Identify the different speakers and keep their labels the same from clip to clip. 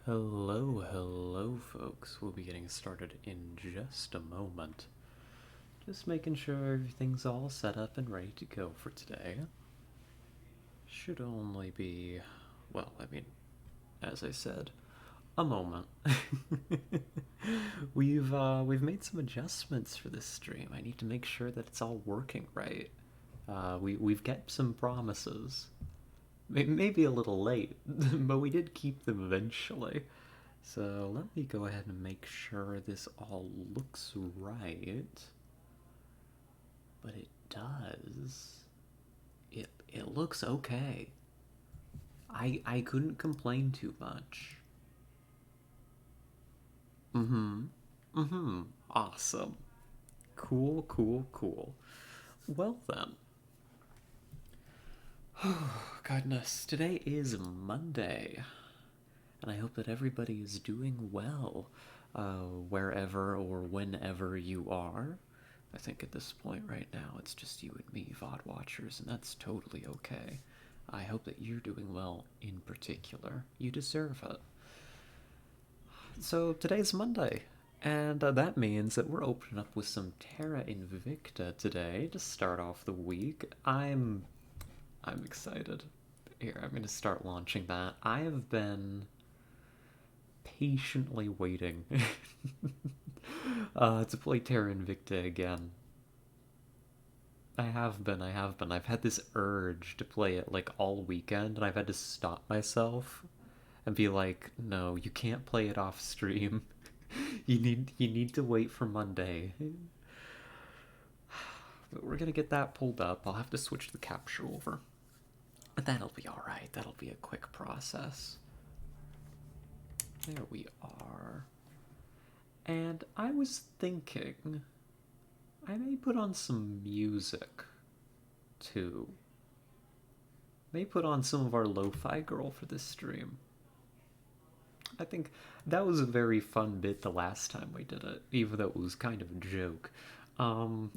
Speaker 1: Hello, folks. We'll be getting started in just a moment. Just making sure everything's all set up and ready to go for today. Should only be, well, as I said, a moment. we've made some adjustments for this stream. I need to make sure that it's all working right. We've kept some promises. Maybe a little late, but we did keep them eventually. So let me go ahead and make sure this all looks right. But it does. It looks okay. I couldn't complain too much. Mm-hmm. Mm-hmm. Awesome. Cool. Well then. Goodness, today is Monday. And I hope that everybody is doing well, wherever or whenever you are. I think at this point right now it's just you and me, VOD watchers, and that's totally okay. I hope that you're doing well in particular. You deserve it. So today's Monday, and that means that we're opening up with some Terra Invicta today to start off the week. I'm excited. Here, I'm gonna start launching that. I have been patiently waiting to play Terra Invicta again. I have been. I've had this urge to play it like all weekend, and I've had to stop myself and be like, no, you can't play it off stream. You need to wait for Monday. But we're gonna get that pulled up. I'll have to switch the capture over. But that'll be alright. That'll be a quick process. There we are. And I was thinking I may put on some music too. May put on some of our lo-fi girl for this stream. I think that was a very fun bit the last time we did it, even though it was kind of a joke. Um,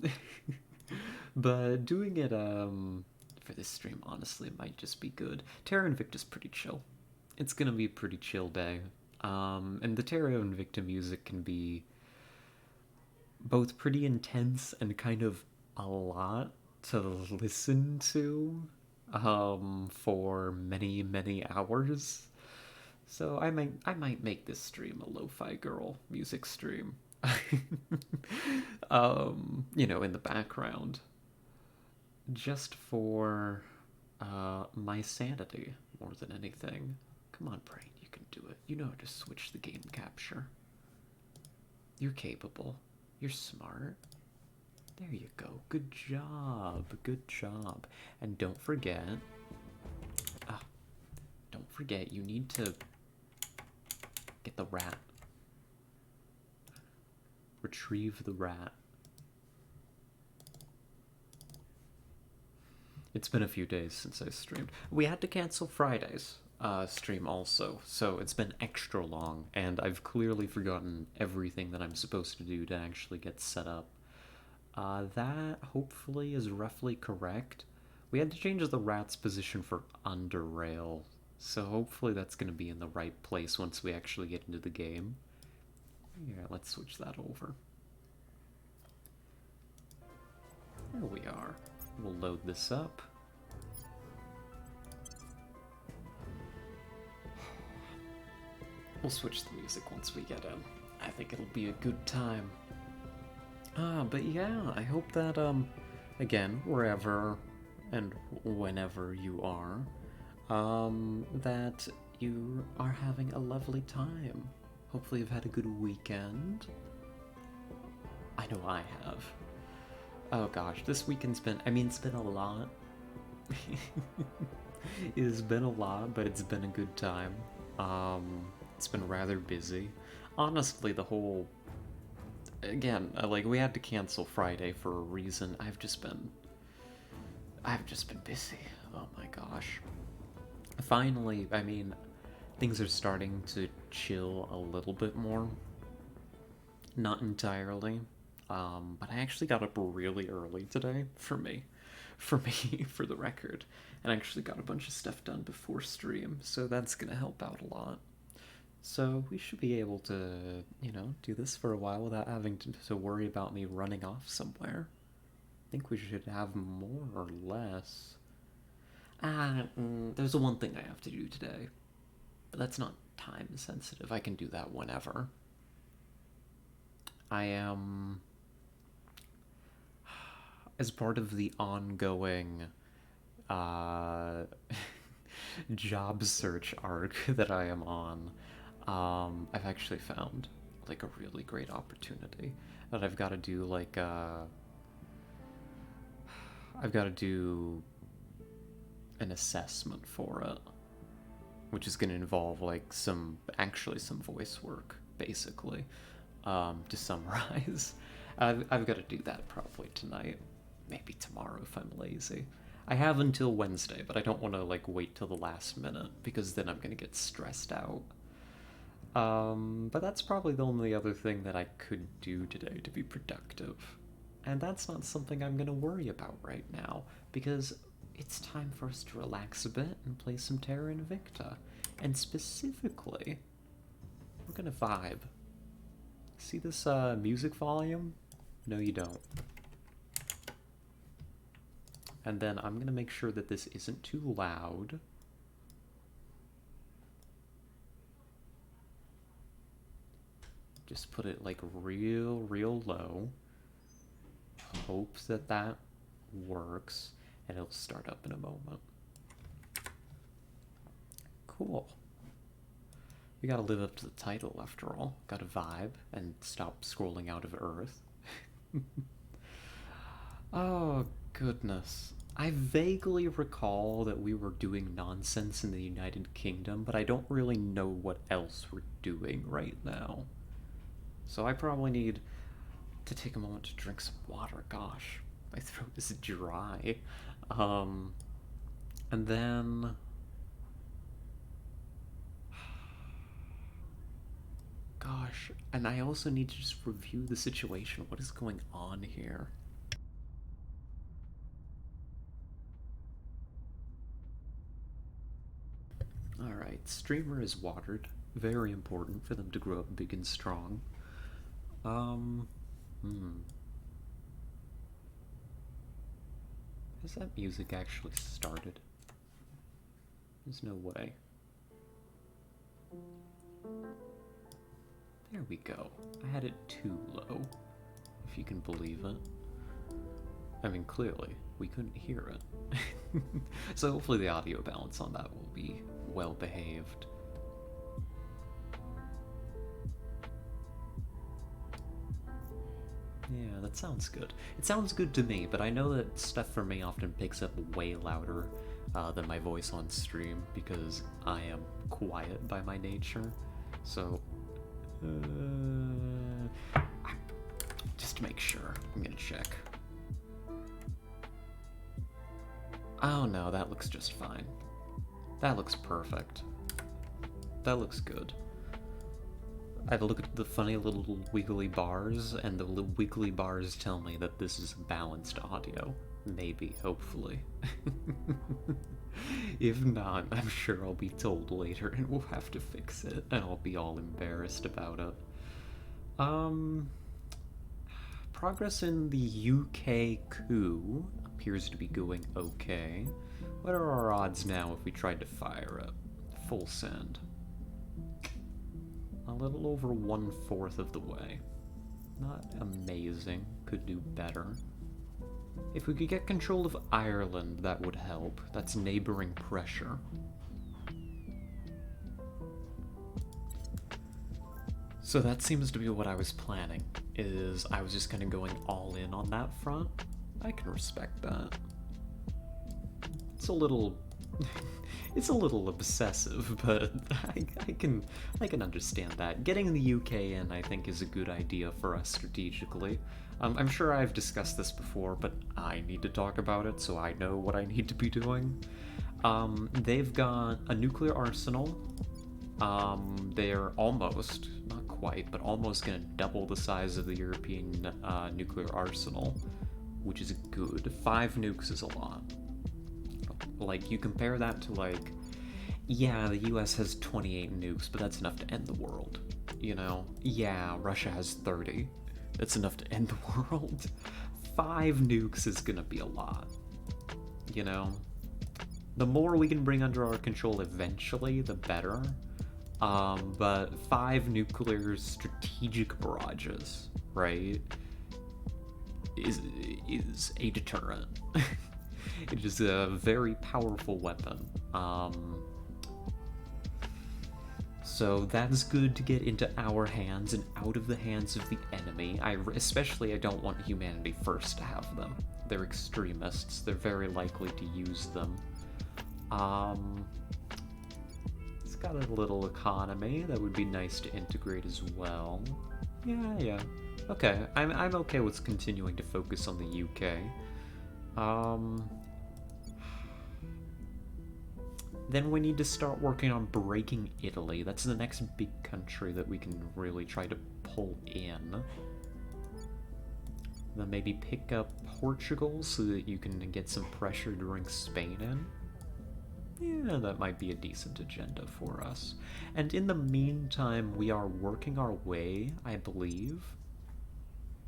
Speaker 1: but doing it for this stream honestly might just be good. Terra Invicta's pretty chill. It's gonna be a pretty chill day. And the Terra Invicta music can be both pretty intense and kind of a lot to listen to for many hours. So I might make this stream a lo-fi girl music stream. In the background, just for my sanity more than anything. Come on, brain, you can do it. You know how to switch the game capture. You're capable. You're smart. There you go. Good job. Good job. And don't forget, you need to get the rat. Retrieve the rat. It's been a few days since I streamed. We had to cancel Friday's stream also, so it's been extra long, and I've clearly forgotten everything that I'm supposed to do to actually get set up. That hopefully is roughly correct. We had to change the rat's position for under rail, so hopefully that's going to be in the right place once we actually get into the game. Yeah, let's switch that over. There we are. We'll load this up. We'll switch the music once we get in. I think it'll be a good time. But yeah, I hope that, again, wherever and whenever you are, that you are having a lovely time. Hopefully you've had a good weekend. I know I have. Oh gosh, this weekend's been, it's been a lot. It has been a lot, but it's been a good time. It's been rather busy. Honestly, the whole, again, we had to cancel Friday for a reason. I've just been busy. Oh my gosh. Finally, things are starting to chill a little bit more. Not entirely. But I actually got up really early today for me, for the record, and I actually got a bunch of stuff done before stream, so that's gonna help out a lot. So we should be able to, do this for a while without having to worry about me running off somewhere. I think we should have more or less. There's the one thing I have to do today. But that's not time sensitive. I can do that whenever. I am... As part of the ongoing job search arc that I am on, I've actually found like a really great opportunity that I've got to do I've got to do an assessment for it, which is going to involve like some voice work, basically. To summarize, I've got to do that probably tonight, maybe tomorrow if I'm lazy. I have until Wednesday, but I don't want to like wait till the last minute because then I'm going to get stressed out. But that's probably the only other thing that I could do today to be productive. And that's not something I'm going to worry about right now, because it's time for us to relax a bit and play some Terra Invicta. And specifically, we're going to vibe. See this music volume? No, you don't. And then I'm going to make sure that this isn't too loud. Just put it like real low. Hopes that works, and it'll start up in a moment. Cool. We gotta live up to the title after all. Gotta vibe and stop scrolling out of Earth. Oh, goodness. I vaguely recall that we were doing nonsense in the United Kingdom, but I don't really know what else we're doing right now. So I probably need to take a moment to drink some water. Gosh, my throat is dry. And then... Gosh, and I also need to just review the situation. What is going on here? Alright, streamer is watered. Very important for them to grow up big and strong. Has that music actually started? There's no way. There we go. I had it too low, if you can believe it. I mean, clearly, we couldn't hear it. So hopefully the audio balance on that will be well behaved. Yeah, that sounds good. It sounds good to me, but I know that stuff for me often picks up way louder than my voice on stream because I am quiet by my nature. So, just to make sure, I'm gonna check. Oh no, that looks just fine. That looks perfect. That looks good. I look at the funny little wiggly bars, and the wiggly bars tell me that this is balanced audio. Maybe, hopefully. If not, I'm sure I'll be told later and we'll have to fix it, and I'll be all embarrassed about it. Progress in the UK coup appears to be going okay. What are our odds now if we tried to fire it? Full send. A little over 1/4 of the way. Not amazing. Could do better. If we could get control of Ireland, that would help. That's neighboring pressure. So that seems to be what I was planning, is I was just kind of going all in on that front. I can respect that. It's a little... it's a little obsessive, but I can understand that. Getting the UK in, I think, is a good idea for us strategically. I'm sure I've discussed this before, but I need to talk about it so I know what I need to be doing. They've got a nuclear arsenal. They're almost, not quite, but almost gonna double the size of the European nuclear arsenal, which is good. 5 nukes is a lot. Like, you compare that to, like, yeah, the US has 28 nukes, but that's enough to end the world. You know? Yeah, Russia has 30. That's enough to end the world. 5 nukes is gonna be a lot. You know? The more we can bring under our control eventually, the better. But 5 nuclear strategic barrages, right, is a deterrent. It is a very powerful weapon. So that's good to get into our hands and out of the hands of the enemy. Especially I don't want humanity first to have them. They're extremists. They're very likely to use them. It's got a little economy that would be nice to integrate as well. Yeah. Okay, I'm okay with continuing to focus on the UK. Then we need to start working on breaking Italy. That's the next big country that we can really try to pull in. Then maybe pick up Portugal so that you can get some pressure to bring Spain in. Yeah, that might be a decent agenda for us. And in the meantime, we are working our way, I believe.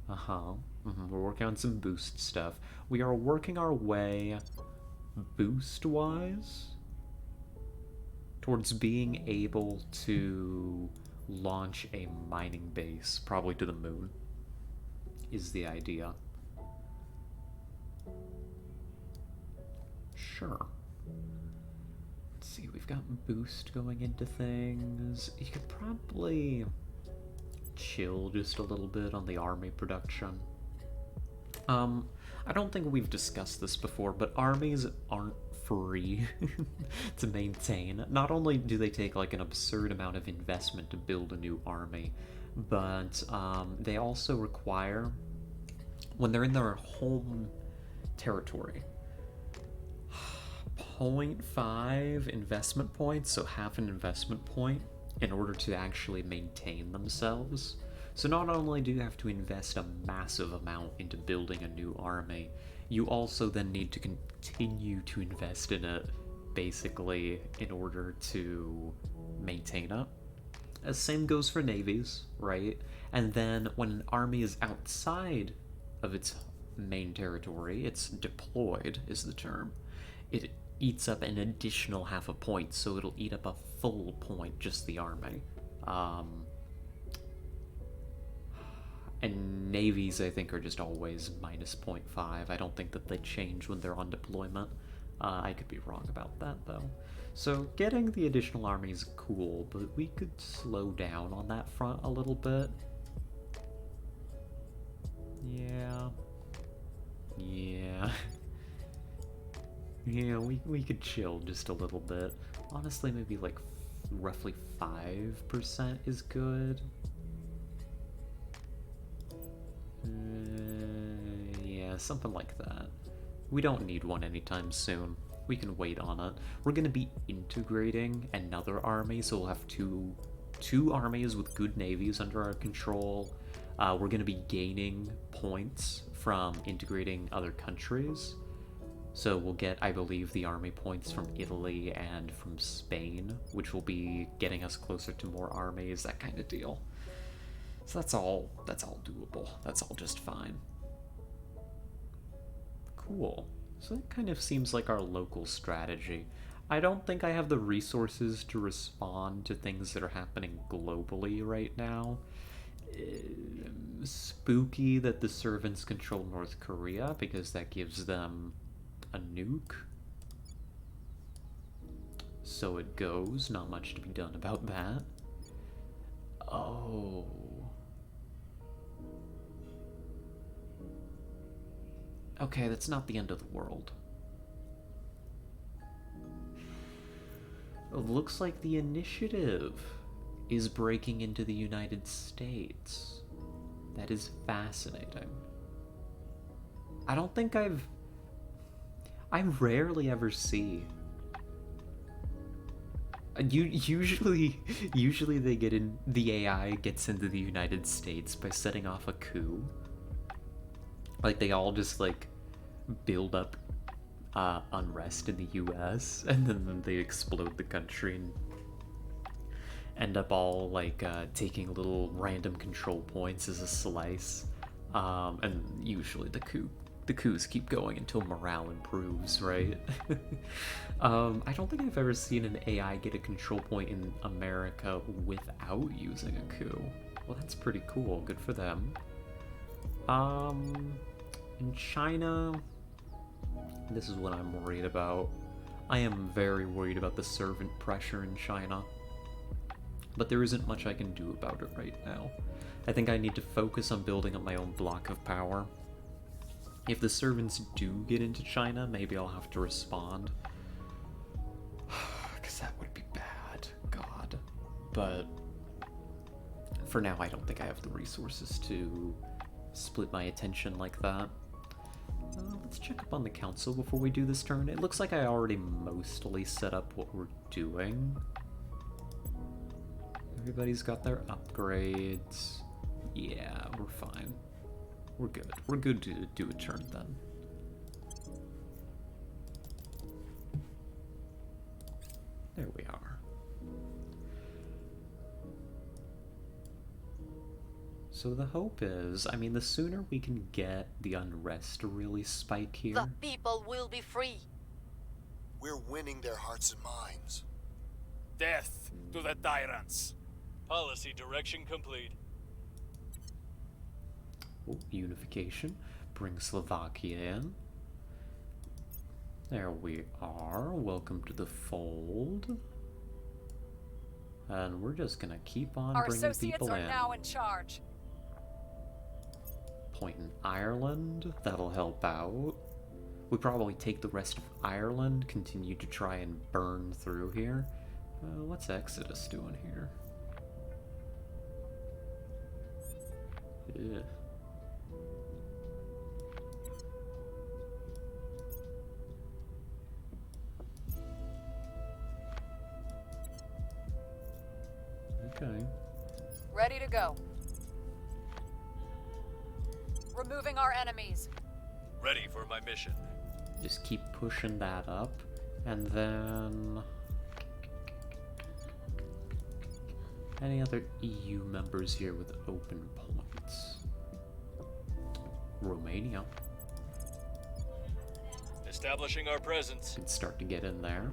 Speaker 1: We're working on some boost stuff. We are working our way, boost-wise, towards being able to launch a mining base, probably to the moon, is the idea. Sure. Let's see, we've got boost going into things. You could probably chill just a little bit on the army production. I don't think we've discussed this before, but armies aren't free to maintain. Not only do they take like an absurd amount of investment to build a new army, but they also require, when they're in their home territory, 0.5 investment points, so half an investment point, in order to actually maintain themselves. So not only do you have to invest a massive amount into building a new army, you also then need to continue to invest in it, basically, in order to maintain it. The same goes for navies, right? And then when an army is outside of its main territory, it's deployed is the term, it eats up an additional half a point, so it'll eat up a full point, just the army. And navies, I think, are just always minus 0.5. I don't think that they change when they're on deployment. I could be wrong about that, though. So getting the additional army is cool, but we could slow down on that front a little bit. Yeah. Yeah, we could chill just a little bit. Honestly, maybe like roughly 5% is good. Yeah, something like that. We don't need one anytime soon. We can wait on it. We're gonna be integrating another army, so we'll have two armies with good navies under our control. We're gonna be gaining points from integrating other countries. So we'll get, I believe, the army points from Italy and from Spain, which will be getting us closer to more armies, that kind of deal. So that's all doable. That's all just fine. Cool. So that kind of seems like our local strategy. I don't think I have the resources to respond to things that are happening globally right now. Spooky that the servants control North Korea, because that gives them a nuke. So it goes, not much to be done about that. Oh. Okay, that's not the end of the world. It looks like the initiative is breaking into the United States. That is fascinating. I don't think I rarely ever see. Usually they get in. The AI gets into the United States by setting off a coup. Like they all just like build up unrest in the US, and then they explode the country and end up all like taking little random control points as a slice. And usually the coups keep going until morale improves, right? I don't think I've ever seen an AI get a control point in America without using a coup. Well, that's pretty cool. Good for them. In China, this is what I'm worried about. I am very worried about the servant pressure in China. But there isn't much I can do about it right now. I think I need to focus on building up my own block of power. If the servants do get into China, maybe I'll have to respond. Because that would be bad. God. But for now, I don't think I have the resources to split my attention like that. Let's check up on the council before we do this turn. It looks like I already mostly set up what we're doing. Everybody's got their upgrades. Yeah, we're fine. We're good. We're good to do a turn then. There we are. So the hope is, I mean, the sooner we can get the unrest to really spike here...
Speaker 2: The people will be free.
Speaker 3: We're winning their hearts and minds.
Speaker 4: Death to the tyrants. Policy direction complete.
Speaker 1: Oh, unification. Bring Slovakia in. There we are. Welcome to the fold. And we're just gonna keep on bringing people in.
Speaker 2: Our associates are now in charge.
Speaker 1: Point in Ireland. That'll help out. We probably take the rest of Ireland, continue to try and burn through here. What's Exodus doing here? Yeah. Okay.
Speaker 2: Ready to go. Removing our enemies.
Speaker 4: Ready for my mission.
Speaker 1: Just keep pushing that up, and then... Any other EU members here with open points? Romania.
Speaker 4: Establishing our presence.
Speaker 1: Can start to get in there.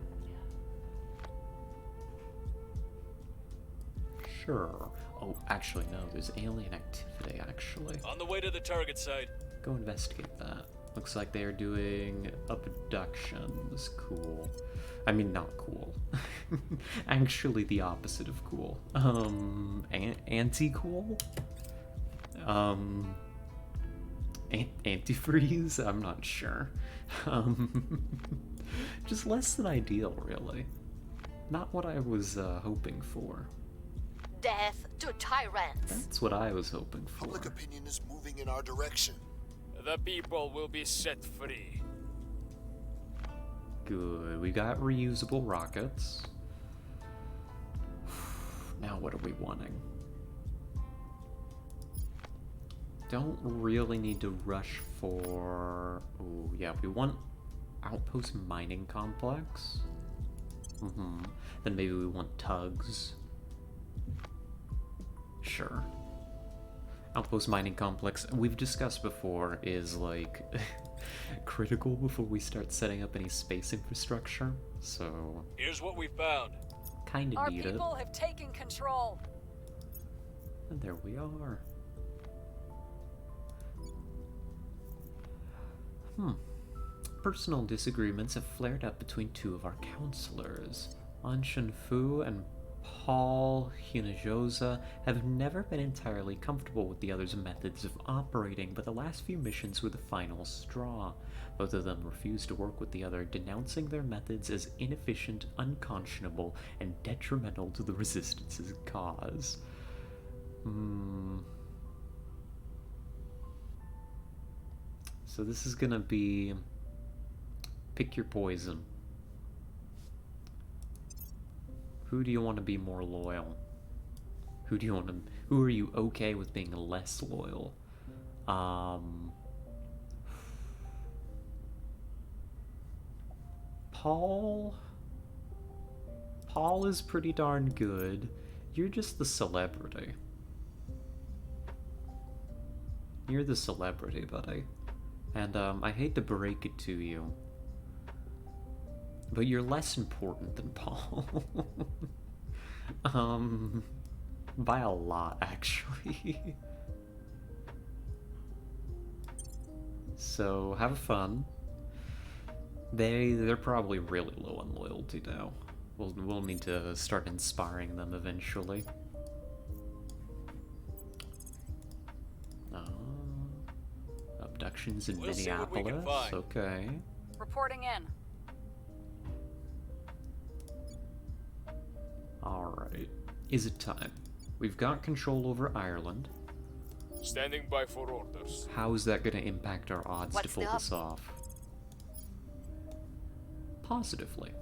Speaker 1: Sure. Oh, actually, no. There's alien activity, actually.
Speaker 4: On the way to the target site.
Speaker 1: Go investigate that. Looks like they're doing abductions. Cool. I mean, not cool. Actually, the opposite of cool. Anti-cool? Antifreeze? I'm not sure. Just less than ideal, really. Not what I was hoping for.
Speaker 2: Death to tyrants.
Speaker 1: That's what I was hoping for.
Speaker 3: Public opinion is moving in our direction.
Speaker 4: The people will be set free.
Speaker 1: Good. We got reusable rockets. Now what are we wanting? Don't really need to rush for... Oh, yeah, we want outpost mining complex. Then maybe we want tugs. Sure. Outpost mining complex, we've discussed before, is like critical before we start setting up any space infrastructure. So
Speaker 4: here's what we found.
Speaker 1: Kind of need it.
Speaker 2: Our people have taken control.
Speaker 1: And there we are. Personal disagreements have flared up between two of our counselors. An Shenfu and Paul Hinojosa have never been entirely comfortable with the other's methods of operating, but the last few missions were the final straw. Both of them refused to work with the other, denouncing their methods as inefficient, unconscionable, and detrimental to the Resistance's cause. So this is gonna be... pick your poison. Who do you want to be more loyal? Who are you okay with being less loyal? Paul... Paul is pretty darn good. You're just the celebrity. You're the celebrity, buddy. And, I hate to break it to you, but you're less important than Paul. By a lot, actually. So, have fun. They're probably really low on loyalty now. We'll need to start inspiring them eventually. Abductions in
Speaker 4: We'll see what we can
Speaker 1: Minneapolis.
Speaker 4: find.
Speaker 1: Okay.
Speaker 2: Reporting in.
Speaker 1: Alright. Is it time? We've got control over Ireland.
Speaker 4: Standing by for orders.
Speaker 1: How is that going to impact our odds to
Speaker 2: What's
Speaker 1: pull
Speaker 2: the
Speaker 1: this off? Positively.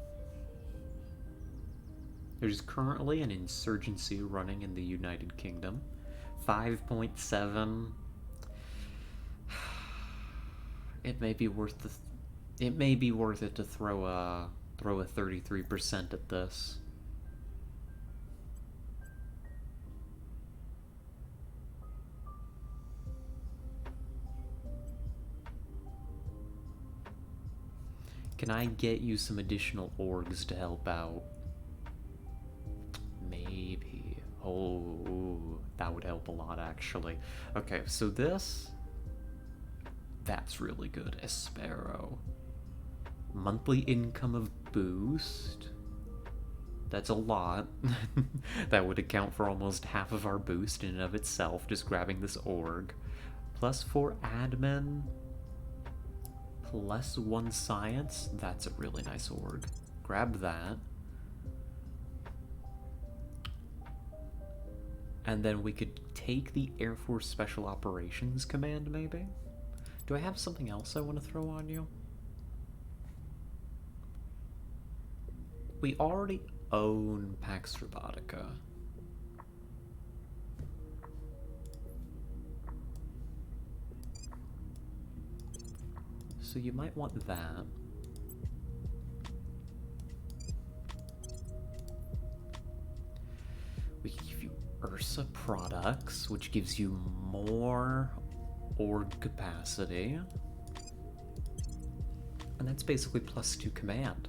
Speaker 1: There's currently an insurgency running in the United Kingdom. 5.7. It may be worth it to throw a 33% at this. Can I get you some additional orgs to help out? Maybe. Oh, that would help a lot, actually. Okay, so this... That's really good. Espero. Monthly income of boost. That's a lot. That would account for almost half of our boost in and of itself, just grabbing this org. +4 admin. +1 science. That's a really nice org. Grab that. And then we could take the Air Force Special Operations Command, maybe? Do I have something else I want to throw on you? We already own Pax Robotica. So you might want that. We can give you Ursa products, which gives you more org capacity. And that's basically +2 command.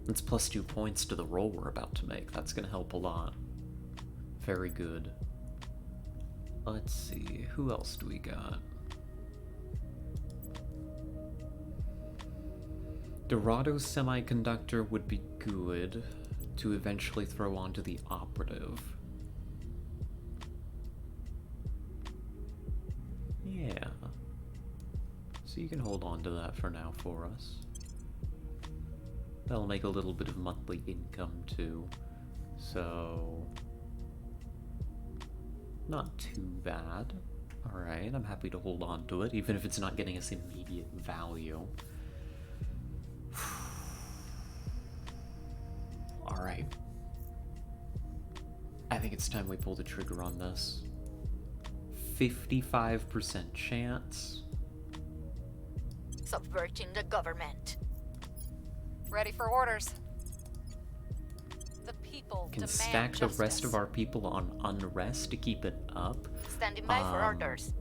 Speaker 1: That's +2 points to the roll we're about to make. That's gonna help a lot. Very good. Let's see, who else do we got? Dorado Semiconductor would be good to eventually throw onto the operative. Yeah. So you can hold on to that for now for us. That'll make a little bit of monthly income too. So... not too bad. Alright, I'm happy to hold on to it, even if it's not getting us immediate value. Alright. I think it's time we pull the trigger on this. 55% chance.
Speaker 2: Subverting the government. Ready for orders. The people
Speaker 1: Can
Speaker 2: demand
Speaker 1: stack
Speaker 2: justice.
Speaker 1: the rest of our people on unrest to keep it up.
Speaker 2: Standing by for orders.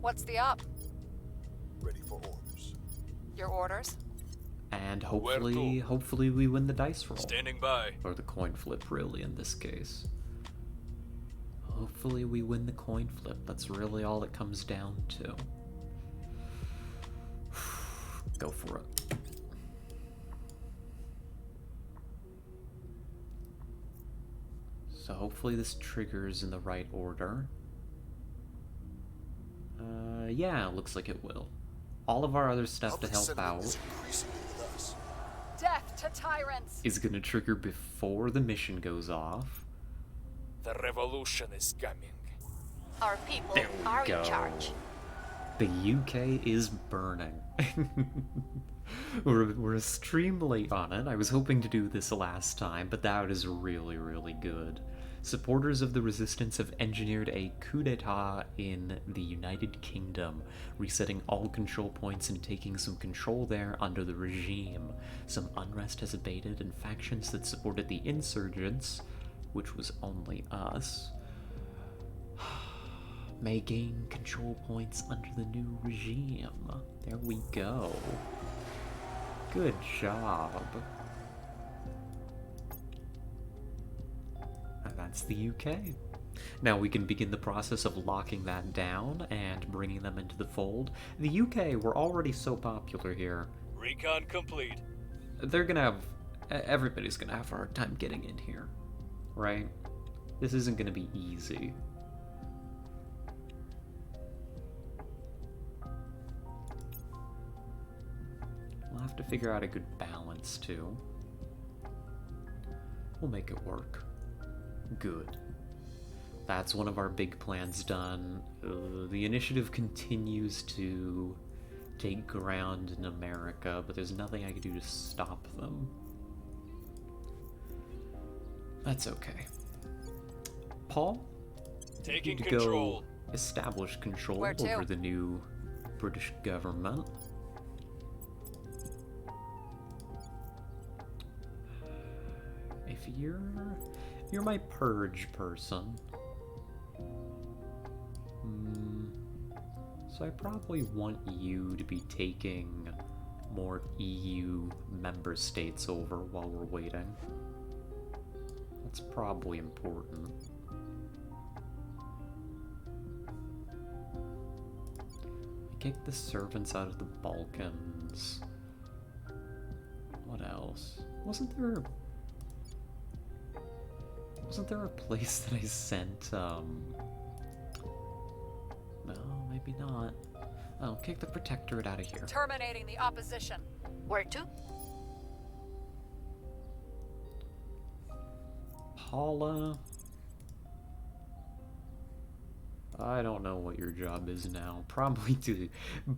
Speaker 2: What's the op?
Speaker 3: Ready for orders.
Speaker 2: Your orders?
Speaker 1: And
Speaker 4: Where to?
Speaker 1: hopefully we win the dice roll.
Speaker 4: Standing by.
Speaker 1: Or the coin flip, really, in this case. Hopefully we win the coin flip. That's really all it comes down to. Go for it. So hopefully this triggers in the right order. Yeah, looks like it will. All of our other stuff to
Speaker 3: Public
Speaker 1: help
Speaker 3: sentiment
Speaker 1: out
Speaker 3: is increasing with us.
Speaker 2: Death to tyrants!
Speaker 1: is gonna trigger before the mission goes off.
Speaker 4: The revolution is coming.
Speaker 2: Our people
Speaker 1: There we
Speaker 2: are
Speaker 1: go.
Speaker 2: in charge.
Speaker 1: The UK is burning. we're extremely late on it. I was hoping to do this last time, but that is really, really good. Supporters of the resistance have engineered a coup d'etat in the United Kingdom, resetting all control points and taking some control there under the regime. Some unrest has abated, and factions that supported the insurgents, which was only us, may gain control points under the new regime. There we go. Good job. And that's the UK. Now we can begin the process of locking that down and bringing them into the fold. The UK, we're already so popular here.
Speaker 4: Recon complete.
Speaker 1: They're gonna have... Everybody's gonna have a hard time getting in here, right? This isn't gonna be easy. We'll have to figure out a good balance, too. We'll make it work. Good. That's one of our big plans done. The initiative continues to take ground in America, but there's nothing I can do to stop them. That's okay. Paul?
Speaker 4: Taking
Speaker 1: you
Speaker 4: control.
Speaker 1: Go establish control
Speaker 2: Where to?
Speaker 1: over the new British government. If you're my purge person. So I probably want you to be taking more EU member states over while we're waiting. That's probably important. Kick the servants out of the Balkans. What else? Wasn't there a place that I sent, no, maybe not. Oh, kick the Protectorate out of here.
Speaker 2: Terminating the opposition. Where to?
Speaker 1: Paula... I don't know what your job is now. Probably to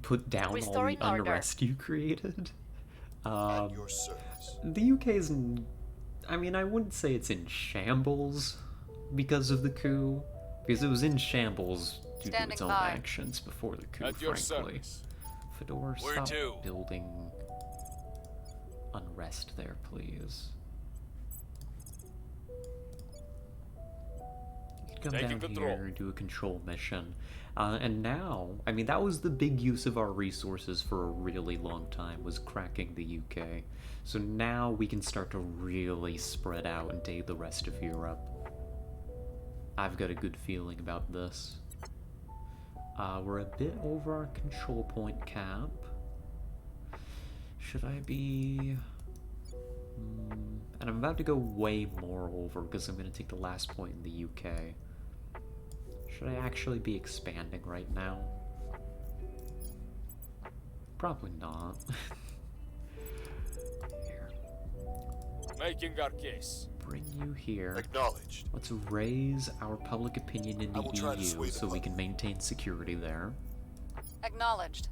Speaker 1: put down
Speaker 2: Restoring
Speaker 1: all the
Speaker 2: order.
Speaker 1: unrest you created.
Speaker 3: At your service.
Speaker 1: The UK is in... I mean, I wouldn't say it's in shambles because of the coup. Because it was in shambles due to
Speaker 2: Standing
Speaker 1: its own
Speaker 2: by.
Speaker 1: actions before the coup,
Speaker 4: At your
Speaker 1: frankly.
Speaker 4: service.
Speaker 1: Fedor,
Speaker 4: Where
Speaker 1: stop
Speaker 4: to?
Speaker 1: building unrest there, please. You could come
Speaker 4: Taking
Speaker 1: down
Speaker 4: control.
Speaker 1: here, do a control mission. And now, I mean, that was the big use of our resources for a really long time, was cracking the UK. So now we can start to really spread out and take the rest of Europe. I've got a good feeling about this. We're a bit over our control point cap. Should I be... And I'm about to go way more over because I'm going to take the last point in the UK. Should I actually be expanding right now? Probably not. Here.
Speaker 4: Making our case.
Speaker 1: Bring you here.
Speaker 3: Acknowledged.
Speaker 1: Let's raise our public opinion in
Speaker 3: I will
Speaker 1: the
Speaker 3: try to
Speaker 1: EU
Speaker 3: sway the
Speaker 1: so we
Speaker 3: public.
Speaker 1: can maintain security there.
Speaker 2: Acknowledged.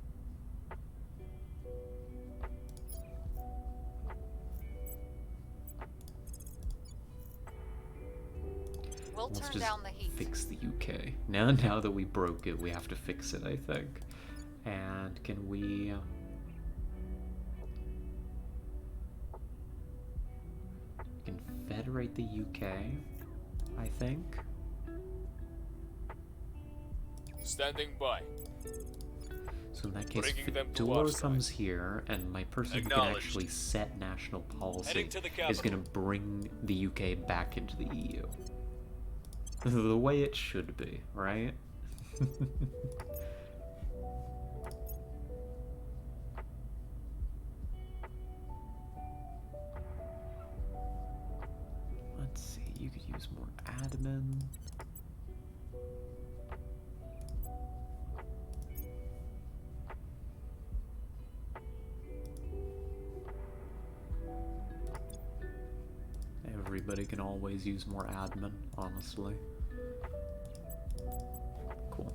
Speaker 2: We'll
Speaker 1: Let's
Speaker 2: turn
Speaker 1: just
Speaker 2: down the heat.
Speaker 1: fix the UK. Now that we broke it, we have to fix it, I think. And can we... confederate the UK, I think.
Speaker 4: Standing by.
Speaker 1: So in that case,
Speaker 4: Bringing them to our
Speaker 1: Fedor
Speaker 4: side.
Speaker 1: comes here, and my person who can
Speaker 4: Acknowledged.
Speaker 1: actually set national policy
Speaker 4: Heading to the
Speaker 1: is
Speaker 4: capital.
Speaker 1: going to bring the UK back into the EU. The way it should be, right? Let's see, you could use more admin. Everybody can always use more admin, honestly. Cool.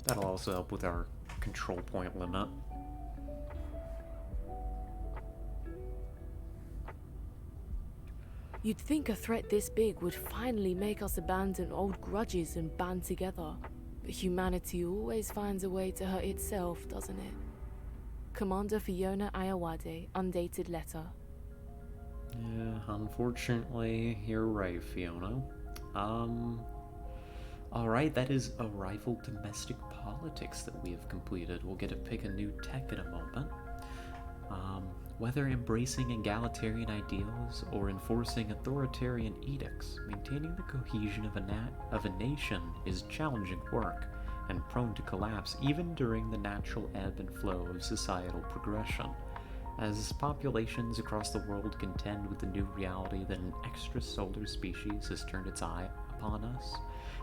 Speaker 1: That'll also help with our control point limit.
Speaker 5: You'd think a threat this big would finally make us abandon old grudges and band together. But humanity always finds a way to hurt itself, doesn't it? Commander Fiona Ayawade, undated letter.
Speaker 1: Yeah, unfortunately, you're right, Fiona. Alright, that is Arrival Domestic Politics that we have completed. We'll get to pick a new tech in a moment. Whether embracing egalitarian ideals or enforcing authoritarian edicts, maintaining the cohesion of a nation is challenging work and prone to collapse even during the natural ebb and flow of societal progression. As populations across the world contend with the new reality that an extrasolar species has turned its eye upon us,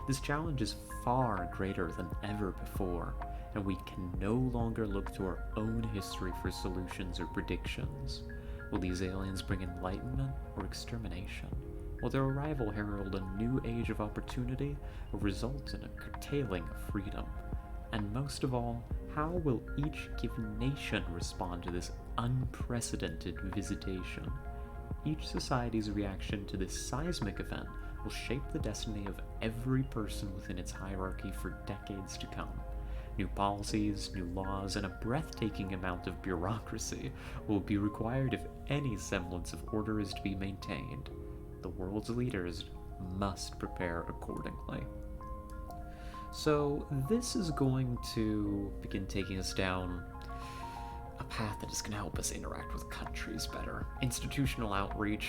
Speaker 1: this challenge is far greater than ever before, and we can no longer look to our own history for solutions or predictions. Will these aliens bring enlightenment or extermination? Will their arrival herald a new age of opportunity or result in a curtailing of freedom? And most of all, how will each given nation respond to this unprecedented visitation? Each society's reaction to this seismic event will shape the destiny of every person within its hierarchy for decades to come. New policies, new laws, and a breathtaking amount of bureaucracy will be required if any semblance of order is to be maintained. The world's leaders must prepare accordingly. So this is going to begin taking us down a path that is going to help us interact with countries better. Institutional outreach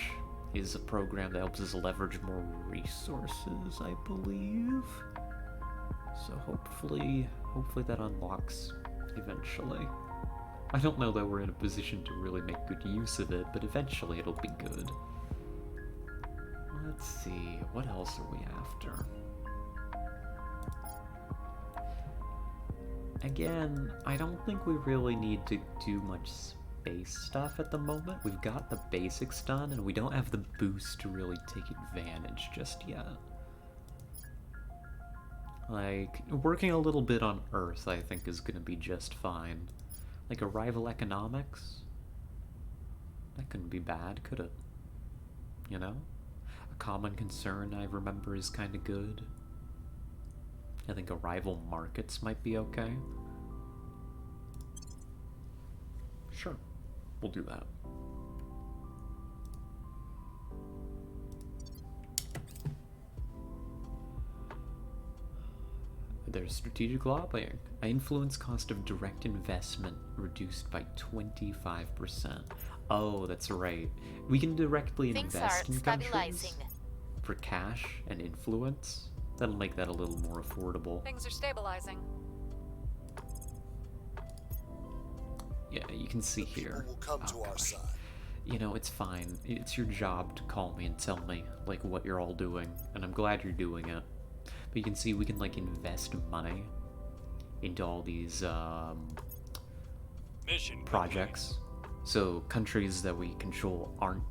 Speaker 1: is a program that helps us leverage more resources, I believe. So hopefully that unlocks eventually. I don't know that we're in a position to really make good use of it, but eventually it'll be good. Let's see, what else are we after? Again, I don't think we really need to do much space stuff at the moment. We've got the basics done, and we don't have the boost to really take advantage just yet. Like, working a little bit on Earth, I think, is gonna be just fine. Like, arrival economics? That couldn't be bad, could it? You know? A common concern I remember is kinda good. I think arrival markets might be okay. Sure, we'll do that. There's strategic lobbying. I influence cost of direct investment reduced by 25%. Oh, that's right. We can directly
Speaker 2: Things
Speaker 1: invest
Speaker 2: are
Speaker 1: in countries
Speaker 2: stabilizing.
Speaker 1: for cash and influence. That'll make that a little more affordable.
Speaker 2: Things are stabilizing.
Speaker 1: Yeah, you can see here.
Speaker 3: People will come to our
Speaker 1: gosh.
Speaker 3: side.
Speaker 1: You know, it's fine. It's your job to call me and tell me, like, what you're all doing, and I'm glad you're doing it. But you can see we can, like, invest money into all these,
Speaker 4: Mission
Speaker 1: projects. So countries that we control aren't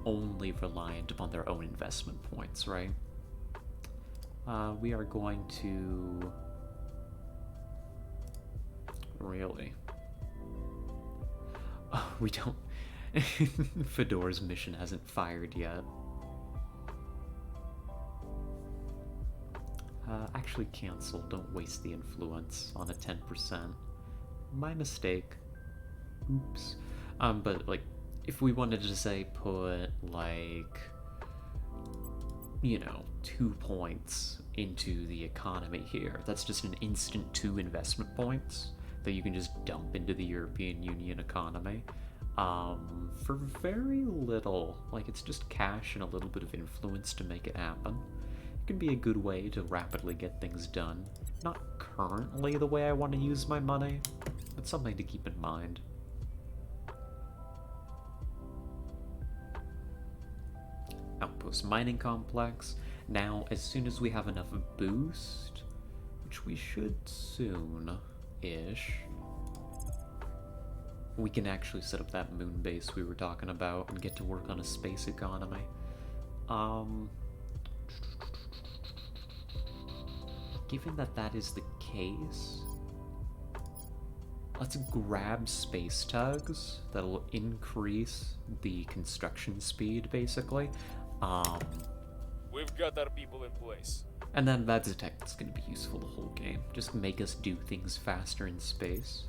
Speaker 1: only reliant upon their own investment points, right? We are going to... Really? Oh, we don't... Fedora's mission hasn't fired yet. Actually cancel. Don't waste the influence on a 10%. My mistake. Oops. But, like, if we wanted to, say, put, like, you know, 2 points into the economy here, that's just an instant 2 investment points that you can just dump into the European Union economy. For very little. Like, it's just cash and a little bit of influence to make it happen. It can be a good way to rapidly get things done. Not currently the way I want to use my money, but something to keep in mind. Outpost mining complex. Now, as soon as we have enough boost, which we should soon-ish, we can actually set up that moon base we were talking about and get to work on a space economy. Given that that is the case, let's grab space tugs. That'll increase the construction speed, basically.
Speaker 4: We've got our people in place.
Speaker 1: And then that's a tech that's going to be useful the whole game. Just make us do things faster in space.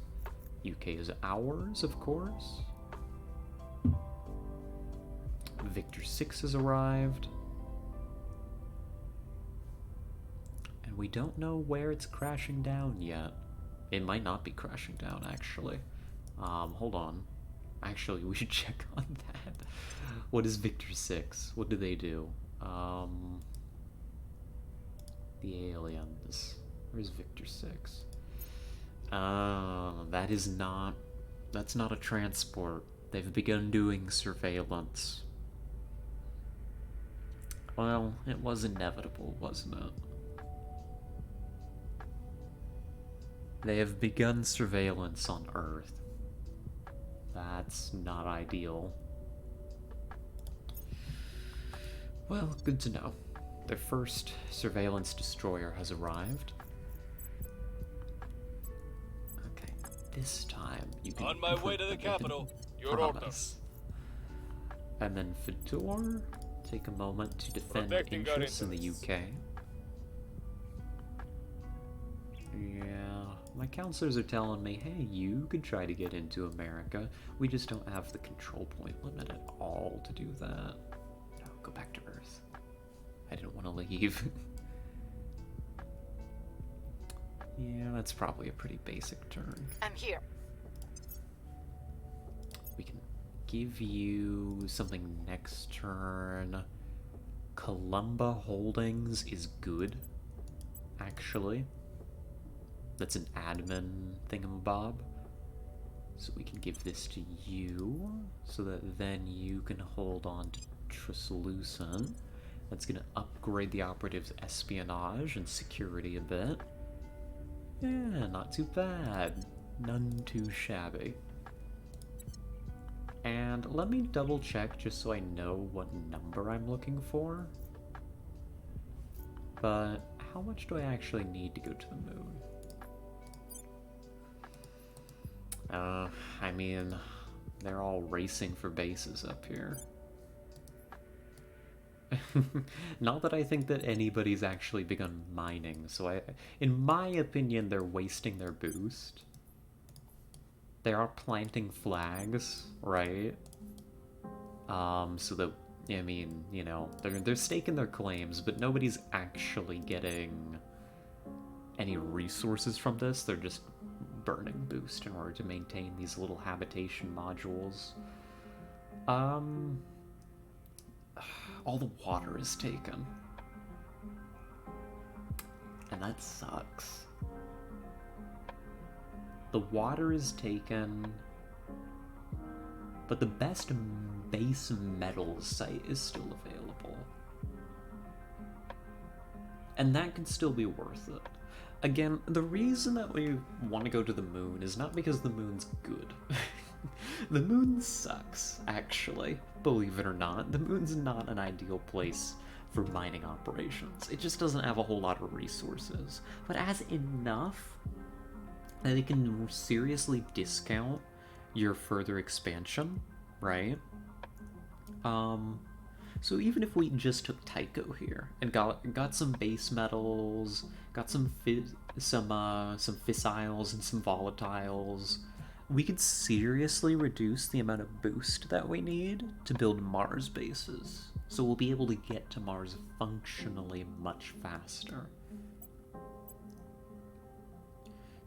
Speaker 1: UK is ours, of course. Victor 6 has arrived. And we don't know where it's crashing down yet. It might not be crashing down, actually. Hold on. Actually, we should check on that. What is Victor 6? What do they do? The aliens. Where's Victor 6? That is not... That's not a transport. They've begun doing surveillance. Well, it was inevitable, wasn't it? They have begun surveillance on Earth. That's not ideal. Well, good to know. Their first surveillance destroyer has arrived. Okay, this time you can...
Speaker 4: On my way to the capital. Your orders.
Speaker 1: And then Fedor, take a moment to defend
Speaker 4: Protecting our
Speaker 1: interests in the
Speaker 4: interests.
Speaker 1: UK. Yeah, my counselors are telling me, hey, you could try to get into America. We just don't have the control point limit at all to do that. No, go back to Earth. I didn't want to leave. Yeah, that's probably a pretty basic turn.
Speaker 2: I'm here.
Speaker 1: We can give you something next turn. Columba Holdings is good, actually. That's an admin thingamabob. So we can give this to you, so that then you can hold on to Translucent. That's going to upgrade the operative's espionage and security a bit. Yeah, not too bad. None too shabby. And let me double check just so I know what number I'm looking for. But how much do I actually need to go to the moon? I mean, they're all racing for bases up here. Not that I think that anybody's actually begun mining, so in my opinion, they're wasting their boost. They are planting flags, right? So that, I mean, you know, they're staking their claims, but nobody's actually getting any resources from this. They're just burning boost in order to maintain these little habitation modules. All the water is taken. And that sucks. The water is taken, but the best base metals site is still available. And that can still be worth it. Again, the reason that we want to go to the moon is not because the moon's good. The moon sucks, actually. Believe it or not, the moon's not an ideal place for mining operations. It just doesn't have a whole lot of resources. But it has enough that it can seriously discount your further expansion, right? So even if we just took Tycho here and got some base metals, got some fissiles and some volatiles, we could seriously reduce the amount of boost that we need to build Mars bases. So we'll be able to get to Mars functionally much faster.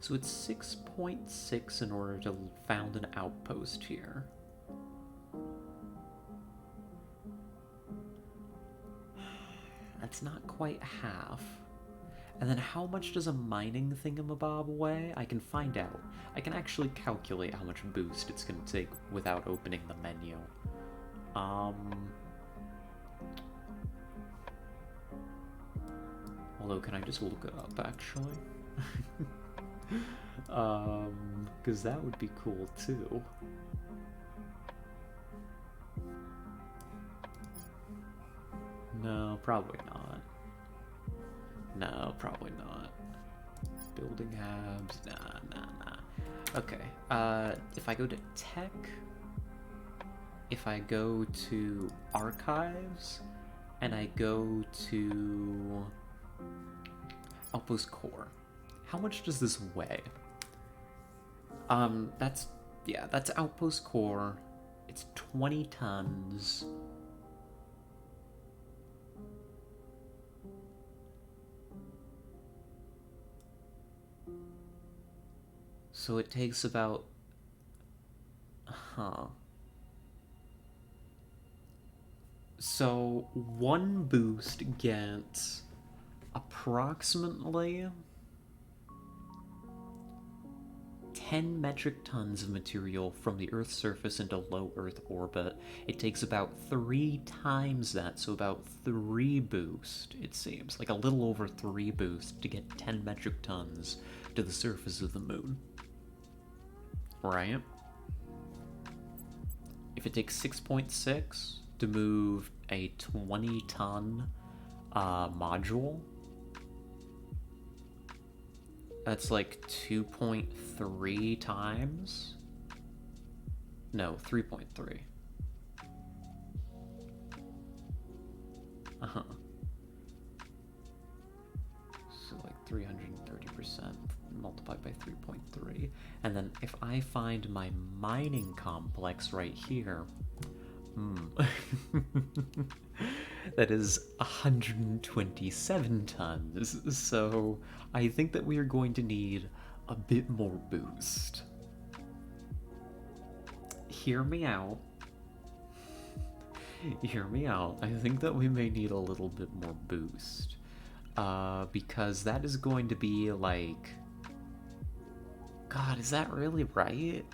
Speaker 1: So it's 6.6 in order to found an outpost here. That's not quite half. And then how much does a mining thingamabob weigh? I can find out. I can actually calculate how much boost it's going to take without opening the menu. Although, can I just look it up, actually? Because that would be cool, too. No, probably not. No, probably not. Building habs, nah. Okay, if I go to tech, if I go to archives, and I go to Outpost Core, how much does this weigh? That's Outpost Core. It's 20 tons. So it takes about... So one boost gets approximately 10 metric tons of material from the Earth's surface into low Earth orbit. It takes about 3 times that, so about 3 boost, it seems. Like a little over 3 boost to get 10 metric tons to the surface of the moon. Right? If it takes 6.6 to move a 20-ton module, that's like 2.3 times? No, 3.3. Uh-huh. So like 330% multiplied by 3.3. And then if I find my mining complex right here, that is 127 tons. So I think that we are going to need a bit more boost. Hear me out. Hear me out. I think that we may need a little bit more boost. Because that is going to be like... God, is that really right?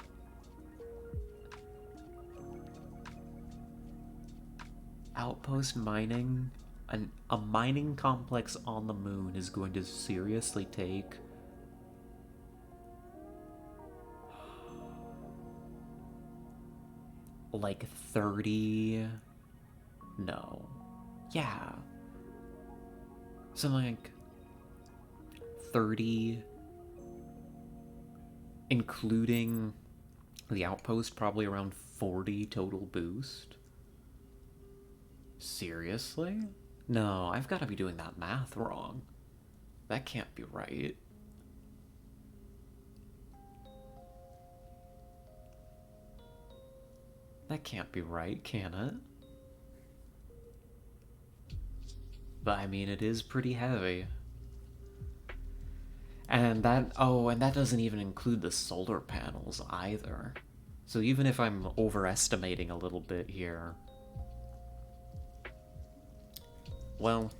Speaker 1: Outpost mining? A mining complex on the moon is going to seriously take... like 30... No. Yeah. Something like 30, including the outpost, probably around 40 total boost. Seriously? No, I've got to be doing that math wrong. That can't be right. That can't be right, can it? But I mean, it is pretty heavy. And that doesn't even include the solar panels either. So even if I'm overestimating a little bit here, well,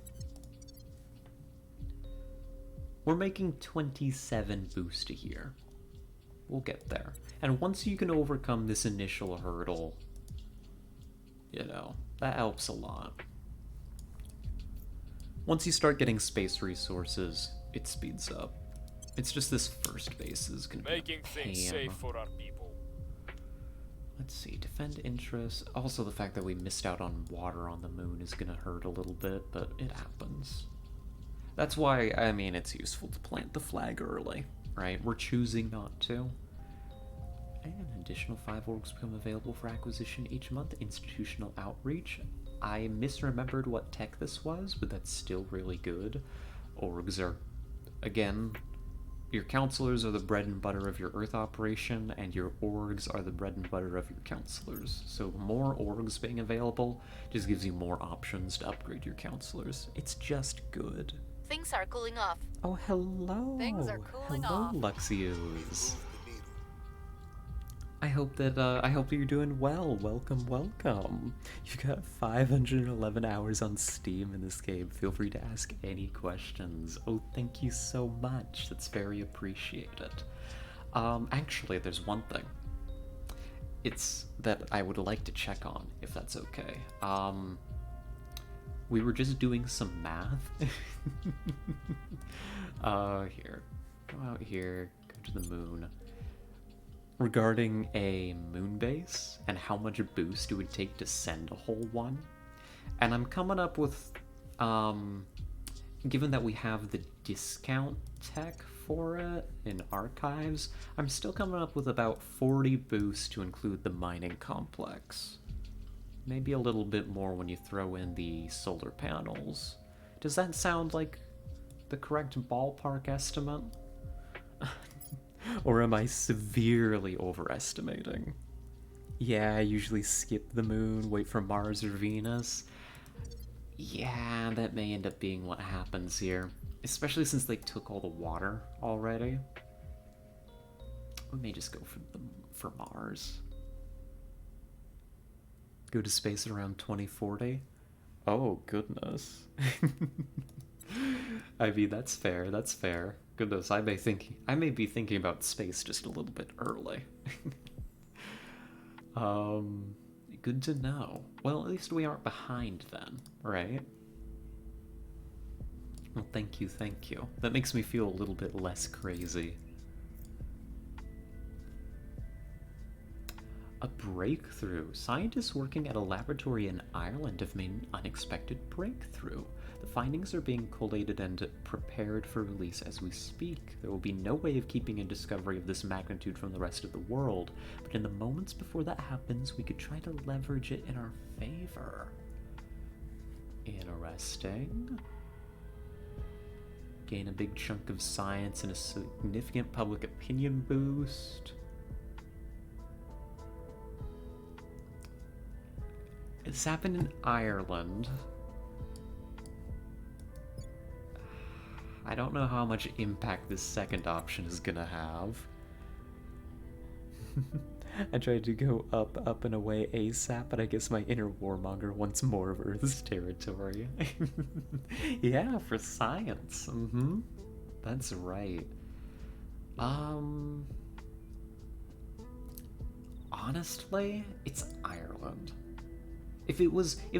Speaker 1: we're making 27 boost a year. We'll get there. And once you can overcome this initial hurdle, you know, that helps a lot. Once you start getting space resources, it speeds up. It's just this first base is gonna be
Speaker 4: Making things safe for our people.
Speaker 1: Let's see, defend interests. Also, the fact that we missed out on water on the moon is gonna hurt a little bit, but it happens. That's why, I mean, it's useful to plant the flag early, right? We're choosing not to. And an additional 5 orgs become available for acquisition each month. Institutional outreach. I misremembered what tech this was, but that's still really good. Orgs are, again, your counselors are the bread and butter of your Earth operation, and your orgs are the bread and butter of your counselors. So more orgs being available just gives you more options to upgrade your counselors. It's just good.
Speaker 2: Things are cooling off.
Speaker 1: Oh, hello.
Speaker 2: Things are cooling
Speaker 1: hello,
Speaker 2: off.
Speaker 1: Luxios.
Speaker 3: Move the needle.
Speaker 1: I hope you're doing well. Welcome, welcome. You've got 511 hours on Steam in this game. Feel free to ask any questions. Oh, thank you so much. That's very appreciated. Actually, there's one thing. It's that I would like to check on, if that's okay. We were just doing some math. Here. Go out here, go to the moon. Regarding a moon base and how much boost it would take to send a whole one. And I'm coming up with, given that we have the discount tech for it in archives, I'm still coming up with about 40 boosts to include the mining complex. Maybe a little bit more when you throw in the solar panels. Does that sound like the correct ballpark estimate? Or am I severely overestimating? Yeah, I usually skip the moon, wait for Mars or Venus. Yeah, that may end up being what happens here. Especially since they took all the water already. We may just go for Mars. Go to space at around 2040? Oh, goodness. I mean, that's fair, that's fair. Goodness, I may be thinking about space just a little bit early. Good to know. Well, at least we aren't behind then, right? Well, thank you, thank you. That makes me feel a little bit less crazy. A breakthrough. Scientists working at a laboratory in Ireland have made an unexpected breakthrough. The findings are being collated and prepared for release as we speak. There will be no way of keeping a discovery of this magnitude from the rest of the world, but in the moments before that happens, we could try to leverage it in our favor. Interesting. Gain a big chunk of science and a significant public opinion boost. This happened in Ireland. I don't know how much impact this second option is gonna have. I tried to go up and away ASAP, but I guess my inner warmonger wants more of Earth's territory. Yeah, for science. That's right. Honestly, it's Ireland. If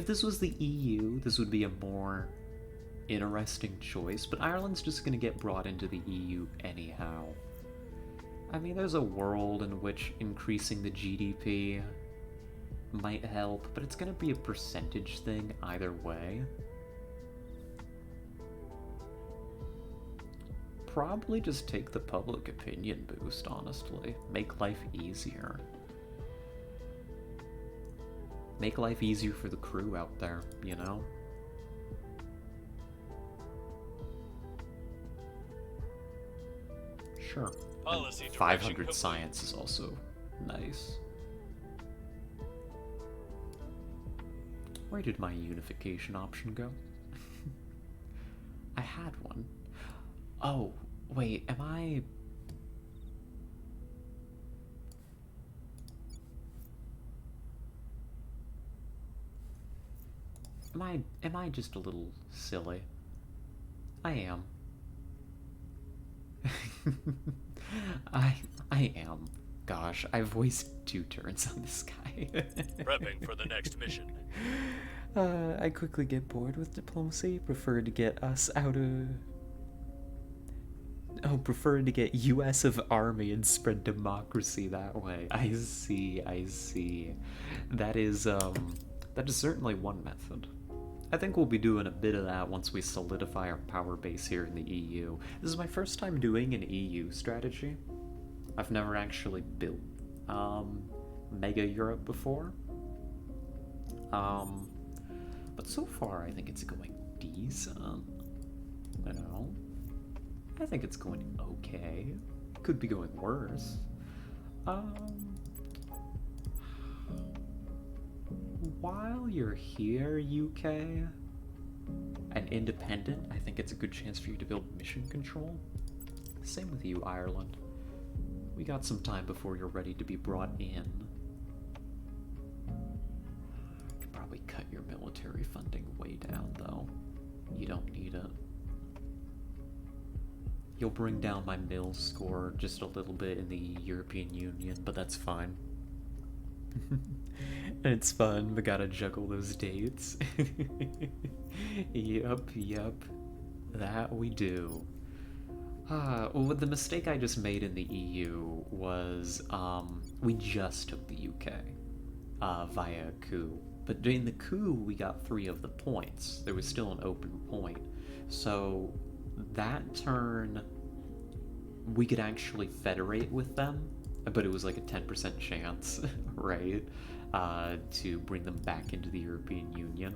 Speaker 1: this was the EU, this would be a more interesting choice, but Ireland's just gonna get brought into the EU anyhow. I mean, there's a world in which increasing the GDP might help, but it's gonna be a percentage thing either way. Probably just take the public opinion boost, honestly. Make life easier. Make life easier for the crew out there, you know? Sure.
Speaker 4: Policy
Speaker 1: And
Speaker 4: direction
Speaker 1: 500
Speaker 4: complete.
Speaker 1: science is also nice. Where did my unification option go? I had one. Oh, wait, am I... Am I just a little silly? I am. I am. Gosh, I've wasted 2 turns on this guy.
Speaker 4: Prepping for the next mission.
Speaker 1: I quickly get bored with diplomacy. Prefer to get us out of... Oh, prefer to get US of army and spread democracy that way. I see, I see. That is certainly one method. I think we'll be doing a bit of that once we solidify our power base here in the EU. This is my first time doing an EU strategy. I've never actually built Mega Europe before. But so far I think it's going decent. You know? I think it's going okay. Could be going worse. While you're here, UK, and independent, I think it's a good chance for you to build mission control. Same with you, Ireland. We got some time before you're ready to be brought in. I could probably cut your military funding way down, though. You don't need it. You'll bring down my mil score just a little bit in the European Union, but that's fine. It's fun, but gotta juggle those dates. Yup, that we do. Well, the mistake I just made in the EU was, we just took the UK, via a coup. But during the coup, we got 3 of the points. There was still an open point. So, that turn, we could actually federate with them, but it was like a 10% chance, right, to bring them back into the European Union.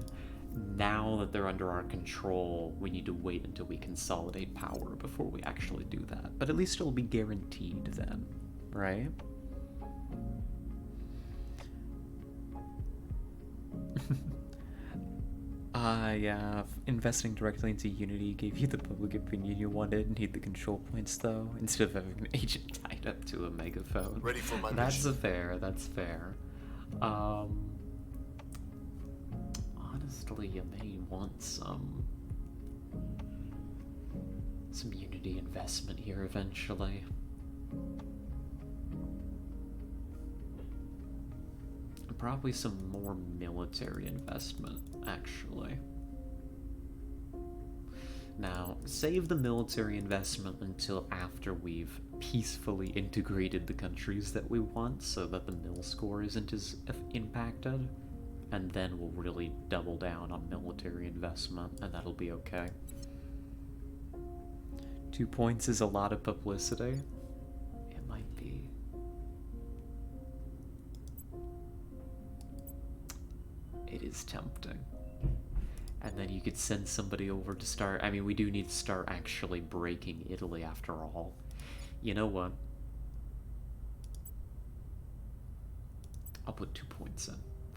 Speaker 1: Now that they're under our control, we need to wait until we consolidate power before we actually do that. But at least it'll be guaranteed then, right? Yeah, investing directly into Unity gave you the public opinion you wanted. Need the control points though, instead of having an agent tied up to a megaphone.
Speaker 3: Ready for my
Speaker 1: That's
Speaker 3: mission.
Speaker 1: that's fair. Honestly, you may want some Unity investment here eventually. Probably some more military investment, actually. Now, save the military investment until after we've peacefully integrated the countries that we want so that the mil score isn't as impacted. And then we'll really double down on military investment, and that'll be okay. 2 points is a lot of publicity. It might be. It is tempting. And then you could send somebody over to start. I mean, we do need to start actually breaking Italy after all. You know what? I'll put 2 points in.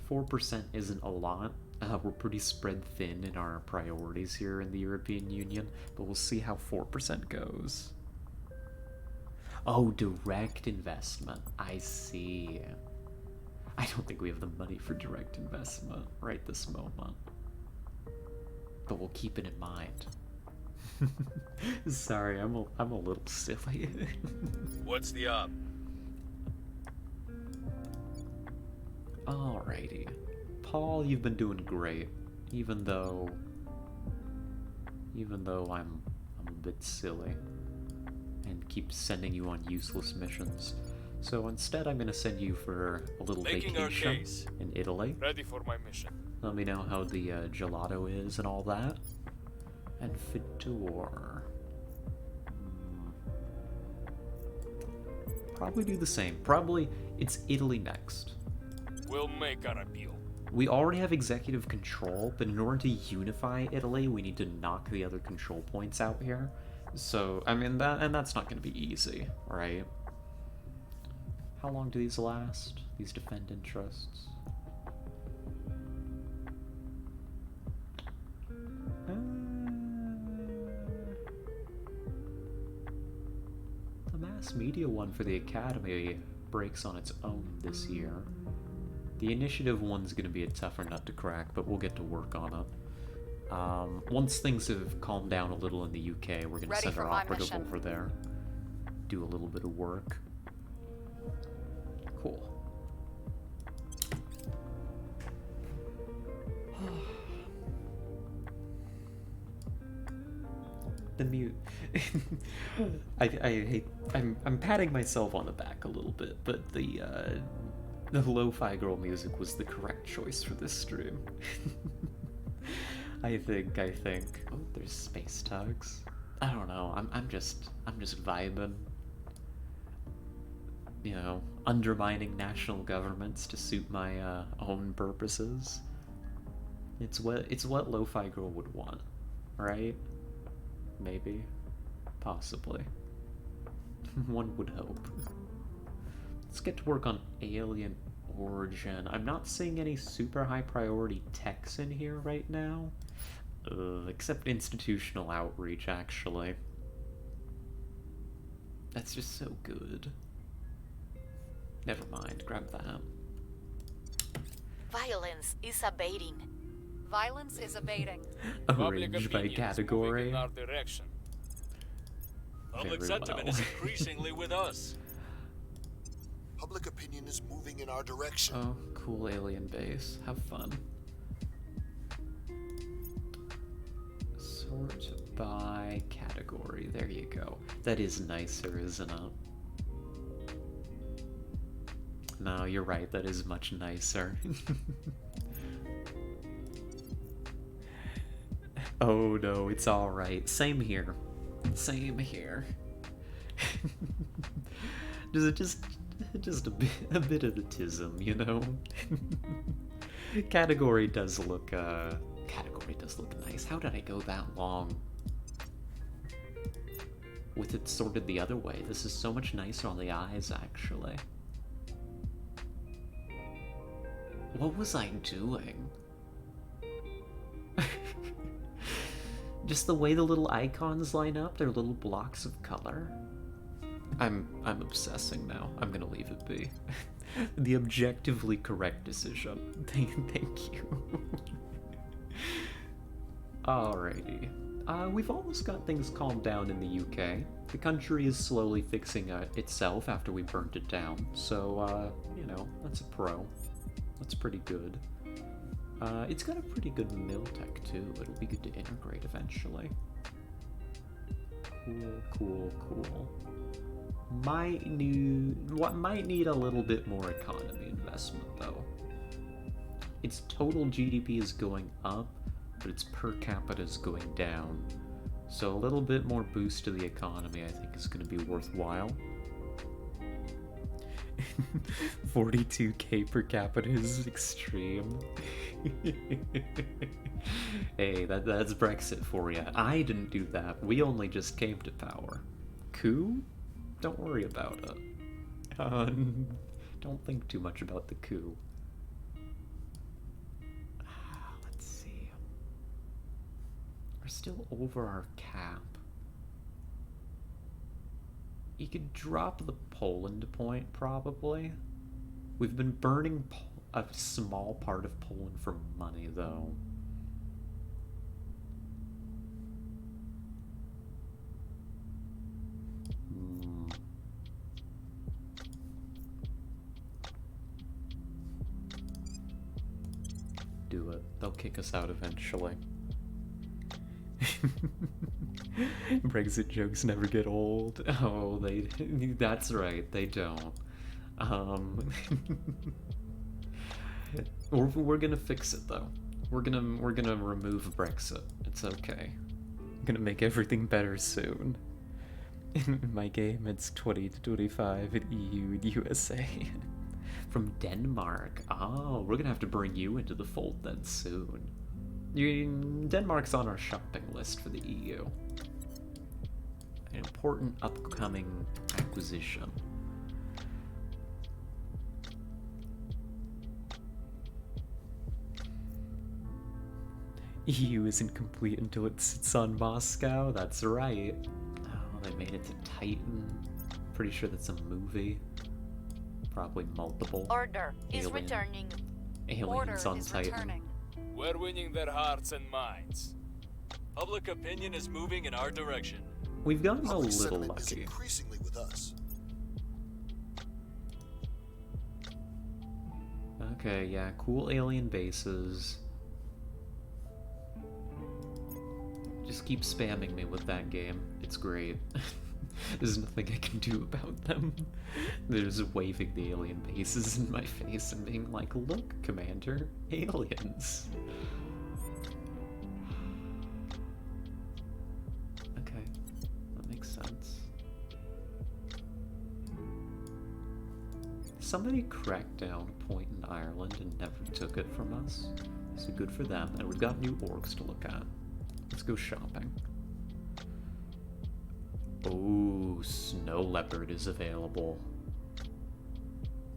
Speaker 1: 4% isn't a lot. We're pretty spread thin in our priorities here in the European Union, but we'll see how 4% goes. Oh, direct investment. I see. I don't think we have the money for direct investment right this moment. But we'll keep it in mind. Sorry, I'm a little silly.
Speaker 4: What's the up?
Speaker 1: Alrighty. Paul, you've been doing great. Even though I'm a bit silly and keep sending you on useless missions. So instead I'm gonna send you for a little
Speaker 4: Making our
Speaker 1: vacation
Speaker 4: case.
Speaker 1: in Italy.
Speaker 4: Ready for my mission.
Speaker 1: Let me know how the gelato is and all that. And Fedor. Probably do the same. Probably it's Italy next.
Speaker 4: We'll make our appeal.
Speaker 1: We already have executive control, but in order to unify Italy, we need to knock the other control points out here. So, I mean, that's not going to be easy, right? How long do these last? These defend interests? The mass media one for the Academy breaks on its own this year. The initiative one's going to be a tougher nut to crack, but we'll get to work on it. Once things have calmed down a little in the UK, we're going to send our operative over there. Do a little bit of work. Cool. The mute. I hate. I'm patting myself on the back a little bit, but the lo-fi girl music was the correct choice for this stream. I think. Oh, there's space tugs. I don't know. I'm just vibing. You know, undermining national governments to suit my own purposes. It's what lo-fi girl would want, right? Maybe, possibly. One would hope. Let's get to work on Alien Origin. I'm not seeing any super high priority techs in here right now. Except institutional outreach, actually. That's just so good. Never mind, grab that.
Speaker 2: Violence is abating. Violence is abating.
Speaker 1: Arranged by category.
Speaker 4: In our direction. Public
Speaker 1: Very
Speaker 4: sentiment
Speaker 1: well.
Speaker 4: is increasingly with us.
Speaker 3: Public opinion is moving in our direction.
Speaker 1: Oh, cool alien base. Have fun. Sort by category. There you go. That is nicer, isn't it? No, you're right. That is much nicer. Oh no, it's alright. Same here. Same here. just a bit of the tism, you know. Category does look nice. How did I go that long with it sorted the other way? This is so much nicer on the eyes, actually. What was I doing? Just the way the little icons line up, they're little blocks of color. I'm obsessing now. I'm gonna leave it be. The objectively correct decision. Thank you. Alrighty. We've almost got things calmed down in the UK. The country is slowly fixing itself after we burnt it down, so, you know, that's a pro. That's pretty good. It's got a pretty good mill tech too. It'll be good to integrate eventually. Cool. Might need a little bit more economy investment though. Its total GDP is going up, but its per capita is going down. So a little bit more boost to the economy I think is going to be worthwhile. 42k per capita is extreme. Hey, that's Brexit for you. I didn't do that. We only just came to power. Coup? Don't worry about it. Don't think too much about the coup. Let's see. We're still over our cap. You could drop the Poland point, probably. We've been burning a small part of Poland for money, though. Do it. They'll kick us out eventually. Brexit jokes never get old. Oh, that's right, they don't. We're gonna fix it though. We're gonna remove Brexit. It's okay. I'm gonna make everything better soon. In my game, it's 20 to 25 in EU and USA. From Denmark. Oh, we're gonna have to bring you into the fold then soon. Denmark's on our shopping list for the EU. An important upcoming acquisition. EU isn't complete until it sits on Moscow, that's right. Oh, they made it to Titan. Pretty sure that's a movie. Probably multiple.
Speaker 2: Order is returning.
Speaker 1: Aliens on Titan.
Speaker 2: Returning.
Speaker 4: We're winning their hearts and minds. Public opinion is moving in our direction.
Speaker 1: We've gotten a
Speaker 3: Public
Speaker 1: little
Speaker 3: sentiment is
Speaker 1: lucky.
Speaker 3: increasingly with us.
Speaker 1: Okay, yeah, cool alien bases. Just keep spamming me with that game. It's great. There's nothing I can do about them. They're just waving the alien bases in my face and being like, look, Commander, aliens. Okay, that makes sense. Somebody cracked down a point in Ireland and never took it from us. So good for them, and we've got new orgs to look at. Let's go shopping. Oh, Snow Leopard is available.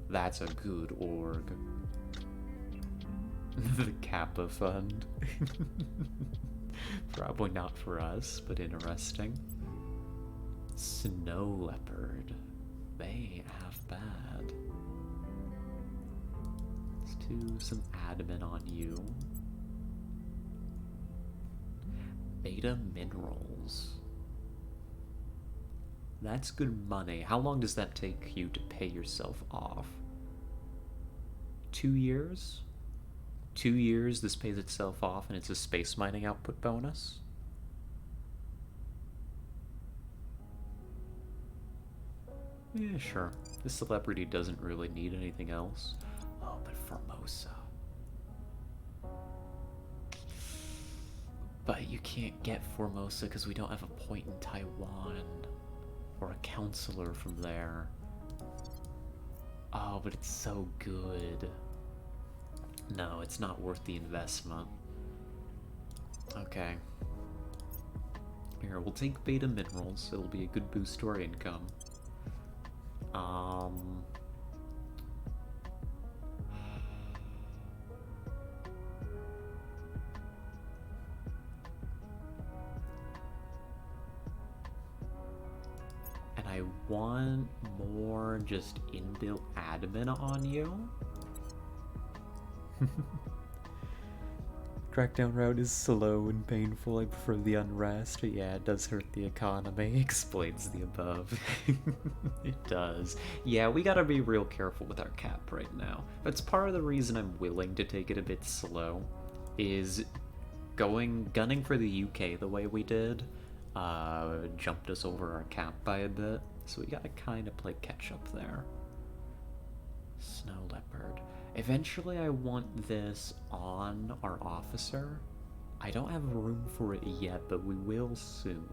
Speaker 1: That's a good org. The Kappa Fund. Probably not for us, but interesting. Snow Leopard. They have bad. Let's do some admin on you. Beta Minerals. That's good money. How long does that take you to pay yourself off? 2 years? 2 years, this pays itself off, and it's a space mining output bonus? Yeah, sure. This celebrity doesn't really need anything else. Oh, but Formosa. But you can't get Formosa because we don't have a point in Taiwan. or a counselor from there. Oh, but it's so good. No, it's not worth the investment. Okay. Here, we'll take beta minerals. It'll be a good boost to our income. And I want more just inbuilt admin on you. Crackdown route is slow and painful. I prefer the unrest. Yeah, it does hurt the economy. Explains the above. It does. Yeah, we gotta be real careful with our cap right now. That's part of the reason I'm willing to take it a bit slow. Is gunning for the UK the way we did jumped us over our cap by a bit. So we gotta kind of play catch up there. Snow leopard. Eventually I want this on our officer. I don't have room for it yet, but we will soon.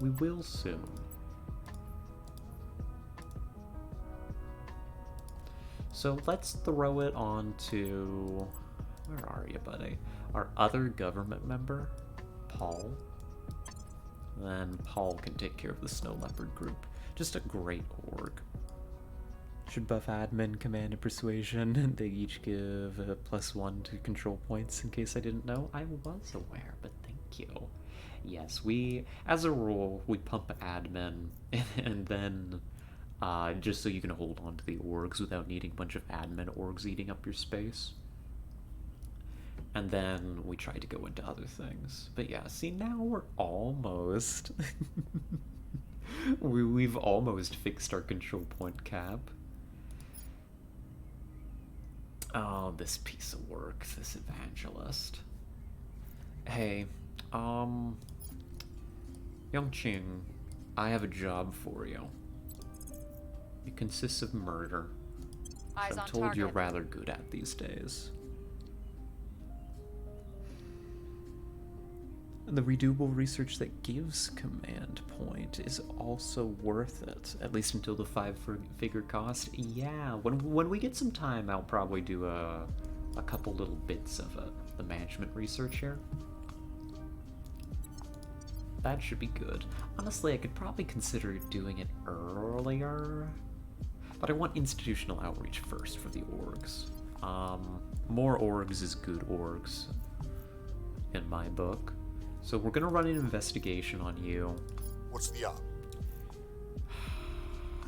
Speaker 1: We will soon. So let's throw it on to... Where are you, buddy? Our other government member, Paul. Then Paul can take care of the Snow Leopard group. Just a great org. Should buff admin, command, and persuasion, and they each give a +1 to control points in case I didn't know. I was aware, but thank you. Yes, we, as a rule, we pump admin, and then just so you can hold on to the orgs without needing a bunch of admin orgs eating up your space. And then we try to go into other things. But yeah, see, now we're almost... we've almost fixed our control point cap. Oh, this piece of work, this evangelist. Hey, Yongqing, I have a job for you. It consists of murder.
Speaker 2: Eyes
Speaker 1: I'm
Speaker 2: on
Speaker 1: told
Speaker 2: target.
Speaker 1: you're rather good at these days. And the redoable research that gives command point is also worth it, at least until the 5-figure cost. Yeah, when we get some time, I'll probably do a couple little bits of the management research here. That should be good. Honestly, I could probably consider doing it earlier, but I want institutional outreach first for the orgs. More orgs is good orgs, in my book. So we're gonna run an investigation on you.
Speaker 3: What's the op?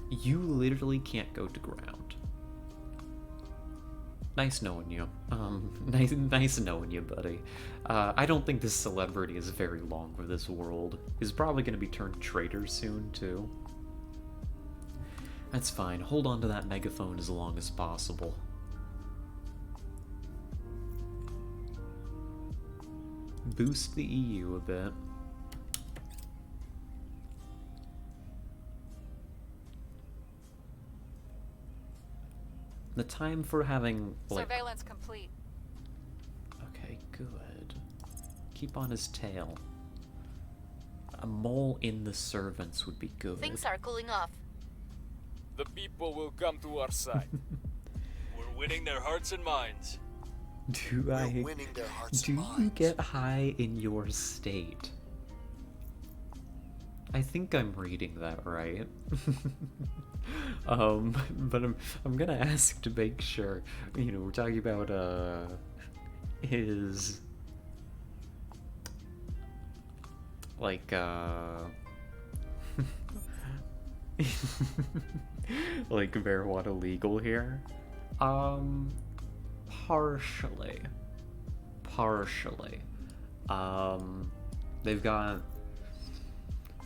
Speaker 1: You literally can't go to ground. Nice knowing you. Nice knowing you, buddy. I don't think this celebrity is very long for this world. He's probably gonna be turned traitor soon, too. That's fine. Hold on to that megaphone as long as possible. Boost the EU a bit. The time for having, like...
Speaker 2: Surveillance complete.
Speaker 1: Okay, good. Keep on his tail. A mole in the servants would be good.
Speaker 2: Things are cooling off.
Speaker 4: The people will come to our side. We're winning their hearts and minds.
Speaker 3: We're winning their hearts
Speaker 1: Do
Speaker 3: and
Speaker 1: you
Speaker 3: minds.
Speaker 1: get high in your state? I think I'm reading that right. But I'm gonna ask to make sure. You know, we're talking about his like like marijuana legal here. Partially. They've got,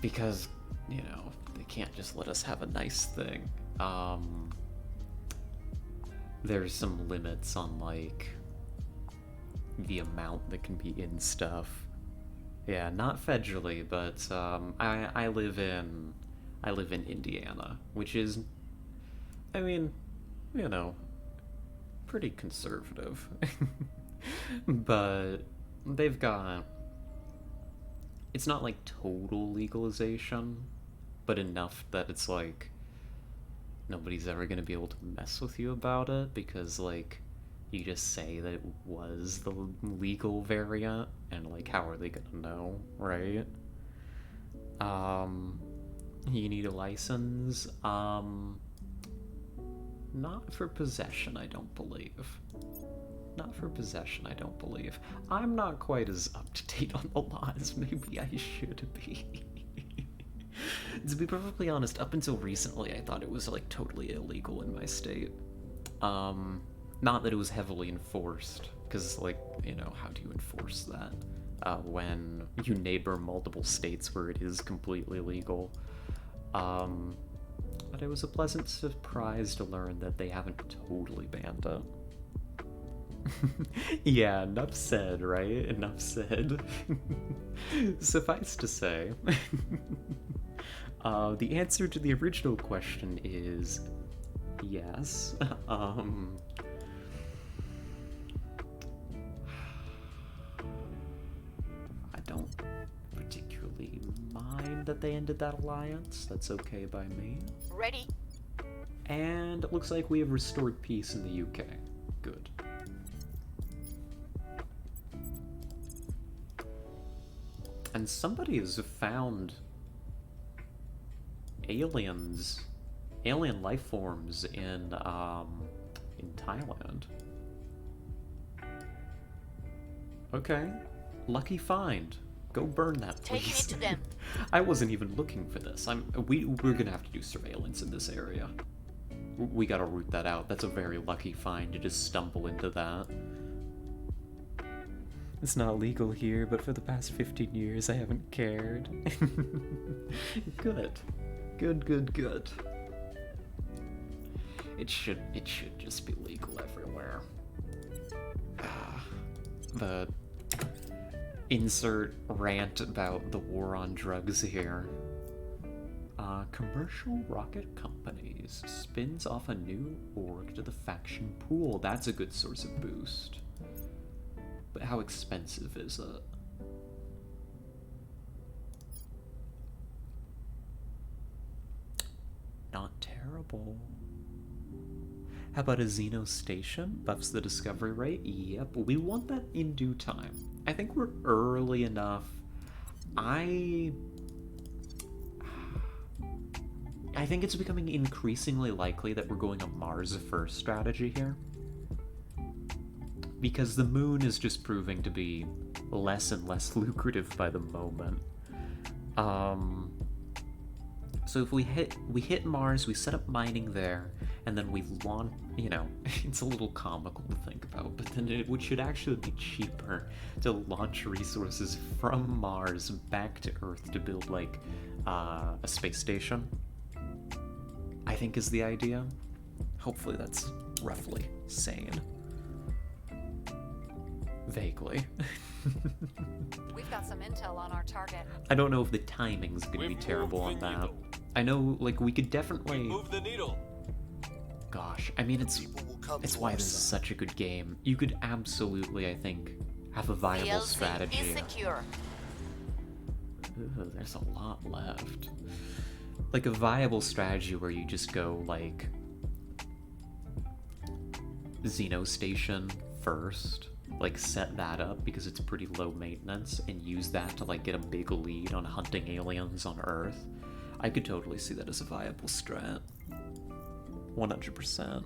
Speaker 1: because, you know, they can't just let us have a nice thing. There's some limits on, like, the amount that can be in stuff. Yeah, not federally, but I live in Indiana, which is, I mean, you know, pretty conservative. But they've got... It's not like total legalization, but enough that it's like nobody's ever gonna be able to mess with you about it, because like you just say that it was the legal variant, and like how are they gonna know, right? You need a license. Not for possession, I don't believe. Not for possession, I don't believe. I'm not quite as up to date on the law as maybe I should be. To be perfectly honest, up until recently, I thought it was like totally illegal in my state. Not that it was heavily enforced, because like, you know, how do you enforce that when you neighbor multiple states where it is completely legal? But it was a pleasant surprise to learn that they haven't totally banned it. Yeah, enough said, right? Enough said. Suffice to say, the answer to the original question is yes. I don't particularly mind that they ended that alliance. That's okay by me.
Speaker 2: Ready?
Speaker 1: And it looks like we have restored peace in the UK. Good. And somebody has found alien life forms in Thailand. Okay, lucky find. Go burn that, please.
Speaker 2: Taking it to them.
Speaker 1: I wasn't even looking for this. We're gonna have to do surveillance in this area. We gotta root that out. That's a very lucky find to just stumble into that. It's not legal here, but for the past 15 years I haven't cared. Good. Good. It should just be legal everywhere. The insert rant about the war on drugs here. Commercial rocket companies spins off a new org to the faction pool. That's a good source of boost. But how expensive is it? Not terrible. How about a Xeno station? Buffs the discovery rate? Yep, we want that in due time. I think we're early enough. I think it's becoming increasingly likely that we're going a Mars first strategy here. Because the moon is just proving to be less and less lucrative by the moment. So if we hit Mars, we set up mining there, and then we launch, you know, it's a little comical to think about, but then it should actually be cheaper to launch resources from Mars back to Earth to build, like, a space station, I think is the idea. Hopefully that's roughly sane. Vaguely.
Speaker 2: We've got some intel on our target.
Speaker 1: I don't know if the timing's gonna be terrible on that. I know, like, we could definitely
Speaker 4: Move the needle.
Speaker 1: Gosh, I mean, it's why this is such a good game. You could absolutely, I think, have a viable
Speaker 2: PLC
Speaker 1: strategy.
Speaker 2: is secure.
Speaker 1: Ooh, there's a lot left. Like a viable strategy where you just go like Xeno Station first, like set that up because it's pretty low maintenance, and use that to like get a big lead on hunting aliens on Earth. I could totally see that as a viable strat. 100%.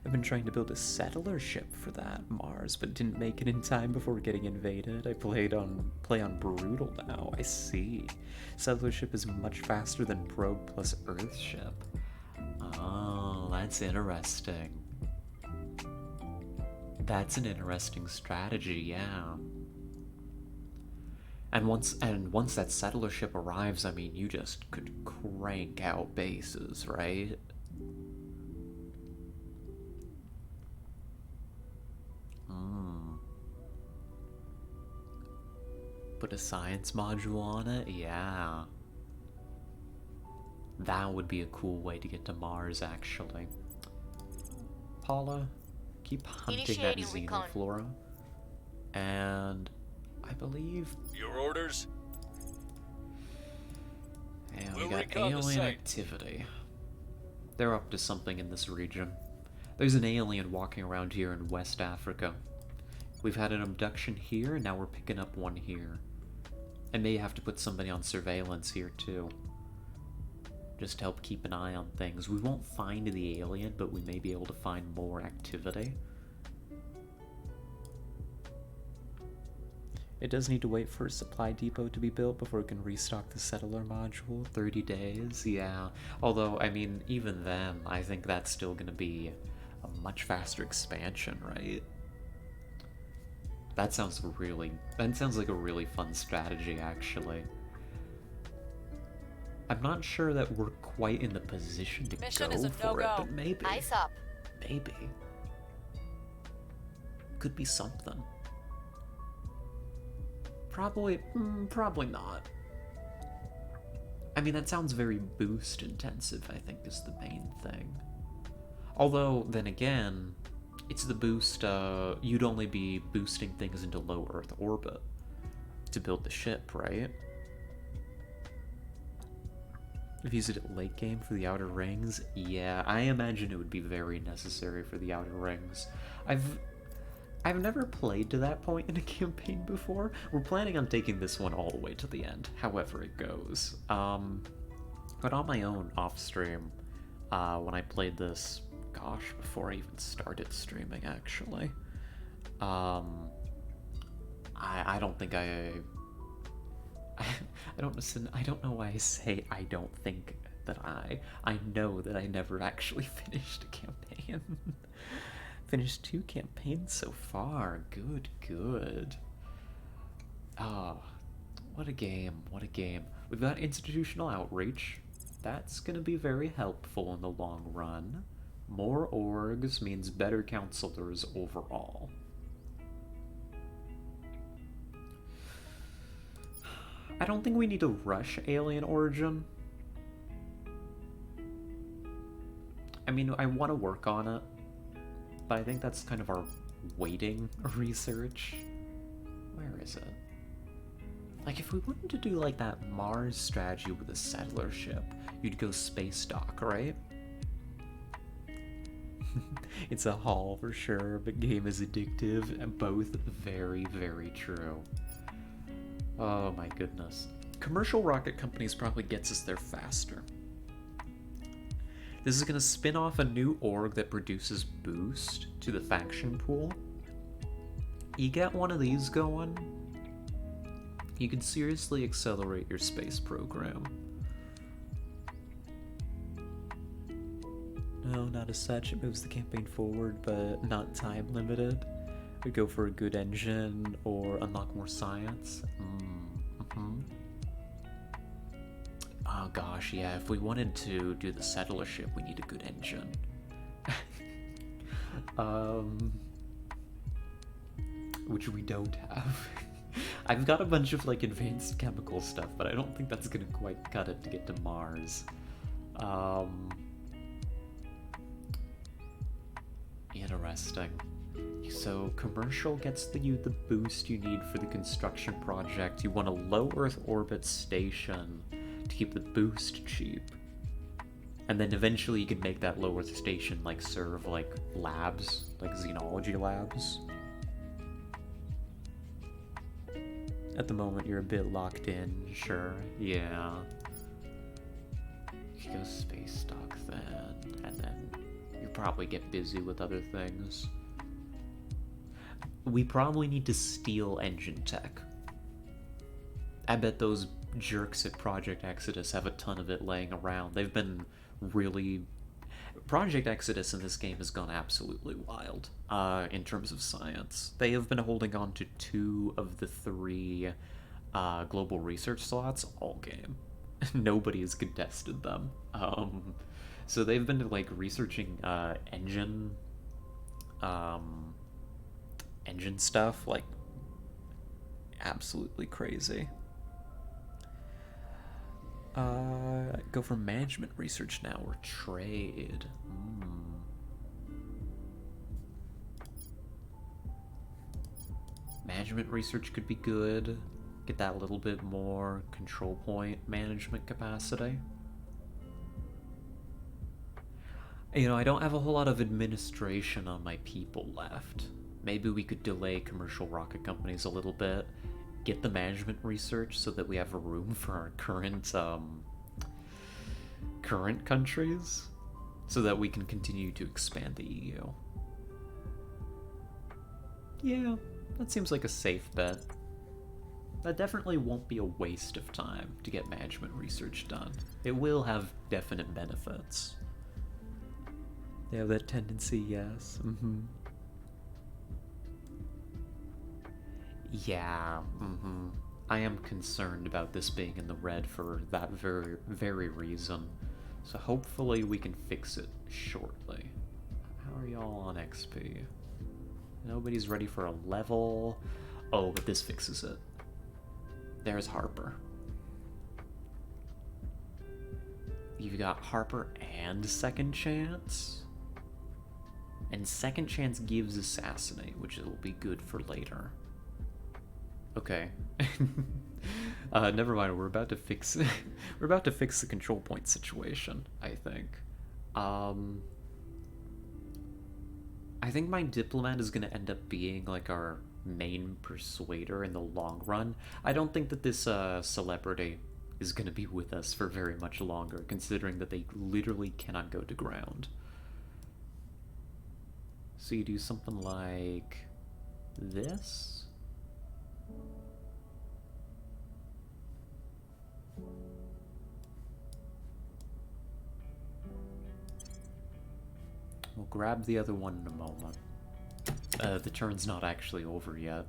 Speaker 1: I've been trying to build a settler ship for that Mars, but didn't make it in time before getting invaded. I play on Brutal now. I see. Settler ship is much faster than Probe plus Earth ship. Oh, that's interesting. That's an interesting strategy, yeah. And once that settler ship arrives, I mean, you just could crank out bases, right? Put a science module on it? Yeah. That would be a cool way to get to Mars, actually. Paula, keep hunting that
Speaker 2: Initiating recon.
Speaker 1: xenoflora. And I believe...
Speaker 4: Your orders?
Speaker 1: And
Speaker 4: We'll
Speaker 1: we got
Speaker 4: recon the
Speaker 1: alien
Speaker 4: site.
Speaker 1: activity. They're up to something in this region. There's an alien walking around here in West Africa. We've had an abduction here, and now we're picking up one here. I may have to put somebody on surveillance here too. Just to help keep an eye on things. We won't find the alien, but we may be able to find more activity. It does need to wait for a supply depot to be built before it can restock the settler module. 30 days, yeah. Although, I mean, even then, I think that's still going to be a much faster expansion, right? That sounds like a really fun strategy, actually. I'm not sure that we're quite in the position to
Speaker 2: Mission
Speaker 1: go
Speaker 2: is a
Speaker 1: for it,
Speaker 2: no-go.
Speaker 1: but maybe.
Speaker 2: Eyes up.
Speaker 1: Maybe. Could be something. Probably not. I mean, that sounds very boost intensive, I think, is the main thing. Although, then again, it's the boost, you'd only be boosting things into low Earth orbit to build the ship, right? If you use it at late game for the Outer Rings, yeah, I imagine it would be very necessary for the Outer Rings. I've never played to that point in a campaign before. We're planning on taking this one all the way to the end, however it goes. But on my own off stream, when I played this, gosh, before I even started streaming, actually, I don't think I don't know why I say I don't think that I know that I never actually finished a campaign. Finished 2 campaigns so far. Good. Ah, what a game. We've got institutional outreach. That's gonna be very helpful in the long run. More orgs means better counselors overall. I don't think we need to rush Alien Origin. I mean, I want to work on it, but I think that's kind of our waiting research. Where is it? Like, if we wanted to do, like, that Mars strategy with a settler ship, you'd go space dock, right? It's a haul for sure, but game is addictive, and both very, very true. Oh my goodness. Commercial rocket companies probably gets us there faster. This is going to spin off a new org that produces boost to the faction pool. You get one of these going, you can seriously accelerate your space program. No, not as such. It moves the campaign forward, but not time limited. We go for a good engine or unlock more science. Oh gosh, yeah, if we wanted to do the settler ship, we need a good engine. Which we don't have. I've got a bunch of like advanced chemical stuff, but I don't think that's gonna quite cut it to get to Mars. Interesting. So commercial gets you the boost you need for the construction project. You want a low Earth orbit station to keep the boost cheap. And then eventually you can make that low Earth station like serve like labs, like xenology labs. At the moment you're a bit locked in, sure, yeah. You go space dock then, and then you probably get busy with other things. We probably need to steal engine tech. I bet those jerks at Project Exodus have a ton of it laying around. They've been really... Project Exodus in this game has gone absolutely wild in terms of science. They have been holding on to 2 of the 3 global research slots all game. Nobody has contested them. So they've been like researching engine stuff like absolutely crazy. Go for management research now or trade. Management research could be good. Get that little bit more control point management capacity. You know, I don't have a whole lot of administration on my people left. Maybe we could delay commercial rocket companies a little bit, get the management research so that we have room for our current countries, so that we can continue to expand the EU. Yeah, that seems like a safe bet. That definitely won't be a waste of time to get management research done. It will have definite benefits. They have that tendency, yes. Yeah, I am concerned about this being in the red for that very reason. So hopefully we can fix it shortly. How are y'all on XP? Nobody's ready for a level. Oh, but this fixes it. There's Harper. You've got Harper and Second Chance. And Second Chance gives Assassinate, which will be good for later. Okay. Never mind, we're about to fix we're about to fix the control point situation, I think. I think my diplomat is gonna end up being like our main persuader in the long run. I don't think that this celebrity is gonna be with us for very much longer, considering that they literally cannot go to ground. So you do something like this? We'll grab the other one in a moment. The turn's not actually over yet.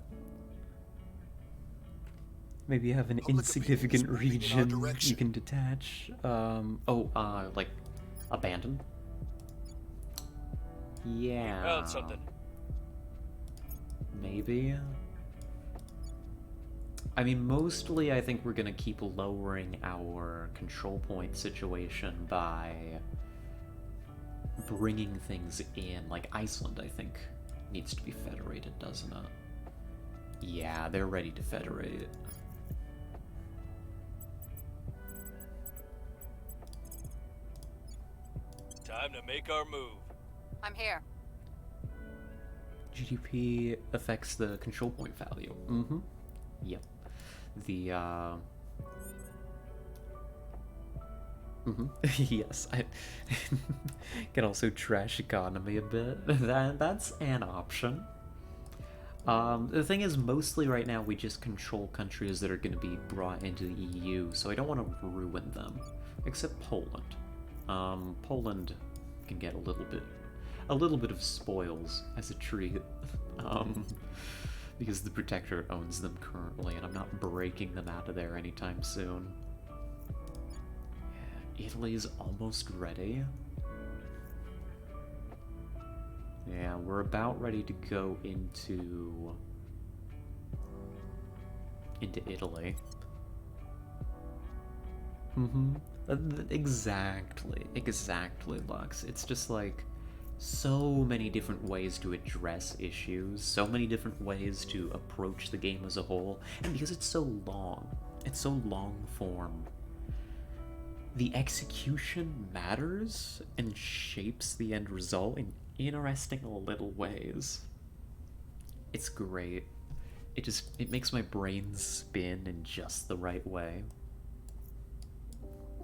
Speaker 1: Maybe you have an
Speaker 3: Public
Speaker 1: insignificant
Speaker 3: opinion is moving in our
Speaker 1: region
Speaker 3: direction.
Speaker 1: you can detach. Like, abandon? Yeah.
Speaker 4: Found something.
Speaker 1: Maybe? I mean, mostly I think we're gonna keep lowering our control point situation by bringing things in. Like Iceland, I think, needs to be federated, doesn't it? Yeah, they're ready to federate.
Speaker 4: Time to make our move.
Speaker 2: I'm here.
Speaker 1: GDP affects the control point value. Yep. The, yes, I can also trash economy a bit. That's an option. The thing is, mostly right now we just control countries that are going to be brought into the EU, so I don't want to ruin them. Except Poland. Poland can get a little bit of spoils as a treat. Because the Protectorate owns them currently, and I'm not breaking them out of there anytime soon. Yeah, Italy's almost ready. Yeah, we're about ready to go into Italy. Exactly, Lux. It's just like so many different ways to address issues, so many different ways to approach the game as a whole, and because it's so long form, the execution matters and shapes the end result in interesting little ways. It's great. It makes my brain spin in just the right way.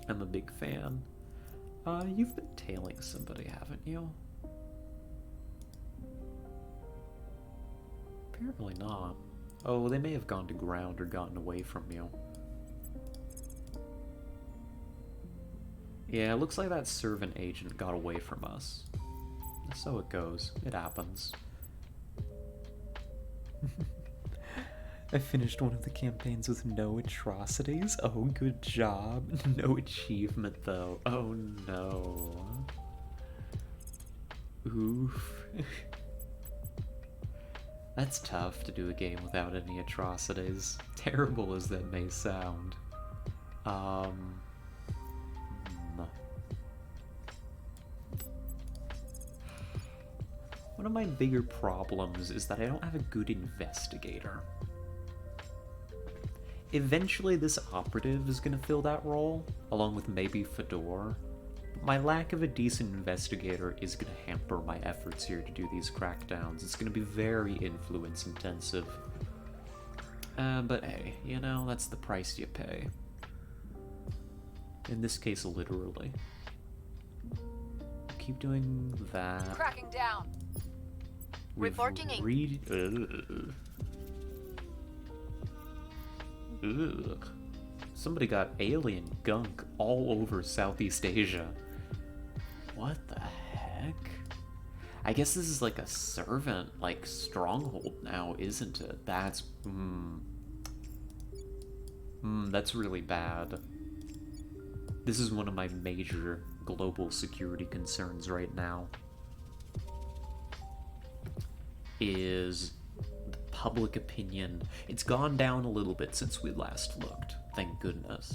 Speaker 1: I'm a big fan. You've been tailing somebody, haven't you? Apparently not. Oh, they may have gone to ground or gotten away from you. Yeah, it looks like that servant agent got away from us. So it goes. It happens. I finished one of the campaigns with no atrocities. Oh, good job. No achievement, though. Oh, no. Oof. That's tough to do a game without any atrocities. Terrible as that may sound. One of my bigger problems is that I don't have a good investigator. Eventually this operative is going to fill that role, along with maybe Fedor. But my lack of a decent investigator is going to hamper my efforts here to do these crackdowns. It's going to be very influence intensive. But hey, you know, that's the price you pay. In this case, literally. Keep doing that.
Speaker 2: Cracking down. Reporting
Speaker 1: Ugh. Somebody got alien gunk all over Southeast Asia. What the heck? I guess this is like a servant, like, stronghold now, isn't it? That's... that's really bad. This is one of my major global security concerns right now. Is the public opinion. It's gone down a little bit since we last looked, thank goodness.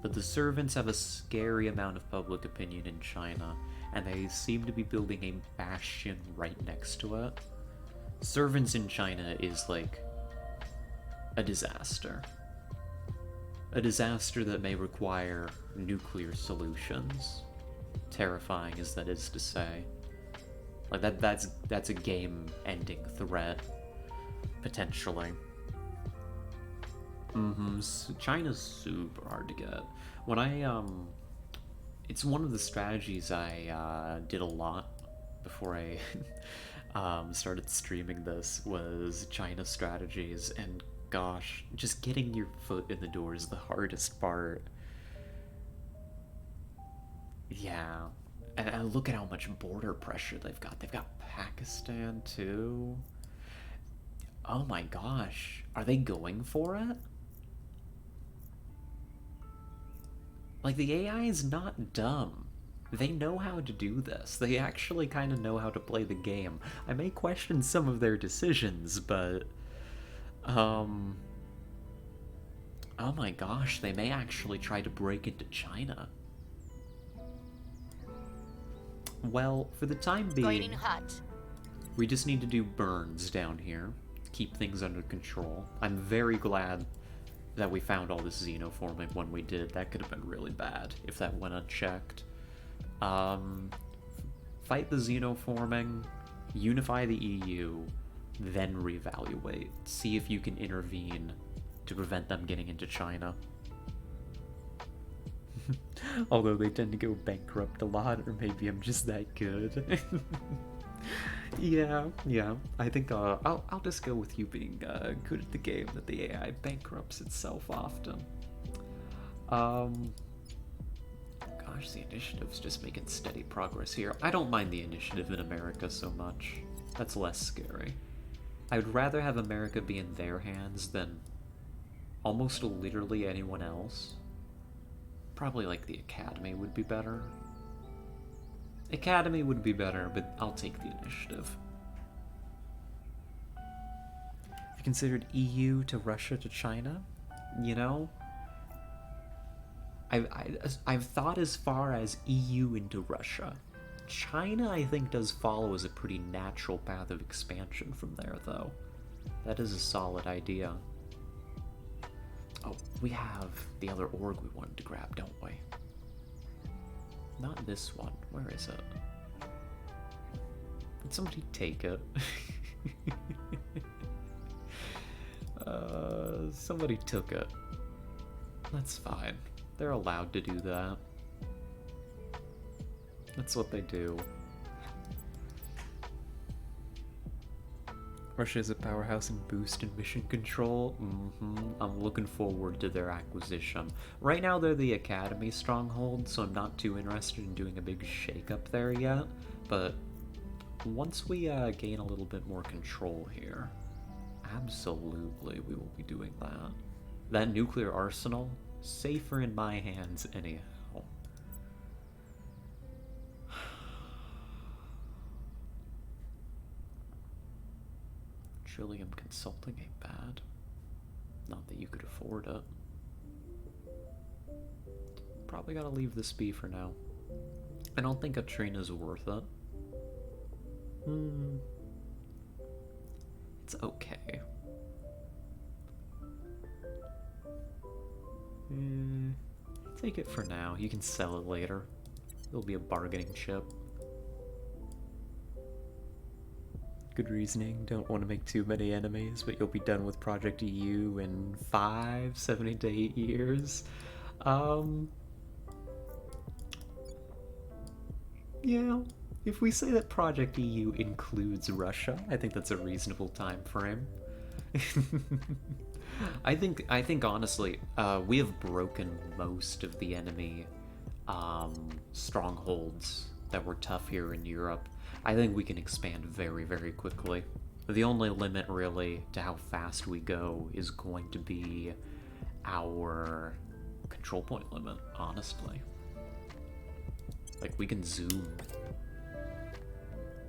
Speaker 1: But the servants have a scary amount of public opinion in China, and they seem to be building a bastion right next to it. Servants in China is like a disaster. A disaster that may require nuclear solutions. Terrifying as that is to say. Like that's a game-ending threat, potentially. China's super hard to get. When it's one of the strategies I did a lot before I started streaming this, was China strategies, and gosh, just getting your foot in the door is the hardest part. Yeah. And look at how much border pressure they've got. They've got Pakistan, too. Oh my gosh. Are they going for it? Like, the AI is not dumb. They know how to do this. They actually kind of know how to play the game. I may question some of their decisions, but... oh my gosh, they may actually try to break into China. Well, for the time being, we just need to do burns down here, keep things under control. I'm very glad that we found all this xenoforming when we did. That could have been really bad if that went unchecked. Fight the xenoforming, unify the EU, then reevaluate. See if you can intervene to prevent them getting into China. Although they tend to go bankrupt a lot, or maybe I'm just that good. yeah, I think I'll just go with you being good at the game that the AI bankrupts itself often. Gosh, the initiative's just making steady progress here. I don't mind the initiative in America so much. That's less scary. I would rather have America be in their hands than almost literally anyone else. Probably like the Academy would be better. Academy would be better, but I'll take the initiative. I considered EU to Russia to China, you know? I've thought as far as EU into Russia. China, I think, does follow as a pretty natural path of expansion from there, though. That is a solid idea. Oh, we have the other org we wanted to grab, don't we? Not this one. Where is it? Did somebody take it? Somebody took it. That's fine. They're allowed to do that. That's what they do. Russia is a powerhouse in boost and mission control. I'm looking forward to their acquisition. Right now they're the Academy stronghold, so I'm not too interested in doing a big shake-up there yet. But once we gain a little bit more control here, absolutely we will be doing that. That nuclear arsenal, safer in my hands anyhow. Trillium Consulting ain't bad. Not that you could afford it. Probably gotta leave this be for now. I don't think Katrina's worth it. It's okay. Take it for now. You can sell it later. It'll be a bargaining chip. Good reasoning. Don't want to make too many enemies, but you'll be done with Project EU in 7 to 8 years. Yeah, if we say that Project EU includes Russia, I think that's a reasonable time frame. I think honestly, we have broken most of the enemy strongholds that were tough here in Europe. I think we can expand very, very quickly. The only limit really to how fast we go is going to be our control point limit, honestly. Like, we can zoom.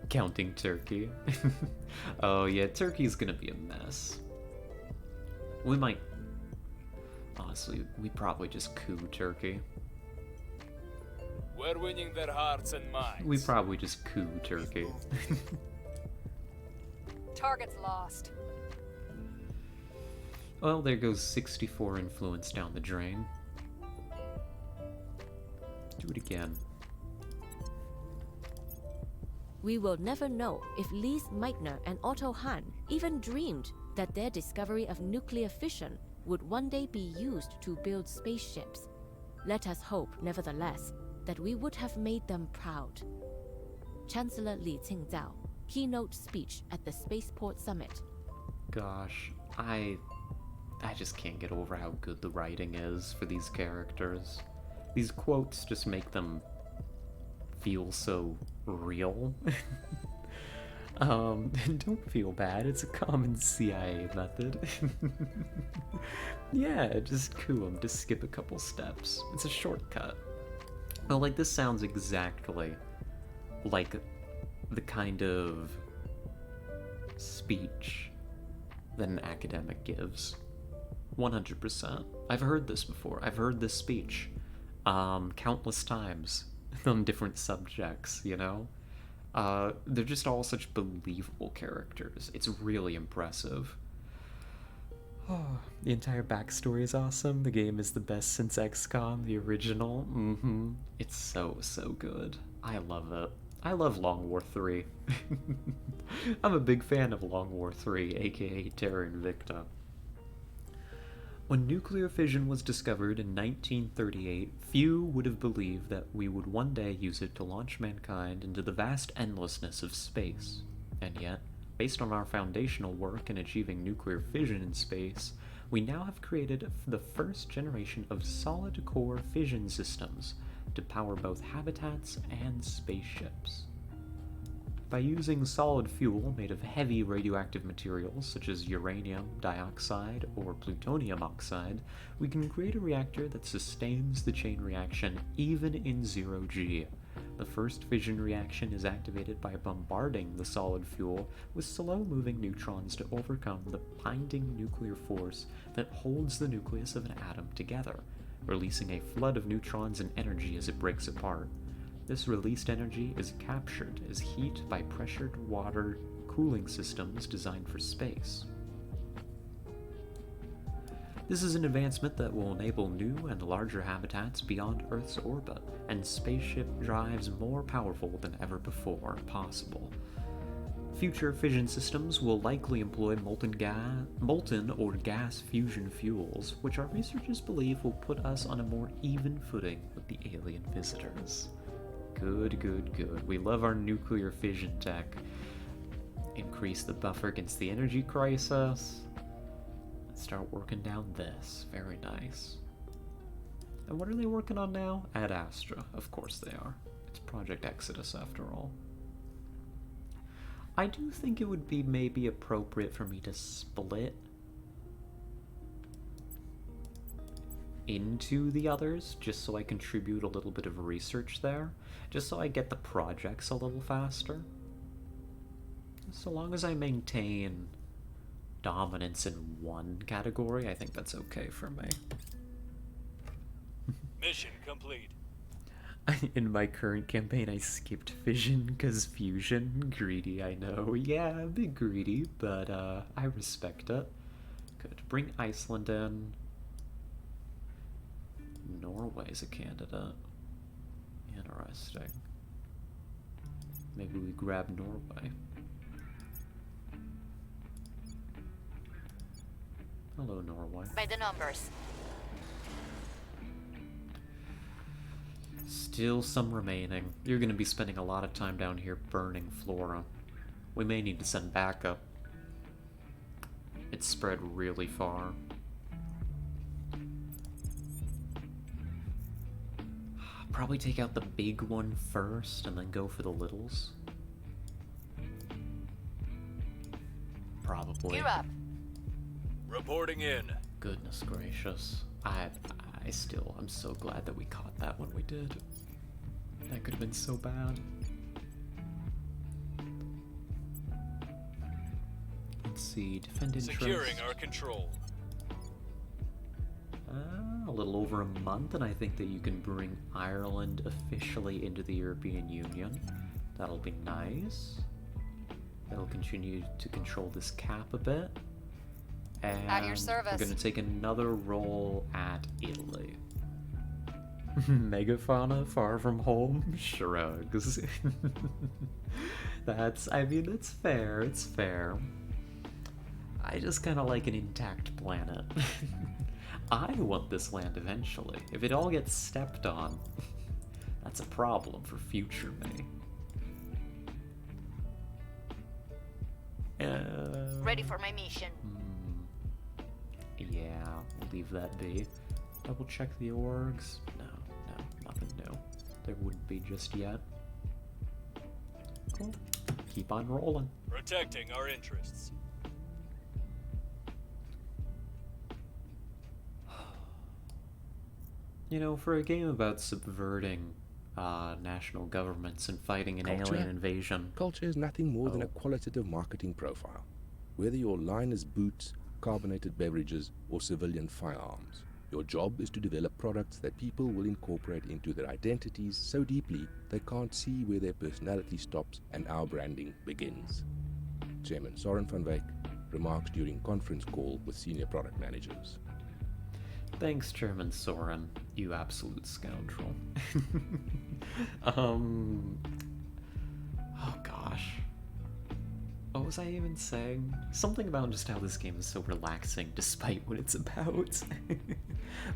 Speaker 1: Counting Turkey. Oh yeah, Turkey's gonna be a mess. We might... Honestly, we probably just coup Turkey.
Speaker 4: We're winning their hearts and minds.
Speaker 1: We probably just coup Turkey.
Speaker 2: Target's lost.
Speaker 1: Well, there goes 64 influence down the drain. Do it again.
Speaker 6: We will never know if Lise Meitner and Otto Hahn even dreamed that their discovery of nuclear fission would one day be used to build spaceships. Let us hope, nevertheless, that we would have made them proud. Chancellor Li Qingzao, keynote speech at the Spaceport Summit.
Speaker 1: Gosh, I just can't get over how good the writing is for these characters. These quotes just make them feel so real. Don't feel bad, it's a common CIA method. Yeah, just coup them, just skip a couple steps. It's a shortcut. Oh, like, this sounds exactly like the kind of speech that an academic gives. 100%. I've heard this before. I've heard this speech countless times on different subjects, you know? They're just all such believable characters. It's really impressive. Oh, the entire backstory is awesome. The game is the best since XCOM, the original. It's so, so good. I love it. I love Long War 3. I'm a big fan of Long War 3, aka Terra Invicta. When nuclear fission was discovered in 1938, few would have believed that we would one day use it to launch mankind into the vast endlessness of space. And yet, based on our foundational work in achieving nuclear fission in space, we now have created the first generation of solid-core fission systems to power both habitats and spaceships. By using solid fuel made of heavy radioactive materials such as uranium dioxide or plutonium oxide, we can create a reactor that sustains the chain reaction even in zero-G. The first fission reaction is activated by bombarding the solid fuel with slow-moving neutrons to overcome the binding nuclear force that holds the nucleus of an atom together, releasing a flood of neutrons and energy as it breaks apart. This released energy is captured as heat by pressured water cooling systems designed for space. This is an advancement that will enable new and larger habitats beyond Earth's orbit, and spaceship drives more powerful than ever before possible. Future fission systems will likely employ molten or gas fusion fuels, which our researchers believe will put us on a more even footing with the alien visitors. Good, good, good. We love our nuclear fission tech. Increase the buffer against the energy crisis. Let's start working down this. Very nice. And what are they working on now? Ad Astra. Of course they are. It's Project Exodus after all. I do think it would be maybe appropriate for me to split into the others, just so I contribute a little bit of research there, just so I get the projects a little faster. So long as I maintain dominance in one category, I think that's okay for me.
Speaker 4: Mission complete.
Speaker 1: In my current campaign, I skipped fission because fusion. Greedy, I know. Yeah, a bit greedy, but I respect it. Good. Bring Iceland in. Norway's a candidate. Interesting. Maybe we grab Norway. Hello, Norway.
Speaker 2: By the numbers.
Speaker 1: Still some remaining. You're gonna be spending a lot of time down here burning flora. We may need to send backup. It's spread really far. Probably take out the big one first and then go for the littles. Probably.
Speaker 2: Gear up.
Speaker 4: Reporting in.
Speaker 1: Goodness gracious. I'm so glad that we caught that when we did. That could have been so bad. Let's see, defend interest.
Speaker 4: Securing our control.
Speaker 1: A little over a month, and I think that you can bring Ireland officially into the European Union. That'll be nice. That'll continue to control this cap a bit. And
Speaker 2: At your service.
Speaker 1: we're going to take another roll at Italy. Megafauna far from home? Shrugs. It's fair, it's fair. I just kind of like an intact planet. I want this land eventually. If it all gets stepped on, that's a problem for future me.
Speaker 2: Ready for my mission.
Speaker 1: Yeah, we'll leave that be. Double check the orgs. No, nothing new. There wouldn't be just yet. Cool. Keep on rolling.
Speaker 4: Protecting our interests.
Speaker 1: You know, for a game about subverting national governments and fighting an
Speaker 7: Culture?
Speaker 1: alien invasion.
Speaker 7: Culture is nothing more than a qualitative marketing profile. Whether your line is boots, carbonated beverages, or civilian firearms, your job is to develop products that people will incorporate into their identities so deeply they can't see where their personality stops and our branding begins. Chairman Soren van Wyk remarks during conference call with senior product managers.
Speaker 1: Thanks, Chairman Soren, you absolute scoundrel. Oh gosh. What was I even saying? Something about just how this game is so relaxing despite what it's about.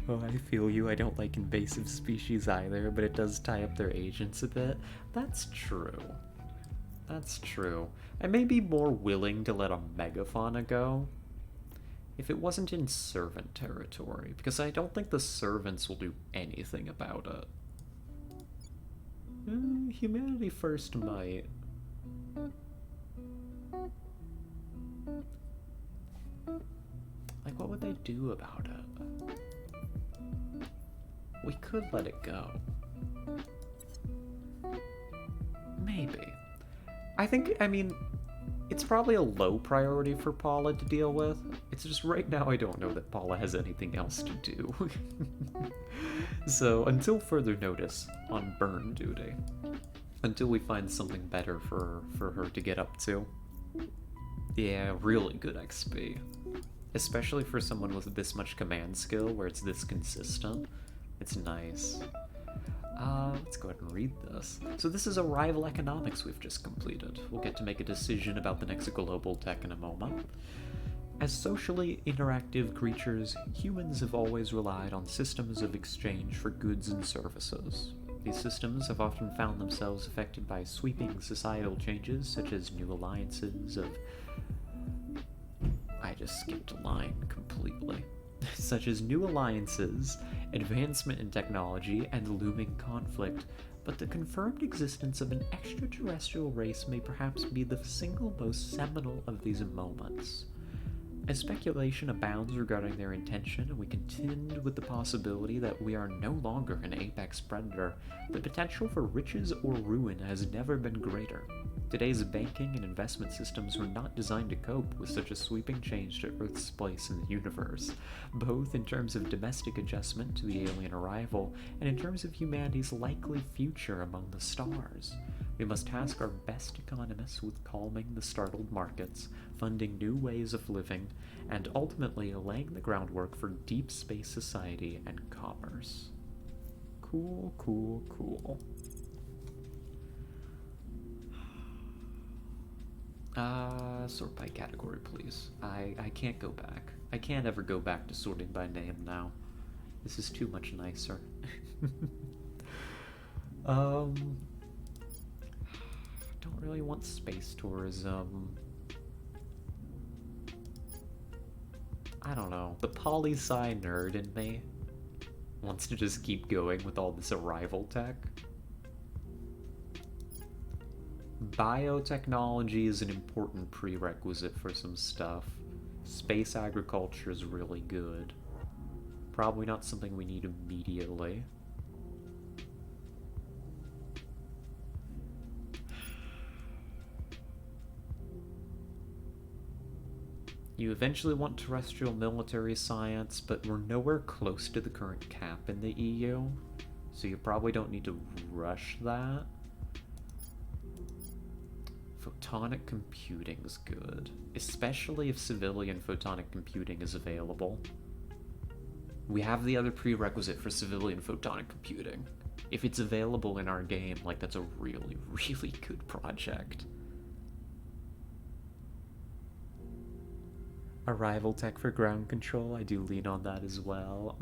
Speaker 1: Oh, I feel you. I don't like invasive species either, but it does tie up their agents a bit. That's true. That's true. I may be more willing to let a megafauna go if it wasn't in servant territory, because I don't think the servants will do anything about it. Humanity First might. Like, what would they do about it? We could let it go. Maybe. I mean, it's probably a low priority for Paula to deal with. It's just right now I don't know that Paula has anything else to do. So, until further notice, on burn duty. Until we find something better for her to get up to. Yeah, really good XP. Especially for someone with this much command skill, where it's this consistent. It's nice. Let's go ahead and read this. So this is Arrival Economics we've just completed. We'll get to make a decision about the next global tech in a moment. As socially interactive creatures, humans have always relied on systems of exchange for goods and services. These systems have often found themselves affected by sweeping societal changes, such as new alliances of... I just skipped a line completely. Such as new alliances, advancement in technology, and looming conflict, but the confirmed existence of an extraterrestrial race may perhaps be the single most seminal of these moments. As speculation abounds regarding their intention, and we contend with the possibility that we are no longer an apex predator, the potential for riches or ruin has never been greater. Today's banking and investment systems were not designed to cope with such a sweeping change to Earth's place in the universe, both in terms of domestic adjustment to the alien arrival and in terms of humanity's likely future among the stars. We must task our best economists with calming the startled markets, funding new ways of living, and ultimately laying the groundwork for deep space society and commerce. Cool, cool, cool. Sort by category, please. I can't go back. I can't ever go back to sorting by name now. This is too much nicer. Don't really want space tourism. I don't know. The poli-sci nerd in me wants to just keep going with all this arrival tech. Biotechnology is an important prerequisite for some stuff. Space agriculture is really good. Probably not something we need immediately. You eventually want terrestrial military science, but we're nowhere close to the current cap in the EU, so you probably don't need to rush that. Photonic computing is good, especially if civilian photonic computing is available. We have the other prerequisite for civilian photonic computing. If it's available in our game, like, that's a really, really good project. Arrival tech for ground control, I do lean on that as well.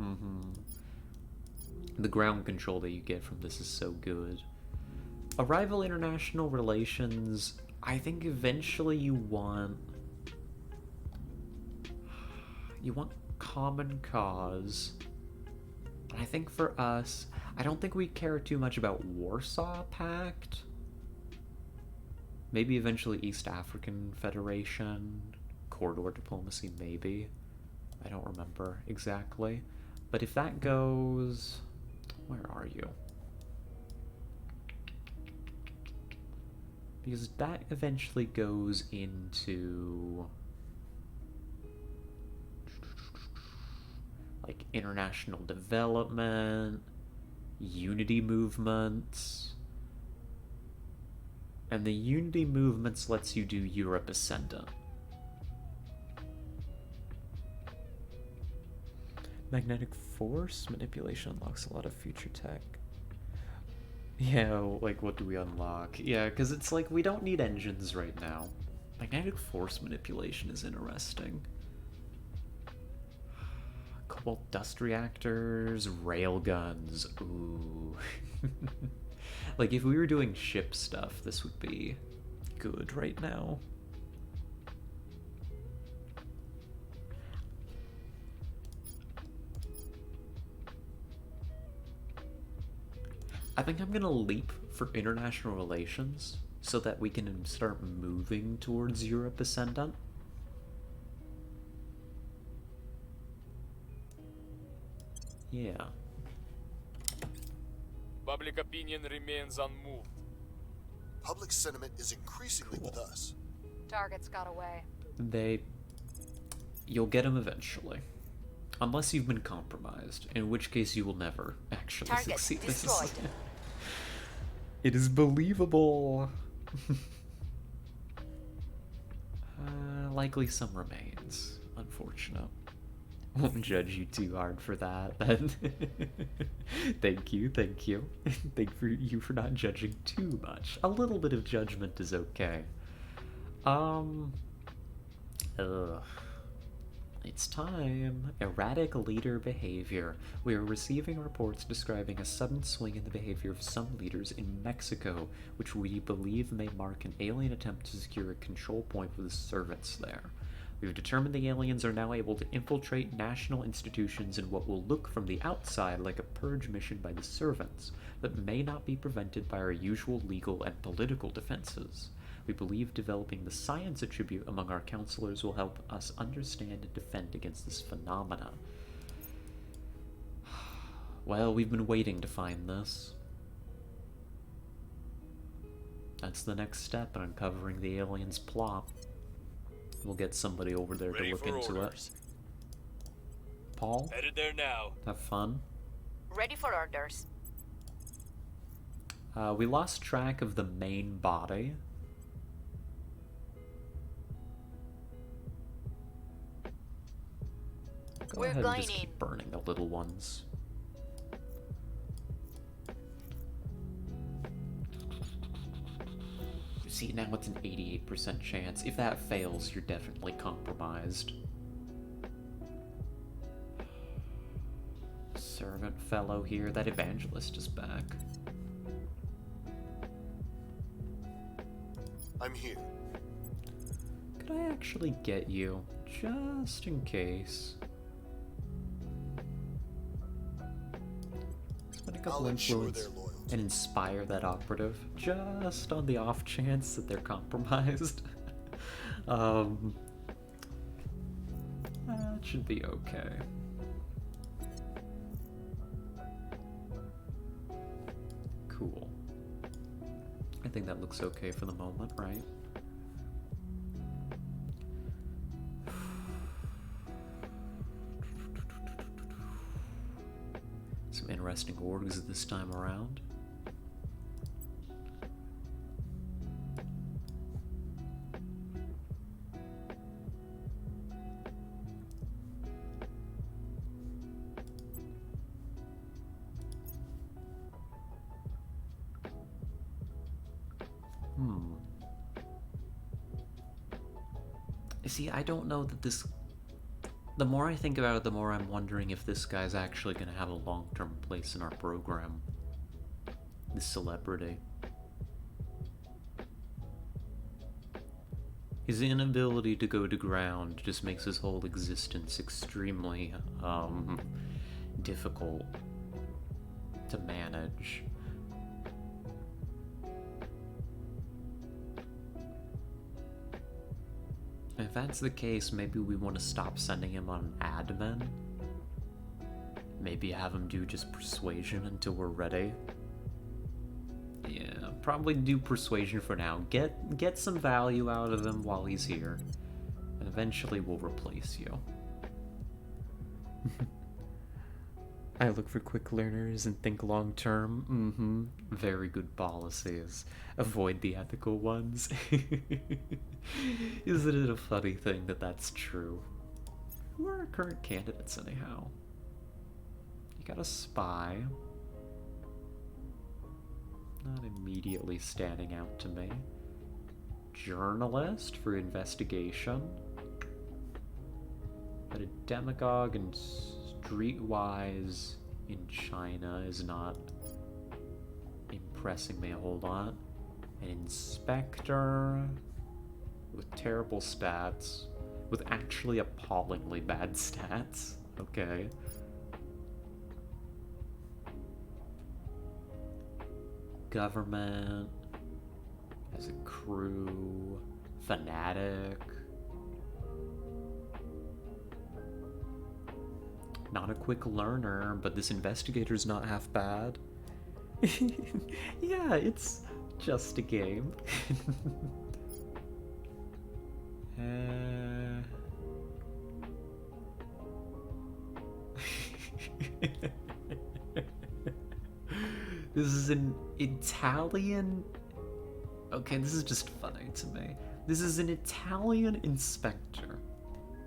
Speaker 1: The ground control that you get from this is so good. Arrival international relations, I think eventually you want common cause. And I think for us, I don't think we care too much about Warsaw Pact. Maybe eventually East African Federation. Corridor diplomacy, maybe. I don't remember exactly. But if that goes... Where are you? Because that eventually goes into... like international development, unity movements. And the unity movements lets you do Europe Ascendant. Magnetic force manipulation unlocks a lot of future tech. Yeah, like what do we unlock? Yeah, because it's like we don't need engines right now. Magnetic force manipulation is interesting. Cobalt dust reactors, railguns, ooh. Like if we were doing ship stuff, this would be good right now. I think I'm gonna leap for international relations so that we can start moving towards Europe Ascendant. Yeah.
Speaker 4: Public opinion remains unmoved.
Speaker 3: Public sentiment is increasingly with us.
Speaker 2: Targets got away.
Speaker 1: You'll get them eventually. Unless you've been compromised, in which case you will never actually
Speaker 2: Target
Speaker 1: succeed.
Speaker 2: destroyed.
Speaker 1: It is believable. Likely some remains. Unfortunate. Won't judge you too hard for that, then. Thank you. Thank you for not judging too much. A little bit of judgment is okay. It's time. Erratic leader behavior. We are receiving reports describing a sudden swing in the behavior of some leaders in Mexico, which we believe may mark an alien attempt to secure a control point for the servants there. We've determined the aliens are now able to infiltrate national institutions in what will look from the outside like a purge mission by the servants, but may not be prevented by our usual legal and political defenses. We believe developing the science attribute among our counselors will help us understand and defend against this phenomena. Well, we've been waiting to find this. That's the next step in uncovering the aliens' plot. We'll get somebody over there
Speaker 4: Ready
Speaker 1: to look
Speaker 4: for
Speaker 1: into
Speaker 4: orders.
Speaker 1: it. Paul,
Speaker 4: Headed there now.
Speaker 1: have fun.
Speaker 2: Ready for orders.
Speaker 1: We lost track of the main body. Go
Speaker 2: We're
Speaker 1: ahead and
Speaker 2: going
Speaker 1: just keep
Speaker 2: in.
Speaker 1: burning the little ones. See, now it's an 88% chance. If that fails, you're definitely compromised. Servant fellow here, that evangelist is back.
Speaker 3: I'm here.
Speaker 1: Could I actually get you, just in case? Spend a couple
Speaker 3: I'll ensure
Speaker 1: influence
Speaker 3: their loyalty.
Speaker 1: and inspire that operative, just on the off chance that they're compromised. That should be okay. Cool. I think that looks okay for the moment, right? Some interesting orgs this time around. See, I don't know that this... The more I think about it, the more I'm wondering if this guy's actually going to have a long-term place in our program. This celebrity. His inability to go to ground just makes his whole existence extremely, difficult to manage. If that's the case, maybe we want to stop sending him on admin. Maybe have him do just persuasion until we're ready. Yeah, probably do persuasion for now. Get some value out of him while he's here. And eventually we'll replace you. I look for quick learners and think long term. Very good policies. Avoid the ethical ones. Isn't it a funny thing that that's true? Who are our current candidates anyhow? You got a spy. Not immediately standing out to me. Journalist for investigation. But a demagogue and streetwise in China is not impressing me a whole lot. An inspector with terrible stats, with actually appallingly bad stats. Okay. Government as a crew, fanatic. Not a quick learner, but this investigator's not half bad. Yeah, it's just a game. This is an Italian... Okay, this is just funny to me. This is an Italian inspector,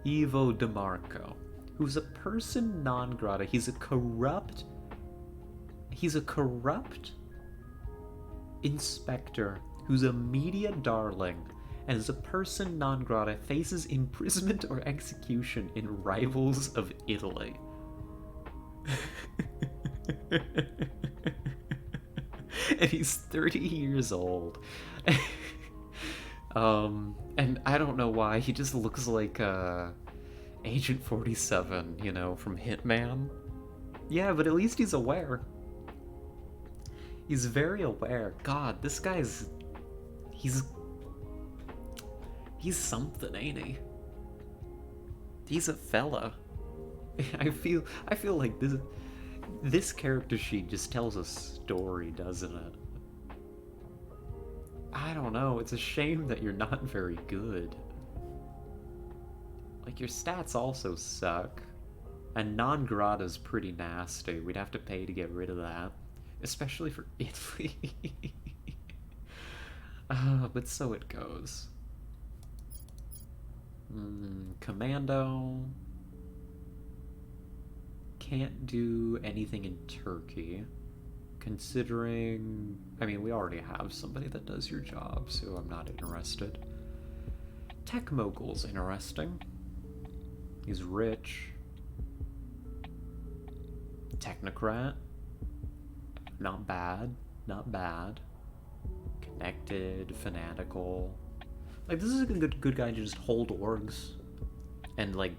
Speaker 1: Ivo DeMarco, who's a person non grata. He's a corrupt inspector who's a media darling and as a person non grata faces imprisonment or execution in Rivals of Italy. And he's 30 years old. And I don't know why, he just looks like Agent 47, you know, from Hitman. Yeah, but at least he's aware. He's very aware. God, this guy's... He's something, ain't he? He's a fella. I feel like this character sheet just tells a story, doesn't it? I don't know, it's a shame that you're not very good. Like, your stats also suck. And non-grata's pretty nasty. We'd have to pay to get rid of that. Especially for Italy. But so it goes. Commando. Can't do anything in Turkey. Considering... I mean, we already have somebody that does your job, so I'm not interested. Tech Mogul's interesting. He's rich. Technocrat. Not bad. Not bad. Connected. Fanatical. Like, this is a good guy to just hold orgs. And, like,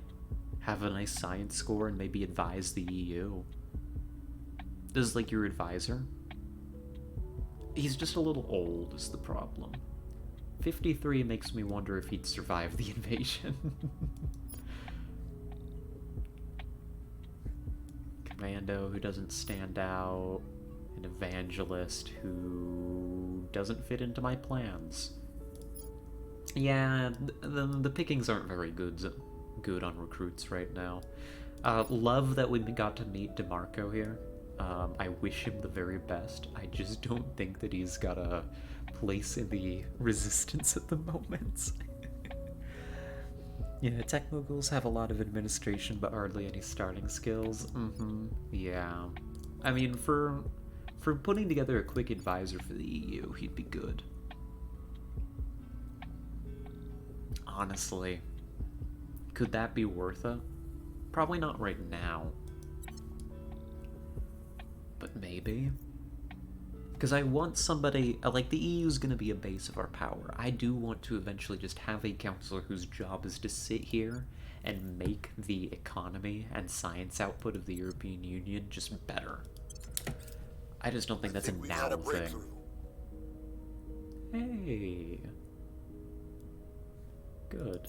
Speaker 1: have a nice science score and maybe advise the EU. This is like your advisor. He's just a little old is the problem. 53 makes me wonder if he'd survive the invasion. Commando who doesn't stand out. An evangelist who doesn't fit into my plans. Yeah, the pickings aren't very good on recruits right now. Love that we got to meet DeMarco here. I wish him the very best. I just don't think that he's got a place in the resistance at the moment. Yeah, tech moguls have a lot of administration but hardly any starting skills. Yeah. I mean, for putting together a quick advisor for the EU, he'd be good. Honestly. Could that be worth it? Probably not right now. But maybe? Because I want somebody, like, the EU's gonna be a base of our power. I do want to eventually just have a counselor whose job is to sit here and make the economy and science output of the European Union just better. I just don't think that's a now thing. Hey. Good.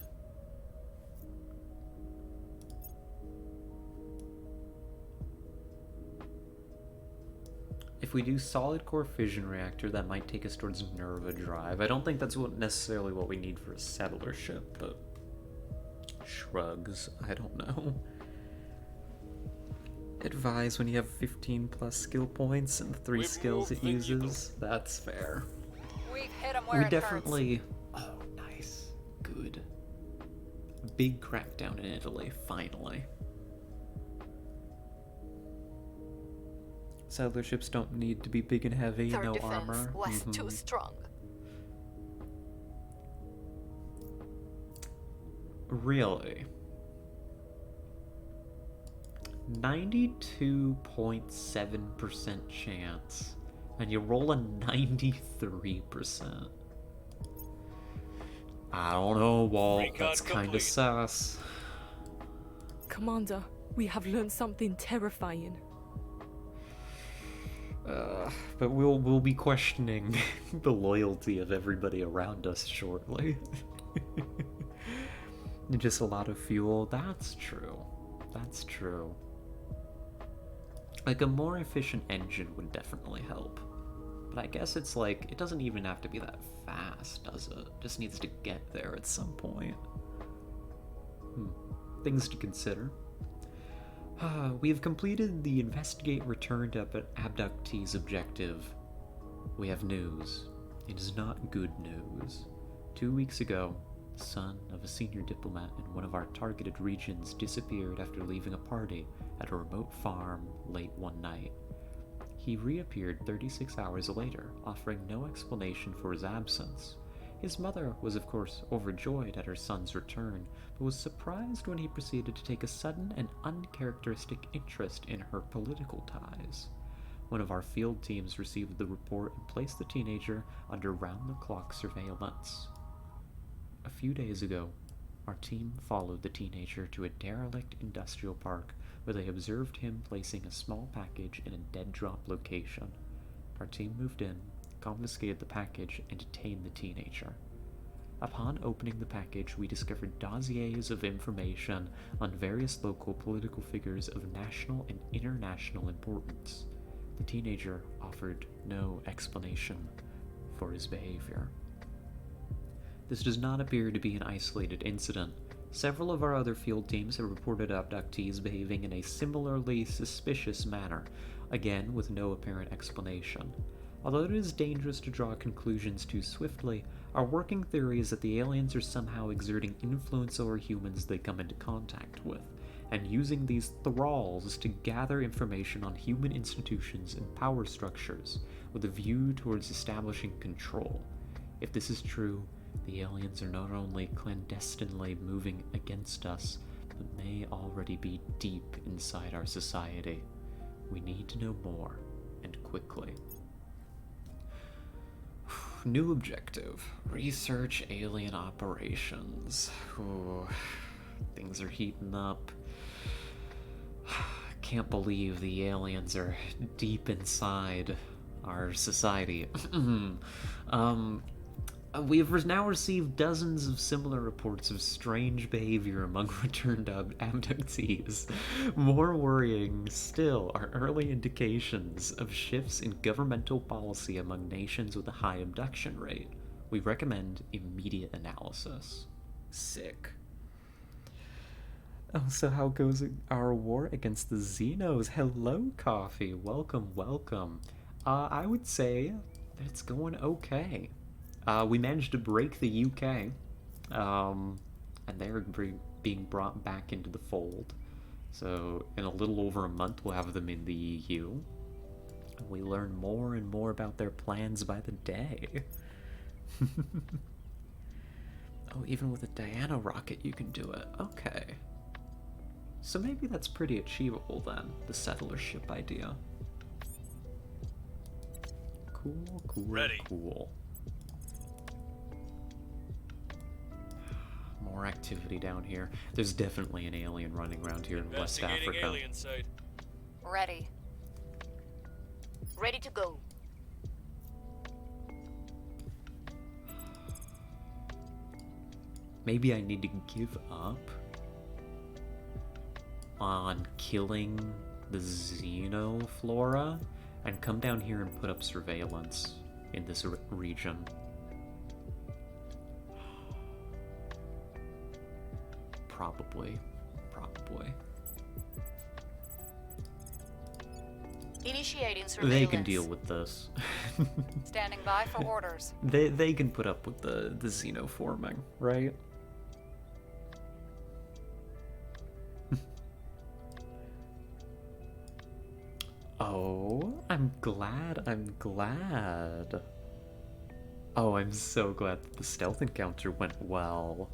Speaker 1: If we do solid core fission reactor, that might take us towards Nerva Drive. I don't think that's necessarily what we need for a settler ship, but shrugs. I don't know. Advise when you have 15 plus skill points and the 3 skills it uses. That's fair.
Speaker 2: We've hit 'em where
Speaker 1: We
Speaker 2: it
Speaker 1: definitely... Oh, nice. Good. Big crackdown in Italy, finally. Settler ships don't need to be big and heavy,
Speaker 2: hurts.
Speaker 1: no
Speaker 2: Their defense
Speaker 1: armor.
Speaker 2: was too strong.
Speaker 1: Really? 92.7% chance. And you roll a 93%. I don't know, Walt.
Speaker 4: Recon
Speaker 1: That's kind of
Speaker 4: complete.
Speaker 1: sus.
Speaker 5: Commander, we have learned something terrifying.
Speaker 1: But we'll be questioning the loyalty of everybody around us shortly. Just a lot of fuel. That's true. That's true. Like, a more efficient engine would definitely help. But I guess it's like, it doesn't even have to be that fast, does it? It just needs to get there at some point. Things to consider. We have completed the investigate returned abductees objective. We have news. It is not good news. 2 weeks ago, the son of a senior diplomat in one of our targeted regions disappeared after leaving a party at a remote farm late one night. He reappeared 36 hours later, offering no explanation for his absence. His mother was, of course, overjoyed at her son's return, but was surprised when he proceeded to take a sudden and uncharacteristic interest in her political ties. One of our field teams received the report and placed the teenager under round-the-clock surveillance. A few days ago, our team followed the teenager to a derelict industrial park where they observed him placing a small package in a dead-drop location. Our team moved in, confiscated the package, and detained the teenager. Upon opening the package, we discovered dossiers of information on various local political figures of national and international importance. The teenager offered no explanation for his behavior. This does not appear to be an isolated incident. Several of our other field teams have reported abductees behaving in a similarly suspicious manner, again with no apparent explanation. Although it is dangerous to draw conclusions too swiftly, our working theory is that the aliens are somehow exerting influence over humans they come into contact with, and using these thralls to gather information on human institutions and power structures with a view towards establishing control. If this is true, the aliens are not only clandestinely moving against us, but may already be deep inside our society. We need to know more, and quickly. New objective. Research alien operations. Ooh, things are heating up. Can't believe the aliens are deep inside our society. We have now received dozens of similar reports of strange behavior among returned abductees. More worrying still are early indications of shifts in governmental policy among nations with a high abduction rate. We recommend immediate analysis. Sick. Oh, so how goes our war against the Xenos? Hello, Coffee. Welcome, welcome. I would say that it's going okay. We managed to break the UK, and they're being brought back into the fold. So in a little over a month, we'll have them in the EU. And we learn more and more about their plans by the day. Oh, even with a Diana rocket, you can do it. Okay. So maybe that's pretty achievable then, the settler ship idea. Cool, cool,
Speaker 4: Ready.
Speaker 1: Cool. More activity down here. There's definitely an alien running around here in West Africa.
Speaker 4: Alien site.
Speaker 2: Ready. Ready to go.
Speaker 1: Maybe I need to give up on killing the xenoflora and come down here and put up surveillance in this region. Probably.
Speaker 2: Initiating surveillance.
Speaker 1: They can deal with this.
Speaker 2: Standing by for orders.
Speaker 1: They can put up with the xenoforming, right? Oh, I'm glad. Oh, I'm so glad that the stealth encounter went well.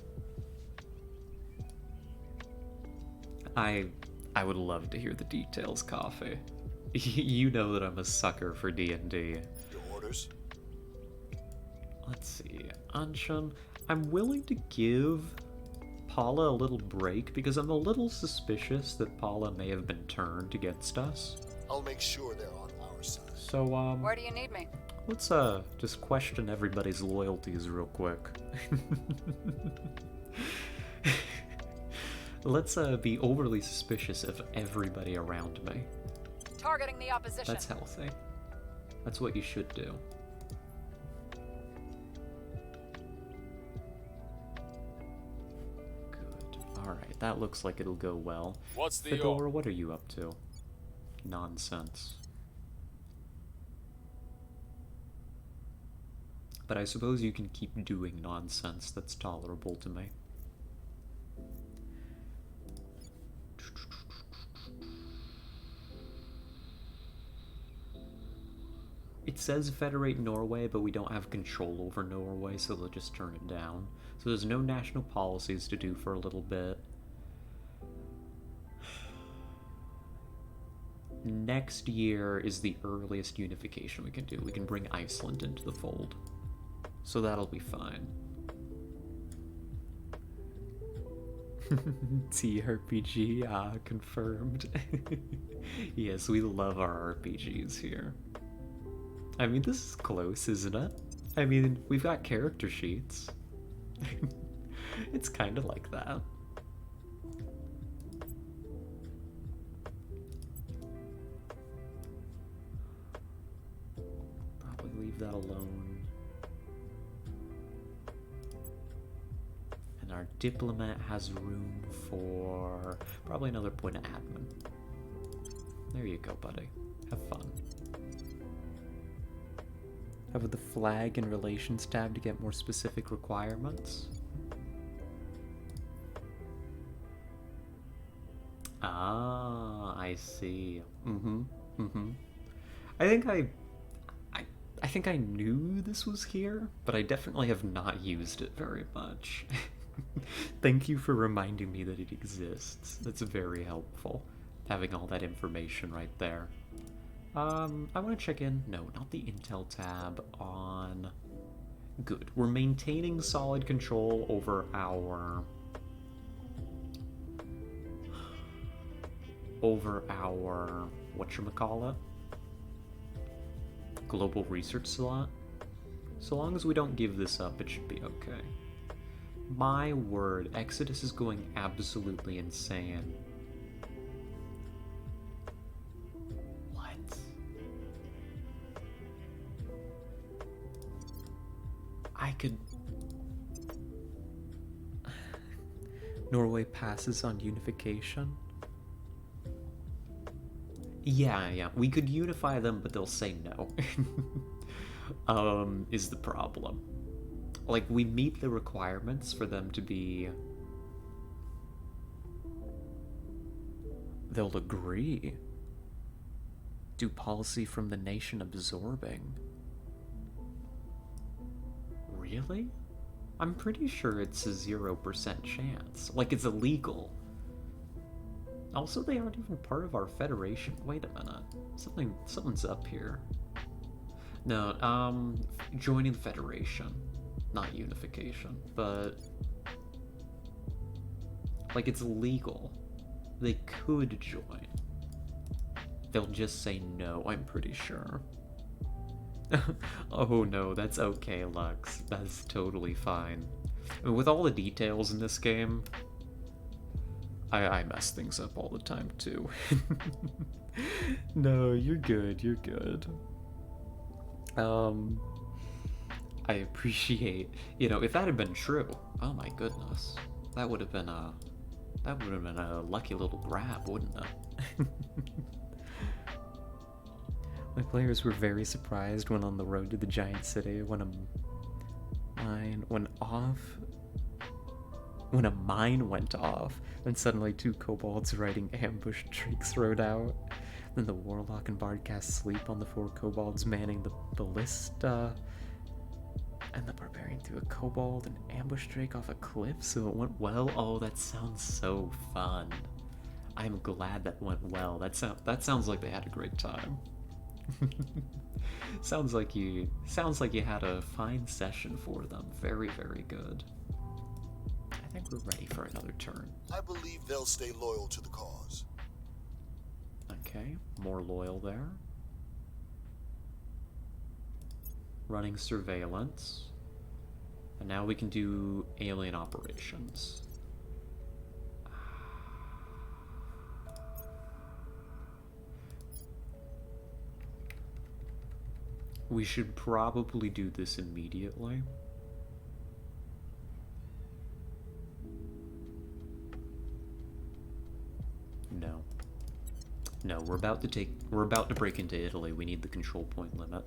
Speaker 1: I would love to hear the details, Coffee. You know that I'm a sucker for D&D.
Speaker 3: Your orders?
Speaker 1: Let's see. Anshan, I'm willing to give Paula a little break because I'm a little suspicious that Paula may have been turned against us.
Speaker 3: I'll make sure they're on our side.
Speaker 1: So,
Speaker 2: Where do you need me?
Speaker 1: let's, just question everybody's loyalties real quick. Let's, be overly suspicious of everybody around me.
Speaker 2: Targeting the opposition.
Speaker 1: That's healthy. That's what you should do. Good. Alright, that looks like it'll go well.
Speaker 4: What's the
Speaker 1: Figor, what are you up to? Nonsense. But I suppose you can keep doing nonsense that's tolerable to me. It says Federate Norway, but we don't have control over Norway, so they'll just turn it down. So there's no national policies to do for a little bit. Next year is the earliest unification we can do. We can bring Iceland into the fold. So that'll be fine. TRPG, confirmed. Yes, we love our RPGs here. I mean, this is close, isn't it? I mean, we've got character sheets. It's kind of like that. Probably leave that alone. And our diplomat has room for probably another point of admin. There you go, buddy. Have fun. Have the flag and relations tab to get more specific requirements. Ah, I see. I think I knew this was here, but I definitely have not used it very much. Thank you for reminding me that it exists. That's very helpful, having all that information right there. I want to check in. No, not the Intel tab on... Good. We're maintaining solid control over our... whatchamacallit? Global research slot. So long as we don't give this up, it should be okay. My word, Exodus is going absolutely insane. What? I could... Norway passes on unification? Yeah, we could unify them, but they'll say no. Is the problem. Like, we meet the requirements for them to be... They'll agree. Do policy from the nation absorbing. Really? I'm pretty sure it's a 0% chance. Like, it's illegal. Also, they aren't even part of our federation. Wait a minute. Something's up here. No, joining the federation. Not unification, but... Like, it's legal. They could join. They'll just say no, I'm pretty sure. Oh no, that's okay, Lux. That's totally fine. I mean, with all the details in this game, I mess things up all the time, too. No, you're good, you're good. I appreciate, if that had been true, oh my goodness, that would have been a lucky little grab, wouldn't it? My players were very surprised when on the road to the giant city when a mine went off, and suddenly 2 kobolds riding ambush drakes rode out. Then the warlock and bard cast sleep on the 4 kobolds manning the ballista, and the barbarian threw a kobold and ambush drake off a cliff, so it went well. Oh, that sounds so fun. I'm glad that went well. That sounds like they had a great time. sounds like you had a fine session for them. Very, very good. I think we're ready for another turn.
Speaker 3: I believe they'll stay loyal to the cause.
Speaker 1: Okay, more loyal there. Running surveillance. And now we can do alien operations. We should probably do this immediately. No, we're about to break into Italy. We need the control point limit.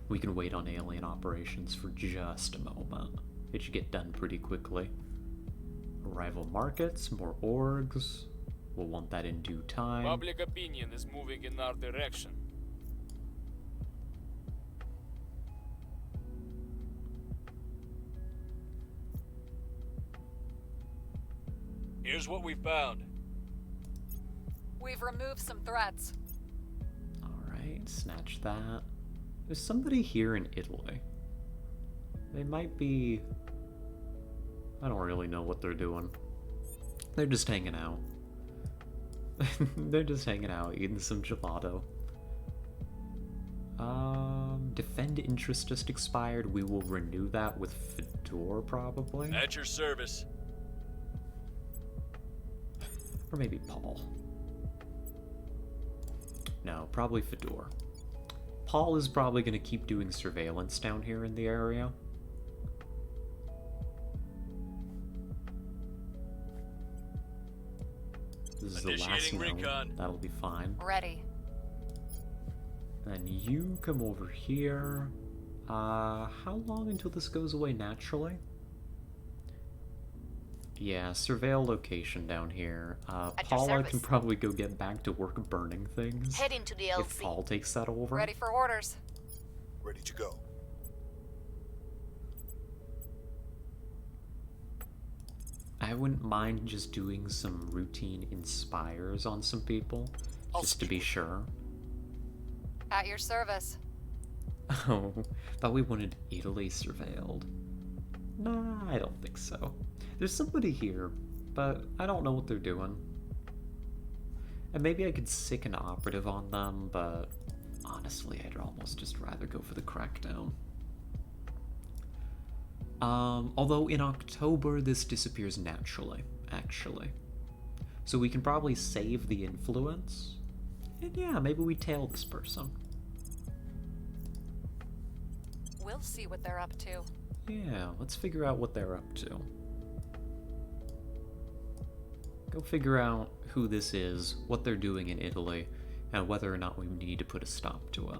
Speaker 1: We can wait on alien operations for just a moment. It should get done pretty quickly. Arrival markets, more orgs. We'll want that in due time.
Speaker 4: Public opinion is moving in our direction. Here's what we found.
Speaker 2: We've removed some threats.
Speaker 1: Alright, snatch that. There's somebody here in Italy. They might be... I don't really know what they're doing. They're just hanging out. They're just hanging out, eating some gelato. Defend interest just expired. We will renew that with Fedor, probably.
Speaker 4: At your service.
Speaker 1: Or maybe Paul. No, probably Fedor. Paul is probably going to keep doing surveillance down here in the area. This is the last
Speaker 4: Initiating
Speaker 1: node.
Speaker 4: recon.
Speaker 1: That'll be fine.
Speaker 2: Ready.
Speaker 1: And you come over here. How long until this goes away naturally? Yeah, surveil location down here.
Speaker 2: At your
Speaker 1: Paula
Speaker 2: service.
Speaker 1: can probably go get back to work burning things.
Speaker 2: Head into the
Speaker 1: If Paul
Speaker 2: LC.
Speaker 1: takes that over.
Speaker 2: Ready for orders.
Speaker 3: Ready to go.
Speaker 1: I wouldn't mind just doing some routine inspires on some people,
Speaker 3: I'll
Speaker 1: just to
Speaker 3: speak
Speaker 1: be
Speaker 3: with
Speaker 1: sure.
Speaker 2: At your service.
Speaker 1: Oh, thought we wanted Italy surveilled. Nah, I don't think so. There's somebody here, but I don't know what they're doing. And maybe I could sick an operative on them, but honestly, I'd almost just rather go for the crackdown. Although in October, this disappears naturally, actually. So we can probably save the influence. And yeah, maybe we tail this person.
Speaker 2: We'll see what they're up to.
Speaker 1: Yeah, let's figure out what they're up to. Go figure out who this is, what they're doing in Italy, and whether or not we need to put a stop to it.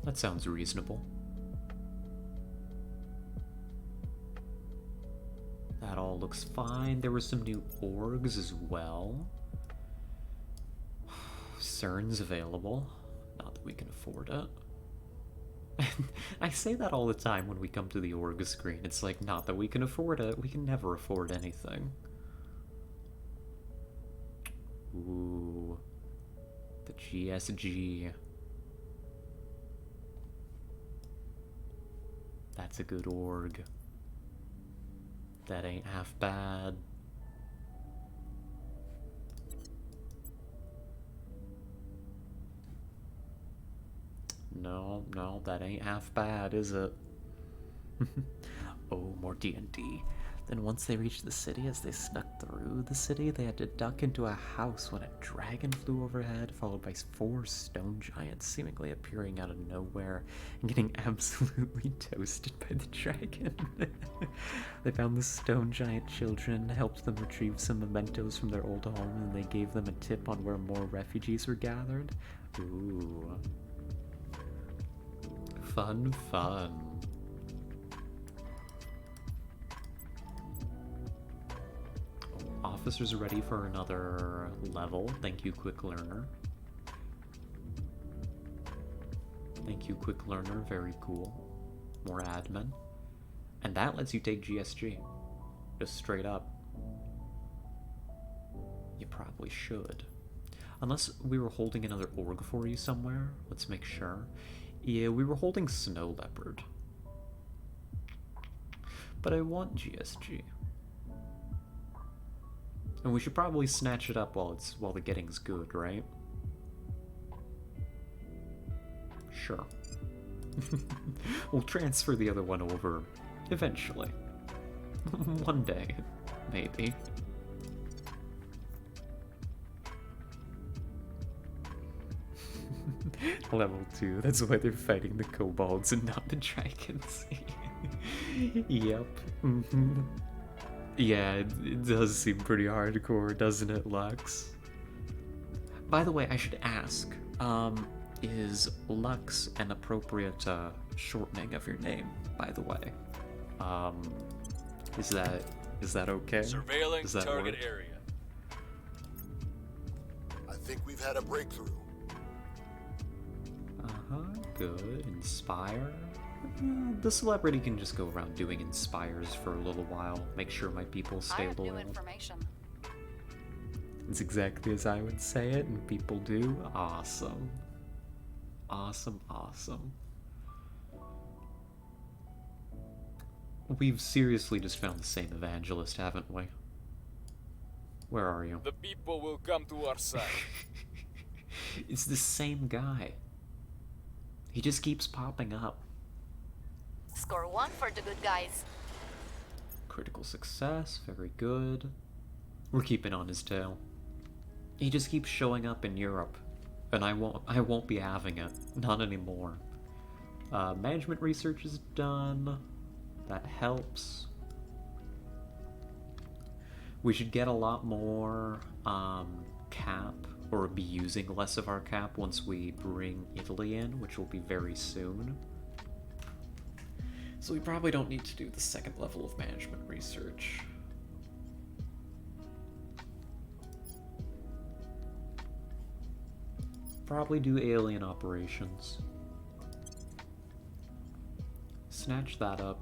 Speaker 1: That sounds reasonable. That all looks fine. There were some new orgs as well. CERN's available. Not that we can afford it. I say that all the time when we come to the org screen. It's like, not that we can afford it. We can never afford anything. Ooh. The GSG. That's a good org. That ain't half bad. No, that ain't half bad, is it? Oh, more D&D. Then once they reached the city, as they snuck through the city, they had to duck into a house when a dragon flew overhead, followed by 4 stone giants seemingly appearing out of nowhere and getting absolutely toasted by the dragon. They found the stone giant children, helped them retrieve some mementos from their old home, and they gave them a tip on where more refugees were gathered. Ooh. Fun. Officers are ready for another level. Thank you, Quick Learner. Thank you, Quick Learner. Very cool. More admin. And that lets you take GSG. Just straight up. You probably should. Unless we were holding another org for you somewhere. Let's make sure. Yeah, we were holding Snow Leopard. But I want GSG. And we should probably snatch it up while the getting's good, right? Sure. We'll transfer the other one over eventually. One day, maybe. Level 2, that's why they're fighting the kobolds and not the dragons. Yep. Yeah, it does seem pretty hardcore, doesn't it, Lux? By the way, I should ask, is Lux an appropriate shortening of your name, by the way? Is that okay?
Speaker 4: Surveilling
Speaker 1: Does that
Speaker 4: target
Speaker 1: work?
Speaker 4: area.
Speaker 3: I think we've had a breakthrough.
Speaker 1: Good. Inspire. The celebrity can just go around doing inspires for a little while. Make sure my people
Speaker 2: I
Speaker 1: stay
Speaker 2: have new
Speaker 1: loyal.
Speaker 2: information.
Speaker 1: It's exactly as I would say it, and people do. Awesome. Awesome. We've seriously just found the same evangelist, haven't we? Where are you?
Speaker 4: The people will come to our side.
Speaker 1: It's the same guy. He just keeps popping up.
Speaker 2: Score 1 for the good guys.
Speaker 1: Critical success, very good. We're keeping on his tail. He just keeps showing up in Europe, and I won't be having it. Not anymore. Management research is done. That helps. We should get a lot more cap, or be using less of our cap once we bring Italy in, which will be very soon. So we probably don't need to do the second level of management research. Probably do alien operations. Snatch that up.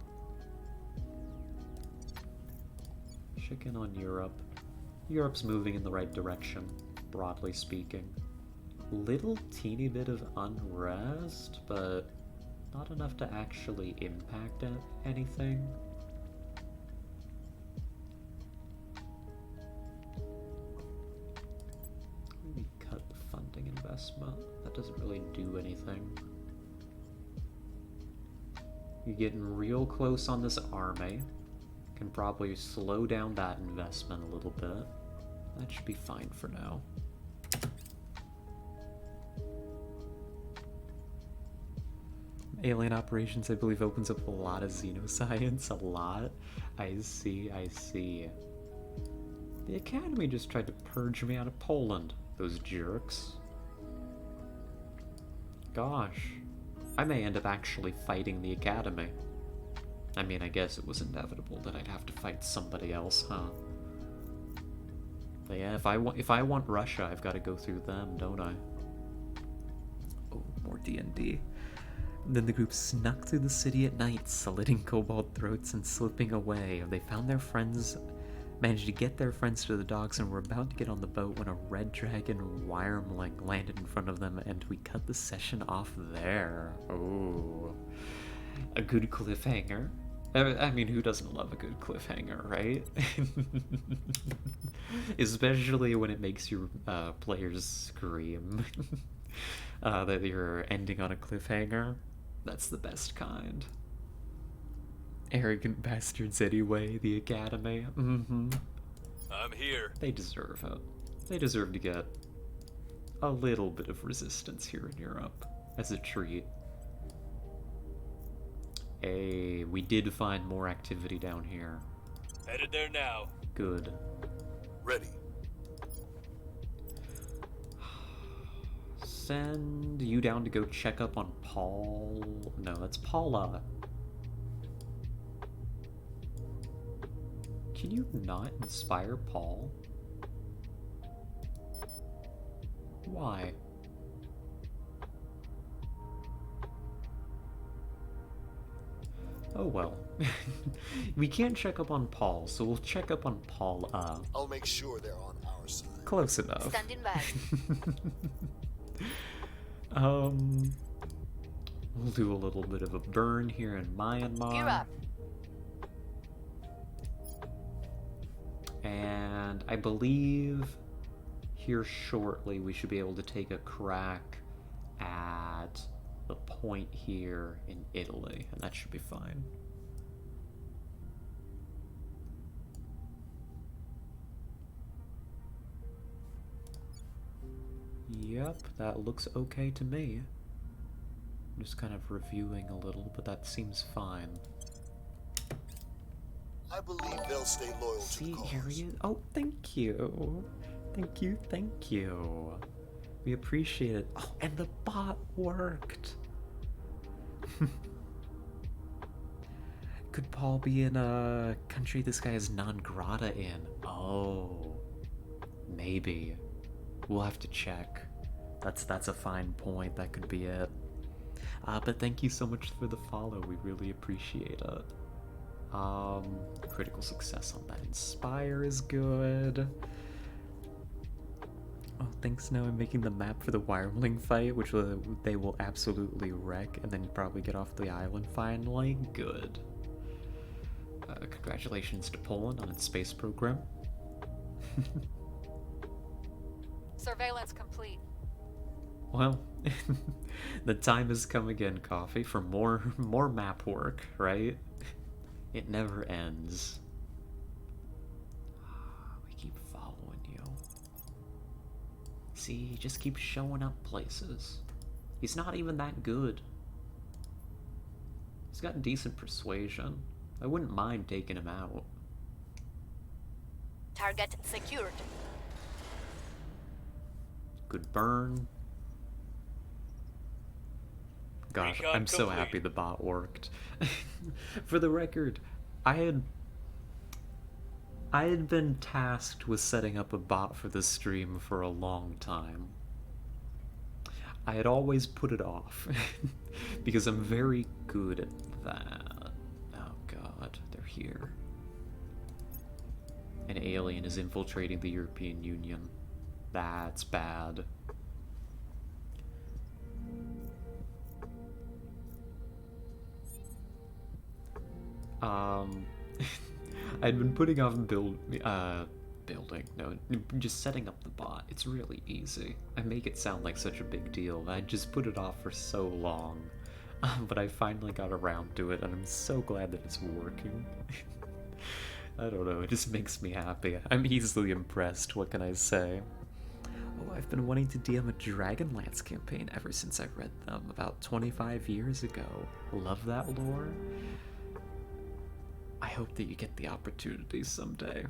Speaker 1: Check in on Europe. Europe's moving in the right direction, broadly speaking. Little teeny bit of unrest, but not enough to actually impact anything. Maybe cut the funding investment. That doesn't really do anything. You're getting real close on this army. Can probably slow down that investment a little bit. That should be fine for now. Alien operations, I believe, opens up a lot of xenoscience. A lot. I see, I see. The Academy just tried to purge me out of Poland. Those jerks. Gosh. I may end up actually fighting the Academy. I mean, I guess it was inevitable that I'd have to fight somebody else, huh? But yeah, if I want Russia, I've got to go through them, don't I? Oh, more D&D. Then the group snuck through the city at night, slitting kobold throats and slipping away. They found their friends, managed to get their friends to the docks, and were about to get on the boat when a red dragon wyrmling landed in front of them, and we cut the session off there. Oh, a good cliffhanger. I mean, who doesn't love a good cliffhanger, right? Especially when it makes your players scream that you're ending on a cliffhanger. That's the best kind. Arrogant bastards anyway, the Academy. Mm-hmm.
Speaker 4: I'm here.
Speaker 1: They deserve it. They deserve to get a little bit of resistance here in Europe as a treat. Hey, we did find more activity down here.
Speaker 4: Headed there now.
Speaker 1: Good.
Speaker 3: Ready.
Speaker 1: Send you down to go check up on Paul. No, that's Paula. Can you not inspire Paul? Why? Oh well. We can't check up on Paul, so we'll check up on Paula.
Speaker 3: I'll make sure they're on our side.
Speaker 1: Close enough.
Speaker 2: Standing by.
Speaker 1: We'll do a little bit of a burn here in Myanmar.
Speaker 2: Gear up.
Speaker 1: And I believe here shortly we should be able to take a crack at the point here in Italy, and that should be fine. Yep, that looks okay to me. I'm just kind of reviewing a little, but that seems fine.
Speaker 3: I believe they'll stay loyal to
Speaker 1: See,
Speaker 3: the cause.
Speaker 1: here he is. Oh, thank you. Thank you, thank you. We appreciate it. Oh, and the bot worked. Could Paul be in a country this guy is non grata in? Oh, maybe. We'll have to check. That's a fine point. That could be it. But thank you so much for the follow. We really appreciate it. Critical success on that Inspire is good. Oh, thanks. Now I'm making the map for the Wyrmling fight, which they will absolutely wreck, and then probably get off the island finally. Good. Congratulations to Poland on its space program.
Speaker 2: Surveillance complete.
Speaker 1: Well, the time has come again, Coffee, for more map work, right? It never ends. See, he just keeps showing up places. He's not even that good. He's got decent persuasion. I wouldn't mind taking him out.
Speaker 2: Target secured.
Speaker 1: Good burn. Gosh,
Speaker 4: Recon
Speaker 1: I'm so
Speaker 4: complete.
Speaker 1: happy the bot worked. For the record, I had been tasked with setting up a bot for this stream for a long time. I had always put it off because I'm very good at that. Oh god, they're here. An alien is infiltrating the European Union. That's bad. I'd been putting off just setting up the bot. It's really easy. I make it sound like such a big deal. I just put it off for so long. But I finally got around to it, and I'm so glad that it's working. I don't know, it just makes me happy. I'm easily impressed, what can I say? Oh, I've been wanting to DM a Dragonlance campaign ever since I read them about 25 years ago. Love that lore. I hope that you get the opportunity someday.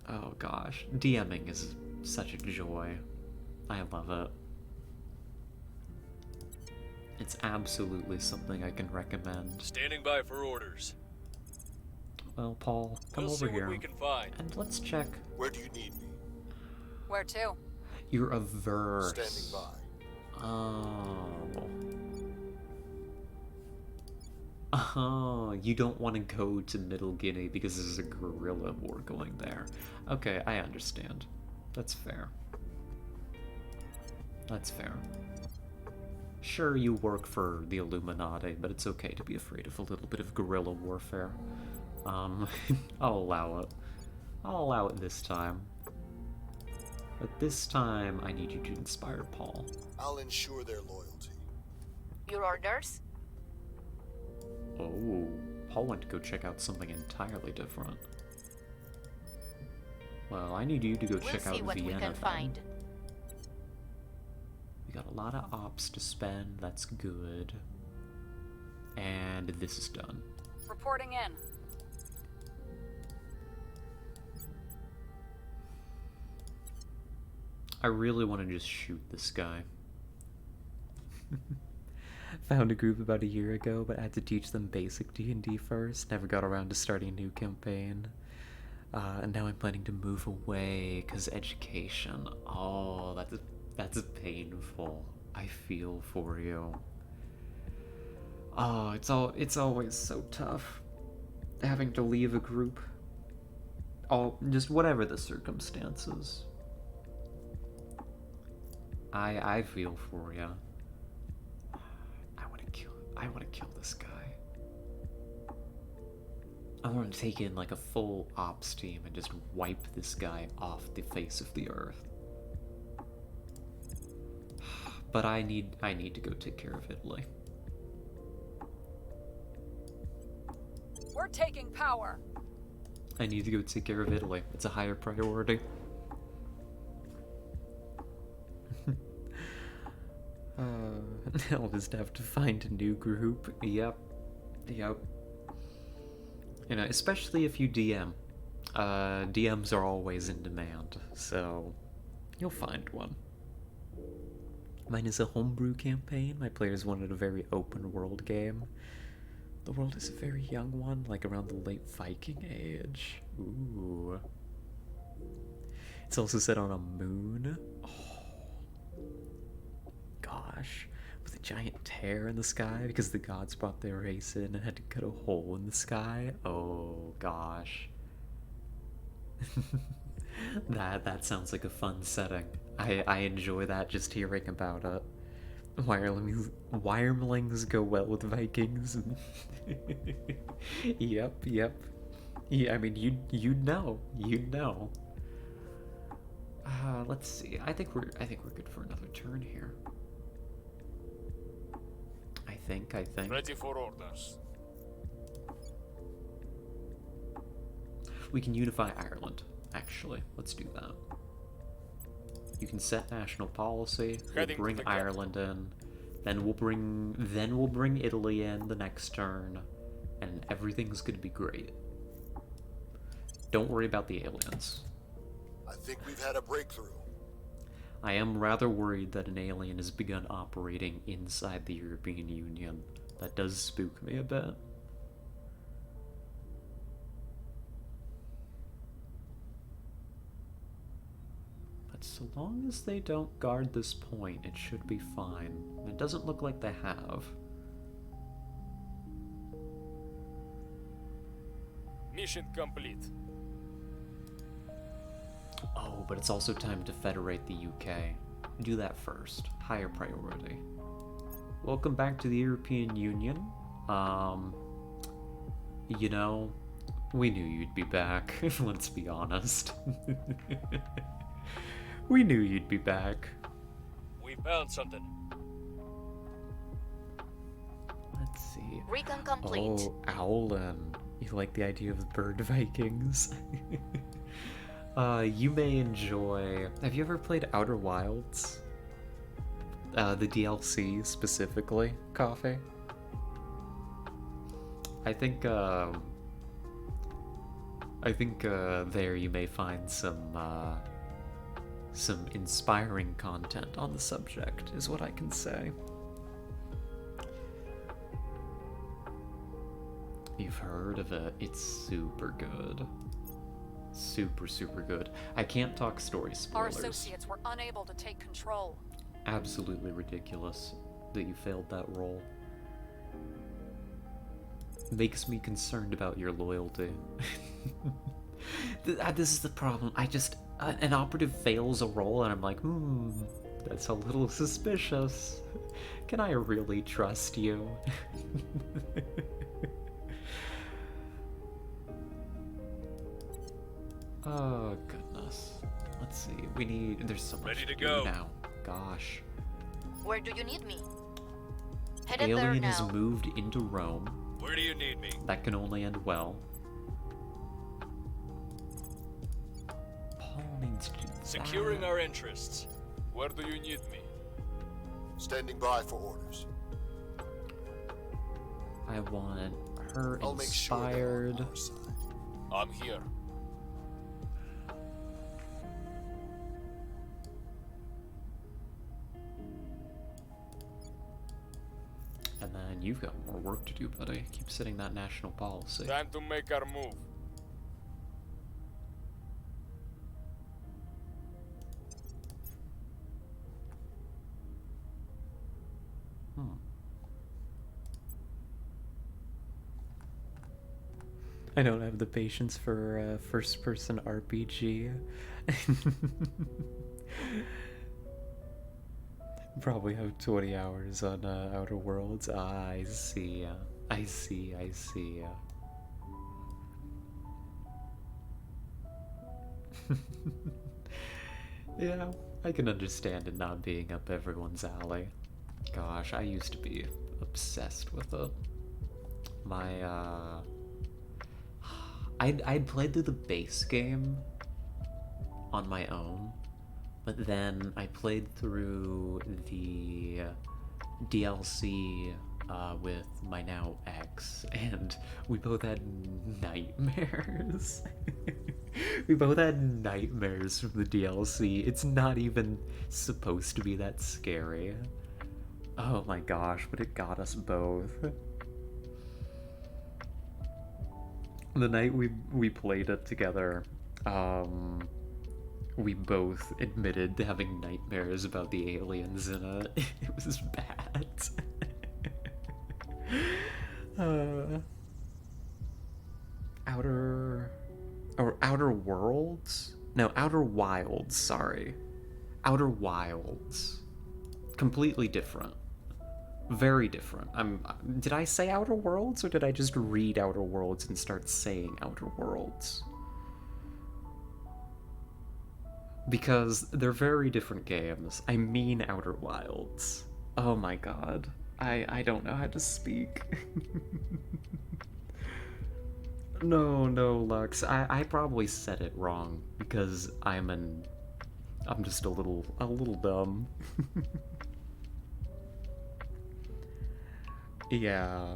Speaker 1: Oh gosh, DMing is such a joy. I love it. It's absolutely something I can recommend.
Speaker 4: Standing by for orders.
Speaker 1: Well, Paul, come
Speaker 4: We'll
Speaker 1: over
Speaker 4: see
Speaker 1: here.
Speaker 4: what we can find.
Speaker 1: And let's check.
Speaker 3: Where do you need me?
Speaker 2: Where to?
Speaker 1: You're a verse.
Speaker 3: Standing by.
Speaker 1: Oh. Oh, you don't want to go to Middle Guinea because there's a guerrilla war going there. Okay, I understand. That's fair. That's fair. Sure, you work for the Illuminati, but it's okay to be afraid of a little bit of guerrilla warfare. I'll allow it. I'll allow it this time. But this time, I need you to inspire Paul.
Speaker 3: I'll ensure their loyalty.
Speaker 2: Your orders?
Speaker 1: Oh, Paul went to go check out something entirely different. Well, I need you to go
Speaker 2: We'll
Speaker 1: check out
Speaker 2: see what
Speaker 1: Vienna.
Speaker 2: we can
Speaker 1: then.
Speaker 2: find.
Speaker 1: We got a lot of ops to spend, that's good. And this is done.
Speaker 2: Reporting in.
Speaker 1: I really want to just shoot this guy. Found a group about a year ago, but had to teach them basic D&D first. Never got around to starting a new campaign. And now I'm planning to move away, because education. Oh, that's painful. I feel for you. Oh, it's always so tough. Having to leave a group. Oh, just whatever the circumstances. I feel for you. I want to kill this guy. I want to take in like a full ops team and just wipe this guy off the face of the earth. But I need to go take care of Italy.
Speaker 2: We're taking power.
Speaker 1: I need to go take care of Italy. It's a higher priority. I'll just have to find a new group. Yep. You know, especially if you DM. DMs are always in demand, so you'll find one. Mine is a homebrew campaign. My players wanted a very open world game. The world is a very young one, like around the late Viking age. Ooh. It's also set on a moon. Oh. Gosh. With a giant tear in the sky because the gods brought their race in and had to cut a hole in the sky. Oh, gosh. That sounds like a fun setting. I enjoy that just hearing about it. Wyrmlings go well with Vikings. Yep. Yeah, I mean, you'd know. Let's see. I think we're good for another turn here. I think.
Speaker 4: Ready for orders.
Speaker 1: We can unify Ireland, actually. Let's do that. You can set national policy. We'll
Speaker 4: Heading to
Speaker 1: bring
Speaker 4: the capital.
Speaker 1: Ireland in. Then we'll bring Italy in the next turn, and everything's gonna be great. Don't worry about the aliens.
Speaker 3: I think we've had a breakthrough.
Speaker 1: I am rather worried that an alien has begun operating inside the European Union. That does spook me a bit. But so long as they don't guard this point, it should be fine. It doesn't look like they have.
Speaker 4: Mission complete.
Speaker 1: Oh, but it's also time to federate the UK. Do that first. Higher priority. Welcome back to the European Union. You know, we knew you'd be back, let's be honest. We knew you'd be back.
Speaker 4: We found something.
Speaker 1: Let's see.
Speaker 2: Recon complete.
Speaker 1: Oh, Owlin. You like the idea of bird Vikings? You may enjoy... Have you ever played Outer Wilds? The DLC specifically, Coffee? I think there you may find some inspiring content on the subject, is what I can say. You've heard of it. It's super good. Super, super good. I can't talk story
Speaker 2: Our
Speaker 1: spoilers.
Speaker 2: associates were unable to take control.
Speaker 1: Absolutely ridiculous that you failed that role. Makes me concerned about your loyalty. This is the problem. An operative fails a role and I'm like, that's a little suspicious. Can I really trust you? Oh, goodness. Let's see. There's so much
Speaker 4: Ready to
Speaker 1: do
Speaker 4: go.
Speaker 1: now. Gosh.
Speaker 2: Where do you need me? Headed there
Speaker 1: Alien
Speaker 2: now.
Speaker 1: has moved into Rome.
Speaker 4: Where do you need me?
Speaker 1: That can only end well. Paul needs to do
Speaker 4: Securing
Speaker 1: that.
Speaker 4: our interests. Where do you need me?
Speaker 3: Standing by for orders.
Speaker 1: I want her
Speaker 3: I'll make sure they're
Speaker 1: inspired.
Speaker 3: on our side.
Speaker 4: I'm here.
Speaker 1: And then you've got more work to do, buddy. Keep setting that national policy.
Speaker 4: Time to make our move.
Speaker 1: I don't have the patience for first-person RPG. Probably have 20 hours on Outer Worlds. Ah, I see. I see. Yeah, I can understand it not being up everyone's alley. Gosh, I used to be obsessed with it. I'd played through the base game on my own, but then I played through the DLC with my now ex, and we both had nightmares. We both had nightmares from the DLC. It's not even supposed to be that scary. Oh my gosh, but it got us both. The night we played it together, we both admitted to having nightmares about the aliens in it. It was bad. Outer Worlds? No, Outer Wilds, sorry. Outer Wilds. Completely different. Very different. Did I say Outer Worlds, or did I just read Outer Worlds and start saying Outer Worlds? Because they're very different games. I mean Outer Wilds. Oh my god. I don't know how to speak. No, Lux. I probably said it wrong because I'm an I'm just a little dumb. Yeah.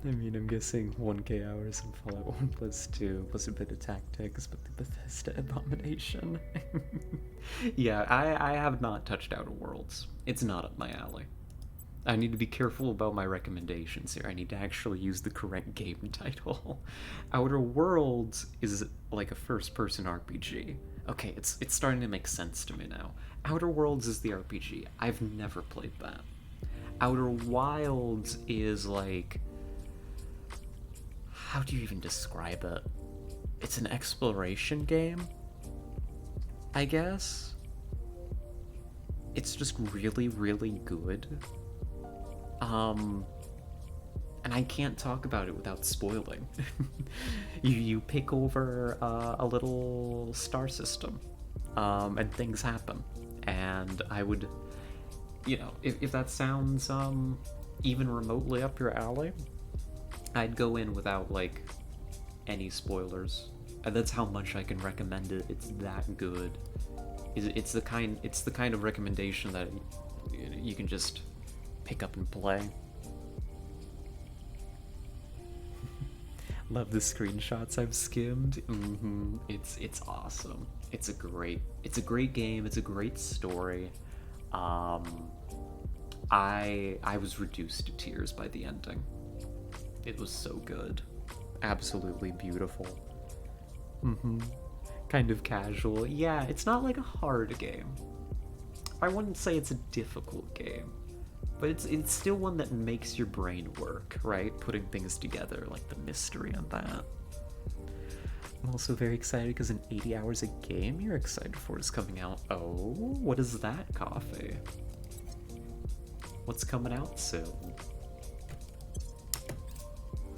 Speaker 1: I mean, I'm guessing 1K hours in Fallout 1 plus 2 plus a bit of tactics, but the Bethesda abomination. Yeah, I have not touched Outer Worlds. It's not up my alley. I need to be careful about my recommendations here. I need to actually use the correct game title. Outer Worlds is like a first-person RPG. Okay, it's starting to make sense to me now. Outer Worlds is the RPG. I've never played that. Outer Wilds is like... How do you even describe it? It's an exploration game, I guess? It's just really, really good. And I can't talk about it without spoiling. You pick over a little star system, and things happen. And I would, you know, if that sounds even remotely up your alley, I'd go in without like any spoilers. And that's how much I can recommend it. It's that good. It's the kind of recommendation that you can just pick up and play. Love the screenshots I've skimmed. It's awesome. It's a great game. It's a great story. I was reduced to tears by the ending. It was so good. Absolutely beautiful. Kind of casual. Yeah, it's not like a hard game. I wouldn't say it's a difficult game. But it's still one that makes your brain work, right? Putting things together, like the mystery on that. I'm also very excited because in 80 hours a game you're excited for is coming out. Oh, what is that, Coffee? What's coming out soon?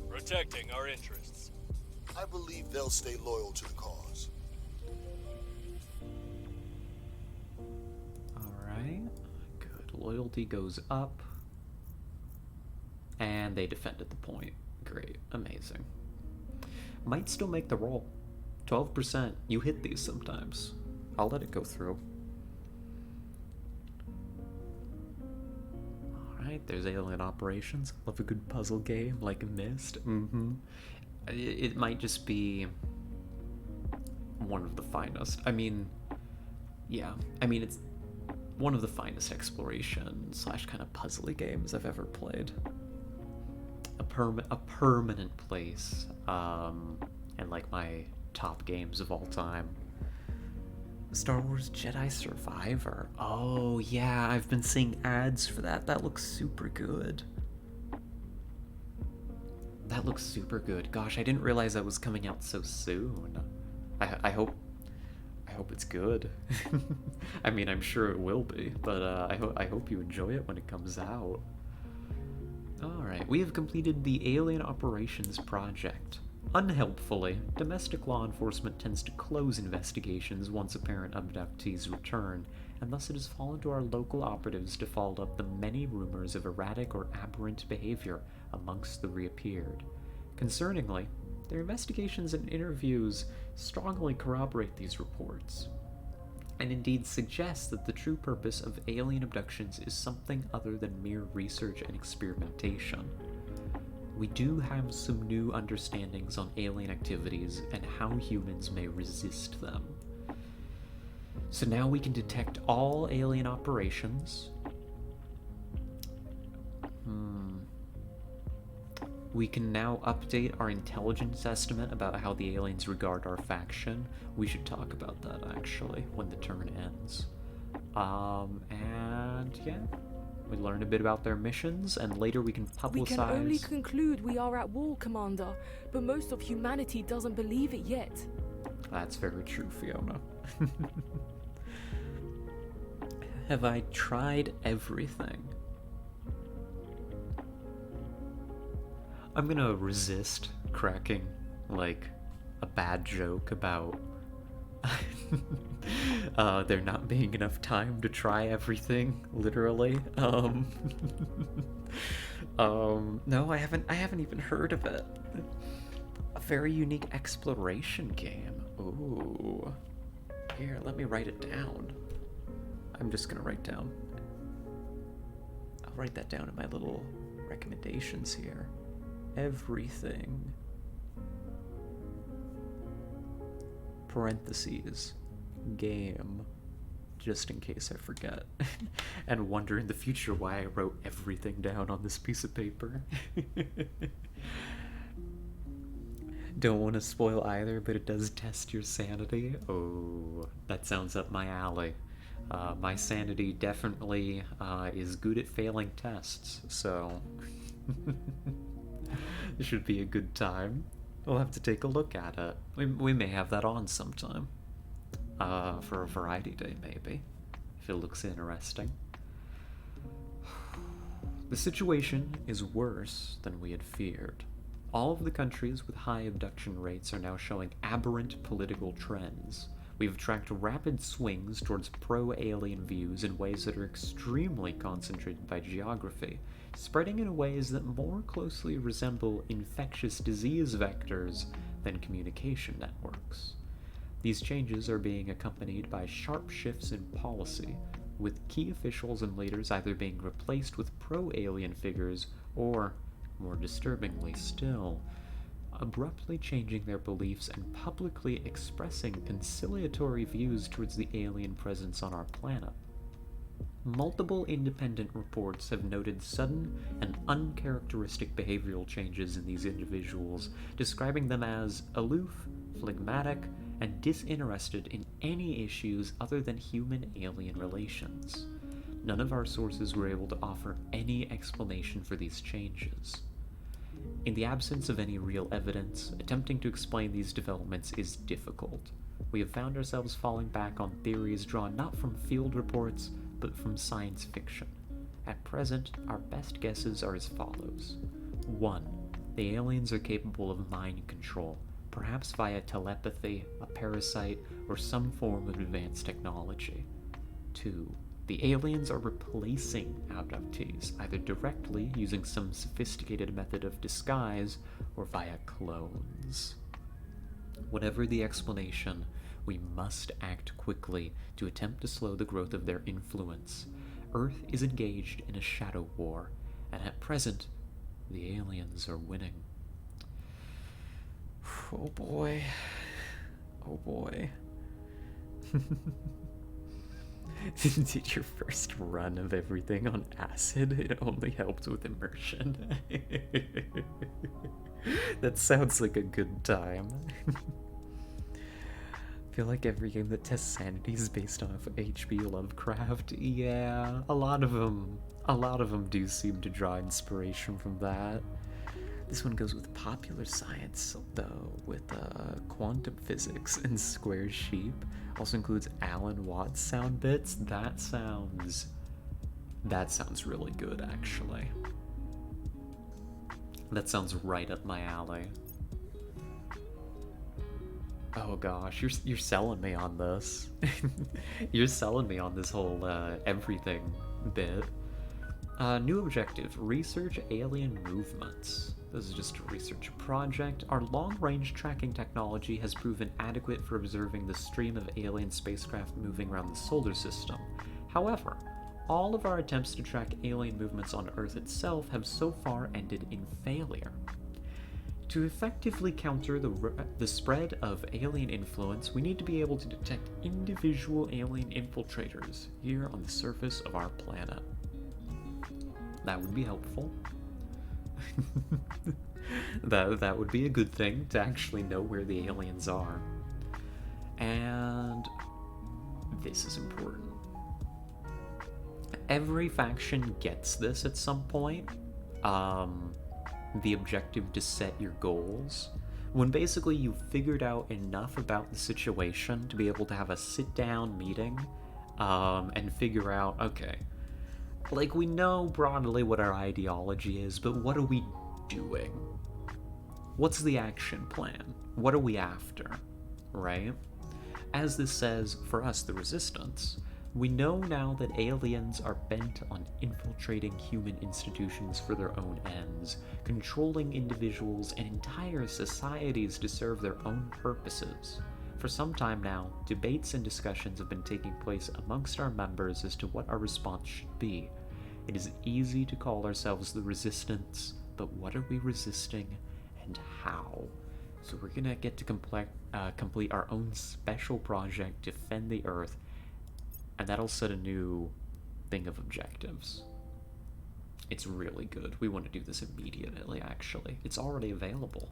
Speaker 4: Protecting our interests.
Speaker 3: I believe they'll stay loyal to the cause.
Speaker 1: Alright. Loyalty goes up. And they defended the point. Great. Amazing. Might still make the roll. 12%. You hit these sometimes. I'll let it go through. Alright, there's Alien Operations. Love a good puzzle game like Myst. It might just be one of the finest. I mean, yeah. I mean, it's one of the finest exploration / kind of puzzly games I've ever played. A permanent place, and like my top games of all time. Star Wars Jedi Survivor. Oh yeah, I've been seeing ads for that. That looks super good. That looks super good. Gosh, I didn't realize that was coming out so soon. I hope it's good. I mean, I'm sure it will be, but I hope you enjoy it when it comes out. Alright, we have completed the Alien Operations project. Unhelpfully, domestic law enforcement tends to close investigations once apparent abductees return, and thus it has fallen to our local operatives to follow up the many rumors of erratic or aberrant behavior amongst the reappeared. Concerningly, their investigations and interviews strongly corroborate these reports, and indeed suggest that the true purpose of alien abductions is something other than mere research and experimentation. We do have some new understandings on alien activities and how humans may resist them. So now we can detect all alien operations. We can now update our intelligence estimate about how the aliens regard our faction. We should talk about that, actually, when the turn ends. And yeah, we learn a bit about their missions, and later we can publicize...
Speaker 5: We can only conclude we are at war, Commander, but most of humanity doesn't believe it yet.
Speaker 1: That's very true, Fiona. Have I tried everything? I'm gonna resist cracking, like, a bad joke about there not being enough time to try everything, literally. No, I haven't even heard of it. A very unique exploration game. Ooh. Here, let me write it down. I'm just gonna write down. I'll write that down in my little recommendations here. Everything. Parentheses. Game. Just in case I forget. And wonder in the future why I wrote everything down on this piece of paper. Don't want to spoil either, but it does test your sanity. Oh, that sounds up my alley. My sanity definitely is good at failing tests, so it should be a good time. We'll have to take a look at it. We may have that on sometime. For a variety day, maybe, if it looks interesting. The situation is worse than we had feared. All of the countries with high abduction rates are now showing aberrant political trends. We've tracked rapid swings towards pro-alien views in ways that are extremely concentrated by geography, spreading in ways that more closely resemble infectious disease vectors than communication networks. These changes are being accompanied by sharp shifts in policy, with key officials and leaders either being replaced with pro-alien figures or, more disturbingly still, abruptly changing their beliefs and publicly expressing conciliatory views towards the alien presence on our planet. Multiple independent reports have noted sudden and uncharacteristic behavioral changes in these individuals, describing them as aloof, phlegmatic, and disinterested in any issues other than human-alien relations. None of our sources were able to offer any explanation for these changes. In the absence of any real evidence, attempting to explain these developments is difficult. We have found ourselves falling back on theories drawn not from field reports, but from science fiction. At present, our best guesses are as follows. 1. The aliens are capable of mind control, perhaps via telepathy, a parasite, or some form of advanced technology. 2. The aliens are replacing abductees, either directly using some sophisticated method of disguise or via clones. Whatever the explanation, we must act quickly to attempt to slow the growth of their influence. Earth is engaged in a shadow war, and at present, the aliens are winning. Oh boy. Oh boy. Did your first run of everything on acid? It only helped with immersion. That sounds like a good time. I feel like every game that tests sanity is based off H.P. Lovecraft. Yeah, a lot of them do seem to draw inspiration from that. This one goes with popular science, though, with quantum physics and square sheep. Also includes Alan Watts sound bits. That sounds really good, actually. That sounds right up my alley. Oh gosh, you're selling me on this. You're selling me on this whole everything bit. New objective, research alien movements. This is just a research project. Our long-range tracking technology has proven adequate for observing the stream of alien spacecraft moving around the solar system. However, all of our attempts to track alien movements on Earth itself have so far ended in failure. To effectively counter the spread of alien influence, we need to be able to detect individual alien infiltrators here on the surface of our planet. That would be helpful. that would be a good thing, to actually know where the aliens are. And this is important. Every faction gets this at some point. The objective to set your goals. When basically you've figured out enough about the situation to be able to have a sit-down meeting and figure out, okay, like, we know broadly what our ideology is, but what are we doing? What's the action plan? What are we after? Right? As this says, for us, the Resistance, we know now that aliens are bent on infiltrating human institutions for their own ends, controlling individuals and entire societies to serve their own purposes. For some time now, debates and discussions have been taking place amongst our members as to what our response should be. It is easy to call ourselves the Resistance, but what are we resisting and how? So we're gonna get to complete our own special project, Defend the Earth, and that'll set a new thing of objectives. It's really good. We want to do this immediately, actually. It's already available.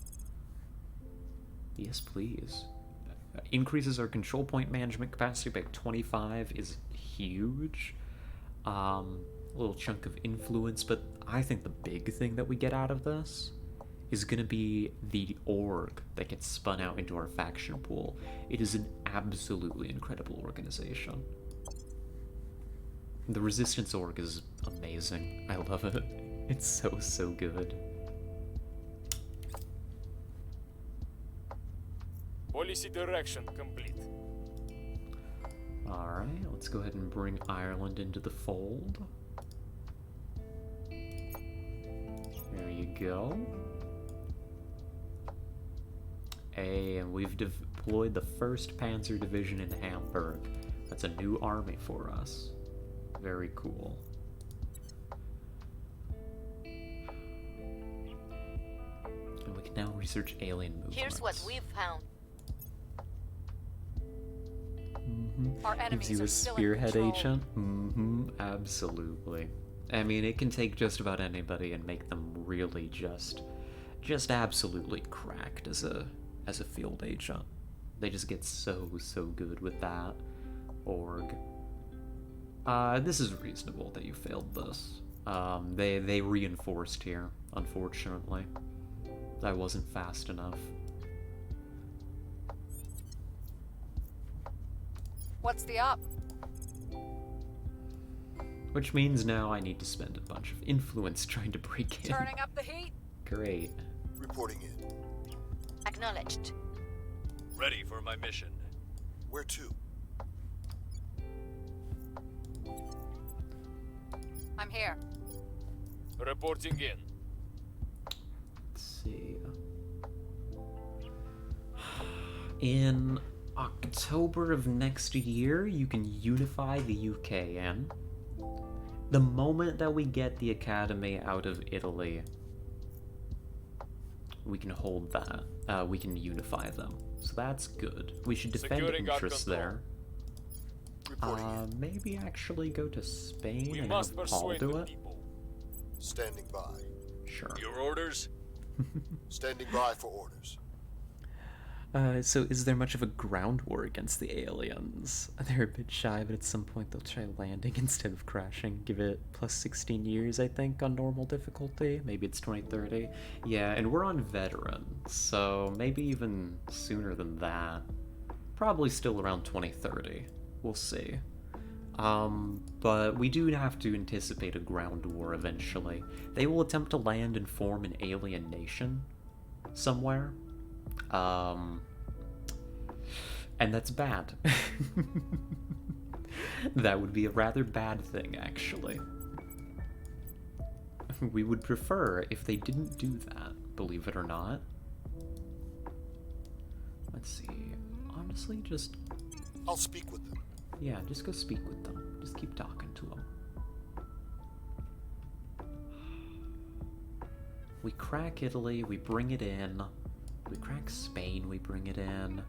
Speaker 1: Yes, please. Increases our control point management capacity by 25 is huge. A little chunk of influence, but I think the big thing that we get out of this is going to be the org that gets spun out into our faction pool. It is an absolutely incredible organization. The Resistance org is amazing. I love it. It's so good.
Speaker 4: Policy direction complete.
Speaker 1: Alright, let's go ahead and bring Ireland into the fold. There you go. Hey, and we've deployed the 1st Panzer Division in Hamburg. That's a new army for us. Very cool. And we can now research alien movements.
Speaker 2: Here's what we've found. Our
Speaker 1: Gives
Speaker 2: enemies
Speaker 1: you
Speaker 2: are
Speaker 1: a
Speaker 2: still in
Speaker 1: spearhead
Speaker 2: control.
Speaker 1: agent? Absolutely. I mean, it can take just about anybody and make them really just absolutely cracked as a field agent. They just get so good with that org. This is reasonable that you failed this. They reinforced here, unfortunately. I wasn't fast enough.
Speaker 2: What's the op?
Speaker 1: Which means now I need to spend a bunch of influence trying to break in.
Speaker 2: Turning up the heat?
Speaker 1: Great.
Speaker 3: Reporting in.
Speaker 2: Acknowledged.
Speaker 4: Ready for my mission.
Speaker 3: Where to?
Speaker 2: I'm here.
Speaker 4: Reporting in.
Speaker 1: Let's see. In October of next year, you can unify the UK in. The moment that we get the Academy out of Italy, we can hold that. We can unify them. So that's good. We should defend
Speaker 4: Securing our
Speaker 1: interests
Speaker 4: control.
Speaker 1: there.
Speaker 3: Reporting in.
Speaker 1: Maybe actually go to Spain
Speaker 4: We
Speaker 1: and
Speaker 4: must
Speaker 1: have Paul
Speaker 4: persuade
Speaker 1: do
Speaker 4: the
Speaker 1: it?
Speaker 4: people.
Speaker 3: Standing by.
Speaker 1: Sure.
Speaker 4: Your orders?
Speaker 3: Standing by for orders.
Speaker 1: So is there much of a ground war against the aliens? They're a bit shy, but at some point they'll try landing instead of crashing. Give it plus 16 years, I think, on normal difficulty. Maybe it's 2030. Yeah, and we're on veteran, so maybe even sooner than that. Probably still around 2030. We'll see. But we do have to anticipate a ground war eventually. They will attempt to land and form an alien nation somewhere. And that's bad. That would be a rather bad thing, actually. We would prefer if they didn't do that, believe it or not. Let's see. Honestly, just...
Speaker 3: I'll speak with them.
Speaker 1: Yeah, just go speak with them. Just keep talking to them. We crack Italy, we bring it in. We crack Spain, we bring it in.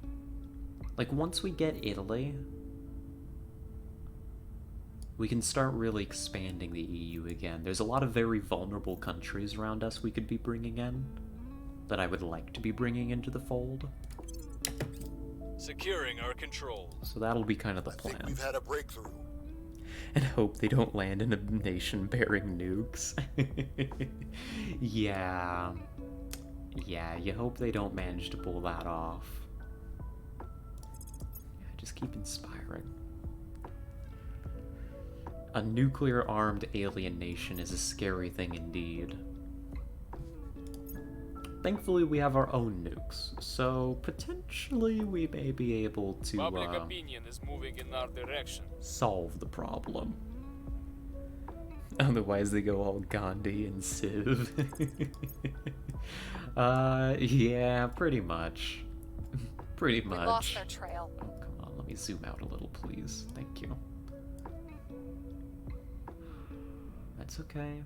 Speaker 1: Like, once we get Italy, we can start really expanding the EU again. There's a lot of very vulnerable countries around us we could be bringing in, that I would like to be bringing into the fold.
Speaker 4: Securing our controls.
Speaker 1: So that'll be kind of the
Speaker 3: I
Speaker 1: plan.
Speaker 3: think we've had a breakthrough.
Speaker 1: And hope they don't land in a nation bearing nukes. Yeah, you hope they don't manage to pull that off. Yeah, just keep inspiring. A nuclear-armed alien nation is a scary thing indeed. Thankfully, we have our own nukes, so potentially we may be able to
Speaker 4: Public opinion is moving in our direction.
Speaker 1: solve the problem. Otherwise, they go all Gandhi and Civ. Yeah, pretty much. Pretty
Speaker 2: We
Speaker 1: much.
Speaker 2: lost their trail.
Speaker 1: Oh, come on, let me zoom out a little, please. Thank you. That's okay.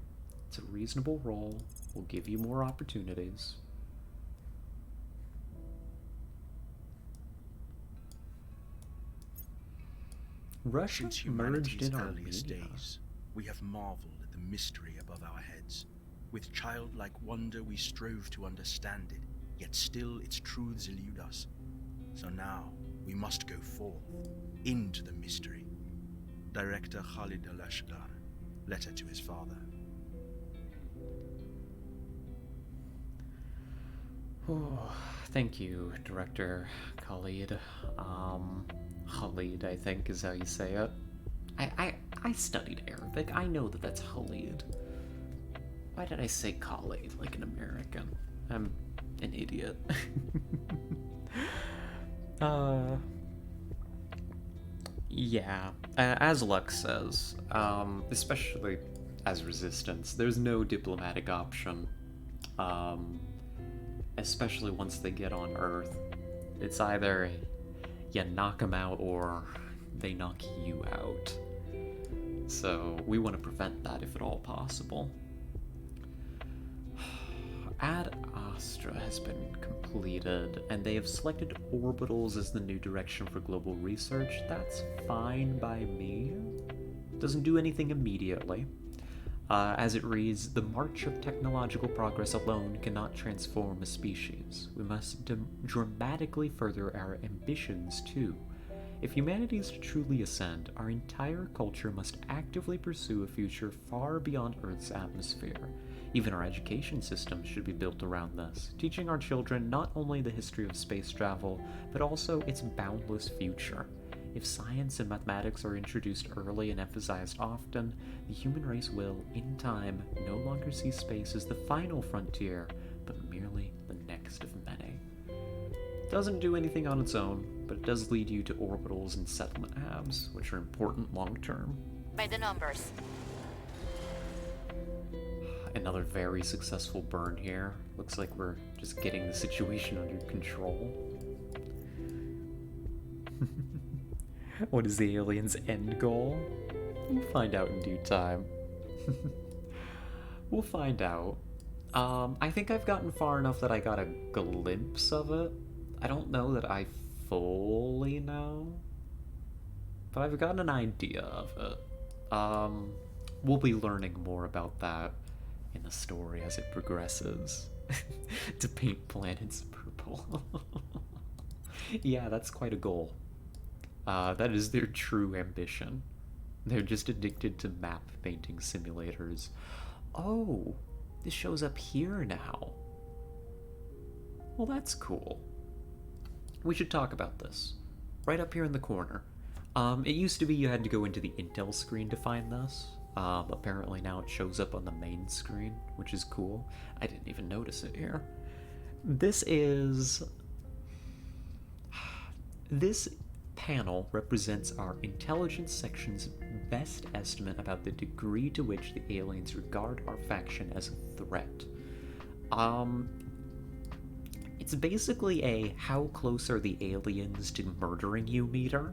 Speaker 1: It's a reasonable roll. We'll give you more opportunities. Russia
Speaker 8: Since
Speaker 1: merged
Speaker 8: humanity's
Speaker 1: in
Speaker 8: earliest
Speaker 1: Armenia.
Speaker 8: days, we have marveled at the mystery above our heads. With childlike wonder, we strove to understand it, yet still its truths elude us. So now, we must go forth, into the mystery. Director Khalid al-Ashgar, letter to his father.
Speaker 1: Oh, thank you, Director Khalid. Khalid, I think is how you say it. I studied Arabic. I know that that's Khalid. Why did I say Khalid like an American? I'm an idiot. Yeah, as Lux says, especially as Resistance, there's no diplomatic option. Especially once they get on Earth. It's either you knock them out or they knock you out. So we want to prevent that if at all possible. Ad Astra has been completed, and they have selected orbitals as the new direction for global research. That's fine by me. Doesn't do anything immediately. As it reads, the march of technological progress alone cannot transform a species. We must dramatically further our ambitions too. If humanity is to truly ascend, our entire culture must actively pursue a future far beyond Earth's atmosphere. Even our education system should be built around this, teaching our children not only the history of space travel, but also its boundless future. If science and mathematics are introduced early and emphasized often, the human race will, in time, no longer see space as the final frontier, but merely the next of many. It doesn't do anything on its own, but it does lead you to orbitals and settlement hubs, which are important long term.
Speaker 2: By the numbers.
Speaker 1: Another very successful burn here. Looks like we're just getting the situation under control. What is the alien's end goal? We'll find out in due time. We'll find out. I think I've gotten far enough that I got a glimpse of it. I don't know that I fully know, but I've gotten an idea of it. We'll be learning more about that in the story as it progresses. To paint planets purple. Yeah, that's quite a goal. That is their true ambition. They're just addicted to map painting simulators. Oh, this shows up here now. Well, that's cool. We should talk about this. Right up here in the corner. It used to be you had to go into the Intel screen to find this. Apparently now it shows up on the main screen, which is cool. I didn't even notice it here. This panel represents our intelligence section's best estimate about the degree to which the aliens regard our faction as a threat. It's basically a how close are the aliens to murdering you meter.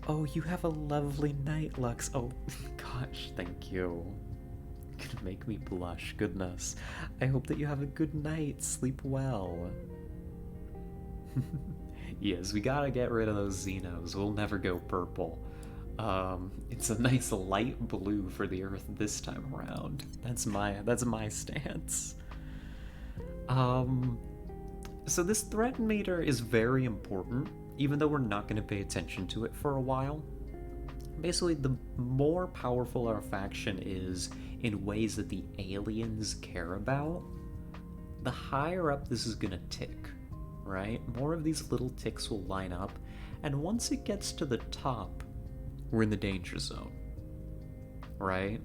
Speaker 1: Oh, you have a lovely night, Lux. Oh, gosh, thank you. You're gonna make me blush, goodness. I hope that you have a good night. Sleep well. Yes, we gotta get rid of those Xenos. We'll never go purple. It's a nice light blue for the Earth this time around. That's my stance. So this threat meter is very important, even though we're not going to pay attention to it for a while. Basically, the more powerful our faction is in ways that the aliens care about, the higher up this is going to tick, right? More of these little ticks will line up, and once it gets to the top, we're in the danger zone, right?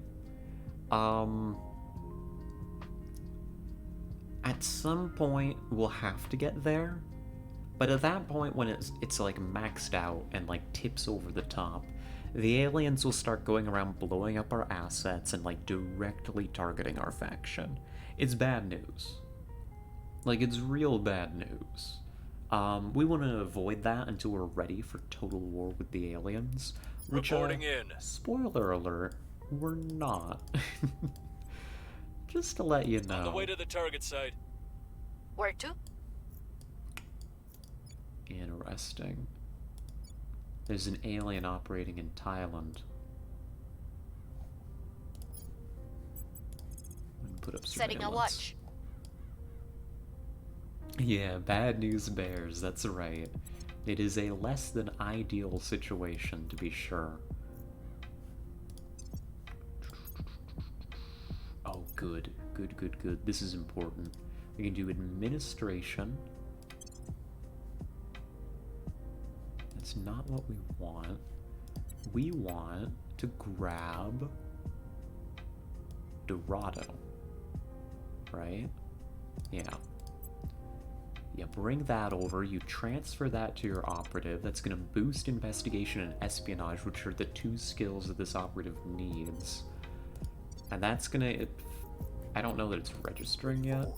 Speaker 1: At some point, we'll have to get there, but at that point, when it's like maxed out and like tips over the top, the aliens will start going around blowing up our assets and like directly targeting our faction. It's bad news. Like, it's real bad news. We want to avoid that until we're ready for total war with the aliens. Which,
Speaker 4: Reporting in.
Speaker 1: spoiler alert, we're not. Just to let you know.
Speaker 4: On the way to the target site.
Speaker 2: Where to?
Speaker 1: Interesting. There's an alien operating in Thailand. Put up
Speaker 2: Setting a
Speaker 1: surveillance.
Speaker 2: watch.
Speaker 1: Yeah, bad news bears, that's right. It is a less than ideal situation, to be sure. Oh, good. Good, good, good. This is important. We can do administration. That's not what we want. We want to grab Dorado. Right? Yeah. Yeah, bring that over. You transfer that to your operative. That's going to boost investigation and espionage, which are the two skills that this operative needs. And that's going to... I don't know that it's registering yet.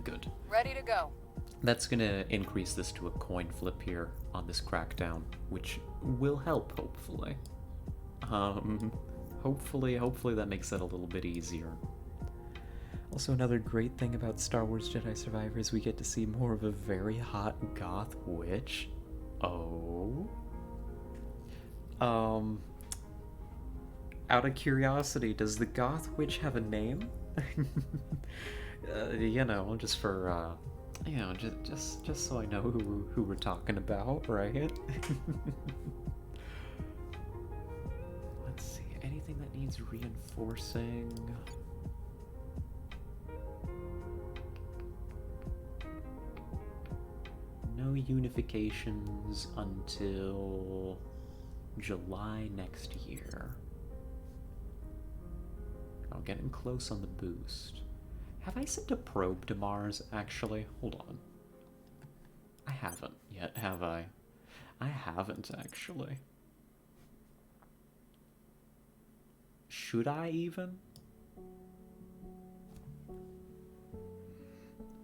Speaker 1: Good.
Speaker 2: Ready to go.
Speaker 1: That's going to increase this to a coin flip here on this crackdown, which will help, hopefully. Hopefully that makes that a little bit easier. Also, another great thing about Star Wars Jedi Survivor is we get to see more of a very hot goth witch. Oh. Out of curiosity, does the goth witch have a name? You know, just for, you know, just so I know who we're talking about, right? Let's see, anything that needs reinforcing? No unifications until July next year. Oh, getting close on the boost. Have I sent a probe to Mars, actually? Hold on. I haven't yet, have I? I haven't, actually. Should I even?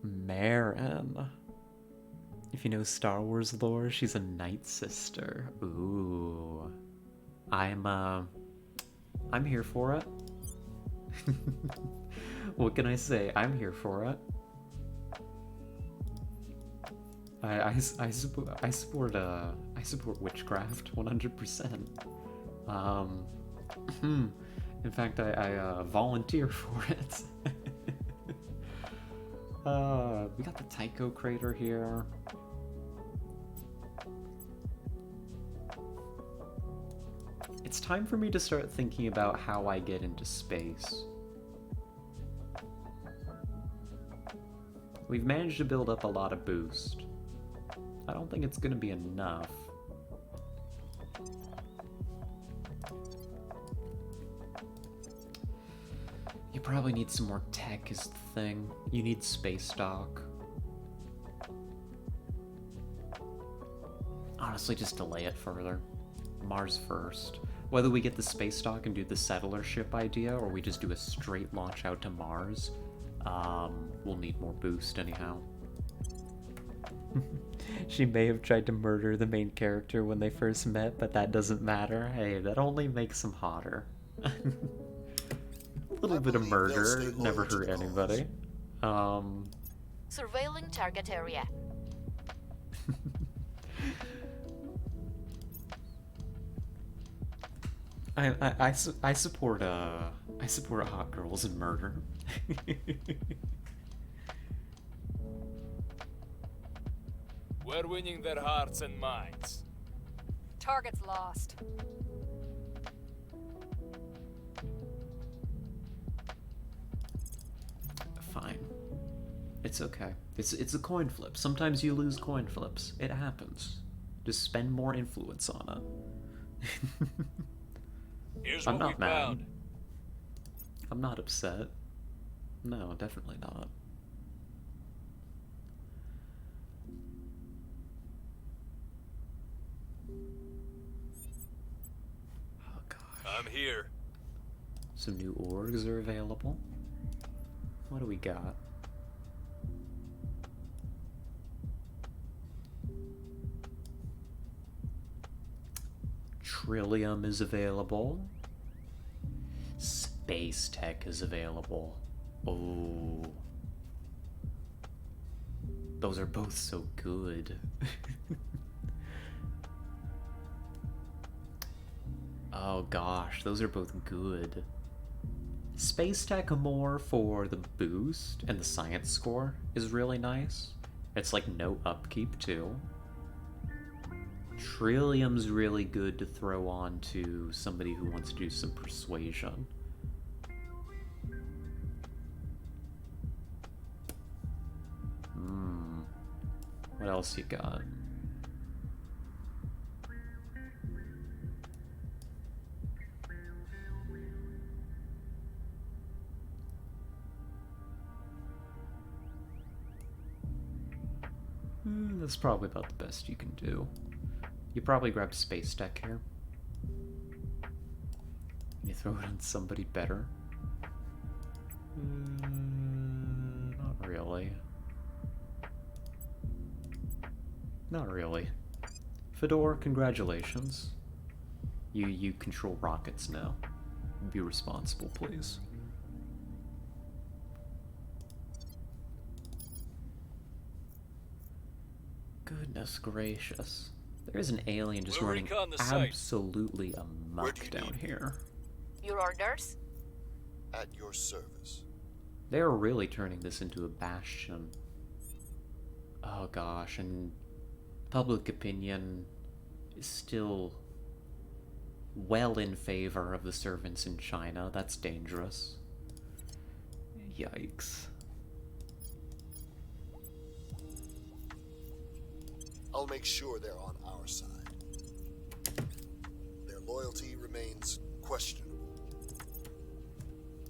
Speaker 1: Marin. If you know Star Wars lore, she's a Night Sister. Ooh. I'm here for it. What can I say? I'm here for it. I support witchcraft 100%. In fact, I volunteer for it. We got the Tycho crater here. It's time for me to start thinking about how I get into space. We've managed to build up a lot of boost. I don't think it's gonna be enough. You probably need some more tech is the thing. You need space stock. Honestly, just delay it further. Mars first. Whether we get the space stock and do the settler ship idea, or we just do a straight launch out to Mars, we'll need more boost anyhow. She may have tried to murder the main character when they first met, but that doesn't matter. Hey, that only makes him hotter. A little bit of murder never hurt anybody.
Speaker 2: Surveilling target area.
Speaker 1: I support hot girls and murder.
Speaker 4: We're winning their hearts and minds.
Speaker 2: Target's lost.
Speaker 1: Fine. It's okay. It's a coin flip. Sometimes you lose coin flips. It happens. Just spend more influence on it.
Speaker 4: Here's
Speaker 1: I'm
Speaker 4: what
Speaker 1: not
Speaker 4: we
Speaker 1: mad.
Speaker 4: found.
Speaker 1: I'm not upset. No, definitely not. Oh gosh.
Speaker 4: I'm here.
Speaker 1: Some new orgs are available. What do we got? Trillium is available. Space tech is available. Oh. Those are both so good. Oh gosh, those are both good. Space tech more for the boost, and the science score is really nice. It's like no upkeep too. Trillium's really good to throw on to somebody who wants to do some persuasion. What else you got? That's probably about the best you can do. You probably grab space tech here. You throw it on somebody better. Not really. Not really. Fedor, congratulations. You control rockets now. Be responsible, please. Goodness gracious. There is an alien just
Speaker 4: We'll
Speaker 1: running
Speaker 4: recon the site.
Speaker 1: absolutely
Speaker 3: Where
Speaker 1: amok
Speaker 3: do you
Speaker 1: down
Speaker 3: need me?
Speaker 1: here.
Speaker 2: Your orders?
Speaker 3: At your service.
Speaker 1: They're really turning this into a bastion. Oh gosh, and public opinion is still well in favor of the servants in China. That's dangerous. Yikes.
Speaker 3: I'll make sure they're on our side. Their loyalty remains questionable.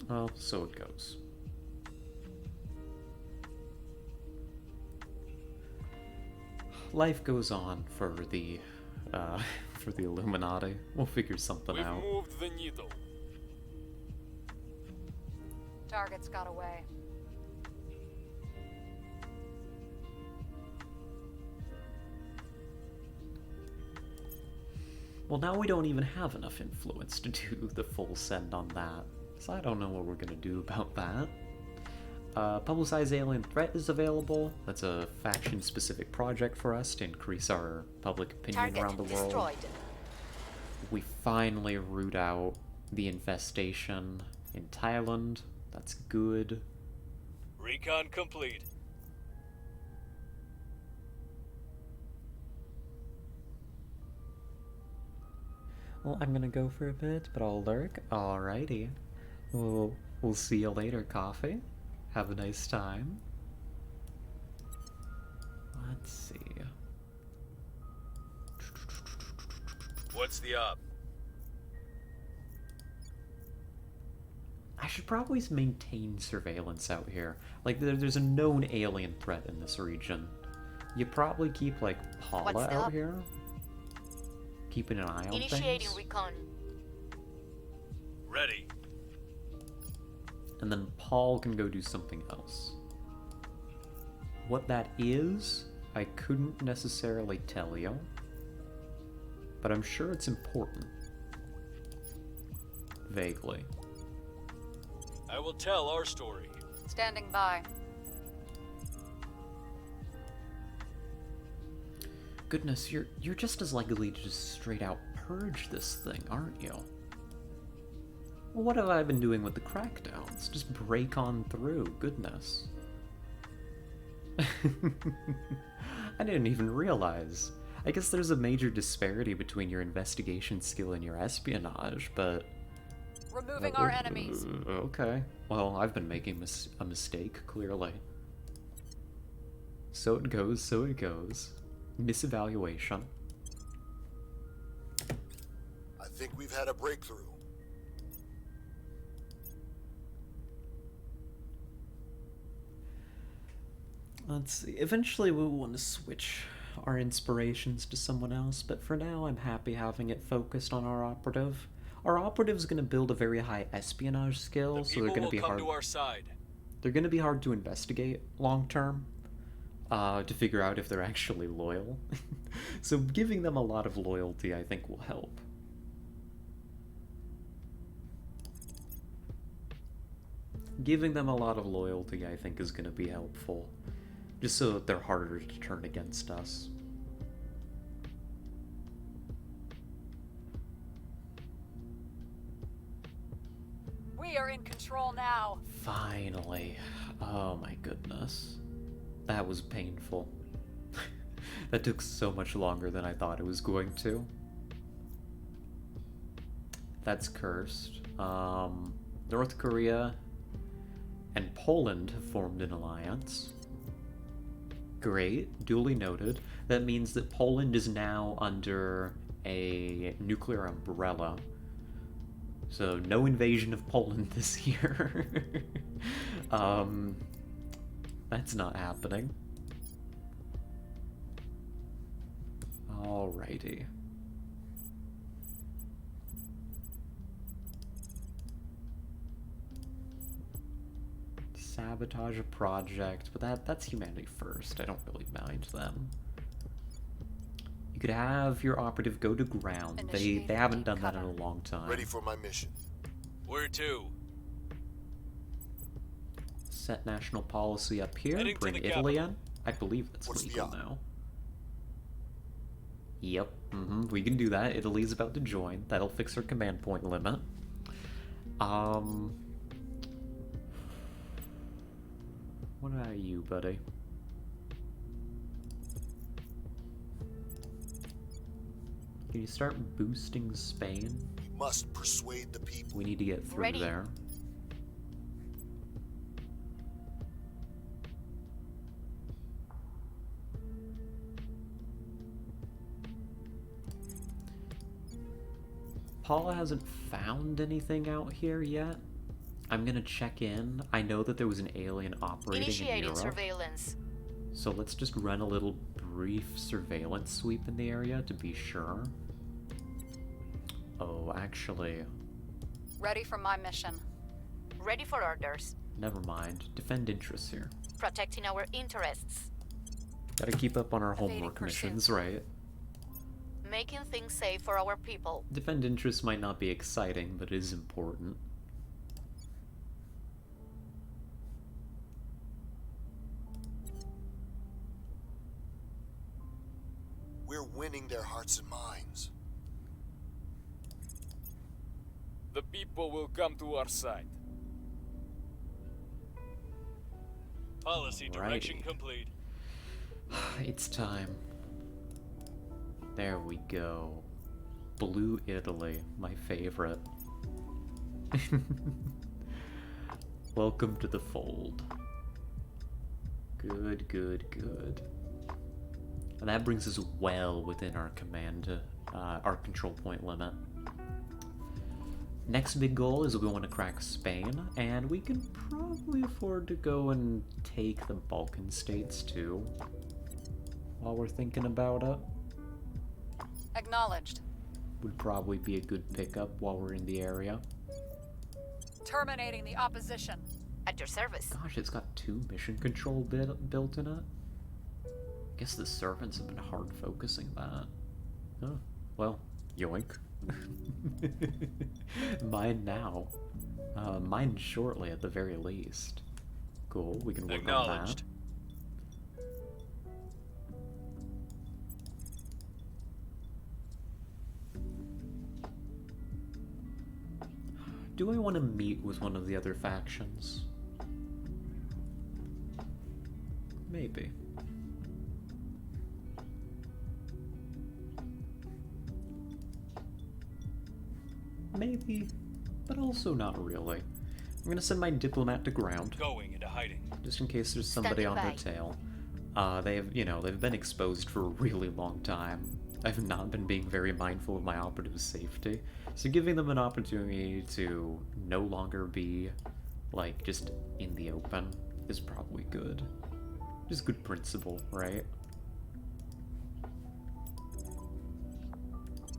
Speaker 1: Well, so it goes. Life goes on for the Illuminati. We'll figure something
Speaker 4: We've
Speaker 1: out.
Speaker 4: moved the needle.
Speaker 2: Target's got away.
Speaker 1: Well, now we don't even have enough influence to do the full send on that, so I don't know what we're gonna do about that. Publicized Alien Threat is available. That's a faction-specific project for us to increase our public opinion
Speaker 2: Target
Speaker 1: around the world.
Speaker 2: destroyed.
Speaker 1: We finally root out the infestation in Thailand. That's good.
Speaker 4: Recon complete.
Speaker 1: Well, I'm gonna go for a bit, but I'll lurk. Alrighty. We'll see you later, Coffee. Have a nice time. Let's see.
Speaker 4: What's the op?
Speaker 1: I should probably maintain surveillance out here. Like, there's a known alien threat in this region. You probably keep, like, Paula
Speaker 2: What's the
Speaker 1: out
Speaker 2: up?
Speaker 1: here. Keeping an eye on
Speaker 2: Initiating
Speaker 1: things.
Speaker 2: recon.
Speaker 4: Ready.
Speaker 1: And then Paul can go do something else. What that is, I couldn't necessarily tell you. But I'm sure it's important. Vaguely.
Speaker 4: I will tell our story.
Speaker 2: Standing by.
Speaker 1: Goodness, you're just as likely to just straight out purge this thing, aren't you? Well, what have I been doing with the crackdowns? Just break on through, goodness. I didn't even realize. I guess there's a major disparity between your investigation skill and your espionage, but...
Speaker 2: Removing our enemies.
Speaker 1: Okay. Well, I've been making a mistake, clearly. So it goes, so it goes. Misevaluation.
Speaker 3: I think we've had a breakthrough.
Speaker 1: Let's see. Eventually we'll want to switch our inspirations to someone else, but for now I'm happy having it focused on our operative. Our operative's going to build a very high espionage skill,
Speaker 4: The
Speaker 1: so
Speaker 4: people
Speaker 1: they're going
Speaker 4: will
Speaker 1: to be
Speaker 4: come
Speaker 1: hard.
Speaker 4: to our side.
Speaker 1: They're going to be hard to investigate long term, to figure out if they're actually loyal. So giving them a lot of loyalty, I think, will help. Giving them a lot of loyalty, I think, is going to be helpful. Just so that they're harder to turn against us.
Speaker 2: We are in control now.
Speaker 1: Finally. Oh my goodness. That was painful. That took so much longer than I thought it was going to. That's cursed. North Korea and Poland have formed an alliance. Great, duly noted. That means that Poland is now under a nuclear umbrella. So no invasion of Poland this year. That's not happening. Alrighty. Sabotage a project, but that's humanity first. I don't really mind them. You could have your operative go to ground. They haven't done that in a long time.
Speaker 3: Ready for my mission.
Speaker 4: Where to?
Speaker 1: Set national policy up here.
Speaker 4: Heading to
Speaker 1: Bring
Speaker 4: the
Speaker 1: Italy
Speaker 4: capital.
Speaker 1: in. I believe it's
Speaker 3: What's the
Speaker 1: legal
Speaker 3: op?
Speaker 1: now. Yep, we can do that. Italy's about to join. That'll fix our command point limit. What about you, buddy? Can you start boosting Spain?
Speaker 3: We must persuade the people.
Speaker 1: We need to get through
Speaker 2: Ready.
Speaker 1: there. Paula hasn't found anything out here yet. I'm gonna check in. I know that there was an alien operating in
Speaker 2: Initiating
Speaker 1: Europe.
Speaker 2: surveillance.
Speaker 1: So let's just run a little brief surveillance sweep in the area to be sure. Oh, actually,
Speaker 2: Ready for my mission. Ready for orders.
Speaker 1: never mind. Defend interests here.
Speaker 2: Protecting our interests.
Speaker 1: Gotta keep up on our
Speaker 2: Evading
Speaker 1: homework
Speaker 2: pursuit.
Speaker 1: missions, right?
Speaker 2: Making things safe for our people.
Speaker 1: Defend interests might not be exciting, but it is important.
Speaker 3: We're winning their hearts and minds.
Speaker 4: The people will come to our side. Policy direction
Speaker 1: Righty.
Speaker 4: complete.
Speaker 1: It's time. There we go. Blue Italy, my favorite. Welcome to the fold. Good, good, good. And that brings us well within our our control point limit. Next big goal is we want to crack Spain, and we can probably afford to go and take the Balkan states too, while we're thinking about it.
Speaker 2: Acknowledged.
Speaker 1: Would probably be a good pickup while we're in the area.
Speaker 2: Terminating the opposition. At your service.
Speaker 1: Gosh, it's got 2 mission control built in it. Guess the servants have been hard focusing that. Huh. Well, yoink. Mine now. Mine shortly at the very least. Cool, we can work on that.
Speaker 4: Acknowledged.
Speaker 1: Do I want to meet with one of the other factions? Maybe. Maybe, but also not really. I'm gonna send my diplomat to ground,
Speaker 4: Going into hiding.
Speaker 1: just in case there's somebody on their
Speaker 2: Standing
Speaker 1: tail. They've been exposed for a really long time. I've not been being very mindful of my operative's safety, so giving them an opportunity to no longer be, like, just in the open is probably good. Just good principle, right?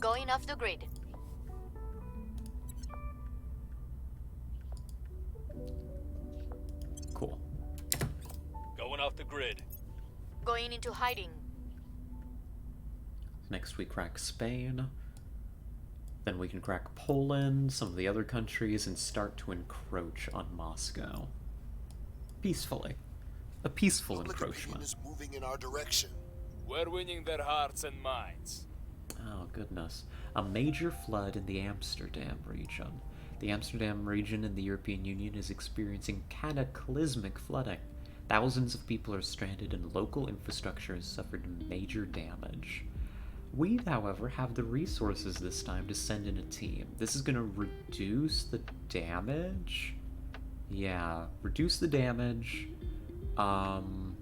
Speaker 2: Going off the grid.
Speaker 1: Cool.
Speaker 4: Going off the grid.
Speaker 2: Going into hiding.
Speaker 1: Next we crack Spain. Then we can crack Poland, some of the other countries, and start to encroach on Moscow. Peacefully. A peaceful
Speaker 3: Public
Speaker 1: encroachment.
Speaker 3: opinion is moving in our direction.
Speaker 4: We're winning their hearts and minds.
Speaker 1: Oh, goodness. A major flood in the Amsterdam region. The Amsterdam region in the European Union is experiencing cataclysmic flooding. Thousands of people are stranded and local infrastructure has suffered major damage. We, however, have the resources this time to send in a team. This is going to reduce the damage? Yeah, reduce the damage, and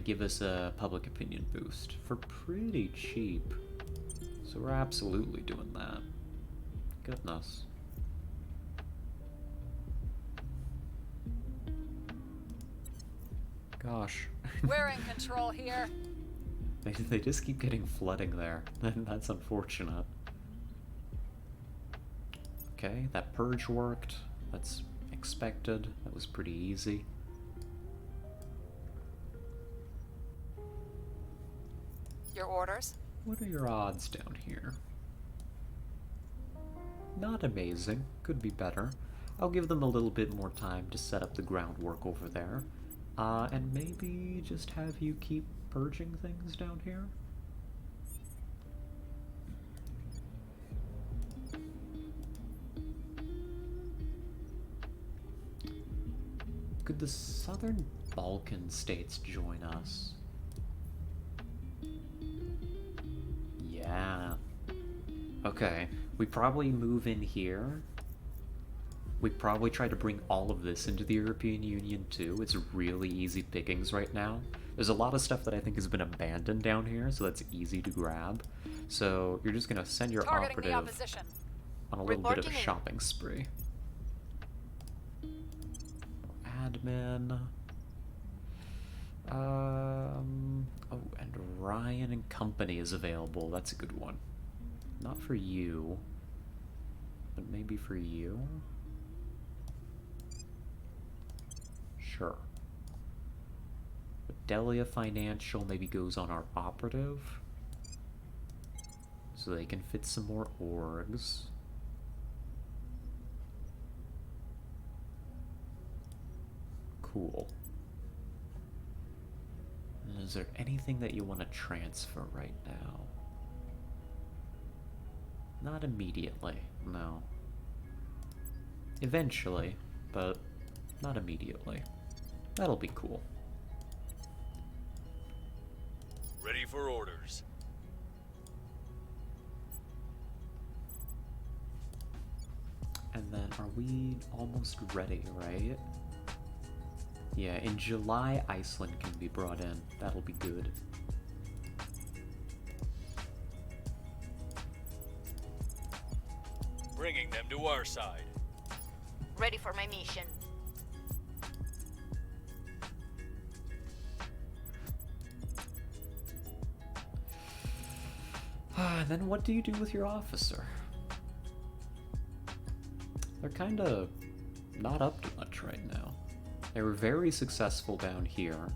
Speaker 1: give us a public opinion boost for pretty cheap. So we're absolutely doing that. Goodness. Gosh.
Speaker 2: We're in control here.
Speaker 1: They just keep getting flooding there. That's unfortunate. Okay, that purge worked. That's expected. That was pretty easy.
Speaker 2: Your orders?
Speaker 1: What are your odds down here? Not amazing. Could be better. I'll give them a little bit more time to set up the groundwork over there. And maybe just have you keep purging things down here? Could the Southern Balkan states join us? Yeah. Okay, we probably move in here. We probably try to bring all of this into the European Union too. It's really easy pickings right now. There's a lot of stuff that I think has been abandoned down here, so that's easy to grab. So you're just gonna send your
Speaker 2: Targeting the
Speaker 1: operative
Speaker 2: opposition.
Speaker 1: on a little bit of a
Speaker 2: Reporting in.
Speaker 1: shopping spree. Admin. Oh, and Ryan and Company is available. That's a good one. Not for you, but maybe for you? Sure. But Delia Financial maybe goes on our operative, so they can fit some more orgs. Cool. And is there anything that you want to transfer right now? Not immediately, no. Eventually, but not immediately. That'll be cool.
Speaker 4: Ready for orders.
Speaker 1: And then are we almost ready, right? Yeah, in July, Iceland can be brought in. That'll be good.
Speaker 4: Bringing them to our side.
Speaker 2: Ready for my mission.
Speaker 1: Then what do you do with your officer? They're kinda not up to much right now. They were very successful down here.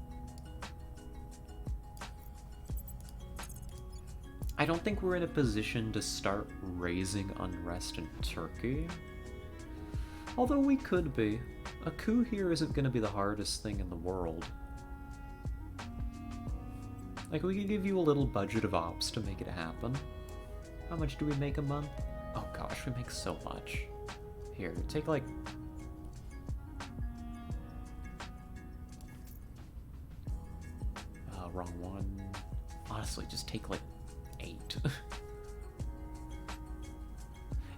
Speaker 1: I don't think we're in a position to start raising unrest in Turkey. Although we could be. A coup here isn't going to be the hardest thing in the world. Like, we could give you a little budget of ops to make it happen. How much do we make a month? Oh gosh, we make so much. Here, take like... wrong one. Honestly, just take like 8.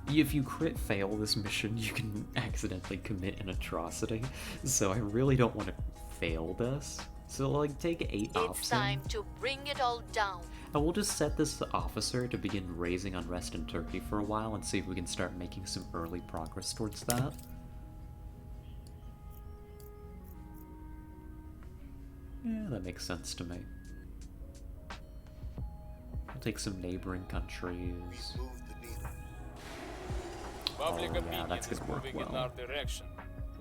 Speaker 1: If you crit fail this mission, you can accidentally commit an atrocity. So I really don't want to fail this. So like, take 8 ops.
Speaker 2: It's time to bring it all down.
Speaker 1: And we'll just set this officer to begin raising unrest in Turkey for a while and see if we can start making some early progress towards that. Yeah, that makes sense to me. We'll take some neighboring countries.
Speaker 3: Move the needle.
Speaker 4: Public
Speaker 1: yeah,
Speaker 4: opinion
Speaker 1: that's
Speaker 4: is
Speaker 1: gonna work
Speaker 4: moving in
Speaker 1: well.
Speaker 4: our direction.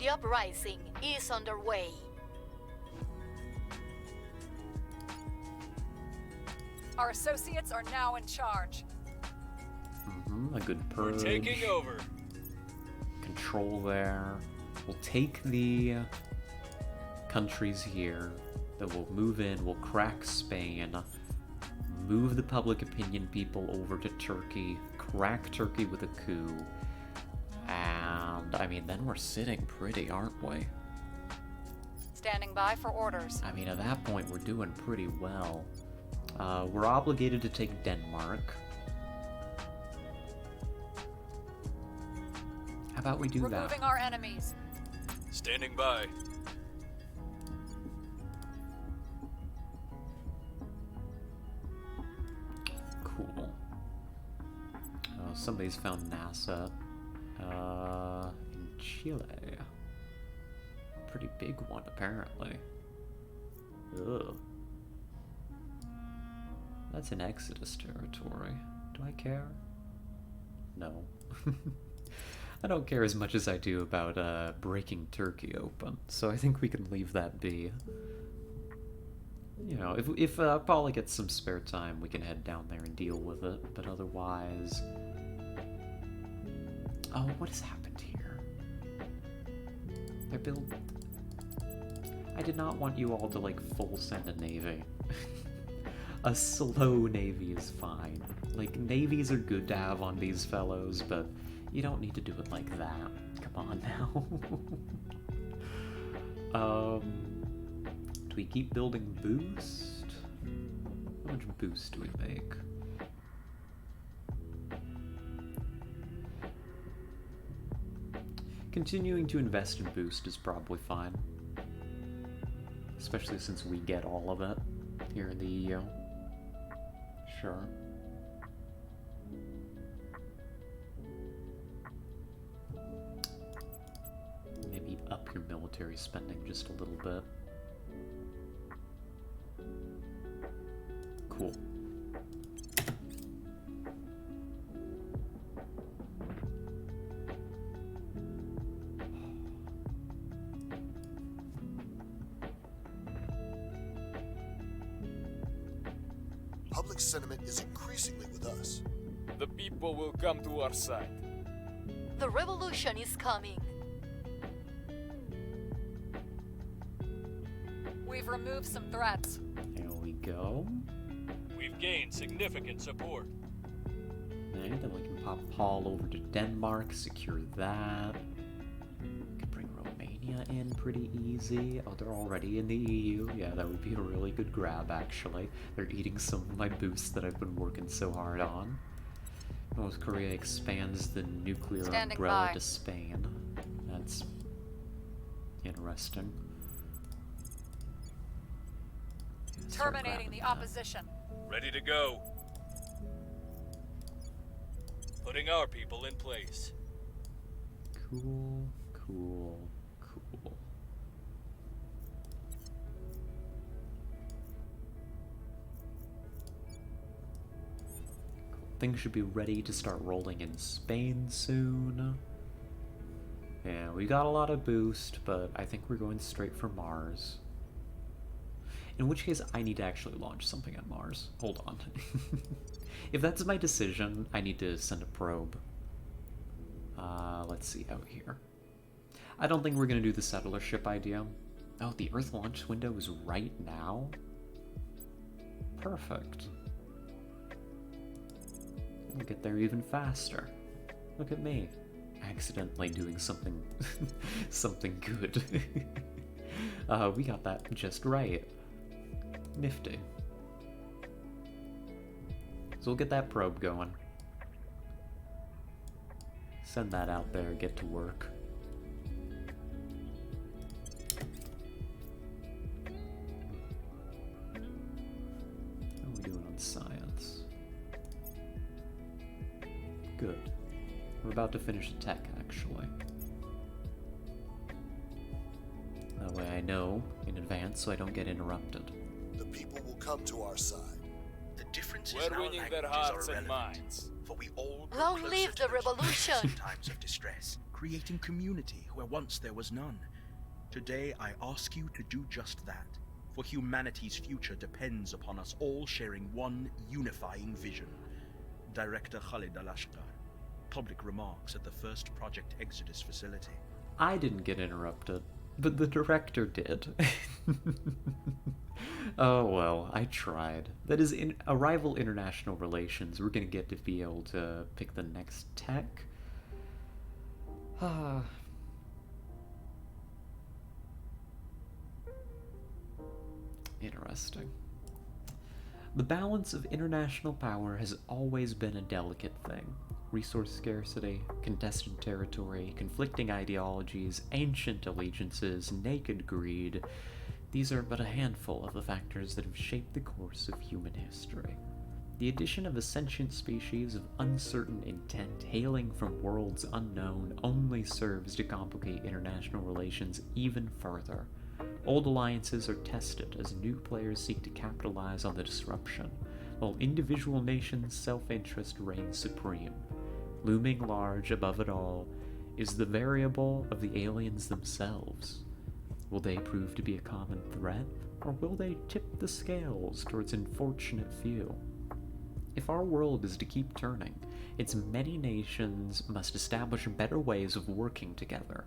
Speaker 2: The uprising is underway. Our associates are now in charge.
Speaker 1: A good
Speaker 4: We're
Speaker 1: purge.
Speaker 4: taking over.
Speaker 1: Control there. We'll take the countries here. Then we'll move in. We'll crack Spain. Move the public opinion people over to Turkey. Crack Turkey with a coup. And, I mean, then we're sitting pretty, aren't we?
Speaker 2: Standing by for orders.
Speaker 1: I mean, at that point, we're doing pretty well. We're obligated to take Denmark. How about we do that?
Speaker 2: Removing our enemies.
Speaker 4: Standing by.
Speaker 1: Cool. Somebody's found NASA in Chile. Pretty big one, apparently. Ugh. That's an Exodus territory. Do I care? No. I don't care as much as I do about breaking Turkey open, so I think we can leave that be. You know, if Paula gets some spare time, we can head down there and deal with it, but otherwise... Oh, what has happened here? They're built... I did not want you all to, like, full send a navy. A slow navy is fine. Like, navies are good to have on these fellows, but you don't need to do it like that. Come on now. Do we keep building boost? How much boost do we make? Continuing to invest in boost is probably fine. Especially since we get all of it here in the EU. Sure. Maybe up your military spending just a little bit. Cool.
Speaker 3: Public sentiment is increasingly with us.
Speaker 4: The people will come to our side.
Speaker 2: The revolution is coming. We've removed some threats.
Speaker 1: There we go.
Speaker 4: We've gained significant support.
Speaker 1: And then we can pop Paul over to Denmark, secure that. We can bring Romania in pretty easy. Oh, they're already in the EU. Yeah, that would be a really good grab, actually. They're eating some of my boosts that I've been working so hard on. North Korea expands the nuclear
Speaker 2: Standing
Speaker 1: umbrella
Speaker 2: by.
Speaker 1: to Spain. That's interesting. Start
Speaker 2: Terminating
Speaker 1: grabbing
Speaker 2: the
Speaker 1: that.
Speaker 2: opposition.
Speaker 4: Ready to go. Putting our people in place.
Speaker 1: Cool, cool, cool. Things should be ready to start rolling in Spain soon. Yeah, we got a lot of boost, but I think we're going straight for Mars. In which case, I need to actually launch something at Mars. Hold on. If that's my decision, I need to send a probe. Let's see out here. I don't think we're going to do the settler ship idea. Oh, the Earth launch window is right now? Perfect. We'll get there even faster. Look at me. Accidentally doing something... something good. We got that just right. Nifty. So we'll get that probe going. Send that out there, get to work. How are we doing on science? Good. We're about to finish the tech, actually. That way I know in advance so I don't get interrupted.
Speaker 3: The people will come to our side.
Speaker 8: The differences
Speaker 4: We're
Speaker 8: in our
Speaker 4: winning their
Speaker 8: languages
Speaker 4: hearts
Speaker 8: are
Speaker 4: and
Speaker 8: irrelevant,
Speaker 4: minds.
Speaker 8: for we all grow
Speaker 2: Long
Speaker 8: closer
Speaker 2: live
Speaker 8: to
Speaker 2: the
Speaker 8: those
Speaker 2: revolution!
Speaker 8: in times of distress, creating community where once there was none. Today I ask you to do just that, for humanity's future depends upon us all sharing one unifying vision. Director Khalid Al-Ashqar, public remarks at the first Project Exodus facility.
Speaker 1: I didn't get interrupted, but the director did. Oh well, I tried. That is, in Arrival International Relations, we're gonna get to be able to pick the next tech. Interesting. The balance of international power has always been a delicate thing. Resource scarcity, contested territory, conflicting ideologies, ancient allegiances, naked greed. These are but a handful of the factors that have shaped the course of human history. The addition of a sentient species of uncertain intent hailing from worlds unknown only serves to complicate international relations even further. Old alliances are tested as new players seek to capitalize on the disruption, while individual nations' self-interest reigns supreme. Looming large above it all is the variable of the aliens themselves. Will they prove to be a common threat, or will they tip the scales towards unfortunate few? If our world is to keep turning, its many nations must establish better ways of working together.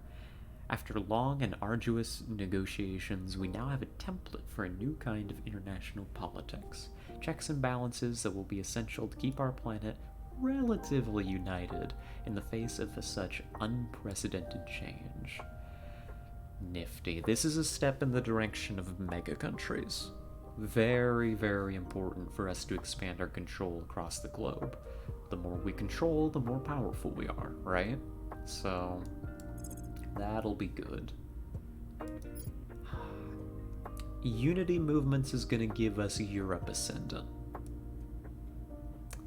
Speaker 1: After long and arduous negotiations, we now have a template for a new kind of international politics. Checks and balances that will be essential to keep our planet relatively united in the face of such unprecedented change. Nifty. This is a step in the direction of mega countries. Very, very important for us to expand our control across the globe. The more we control, the more powerful we are, right? So, that'll be good. Unity Movements is going to give us Europe Ascendant.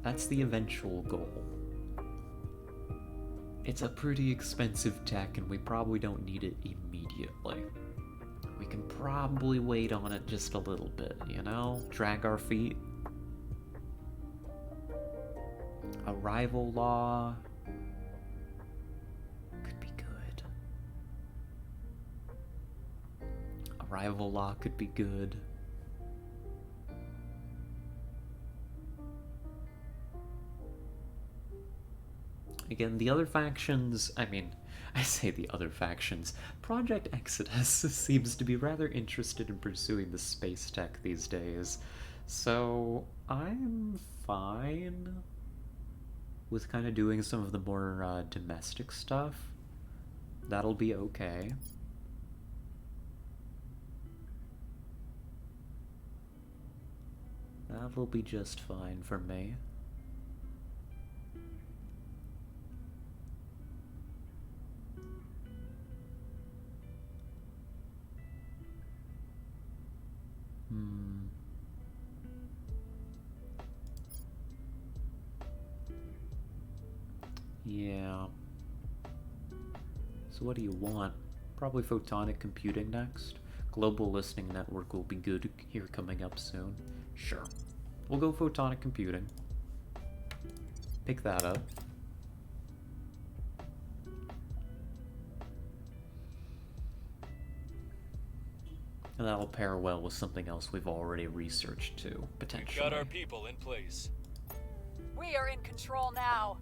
Speaker 1: That's the eventual goal. It's a pretty expensive tech, and we probably don't need it immediately. We can probably wait on it just a little bit, you know? Drag our feet. Arrival law could be good. Arrival law could be good. Again, the other factions, I say the other factions, Project Exodus seems to be rather interested in pursuing the space tech these days, so I'm fine with kind of doing some of the more domestic stuff. That'll be okay. That'll be just fine for me. Yeah. So what do you want? Probably photonic computing next. Global listening network will be good here coming up soon. Sure. We'll go photonic computing. Pick that up. And that'll pair well with something else we've already researched too, potentially.
Speaker 4: We've got our people in place.
Speaker 2: We are in control now.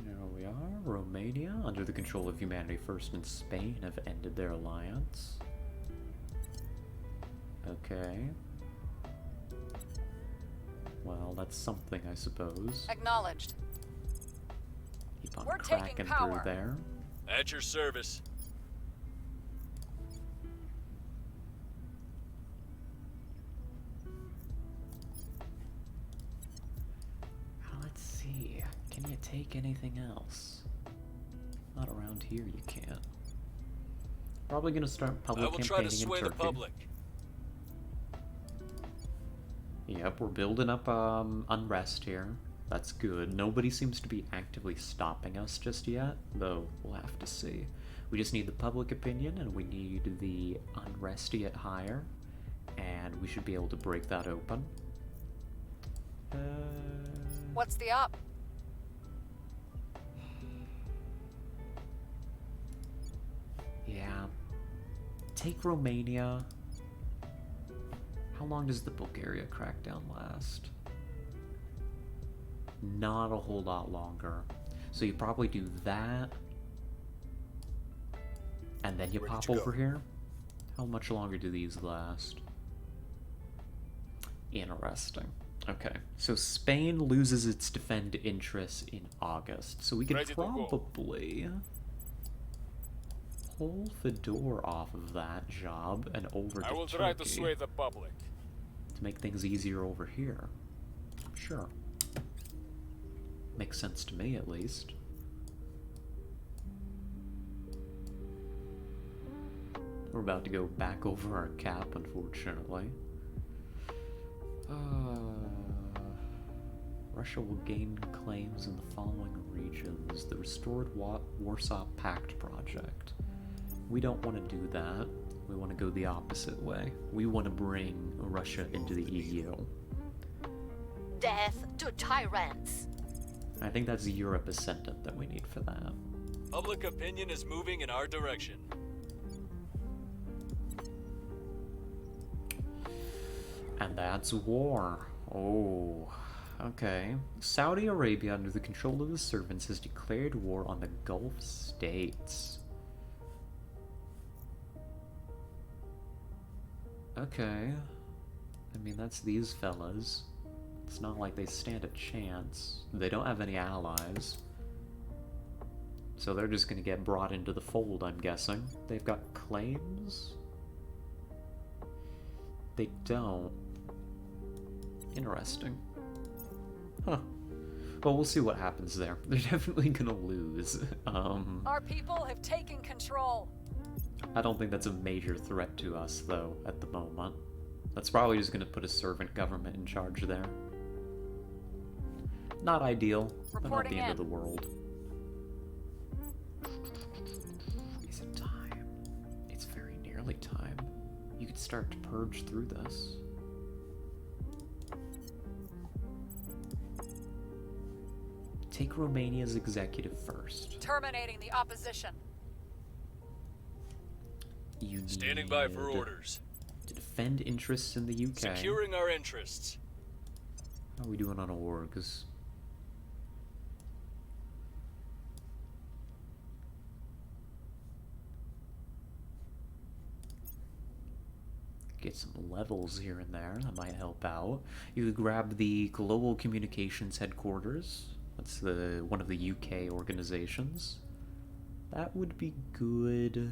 Speaker 1: There we are. Romania, under the control of Humanity First and Spain, have ended their alliance. Okay. Well, that's something, I suppose.
Speaker 2: Acknowledged.
Speaker 1: Keep on
Speaker 2: We're
Speaker 1: cracking
Speaker 2: taking
Speaker 1: through
Speaker 2: power.
Speaker 1: there.
Speaker 4: At your service.
Speaker 1: Let's see. Can you take anything else? Not around here, you can't. Probably gonna start public
Speaker 4: I will
Speaker 1: campaigning
Speaker 4: try to sway
Speaker 1: in
Speaker 4: the
Speaker 1: Turkey.
Speaker 4: public.
Speaker 1: Yep, we're building up unrest here. That's good. Nobody seems to be actively stopping us just yet, though we'll have to see. We just need the public opinion, and we need the unrest to get higher, and we should be able to break that open.
Speaker 2: What's the op?
Speaker 1: Yeah. Take Romania. How long does the Bulgaria crackdown last? Not a whole lot longer. So you probably do that, and then you
Speaker 3: Ready
Speaker 1: pop
Speaker 3: to go.
Speaker 1: over here. How much longer do these last? Interesting. Okay, so Spain loses its defend interests in August, so we could
Speaker 4: Ready to go.
Speaker 1: probably pull Fedor off of that job and over to
Speaker 4: I will
Speaker 1: Turkey
Speaker 4: try to sway the public.
Speaker 1: to make things easier over here. Sure. Makes sense to me, at least. We're about to go back over our cap, unfortunately. Russia will gain claims in the following regions. The Restored Warsaw Pact Project. We don't want to do that. We want to go the opposite way. We want to bring Russia into the EU.
Speaker 2: Death to tyrants.
Speaker 1: I think that's Europe Ascendant that we need for that.
Speaker 4: Public opinion is moving in our direction.
Speaker 1: And that's war. Oh, okay. Saudi Arabia, under the control of the servants, has declared war on the Gulf states. Okay. I mean, that's these fellas. It's not like they stand a chance. They don't have any allies. So they're just gonna get brought into the fold, I'm guessing. They've got claims? They don't. Interesting. Huh. Well, we'll see what happens there. They're definitely gonna lose.
Speaker 2: Our people have taken control.
Speaker 1: I don't think that's a major threat to us, though, at the moment. That's probably just gonna put a servant government in charge there. Not ideal, but not
Speaker 2: Reporting
Speaker 1: the end of
Speaker 2: in.
Speaker 1: the world. Is it time? It's very nearly time. You could start to purge through this. Take Romania's executive first.
Speaker 2: Terminating the opposition.
Speaker 1: You need
Speaker 4: Standing by for orders.
Speaker 1: to defend interests in the UK.
Speaker 4: Securing our interests.
Speaker 1: How are we doing on orgs? Get some levels here and there. That might help out. You could grab the Global Communications Headquarters. That's one of the UK organizations. That would be good.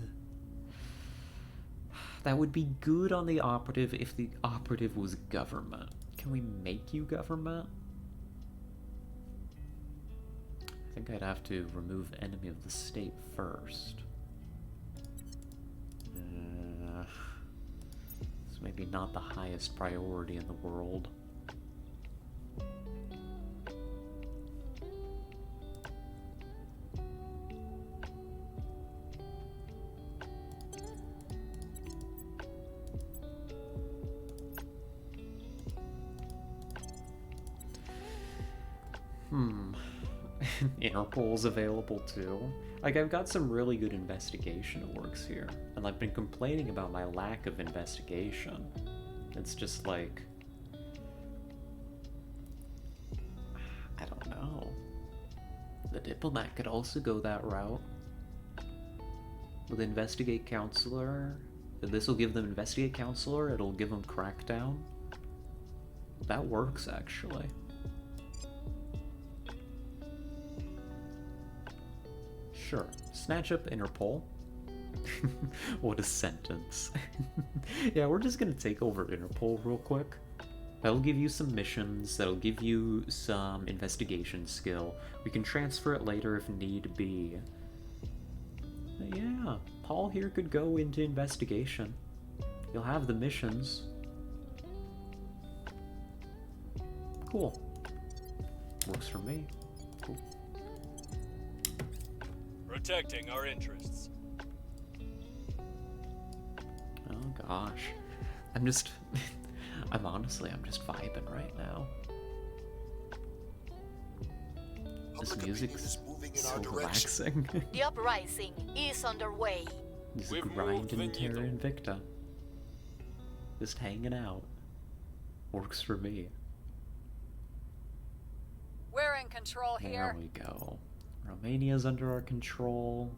Speaker 1: That would be good on the operative if the operative was government. Can we make you government? I think I'd have to remove enemy of the state first. It's maybe not the highest priority in the world. Interpol's available too. Like, I've got some really good investigation orgs here, and I've been complaining about my lack of investigation. It's just like, I don't know. The diplomat could also go that route. With investigate counselor, this will give them investigate counselor, it'll give them crackdown. That works, actually. Sure. Snatch up Interpol. What a sentence. Yeah, we're just gonna take over Interpol real quick. That'll give you some missions, that'll give you some investigation skill. We can transfer it later if need be. Yeah, Paul here could go into investigation. You'll have the missions. Cool. Works for me. Cool.
Speaker 4: Protecting our interests.
Speaker 1: Oh gosh. I'm just vibing right now. This
Speaker 3: Public
Speaker 1: music's
Speaker 3: opinion is moving in
Speaker 1: so
Speaker 3: our direction.
Speaker 1: relaxing.
Speaker 2: The uprising is underway.
Speaker 1: Just
Speaker 4: We've moved
Speaker 1: grinding
Speaker 4: the
Speaker 1: Terra
Speaker 4: needle.
Speaker 1: Invicta. Just hanging out. Works for me.
Speaker 2: We're in control
Speaker 1: There
Speaker 2: here.
Speaker 1: we go. Romania's under our control.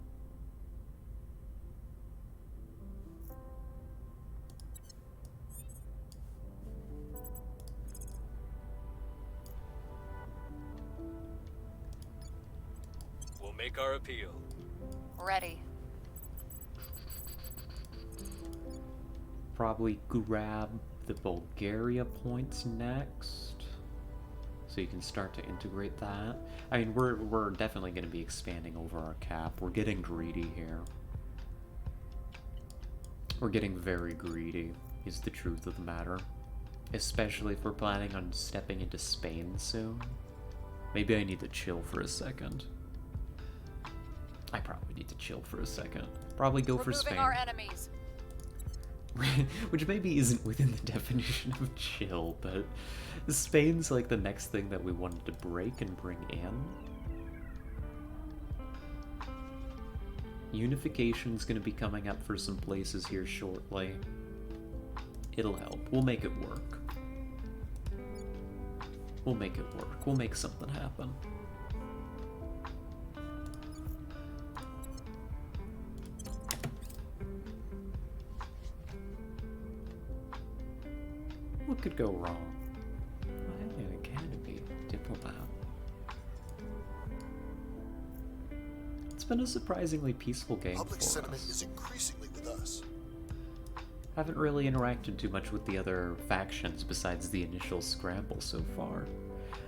Speaker 4: We'll make our appeal.
Speaker 2: Ready.
Speaker 1: Probably grab the Bulgaria points next, so you can start to integrate that. I mean, we're definitely going to be expanding over our cap. We're getting greedy here. We're getting very greedy, is the truth of the matter. Especially if we're planning on stepping into Spain soon. Maybe I need to chill for a second. I probably need to chill for a second. Probably go for Spain.
Speaker 2: Removing our enemies.
Speaker 1: Which maybe isn't within the definition of chill, but Spain's like the next thing that we wanted to break and bring in. Unification's gonna be coming up for some places here shortly. It'll help. We'll make it work. We'll make it work. We'll make something happen. What could go wrong? An academy diplomat. It's been a surprisingly peaceful game
Speaker 3: Public
Speaker 1: for
Speaker 3: sentiment
Speaker 1: us.
Speaker 3: is increasingly with us.
Speaker 1: Haven't really interacted too much with the other factions besides the initial scramble so far.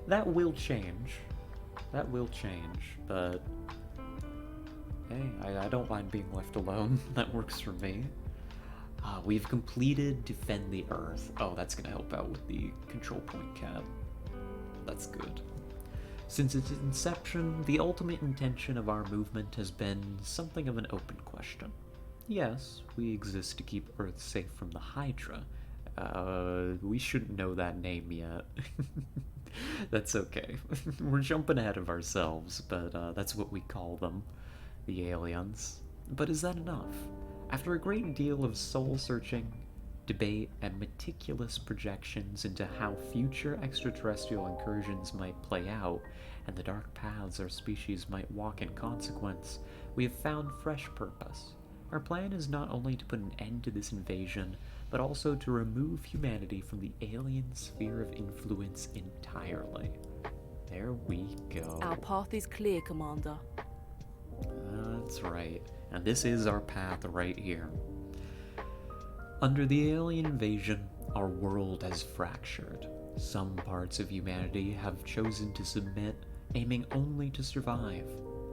Speaker 1: That will change. That will change, but hey, I don't mind being left alone. That works for me. We've completed Defend the Earth. Oh, that's gonna help out with the control point cap. That's good. Since its inception, the ultimate intention of our movement has been something of an open question. Yes, we exist to keep Earth safe from the Hydra. We shouldn't know that name yet. That's okay. We're jumping ahead of ourselves, but that's what we call them, the aliens. But is that enough? After a great deal of soul-searching, debate, and meticulous projections into how future extraterrestrial incursions might play out, and the dark paths our species might walk in consequence, we have found fresh purpose. Our plan is not only to put an end to this invasion, but also to remove humanity from the alien sphere of influence entirely. There we go.
Speaker 5: Our path is clear, Commander.
Speaker 1: That's right. And this is our path right here. Under the alien invasion, our world has fractured. Some parts of humanity have chosen to submit, aiming only to survive.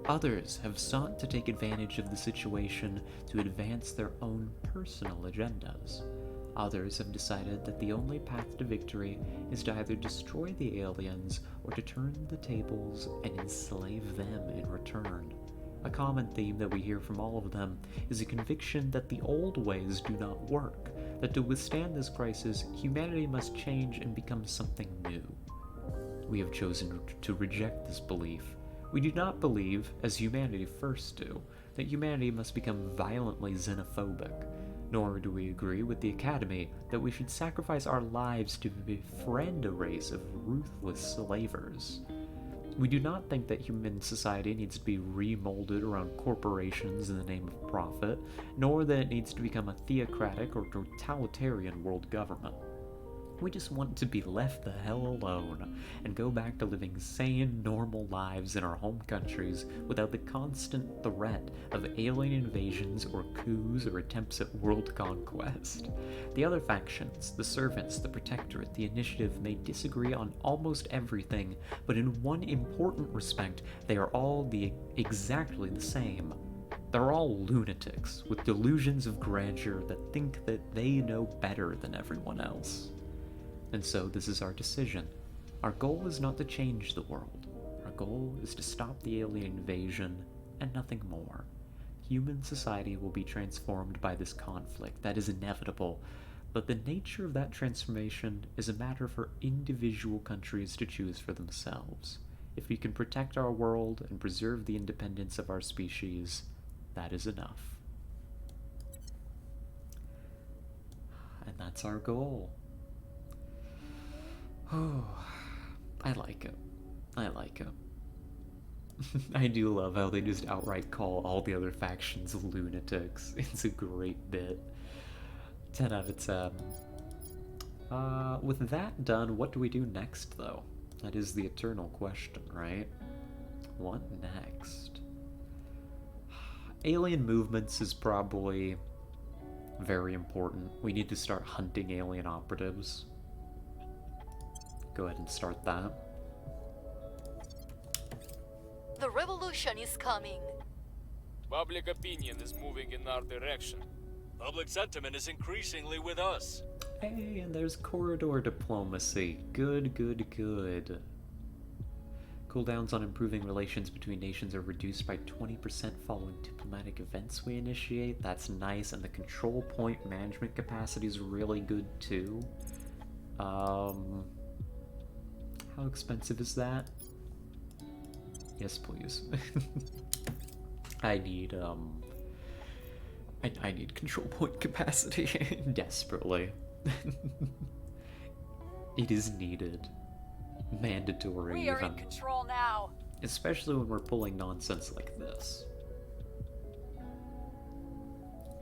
Speaker 1: Others have sought to take advantage of the situation to advance their own personal agendas. Others have decided that the only path to victory is to either destroy the aliens or to turn the tables and enslave them in return. A common theme that we hear from all of them is a conviction that the old ways do not work, that to withstand this crisis, humanity must change and become something new. We have chosen to reject this belief. We do not believe, as humanity first do, that humanity must become violently xenophobic, nor do we agree with the Academy that we should sacrifice our lives to befriend a race of ruthless slavers. We do not think that human society needs to be remolded around corporations in the name of profit, nor that it needs to become a theocratic or totalitarian world government. We just want to be left the hell alone and go back to living sane, normal lives in our home countries without the constant threat of alien invasions or coups or attempts at world conquest. The other factions, the Servants, the Protectorate, the Initiative, may disagree on almost everything, but in one important respect, they are all exactly the same. They're all lunatics with delusions of grandeur that think that they know better than everyone else. And so this is our decision. Our goal is not to change the world. Our goal is to stop the alien invasion and nothing more. Human society will be transformed by this conflict. That is inevitable. But the nature of that transformation is a matter for individual countries to choose for themselves. If we can protect our world and preserve the independence of our species, that is enough. And that's our goal. Oh, I like it. I like it. I do love how they just outright call all the other factions lunatics. It's a great bit. 10 out of 10. With that done, what do we do next, though? That is the eternal question, right? What next? Alien movements is probably very important. We need to start hunting alien operatives. Go ahead and start that.
Speaker 2: The revolution is coming.
Speaker 4: Public opinion is moving in our direction. Public sentiment is increasingly with us.
Speaker 1: Hey, and there's corridor diplomacy. Good, good, good. Cooldowns on improving relations between nations are reduced by 20% following diplomatic events we initiate. That's nice, and the control point management capacity is really good too. How expensive is that? Yes, please. I need I need control point capacity desperately. It is needed. Mandatory.
Speaker 2: We are in control now.
Speaker 1: Especially when we're pulling nonsense like this.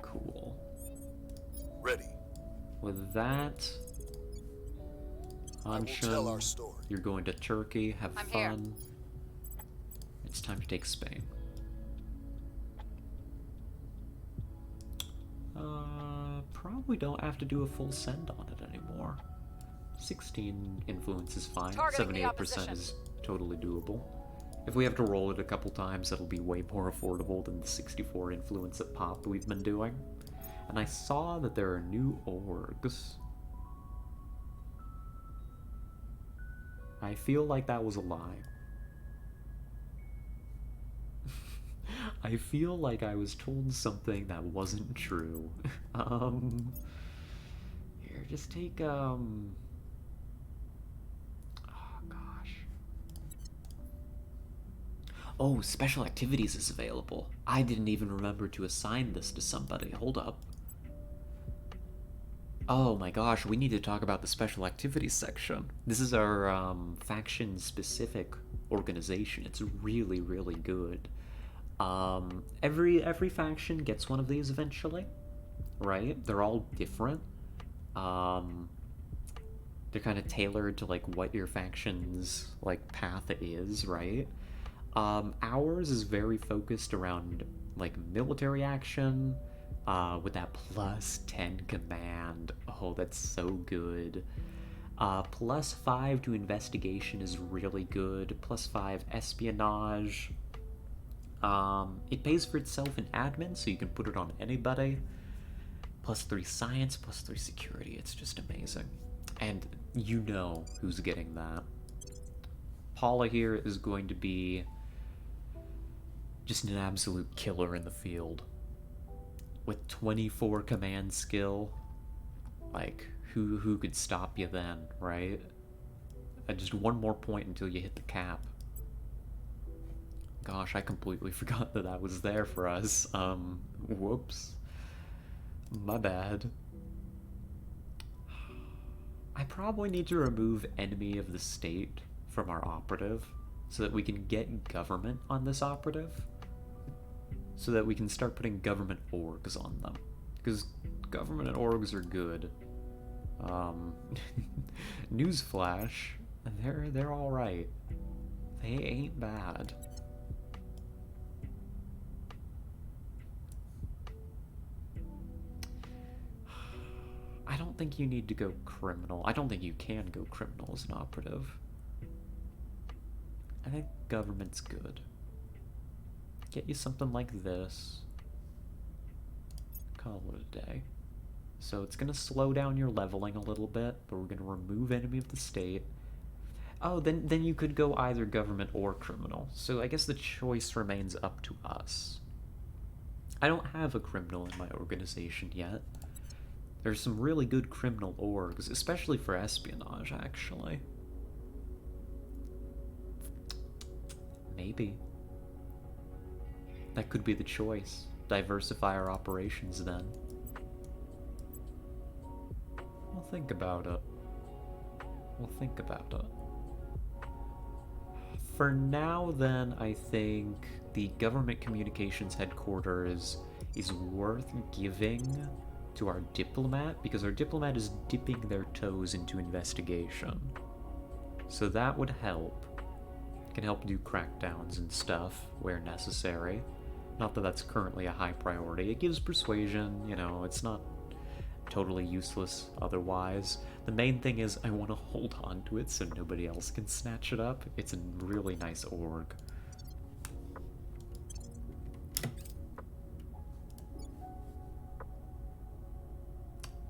Speaker 1: Cool.
Speaker 3: Ready.
Speaker 1: With that,
Speaker 3: I will tell our story.
Speaker 1: you're going to Turkey, have
Speaker 2: I'm here.
Speaker 1: fun. It's time to take Spain. Probably don't have to do a full send on it anymore. 16 influence is fine.
Speaker 2: Targeting the
Speaker 1: 78%
Speaker 2: opposition.
Speaker 1: is totally doable. If we have to roll it a couple times, it'll be way more affordable than the 64 influence at pop we've been doing. And I saw that there are new orgs. I feel like that was a lie. I feel like I was told something that wasn't true. Here, just take, oh gosh. Oh, special activities is available. I didn't even remember to assign this to somebody. Hold up. Oh my gosh, we need to talk about the special activities section. This is our faction-specific organization. It's really, really good. Every faction gets one of these eventually, right? They're all different. They're kind of tailored to like what your faction's like path is, right? Ours is very focused around like military action, with that plus 10 command. Oh, that's so good. Plus 5 to investigation is really good. Plus 5 espionage. It pays for itself in admin, so you can put it on anybody. Plus 3 science, plus 3 security. It's just amazing. And you know who's getting that. Paula here is going to be just an absolute killer in the field. With 24 command skill, like, who could stop you then, right? Just one more point until you hit the cap. Gosh, I completely forgot that that was there for us. Whoops. My bad. I probably need to remove enemy of the state from our operative so that we can get government on this operative. So that we can start putting government orgs on them. Because government and orgs are good. Newsflash, they're alright. They ain't bad. I don't think you need to go criminal. I don't think you can go criminal as an operative. I think government's good. Get you something like this. Call it a day. So it's going to slow down your leveling a little bit, but we're going to remove enemy of the state. Oh, then you could go either government or criminal. So I guess the choice remains up to us. I don't have a criminal in my organization yet. There's some really good criminal orgs, especially for espionage, actually. Maybe. That could be the choice. Diversify our operations then. Well, think about it. We'll think about it. For now, then, I think the government communications headquarters is worth giving to our diplomat, because our diplomat is dipping their toes into investigation. So that would help. Can help do crackdowns and stuff where necessary. Not that that's currently a high priority. It gives persuasion, you know, it's not totally useless otherwise. The main thing is I want to hold on to it so nobody else can snatch it up. It's a really nice org.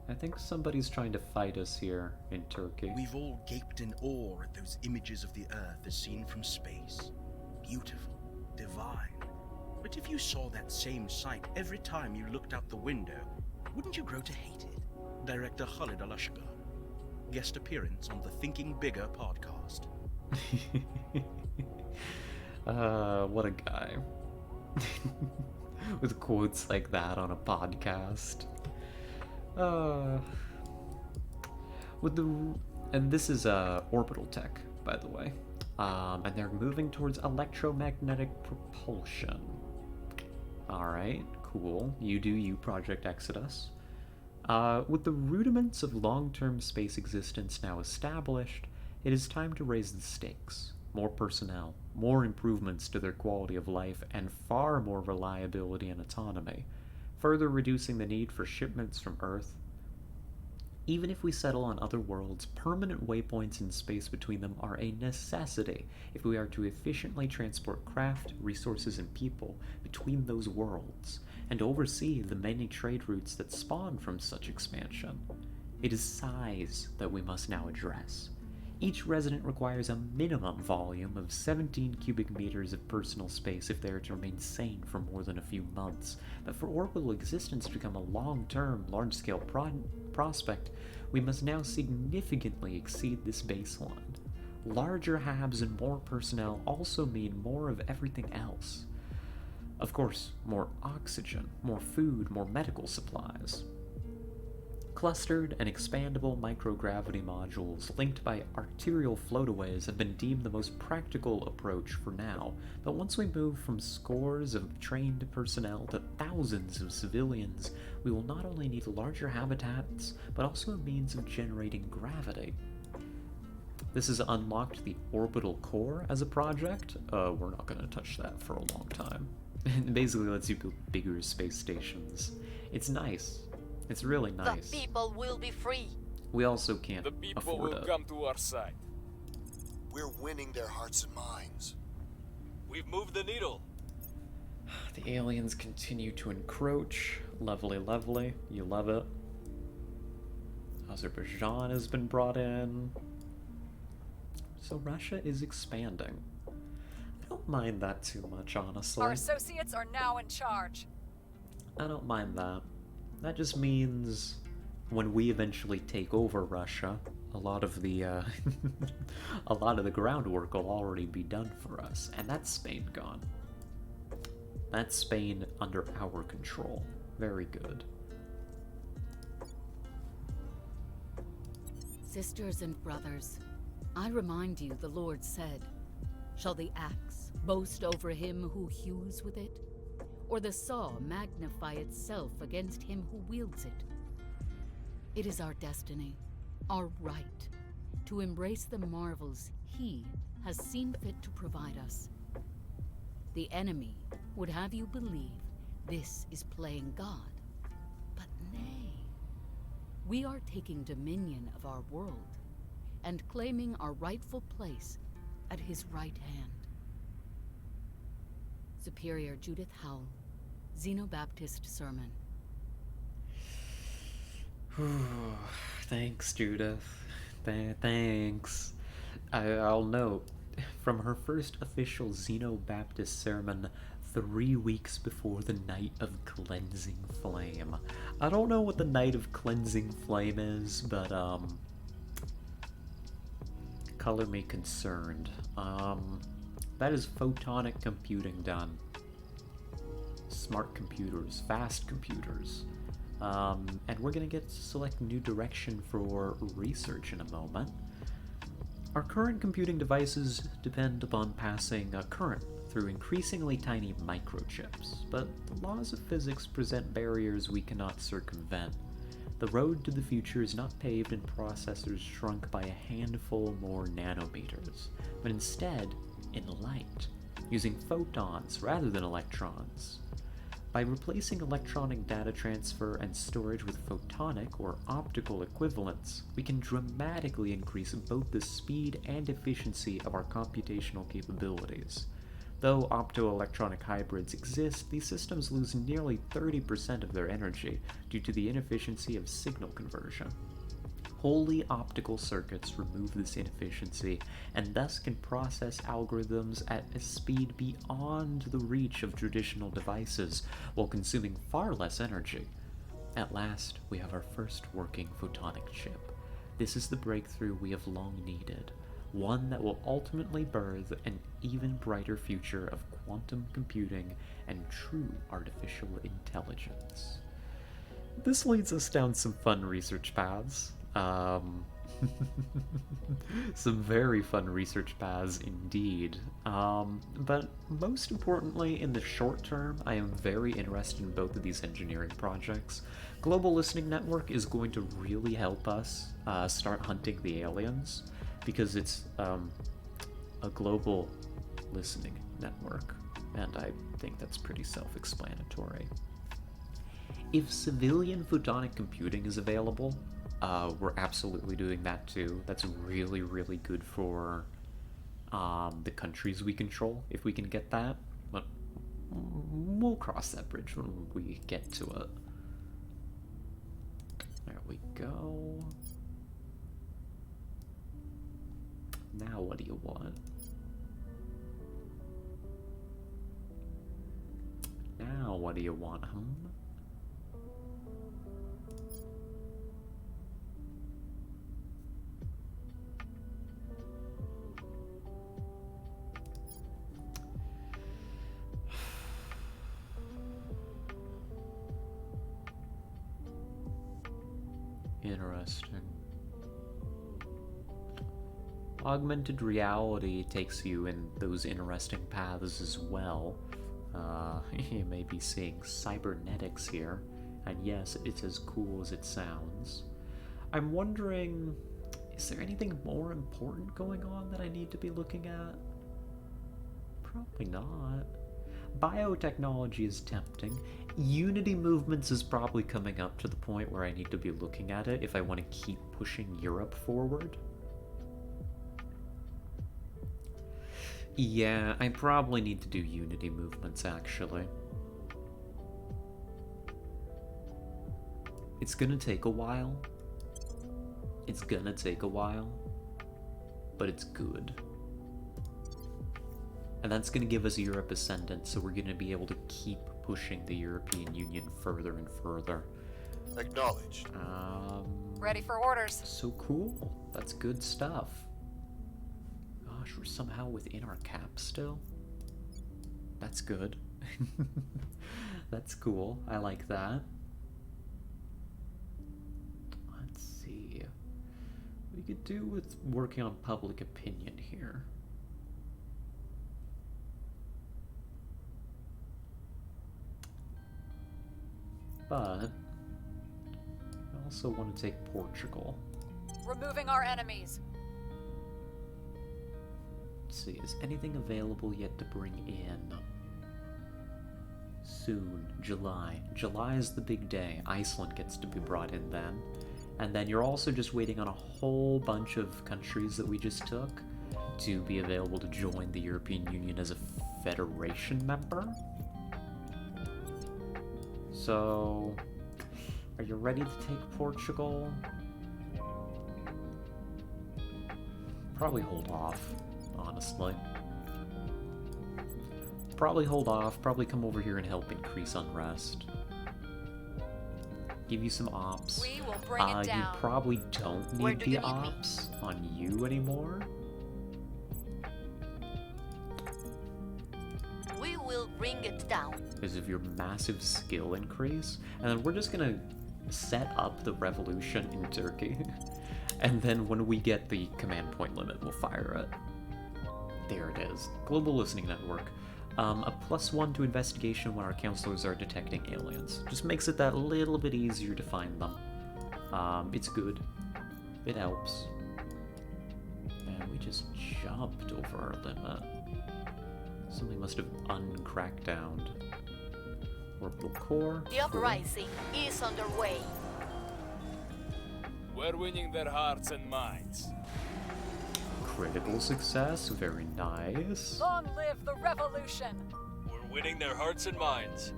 Speaker 1: I think somebody's trying to fight us here in Turkey.
Speaker 8: We've all gaped in awe at those images of the Earth as seen from space. Beautiful, divine. But if you saw that same sight every time you looked out the window, wouldn't you grow to hate it? Director Khalid Al-Ashgar. Guest appearance on the Thinking Bigger podcast.
Speaker 1: What a guy. With quotes like that on a podcast. And this is orbital tech, by the way. And they're moving towards electromagnetic propulsion. Alright, cool. You do you, Project Exodus. With the rudiments of long-term space existence now established, it is time to raise the stakes. More personnel, more improvements to their quality of life, and far more reliability and autonomy, further reducing the need for shipments from Earth. Even if we settle on other worlds, permanent waypoints in space between them are a necessity if we are to efficiently transport craft, resources, and people between those worlds, and oversee the many trade routes that spawn from such expansion. It is size that we must now address. Each resident requires a minimum volume of 17 cubic meters of personal space if they are to remain sane for more than a few months. But for orbital existence to become a long-term, large-scale prospect, we must now significantly exceed this baseline. Larger HABs and more personnel also mean more of everything else. Of course, more oxygen, more food, more medical supplies. Clustered and expandable microgravity modules linked by arterial floataways have been deemed the most practical approach for now, but once we move from scores of trained personnel to thousands of civilians, we will not only need larger habitats, but also a means of generating gravity. This has unlocked the orbital core as a project. We're not going to touch that for a long time. It basically lets you build bigger space stations. It's nice. It's really nice.
Speaker 2: The people will be free.
Speaker 1: We also can't
Speaker 4: The people
Speaker 1: afford
Speaker 4: will
Speaker 1: it.
Speaker 4: come to our side.
Speaker 3: We're winning their hearts and minds.
Speaker 4: We've moved the needle.
Speaker 1: The aliens continue to encroach. Lovely, lovely. You love it. Azerbaijan has been brought in. So Russia is expanding. I don't mind that too much, honestly.
Speaker 2: Our associates are now in charge.
Speaker 1: I don't mind that. That just means when we eventually take over Russia, a lot of the a lot of the groundwork will already be done for us, and that's Spain gone. That's Spain under our control. Very good.
Speaker 9: Sisters and brothers, I remind you the Lord said, "Shall the axe boast over him who hews with it? Or the saw magnify itself against him who wields it?" It is our destiny, our right, to embrace the marvels he has seen fit to provide us. The enemy would have you believe this is playing God, but nay. We are taking dominion of our world and claiming our rightful place at his right hand. Superior Judith Howell, Xenobaptist Sermon.
Speaker 1: Thanks, Judith. Thanks. I'll note, from her first official Xenobaptist sermon 3 weeks before the Night of Cleansing Flame. I don't know what the Night of Cleansing Flame is, but, color me concerned. That is photonic computing done. Smart computers, fast computers. And we're gonna get to select new direction for research in a moment. Our current computing devices depend upon passing a current through increasingly tiny microchips, but the laws of physics present barriers we cannot circumvent. The road to the future is not paved in processors shrunk by a handful more nanometers, but instead in light, using photons rather than electrons. By replacing electronic data transfer and storage with photonic or optical equivalents, we can dramatically increase both the speed and efficiency of our computational capabilities. Though optoelectronic hybrids exist, these systems lose nearly 30% of their energy due to the inefficiency of signal conversion. Wholly optical circuits remove this inefficiency and thus can process algorithms at a speed beyond the reach of traditional devices while consuming far less energy. At last, we have our first working photonic chip. This is the breakthrough we have long needed, one that will ultimately birth an even brighter future of quantum computing and true artificial intelligence. This leads us down some fun research paths. Some very fun research paths indeed. But most importantly, in the short term, I am very interested in both of these engineering projects. Global Listening Network is going to really help us start hunting the aliens, because it's a global listening network, and I think that's pretty self-explanatory. If civilian photonic computing is available, we're absolutely doing that too. That's really, really good for the countries we control, if we can get that. But we'll cross that bridge when we get to it. There we go. Now what do you want? Now what do you want, Interesting. Augmented reality takes you in those interesting paths as well. You may be seeing cybernetics here, and yes, it's as cool as it sounds. I'm wondering, is there anything more important going on that I need to be looking at? Probably not. Biotechnology is tempting. Unity movements is probably coming up to the point where I need to be looking at it if I want to keep pushing Europe forward. Yeah, I probably need to do Unity movements, actually. It's gonna take a while. It's gonna take a while. But it's good. And that's gonna give us Europe ascendant, so we're gonna be able to keep pushing the European Union further and further.
Speaker 3: Acknowledged.
Speaker 2: Ready for orders.
Speaker 1: So cool. That's good stuff. Gosh, we're somehow within our cap still. That's good. That's cool. I like that. Let's see. We could do with working on public opinion here. But I also want to take Portugal.
Speaker 2: Removing our enemies.
Speaker 1: Let's see, is anything available yet to bring in? Soon, July. July is the big day. Iceland gets to be brought in then. And then you're also just waiting on a whole bunch of countries that we just took to be available to join the European Union as a federation member. So, are you ready to take Portugal? Probably hold off, honestly. Probably hold off, probably come over here and help increase unrest. Give you some ops.
Speaker 2: We will bring it down.
Speaker 1: You probably don't
Speaker 2: Where
Speaker 1: need
Speaker 2: do
Speaker 1: the
Speaker 2: you need me?
Speaker 1: ops on you anymore.
Speaker 2: We will bring it down.
Speaker 1: Because of your massive skill increase. And then we're just gonna set up the revolution in Turkey. And then when we get the command point limit, we'll fire it. There it is. Global Listening Network. A +1 to investigation when our counselors are detecting aliens. Just makes it that little bit easier to find them. It's good. It helps. And we just jumped over our limit. Something must have uncrackdowned. Orbital core.
Speaker 2: The uprising is underway.
Speaker 4: We're winning their hearts and minds.
Speaker 1: Critical success, very nice.
Speaker 2: Long live the revolution!
Speaker 4: We're winning their hearts and minds.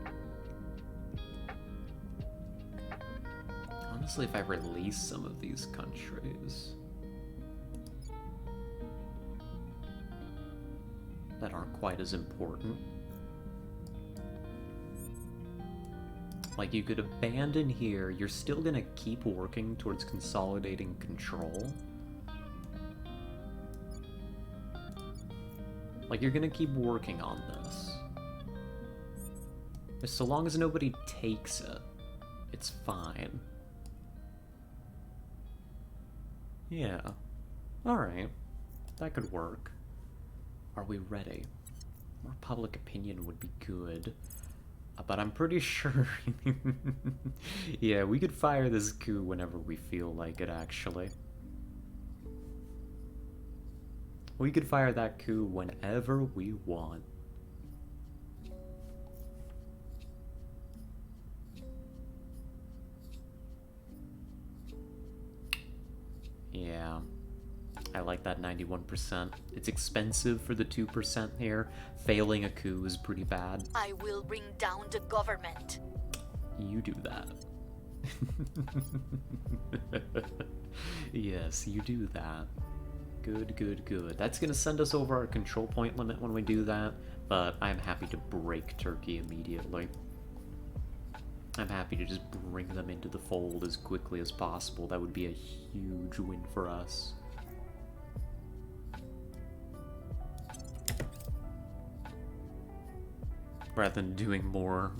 Speaker 1: Honestly, if I release some of these countries that aren't quite as important. Like, you could abandon here, you're still gonna keep working towards consolidating control. Like, you're gonna keep working on this. But so long as nobody takes it, it's fine. Yeah. Alright. That could work. Are we ready? More public opinion would be good. But I'm pretty sure... yeah, we could fire this coup whenever we feel like it, actually. We could fire that coup whenever we want. Yeah. I like that 91%. It's expensive for the 2% here. Failing a coup is pretty bad.
Speaker 2: I will bring down the government.
Speaker 1: You do that. Yes, you do that. Good, good, good. That's gonna send us over our control point limit when we do that, but I'm happy to break Turkey immediately. I'm happy to just bring them into the fold as quickly as possible. That would be a huge win for us. Rather than doing more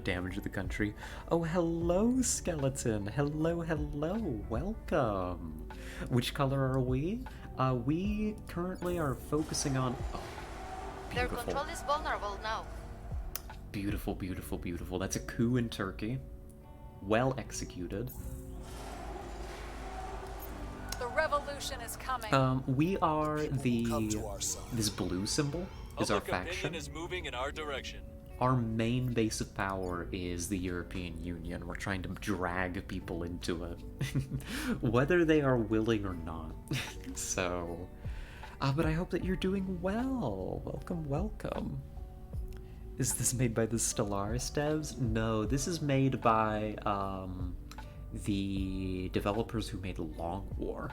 Speaker 1: damage to the country. Oh, hello, skeleton. Hello, hello. Welcome. Which color are we? We currently are focusing on... Oh,
Speaker 2: Their
Speaker 1: beautiful.
Speaker 2: control is vulnerable now.
Speaker 1: Beautiful, beautiful, beautiful. That's a coup in Turkey. Well executed.
Speaker 2: The revolution is coming.
Speaker 1: We are
Speaker 3: Come
Speaker 1: the...
Speaker 3: to our side.
Speaker 1: This blue symbol is our
Speaker 4: Public
Speaker 1: faction.
Speaker 4: opinion is moving in our direction.
Speaker 1: Our main base of power is the European Union. We're trying to drag people into it. Whether they are willing or not. So... but I hope that you're doing well. Welcome, welcome. Is this made by the Stellaris devs? No, this is made by the developers who made Long War.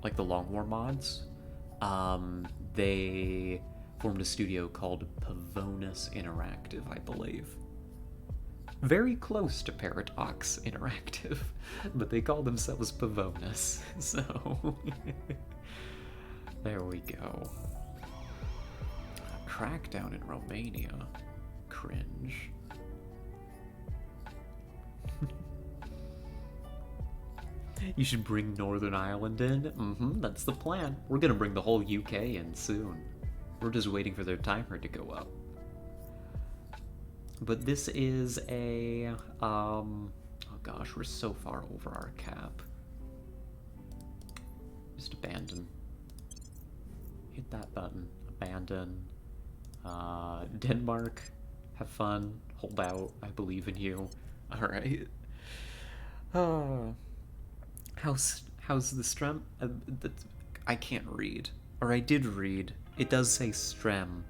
Speaker 1: Like the Long War mods. They formed a studio called Pavonis Interactive, I believe. Very close to Paradox Interactive, but they call themselves Pavonis, so... There we go. Crackdown in Romania. Cringe. You should bring Northern Ireland in. That's the plan. We're gonna bring the whole UK in soon. We're just waiting for their timer to go up. But this is a, oh gosh, we're so far over our cap. Just abandon. Hit that button. Abandon. Denmark, have fun. Hold out. I believe in you. Alright. How's the strem? I can't read. Or I did read. It does say strem,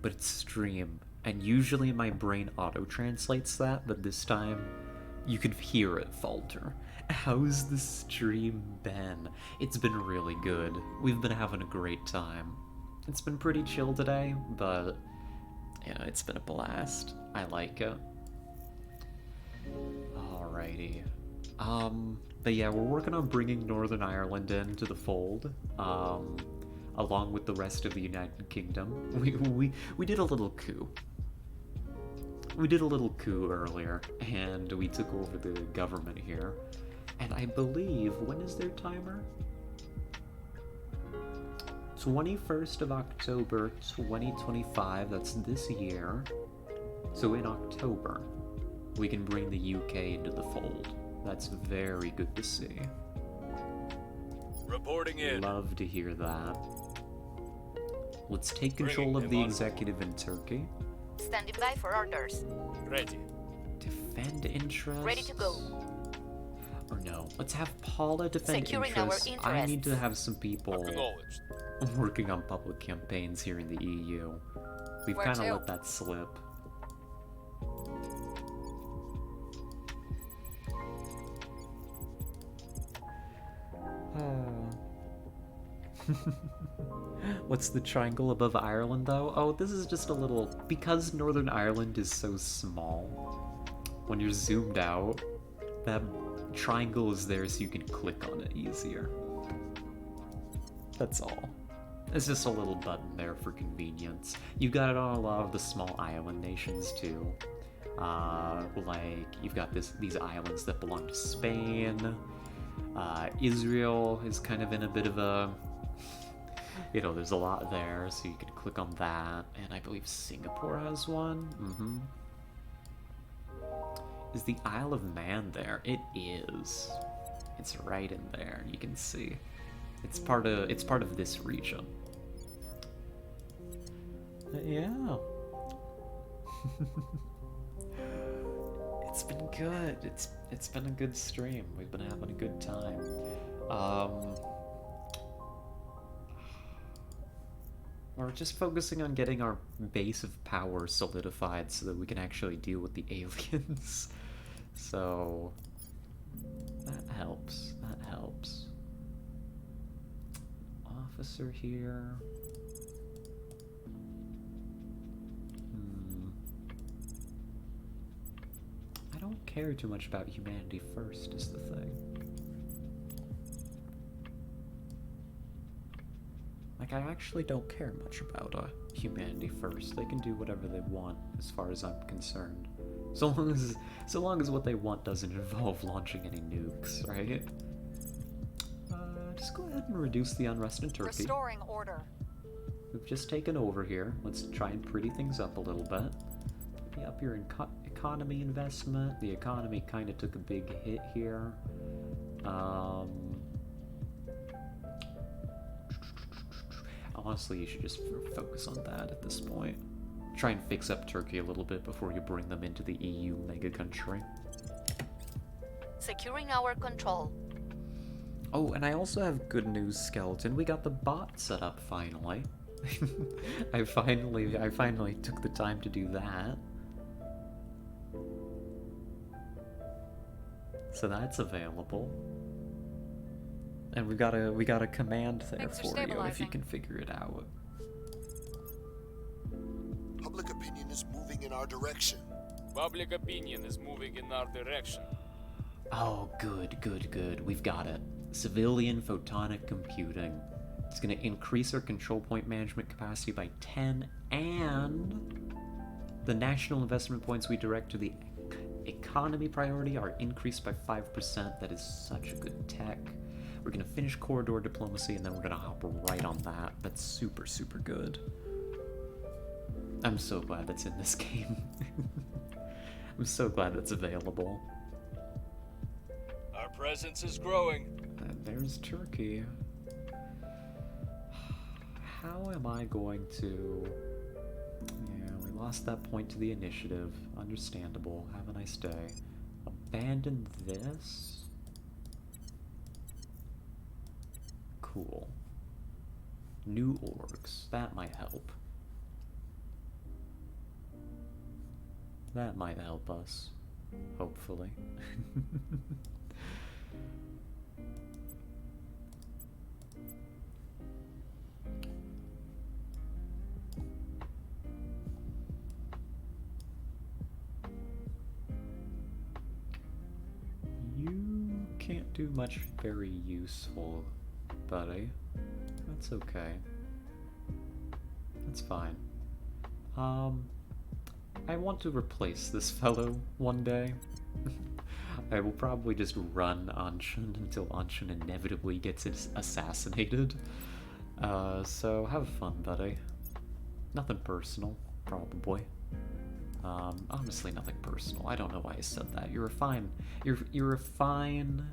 Speaker 1: but it's stream. And usually my brain auto-translates that, but this time you could hear it falter. How's the stream been? It's been really good. We've been having a great time. It's been pretty chill today, but yeah, it's been a blast. I like it. Alrighty. But yeah, we're working on bringing Northern Ireland into the fold, along with the rest of the United Kingdom. We did a little coup. We did a little coup earlier, and we took over the government here. And I believe, when is their timer? 21st of October 2025, that's this year. So in October, we can bring the UK into the fold. That's very good to see.
Speaker 4: Reporting in.
Speaker 1: Love to hear that. Let's take control
Speaker 4: Bringing
Speaker 1: of the
Speaker 4: them on.
Speaker 1: executive in Turkey.
Speaker 2: Standing by for orders.
Speaker 4: Ready.
Speaker 1: Defend interests.
Speaker 2: Ready to go.
Speaker 1: Or no, let's have Paula defend
Speaker 2: Securing our
Speaker 1: interests. I need to
Speaker 2: interests.
Speaker 1: have some people
Speaker 4: Acknowledged.
Speaker 1: working on public campaigns here in the EU. We've
Speaker 2: Where
Speaker 1: kind of
Speaker 2: to?
Speaker 1: let that slip. What's the triangle above Ireland, though? Oh, this is just a little... Because Northern Ireland is so small, when you're zoomed out, that triangle is there so you can click on it easier. That's all. It's just a little button there for convenience. You got it on a lot of the small island nations, too. Like, you've got these islands that belong to Spain. Israel is kind of in a bit of a... You know, there's a lot there, so you can click on that. And I believe Singapore has one. Is the Isle of Man there? It is. It's right in there. You can see. It's part of this region. Yeah. It's been good. It's been a good stream. We've been having a good time. We're just focusing on getting our base of power solidified so that we can actually deal with the aliens. So that helps. That helps. Officer here. I don't care too much about humanity first, is the thing. Like, I actually don't care much about humanity first. They can do whatever they want, as far as I'm concerned. So long as what they want doesn't involve launching any nukes, right? Just go ahead and reduce the unrest in Turkey.
Speaker 2: Restoring order.
Speaker 1: We've just taken over here. Let's try and pretty things up a little bit. Maybe up your economy investment. The economy kind of took a big hit here. Honestly, you should just focus on that at this point. Try and fix up Turkey a little bit before you bring them into the EU mega country.
Speaker 2: Securing our control.
Speaker 1: Oh, and I also have good news, Skeleton. We got the bot set up finally. I finally took the time to do that. So that's available. And we got a command there
Speaker 2: Thanks for
Speaker 1: for you if you
Speaker 2: stabilizing.
Speaker 1: can figure it out.
Speaker 3: Public opinion is moving in our direction.
Speaker 4: Public opinion is moving in our direction.
Speaker 1: Oh, good, good, good. We've got it. Civilian photonic computing. It's going to increase our control point management capacity by 10, and the national investment points we direct to the economy priority are increased by 5%. That is such a good tech. We're going to finish corridor diplomacy, and then we're going to hop right on that. That's super, super good. I'm so glad that's in this game. I'm so glad that's available.
Speaker 4: Our presence is growing.
Speaker 1: And there's Turkey. How am I going to... Yeah, we lost that point to the initiative. Understandable. Have a nice day. Abandon this? Cool. New orgs. That might help. That might help us. Hopefully. You can't do much very useful, buddy. That's okay. That's fine. I want to replace this fellow one day. I will probably just run Anshin until Anshin inevitably gets assassinated. So have fun, buddy. Nothing personal, probably. Honestly, nothing personal. I don't know why I said that. You're a fine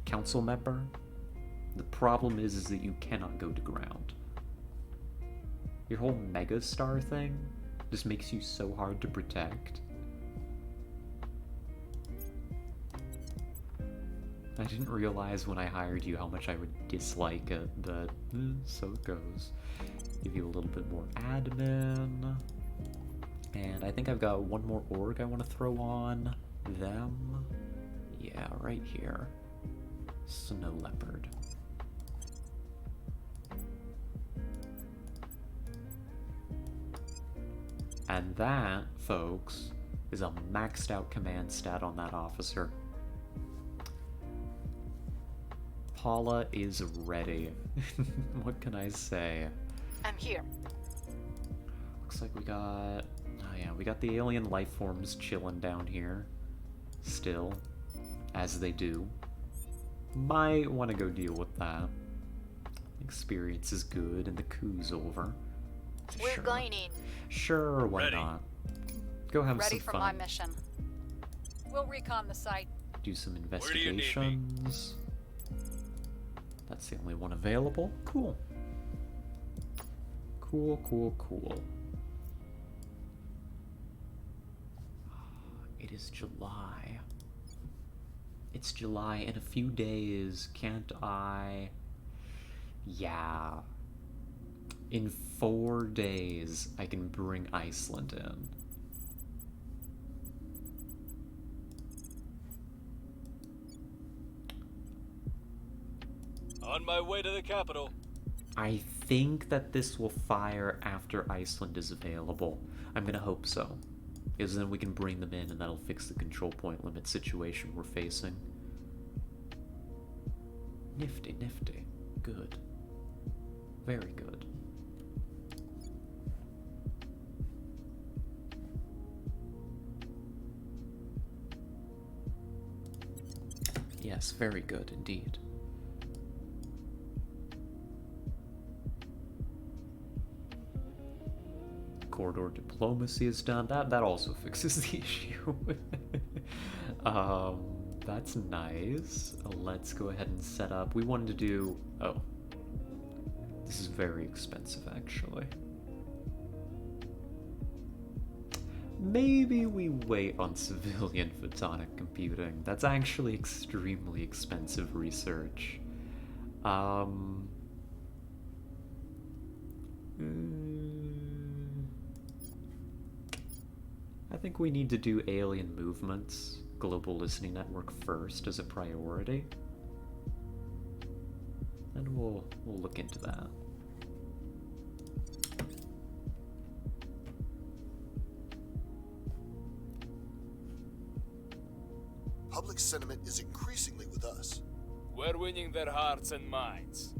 Speaker 1: council member. The problem is that you cannot go to ground. Your whole megastar thing just makes you so hard to protect. I didn't realize when I hired you how much I would dislike it, but so it goes. Give you a little bit more admin. And I think I've got one more org I want to throw on them. Yeah, right here. Snow Leopard. And that, folks, is a maxed out command stat on that officer. Paula is ready. What can I say?
Speaker 2: I'm here.
Speaker 1: Looks like we got... Oh yeah, we got the alien life forms chilling down here. Still. As they do. Might want to go deal with that. Experience is good and the coup's over.
Speaker 2: We're
Speaker 1: Sure.
Speaker 2: going in.
Speaker 1: Sure, why
Speaker 4: Ready.
Speaker 1: not? Go have
Speaker 2: Ready
Speaker 1: some
Speaker 2: for
Speaker 1: fun.
Speaker 2: my mission. We'll recon the site.
Speaker 1: Do some
Speaker 4: Where do you need me?
Speaker 1: investigations. That's the only one available. Cool. Cool, cool, cool. It is July. It's July in a few days. Can't I? Yeah. In 4 days, I can bring Iceland in.
Speaker 4: On my way to the capital.
Speaker 1: I think that this will fire after Iceland is available. I'm gonna hope so. Because then we can bring them in and that'll fix the control point limit situation we're facing. Nifty, nifty. Good. Very good. Yes, very good indeed. Corridor diplomacy is done. That also fixes the issue. That's nice. Let's go ahead and set up. We wanted to do... Oh. This is very expensive, actually. Maybe we wait on civilian photonic computing. That's actually extremely expensive research. I think we need to do alien movements, global listening network first as a priority. And we'll look into that.
Speaker 3: Public sentiment is increasingly with us.
Speaker 4: We're winning their hearts and minds.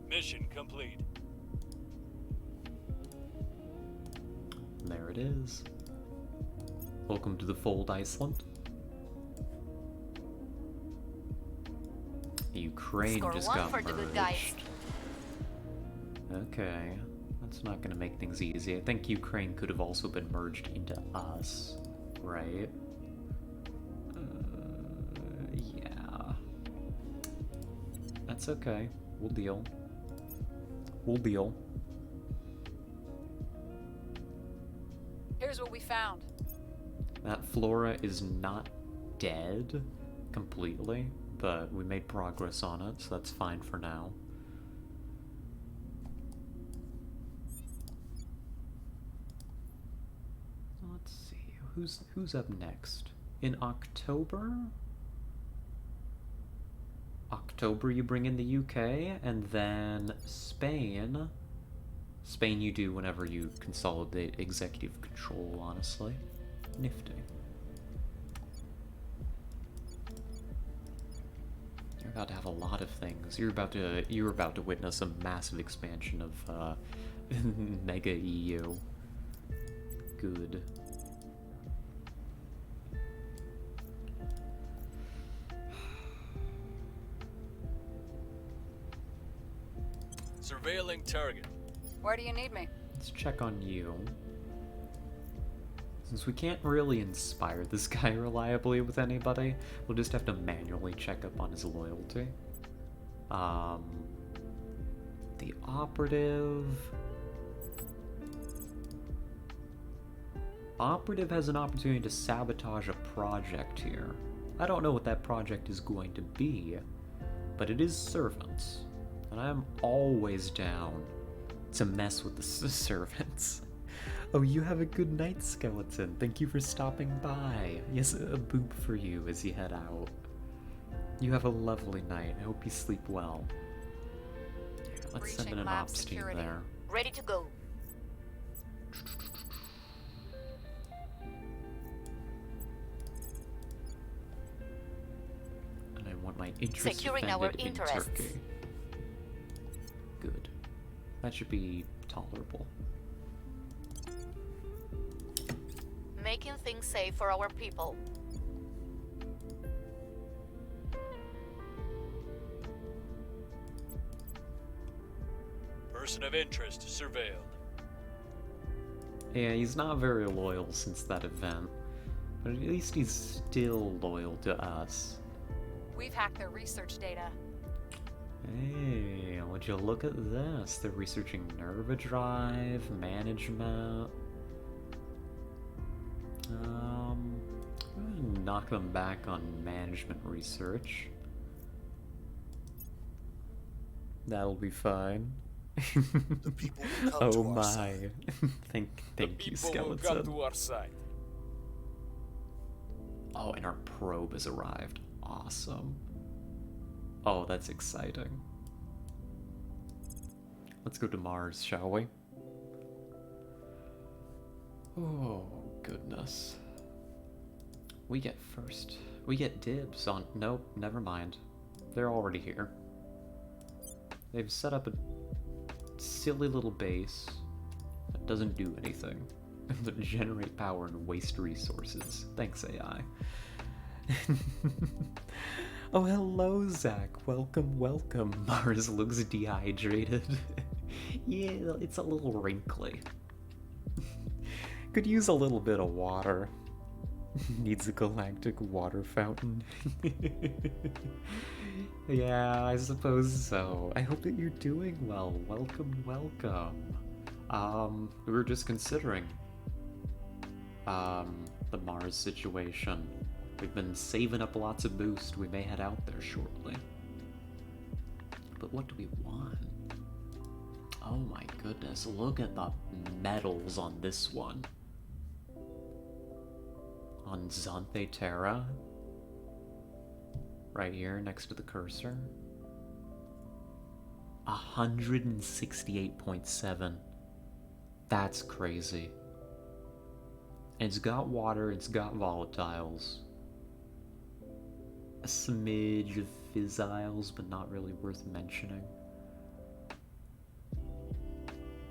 Speaker 4: Mission complete.
Speaker 1: There it is. Welcome to the fold, Iceland. Ukraine
Speaker 2: Score
Speaker 1: just
Speaker 2: one
Speaker 1: got
Speaker 2: for the good guys.
Speaker 1: merged. Okay, that's not gonna make things easy. I think Ukraine could have also been merged into us, right? Yeah. That's okay. We'll deal. We'll deal.
Speaker 2: Here's what we found.
Speaker 1: That flora is not dead completely, but we made progress on it, so that's fine for now. Let's see, who's up next? In October? October you bring in the UK, and then Spain. Spain you do whenever you consolidate executive control, honestly. Nifty. You're about to have a lot of things. You're about to witness a massive expansion of Mega EU. Good.
Speaker 4: Surveilling target.
Speaker 2: Where do you need me?
Speaker 1: Let's check on you. Since we can't really inspire this guy reliably with anybody, we'll just have to manually check up on his loyalty. The operative... Operative has an opportunity to sabotage a project here. I don't know what that project is going to be, but it is servants, and I'm always down to mess with the servants. Oh, you have a good night, skeleton. Thank you for stopping by. Yes, a boop for you as you head out. You have a lovely night. I hope you sleep well. Let's send in an ops team there.
Speaker 2: Ready to go.
Speaker 1: And I want my interest
Speaker 2: Securing our
Speaker 1: defended in
Speaker 2: interests.
Speaker 1: Turkey. Good. That should be tolerable.
Speaker 2: Making things safe for our people.
Speaker 4: Person of interest surveilled.
Speaker 1: Yeah, he's not very loyal since that event, but at least he's still loyal to us.
Speaker 2: We've hacked their research data.
Speaker 1: Hey, would you look at this? They're researching Nerva Drive, management. I'm gonna knock them back on management research. That'll be fine.
Speaker 3: The people will come
Speaker 1: Oh
Speaker 3: to our
Speaker 1: my.
Speaker 3: side.
Speaker 1: thank
Speaker 4: The
Speaker 1: you,
Speaker 4: people will come
Speaker 1: skeleton.
Speaker 4: to our side.
Speaker 1: Oh, and our probe has arrived. Awesome. Oh, that's exciting. Let's go to Mars, shall we? Oh, goodness. We get first. We get dibs on... Nope, never mind. They're already here. They've set up a silly little base that doesn't do anything. That generate power and waste resources. Thanks, AI. Oh, hello, Zach. Welcome, welcome. Mars looks dehydrated. Yeah, it's a little wrinkly. Could use a little bit of water. Needs a galactic water fountain. Yeah, I suppose so. I hope that you're doing well. Welcome, welcome. We were just considering the Mars situation. We've been saving up lots of boost. We may head out there shortly. But what do we want? Oh my goodness, look at the medals on this one. On Zante Terra. Right here next to the cursor. 168.7. That's crazy. And it's got water, it's got volatiles. A smidge of fissiles, but not really worth mentioning.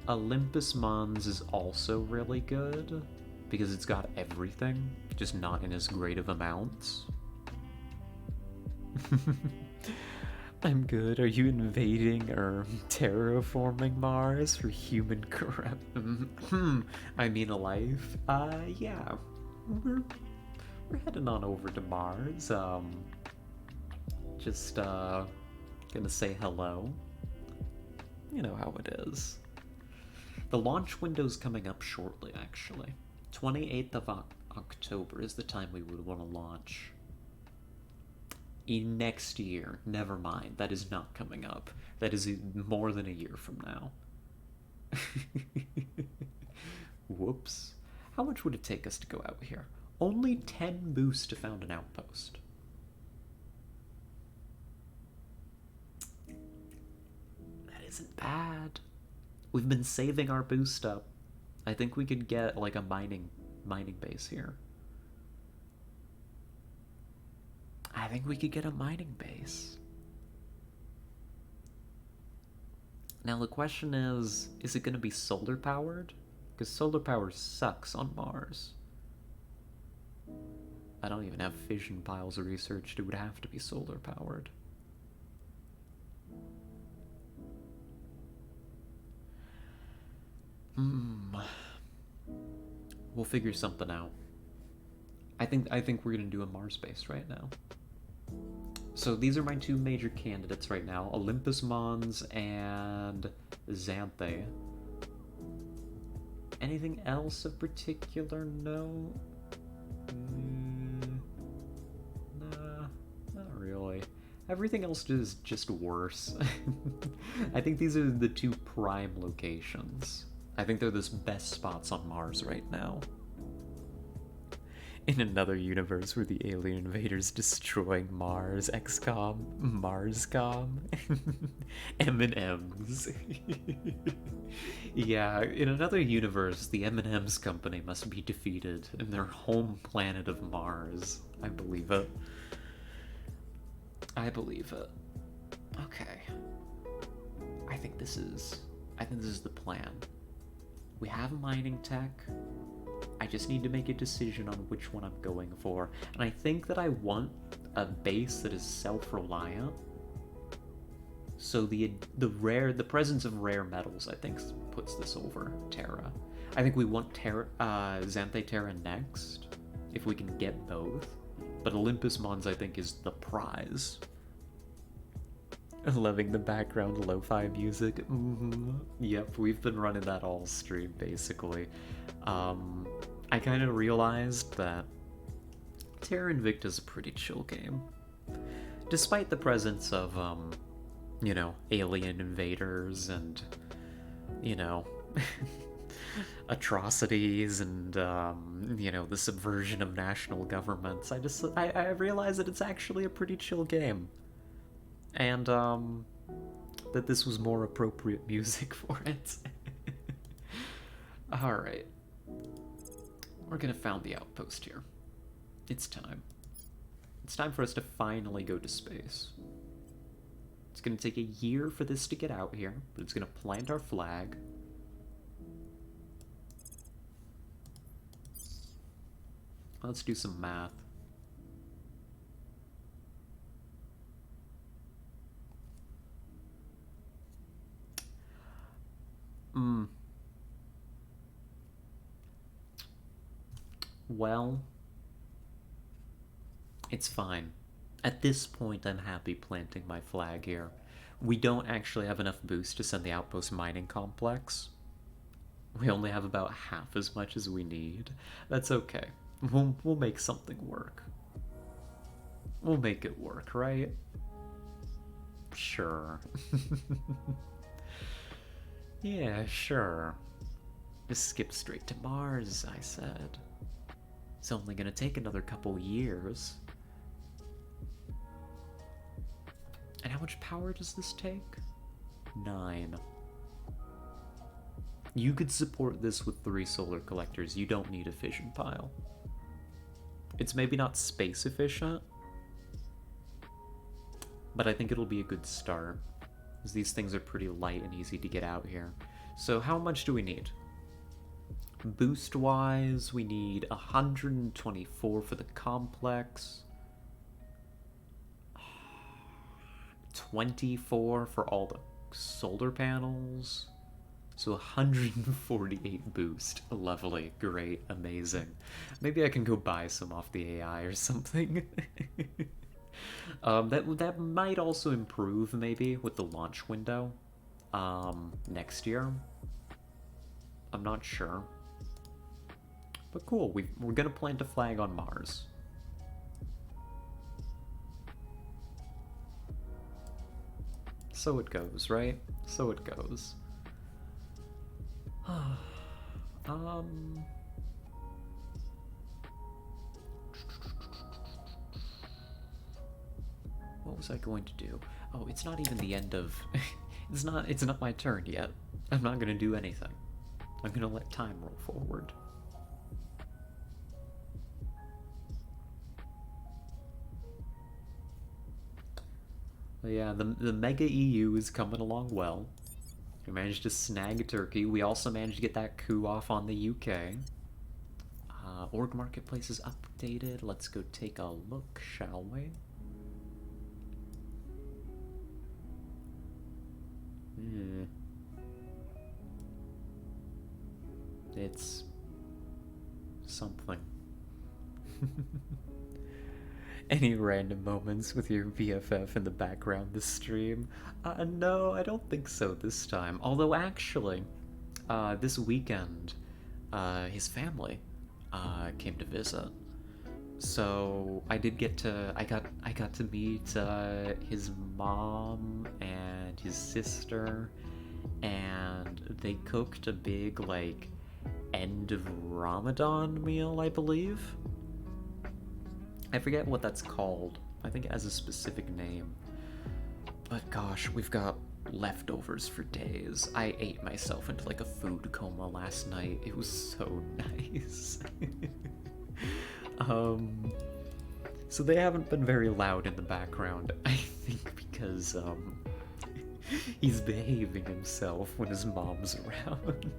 Speaker 1: Olympus Mons is also really good, because it's got everything, just not in as great of amounts. I'm good. Are you invading or terraforming Mars for human corrupt? I mean life? Yeah. We're heading on over to Mars. Just gonna say hello. You know how it is. The launch window's coming up shortly, actually. 28th of October is the time we would want to launch. Next year. Never mind. That is not coming up. That is more than a year from now. Whoops. How much would it take us to go out here? Only 10 boosts to found an outpost. That isn't bad. We've been saving our boost up. I think we could get like a mining base here. I think we could get a mining base. Now the question is it going to be solar powered? Because solar power sucks on Mars. I don't even have fission piles researched. It would have to be solar powered. We'll figure something out. I think we're gonna do a Mars base right now. So these are my two major candidates right now: Olympus Mons and Xanthe. Anything else of particular note? Nah, not really. Everything else is just worse. I think these are the two prime locations. I think they're the best spots on Mars right now. In another universe where the alien invaders destroying Mars, XCOM, MarsCom, M&M's. Yeah, in another universe, the M&M's company must be defeated in their home planet of Mars. I believe it. I believe it. Okay. I think this is the plan. We have mining tech. I just need to make a decision on which one I'm going for. And I think that I want a base that is self-reliant. So the presence of rare metals, I think, puts this over Terra. I think we want Xanthe Terra next, if we can get both. But Olympus Mons, I think, is the prize. Loving the background lo-fi music. Yep, we've been running that all stream, basically. I kind of realized that Terra Invicta is a pretty chill game. Despite the presence of, you know, alien invaders and, you know, atrocities and, you know, the subversion of national governments, I realized that it's actually a pretty chill game. And, that this was more appropriate music for it. Alright. We're gonna found the outpost here. It's time. It's time for us to finally go to space. It's gonna take a year for this to get out here, but it's gonna plant our flag. Let's do some math. Well, it's fine. At this point, I'm happy planting my flag here. We don't actually have enough boost to send the outpost mining complex. We only have about half as much as we need. That's okay. We'll make something work. We'll make it work, right? Sure. Yeah, sure. Just skip straight to Mars, I said. It's only gonna take another couple years. And how much power does this take? 9. You could support this with 3 solar collectors. You don't need a fission pile. It's maybe not space efficient, but I think it'll be a good start, because these things are pretty light and easy to get out here. So how much do we need? Boost-wise, we need 124 for the complex, 24 for all the solar panels, so 148 boost. Lovely, great, amazing. Maybe I can go buy some off the AI or something. That might also improve, maybe, with the launch window next year. I'm not sure. But cool, we're gonna plant a flag on Mars. So it goes, right? So it goes. What was I going to do? Oh, it's not even the end of... it's not my turn yet. I'm not gonna do anything. I'm gonna let time roll forward. But yeah, the Mega EU is coming along well. We managed to snag Turkey. We also managed to get that coup off on the UK. Org Marketplace is updated. Let's go take a look, shall we? It's something. Any random moments with your BFF in the background this stream? No, I don't think so this time. Although actually, this weekend, his family came to visit. So I did get to I got to meet his mom and his sister, and they cooked a big like end of Ramadan meal, I believe. I forget what that's called. I think it has a specific name. But gosh, we've got leftovers for days. I ate myself into like a food coma last night. It was so nice. So they haven't been very loud in the background, I think because he's behaving himself when his mom's around.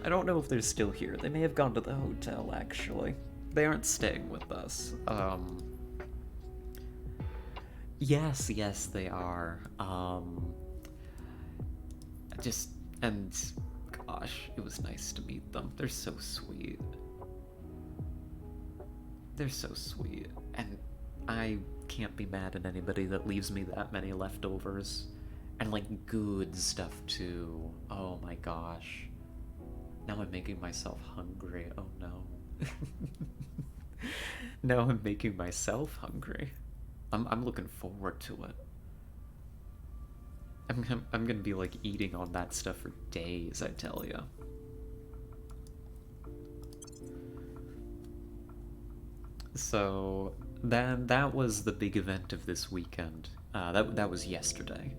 Speaker 1: I don't know if they're still here. They may have gone to the hotel, actually. They aren't staying with us. Yes, they are. And gosh, it was nice to meet them. They're so sweet. They're so sweet. And I can't be mad at anybody that leaves me that many leftovers. And like good stuff too. Oh my gosh. Now I'm making myself hungry. Oh no. Now I'm making myself hungry. I'm looking forward to it. I'm gonna be like eating on that stuff for days, I tell ya. So then that was the big event of this weekend. That was yesterday.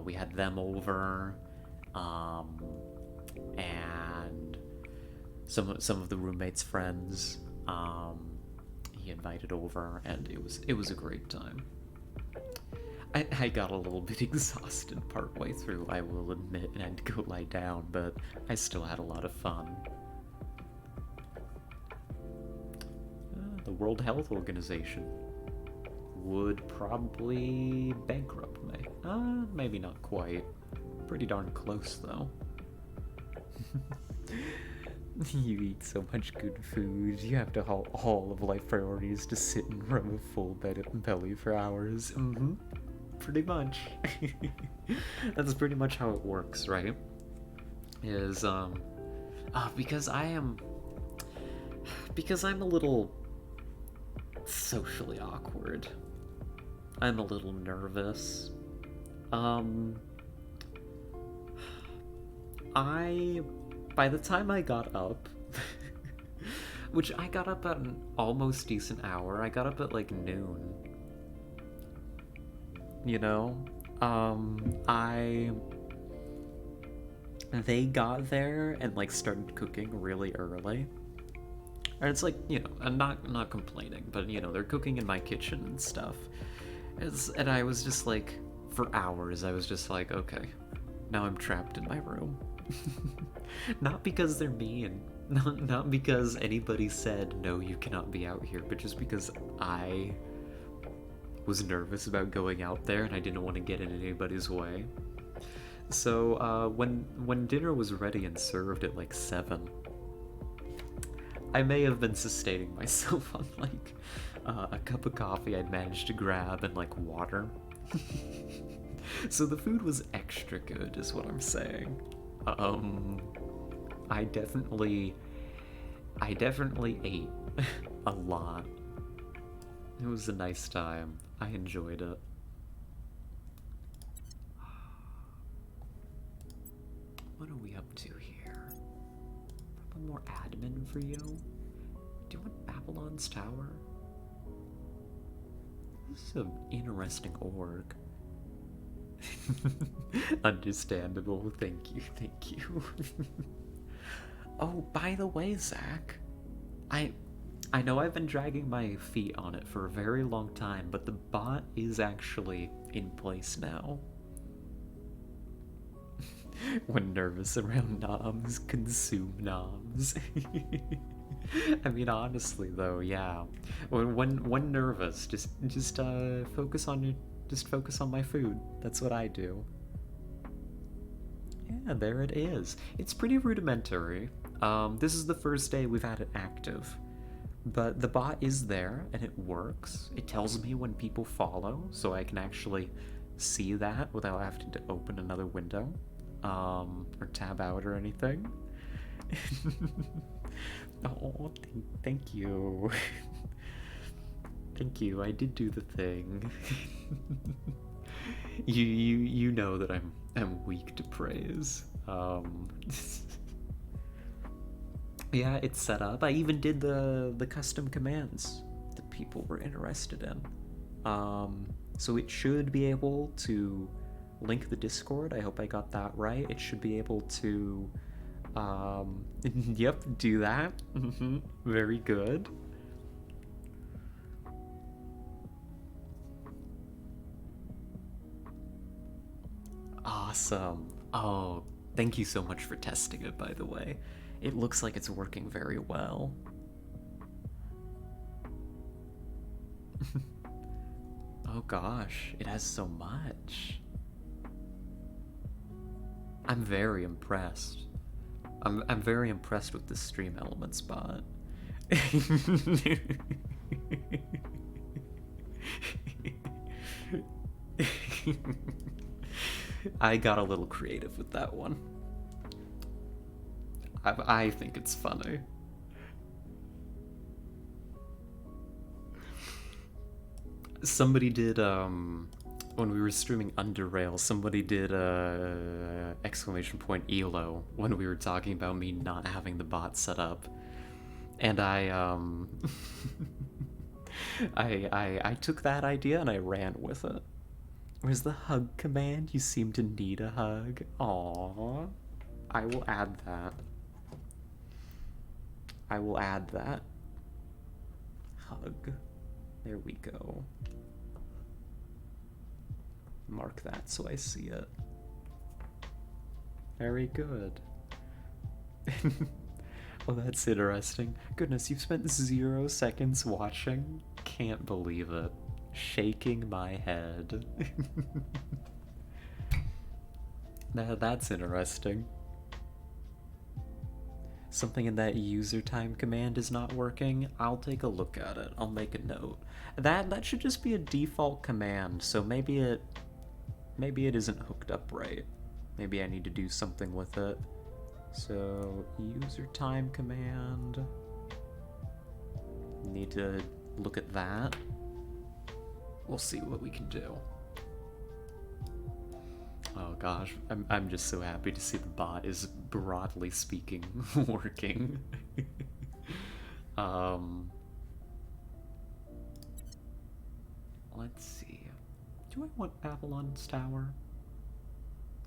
Speaker 1: We had them over, and some of the roommates' friends. He invited over, and it was a great time. I got a little bit exhausted partway through, I will admit, and I had to go lie down, but I still had a lot of fun. The World Health Organization would probably bankrupt me. Maybe not quite. Pretty darn close, though. You eat so much good food, you have to haul all of life priorities to sit and rub a full belly for hours. Pretty much. That's pretty much how it works, right? Is, because I'm a little socially awkward. I'm a little nervous. By the time I got up, which I got up at an almost decent hour, I got up at like noon. You know? They got there and like started cooking really early. And it's like, you know, I'm not complaining, but you know, they're cooking in my kitchen and stuff. And I was just like, for hours, I was just like, okay, now I'm trapped in my room. Not because they're mean, not because anybody said, no, you cannot be out here, but just because I was nervous about going out there and I didn't want to get in anybody's way. So when dinner was ready and served at like 7, I may have been sustaining myself on like a cup of coffee I'd managed to grab and like water. So the food was extra good is what I'm saying. I definitely ate a lot. It was a nice time. I enjoyed it. What are we up to here? Probably more admin for you. Do you want Babylon's Tower? This is an interesting org. Understandable. Thank you. Oh, by the way, Zach, I know I've been dragging my feet on it for a very long time, but the bot is actually in place now. When nervous around noms, consume noms. I mean, honestly though, yeah. When nervous, just focus on my food. That's what I do. Yeah, there it is. It's pretty rudimentary. This is the first day we've had it active. But the bot is there, and it works. It tells me when people follow, so I can actually see that without having to open another window. Or tab out or anything. Oh, thank you. Thank you, I did do the thing. You know that I'm weak to praise. Yeah, it's set up. I even did the custom commands that people were interested in. So it should be able to link the Discord. I hope I got that right. It should be able to yep, do that. Very good. Awesome. Oh, thank you so much for testing it, by the way. It looks like it's working very well. Oh gosh, it has so much. I'm very impressed. I'm very impressed with the Stream Elements bot. I got a little creative with that one. I think it's funny. Somebody did, when we were streaming Underrail, somebody did exclamation point ELO when we were talking about me not having the bot set up. And I took that idea and I ran with it. Where's the hug command? You seem to need a hug. Aww. I will add that. I will add that. Hug. There we go. Mark that so I see it. Very good. Oh, that's interesting. Goodness, you've spent 0 seconds watching? Can't believe it. Shaking my head. That's interesting. Something in that user time command is not working. I'll take a look at it. I'll make a note. That should just be a default command, so maybe it isn't hooked up right. Maybe I need to do something with it. So, user time command. Need to look at that. We'll see what we can do. Oh gosh, I'm just so happy to see the bot is, broadly speaking, working. Let's see. Do I want Babylon's Tower?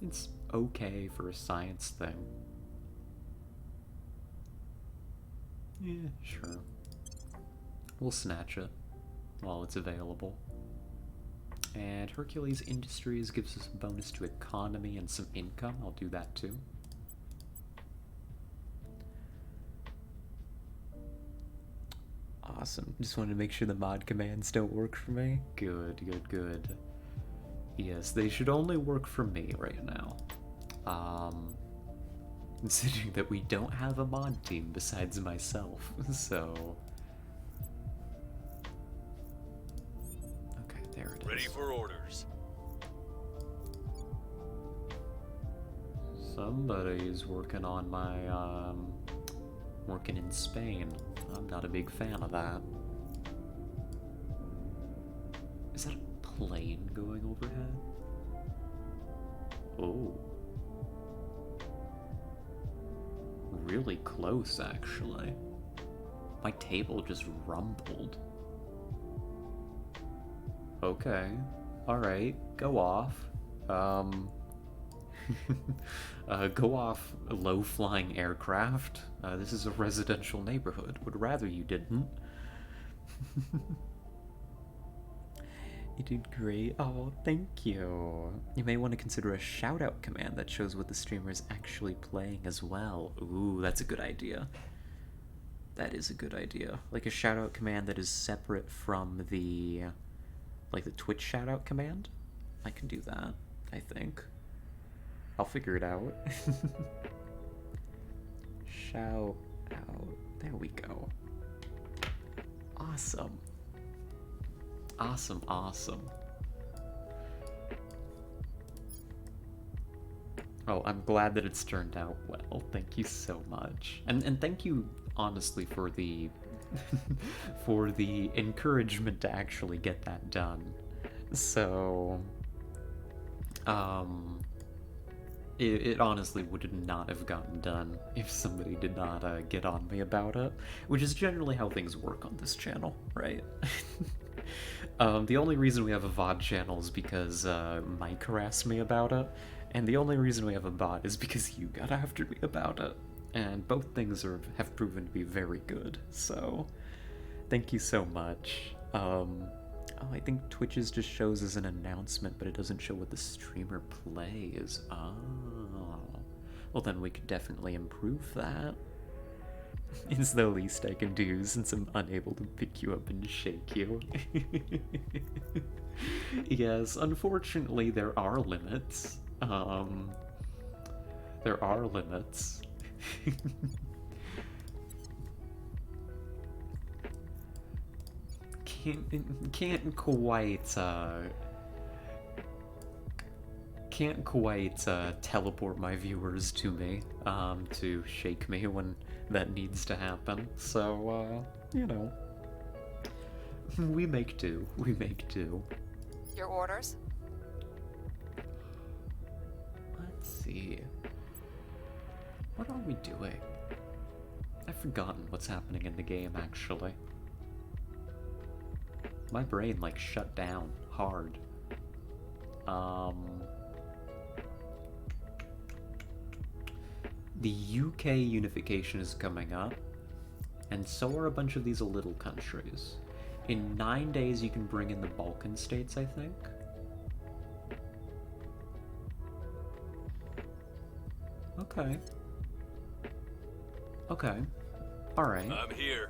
Speaker 1: It's okay for a science thing. Yeah, sure. We'll snatch it while it's available. And Hercules Industries gives us a bonus to economy and some income. I'll do that too. Awesome. Just wanted to make sure the mod commands don't work for me. Good, good, good. Yes, they should only work for me right now. Considering that we don't have a mod team besides myself, so... Okay, there it is.
Speaker 4: Ready for orders.
Speaker 1: Somebody's working on my, working in Spain. I'm not a big fan of that. Is that a plane going overhead? Oh. Really close, actually. My table just rumbled. Okay. Alright, go off. Go off, low-flying aircraft. This is a residential neighborhood. Would rather you didn't. You did great. Oh, thank you. You may want to consider a shout-out command that shows what the streamer is actually playing as well. Ooh, that's a good idea. That is a good idea. Like a shout-out command that is separate from the... like the Twitch shout-out command? I can do that, I think. I'll figure it out. Shout out. There we go. Awesome. Awesome, awesome. Oh, I'm glad that it's turned out well. Thank you so much. And thank you, honestly, for the for the encouragement to actually get that done. So, it honestly would not have gotten done if somebody did not get on me about it, which is generally how things work on this channel, right? The only reason we have a VOD channel is because Mike harassed me about it, and the only reason we have a bot is because you got after me about it. And both things have proven to be very good, so thank you so much. Oh, I think Twitch's just shows as an announcement, but it doesn't show what the streamer plays. Oh. Well, then we could definitely improve that. It's the least I can do since I'm unable to pick you up and shake you. Yes, unfortunately there are limits. There are limits. Can't quite teleport my viewers to me to shake me when that needs to happen. So you know, we make do. We make do.
Speaker 2: Your orders?
Speaker 1: Let's see. What are we doing? I've forgotten what's happening in the game, actually. My brain, like, shut down hard. The UK unification is coming up, and so are a bunch of these little countries. In 9 days, you can bring in the Balkan states, I think. Okay. Okay. Alright.
Speaker 4: I'm here.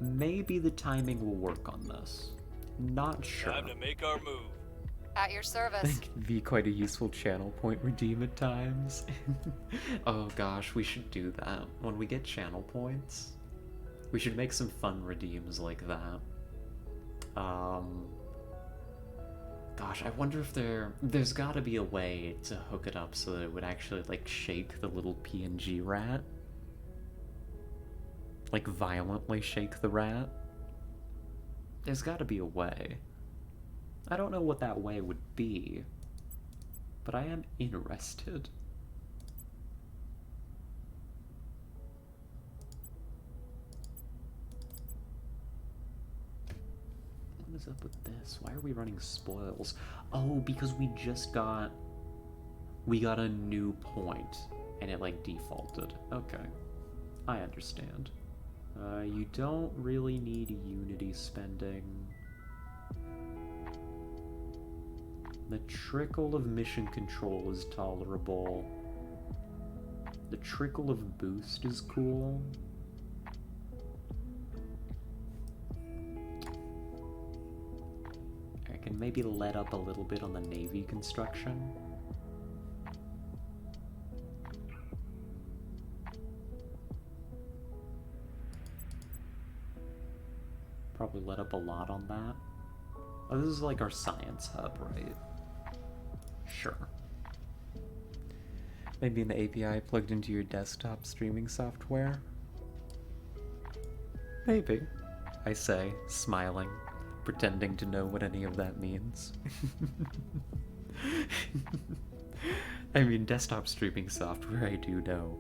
Speaker 1: Maybe the timing will work on this. Not sure.
Speaker 4: Time to make our move.
Speaker 2: At your service.
Speaker 1: That can be quite a useful channel point redeem at times. Oh gosh, we should do that. When we get channel points, we should make some fun redeems like that. Gosh, I wonder if there's gotta be a way to hook it up so that it would actually, like, shake the little PNG rat. Like, violently shake the rat. There's gotta be a way. I don't know what that way would be, but I am interested. What is up with this? Why are we running spoils? Oh, because we got a new point, and it, like, defaulted. Okay, I understand. You don't really need Unity spending. The trickle of mission control is tolerable. The trickle of boost is cool. I can maybe let up a little bit on the navy construction. Probably let up a lot on that. Oh, this is like our science hub, right? Sure. Maybe an API plugged into your desktop streaming software? Maybe, I say, smiling, pretending to know what any of that means. I mean, desktop streaming software I do know.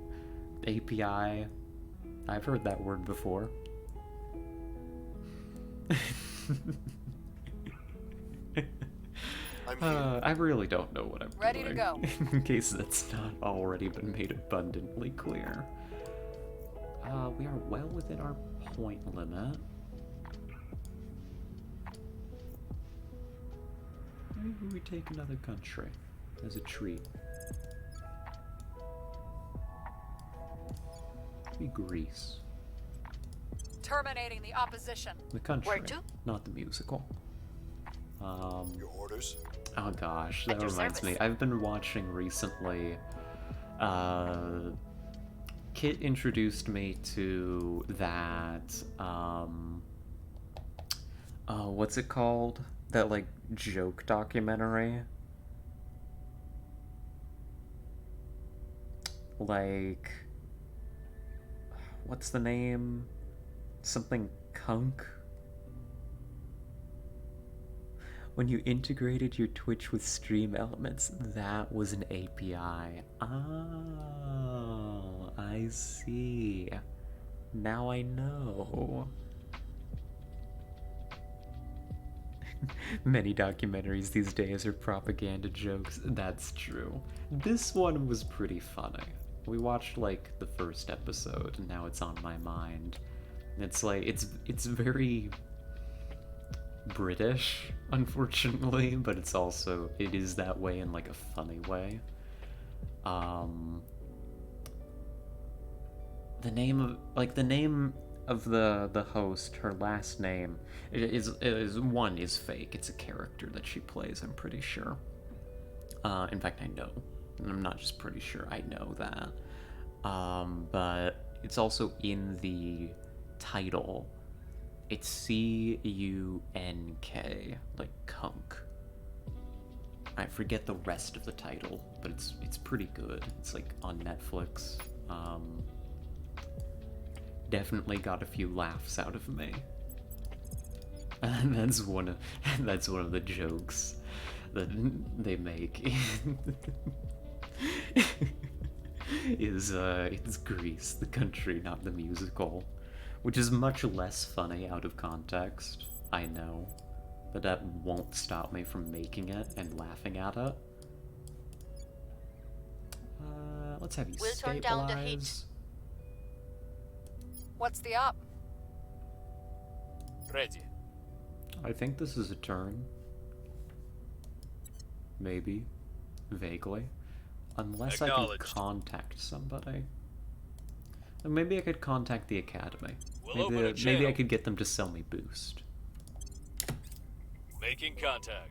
Speaker 1: API, I've heard that word before. I really don't know what I'm doing.
Speaker 2: Ready to go.
Speaker 1: In case that's not already been made abundantly clear. We are well within our point limit. Maybe we take another country as a treat. Maybe Greece.
Speaker 2: Terminating the opposition.
Speaker 1: The country,
Speaker 2: Where to?
Speaker 1: not the musical.
Speaker 3: Your orders?
Speaker 1: Oh gosh, that
Speaker 2: At your
Speaker 1: reminds me.
Speaker 2: service.
Speaker 1: I've been watching recently. Kit introduced me to that. Oh, what's it called? That like joke documentary. Like, what's the name? Something Kunk? When you integrated your Twitch with Stream Elements, that was an API. Oh, I see. Now I know. Many documentaries these days are propaganda jokes. That's true. This one was pretty funny. We watched like the first episode and now it's on my mind. It's like it's very British, unfortunately, but it is that way in like a funny way. The name of the host, her last name is fake. It's a character that she plays, I'm pretty sure. In fact, I know. And I'm not just pretty sure, I know that. But it's also in the title. It's C-U-N-K, like Kunk. I forget the rest of the title, but it's pretty good. It's like on Netflix. Definitely got a few laughs out of me. And that's one of the jokes that they make. It's Greece, the country, not the musical, which is much less funny out of context. I know, but that won't stop me from making it and laughing at it. Let's have you
Speaker 2: We'll turn down the heat.
Speaker 1: stabilize.
Speaker 2: What's the up?
Speaker 4: Ready.
Speaker 1: I think this is a turn. Maybe. Vaguely. Unless I can
Speaker 4: Acknowledged.
Speaker 1: contact somebody. And maybe I could contact the academy.
Speaker 4: We'll open a
Speaker 1: Maybe I
Speaker 4: channel.
Speaker 1: could get them to sell me boost.
Speaker 4: Making contact.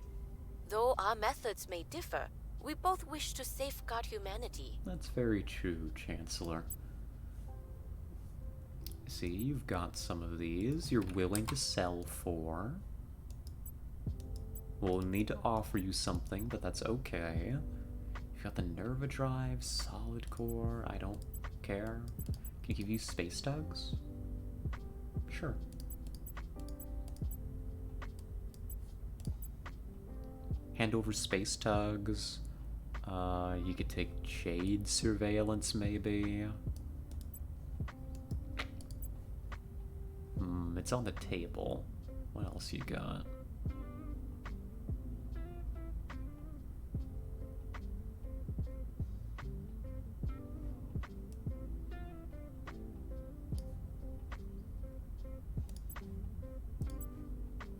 Speaker 6: Though our methods may differ, we both wish to safeguard humanity.
Speaker 1: That's very true, Chancellor. See, you've got some of these you're willing to sell for. We'll need to offer you something, but that's okay. You've got the Nerva Drive, Solid Core, I don't care. Can I give you Space Tugs? Sure. Hand over Space Tugs. You could take Jade Surveillance, maybe. It's on the table. What else you got?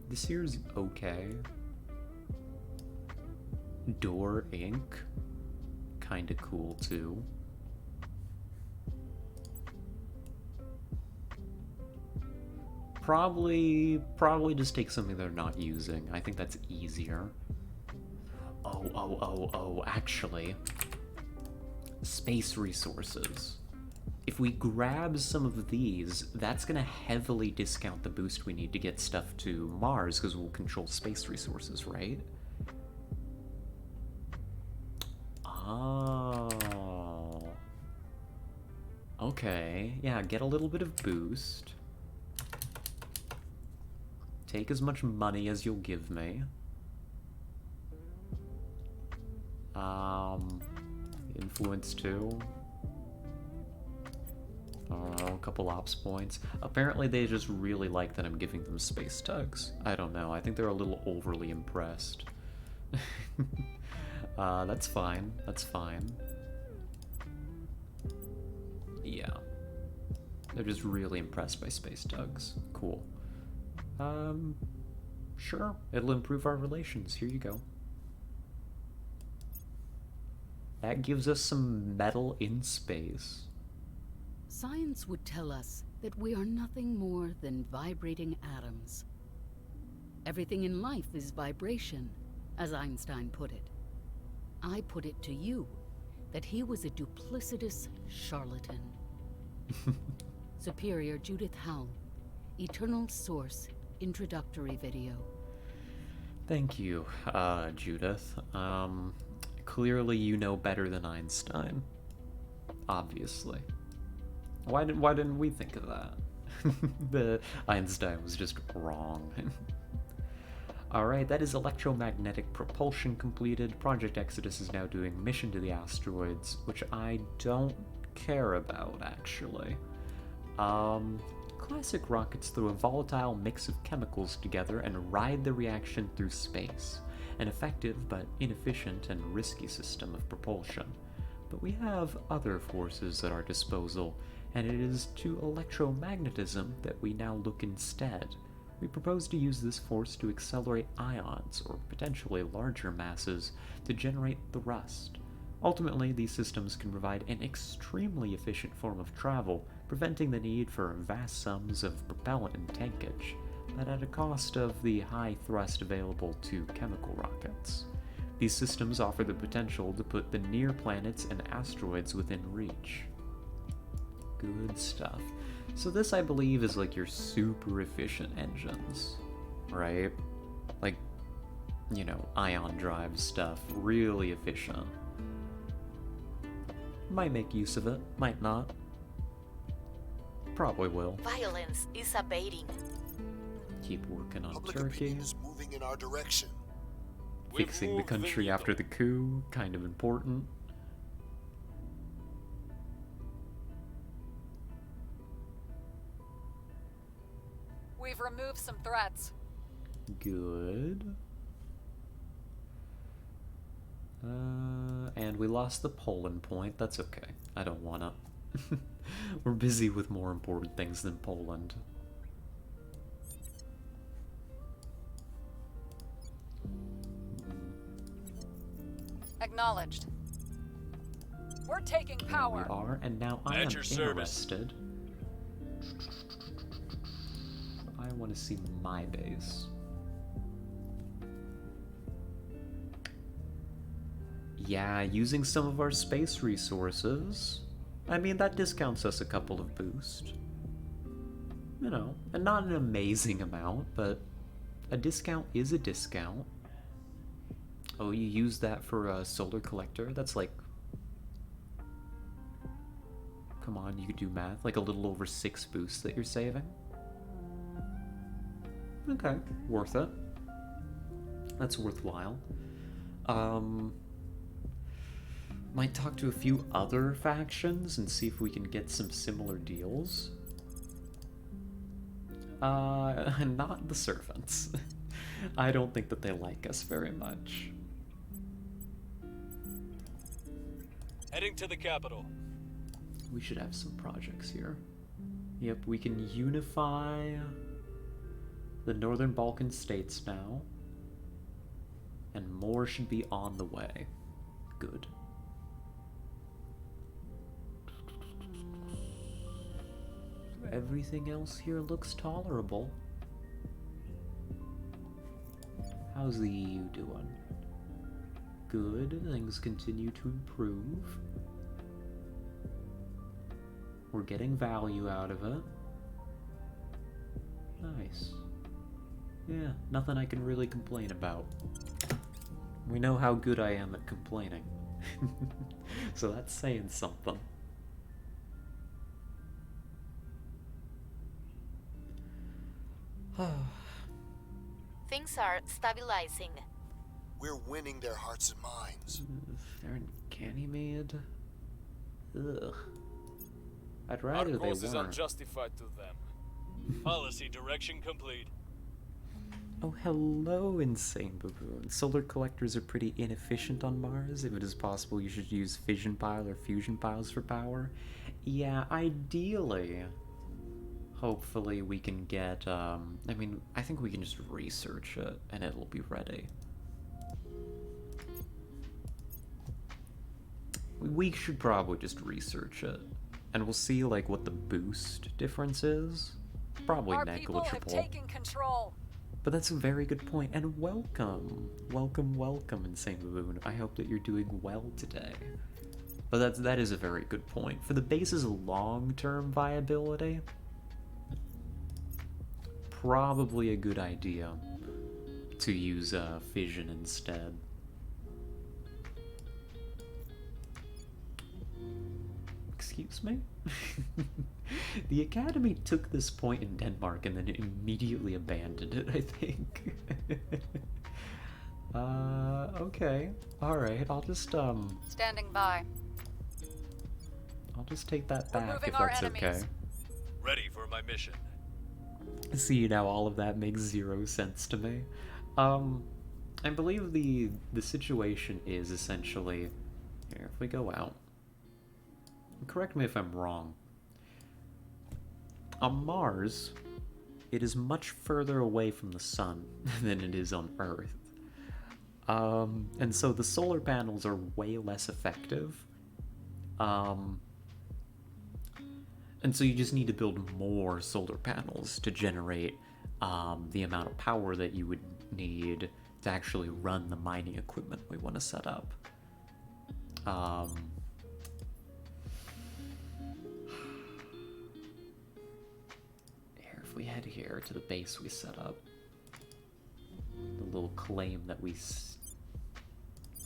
Speaker 1: This here's okay. Door Ink. Kinda cool too. Probably just take something they're not using. I think that's easier. Oh, actually. Space resources. If we grab some of these, that's gonna heavily discount the boost we need to get stuff to Mars, because we'll control space resources, right? Oh. Okay, yeah, get a little bit of boost. Take as much money as you'll give me. Influence too. I don't know, a couple ops points. Apparently they just really like that I'm giving them space tugs. I don't know, I think they're a little overly impressed. That's fine, that's fine. Yeah. They're just really impressed by space tugs. Cool. Sure, it'll improve our relations. Here you go. That gives us some metal in space.
Speaker 9: Science would tell us that we are nothing more than vibrating atoms. Everything in life is vibration, as Einstein put it. I put it to you that he was a duplicitous charlatan. Superior Judith Howell, Eternal Source, introductory video.
Speaker 1: Thank you, Judith. Clearly you know better than Einstein. Obviously. Why didn't we think of that? The Einstein was just wrong. Alright, that is electromagnetic propulsion completed. Project Exodus is now doing mission to the asteroids, which I don't care about, actually. Classic rockets throw a volatile mix of chemicals together and ride the reaction through space. An effective but inefficient and risky system of propulsion. But we have other forces at our disposal, and it is to electromagnetism that we now look instead. We propose to use this force to accelerate ions, or potentially larger masses, to generate thrust. Ultimately, these systems can provide an extremely efficient form of travel, preventing the need for vast sums of propellant and tankage, but at a cost of the high thrust available to chemical rockets. These systems offer the potential to put the near planets and asteroids within reach. Good stuff. So this, I believe, is like your super efficient engines, right? Like, you know, ion drive stuff, really efficient. Might make use of it, might not. Probably will.
Speaker 2: Violence is abating.
Speaker 1: Keep working on
Speaker 3: Public
Speaker 1: Turkey.
Speaker 3: opinion is moving in our direction.
Speaker 1: Fixing the country after the coup, kind of important.
Speaker 2: We've removed some threats.
Speaker 1: Good. And we lost the Poland point. That's okay. I don't wanna. We're busy with more important things than Poland.
Speaker 2: Acknowledged. We're taking power.
Speaker 1: We are, and now I am
Speaker 4: At your service.
Speaker 1: interested. I want to see my base. Yeah, using some of our space resources. I mean, that discounts us a couple of boost. You know, and not an amazing amount, but a discount is a discount. Oh, you use that for a solar collector? That's like... Come on, you could do math. Like a little over 6 boosts that you're saving. Okay, worth it. That's worthwhile. Might talk to a few other factions and see if we can get some similar deals. Not the servants. I don't think that they like us very much.
Speaker 4: Heading to the capital.
Speaker 1: We should have some projects here. Yep, we can unify the Northern Balkan states now. And more should be on the way. Good. Everything else here looks tolerable. How's the EU doing? Good, things continue to improve. We're getting value out of it. Nice. Yeah, nothing I can really complain about. We know how good I am at complaining. So that's saying something.
Speaker 2: Things are stabilizing.
Speaker 3: We're winning their hearts and minds.
Speaker 1: They're in Ganymede? Ugh. I'd rather
Speaker 4: Our
Speaker 1: they
Speaker 4: cause is
Speaker 1: weren't.
Speaker 4: unjustified to them. Policy direction complete.
Speaker 1: Oh, hello, Insane Baboon. Solar collectors are pretty inefficient on Mars. If it is possible, you should use fission pile or fusion piles for power. Yeah, ideally. Hopefully we can get, I mean, I think we can just research it and it'll be ready. We should probably just research it. And we'll see, like, what the boost difference is. Probably
Speaker 2: Our people have
Speaker 1: negligible.
Speaker 2: taken control.
Speaker 1: But that's a very good point, and welcome. Welcome, Insane Baboon. I hope that you're doing well today. But that is a very good point. For the base's long-term viability, probably a good idea to use fission instead. Excuse me? The Academy took this point in Denmark and then immediately abandoned it, I think. Okay. Alright, I'll just,
Speaker 2: Standing by.
Speaker 1: I'll just take that back
Speaker 2: Removing
Speaker 1: if
Speaker 2: our
Speaker 1: that's
Speaker 2: enemies.
Speaker 1: okay.
Speaker 4: Ready for my mission.
Speaker 1: See, now all of that makes zero sense to me. I believe the situation is essentially... Here, if we go out... Correct me if I'm wrong. On Mars, it is much further away from the sun than it is on Earth. And so the solar panels are way less effective. And so you just need to build more solar panels to generate the amount of power that you would need to actually run the mining equipment we want to set up. Here, if we head here to the base we set up, the little claim that we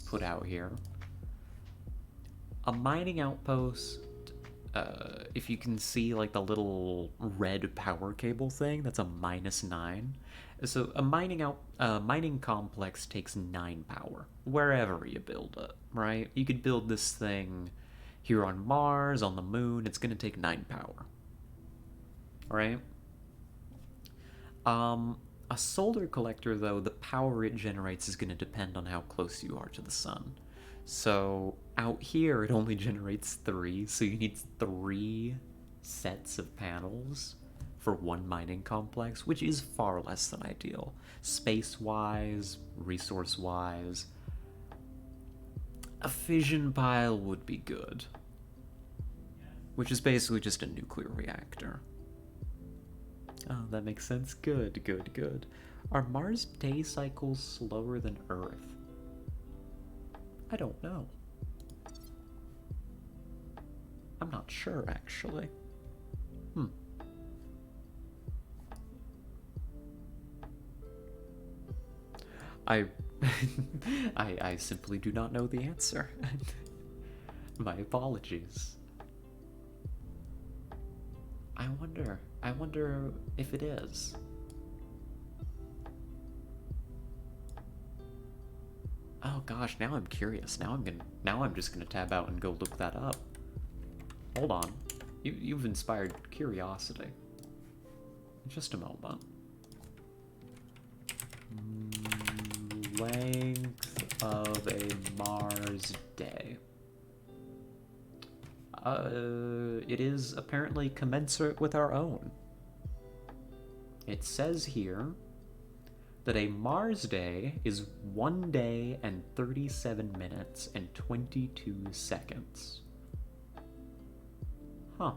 Speaker 1: put out here, a mining outpost. If you can see like the little red power cable thing, that's a -9. So a mining complex takes 9 power wherever you build it, right? You could build this thing here on Mars, on the moon. It's gonna take 9 power, right? A solar collector, though, the power it generates is gonna depend on how close you are to the sun. So out here it only generates 3, so you need 3 sets of panels for one mining complex, which is far less than ideal. Space-wise, resource-wise, a fission pile would be good. Which is basically just a nuclear reactor. Oh, that makes sense. Good. Are Mars day cycles slower than Earth? I don't know. I'm not sure, actually. I simply do not know the answer. My apologies. I wonder if it is. Oh gosh, now I'm curious. Now I'm just gonna tab out and go look that up. Hold on. You've inspired curiosity. Just a moment. Length of a Mars day. It is apparently commensurate with our own. It says here that a Mars day is 1 day and 37 minutes and 22 seconds. Huh.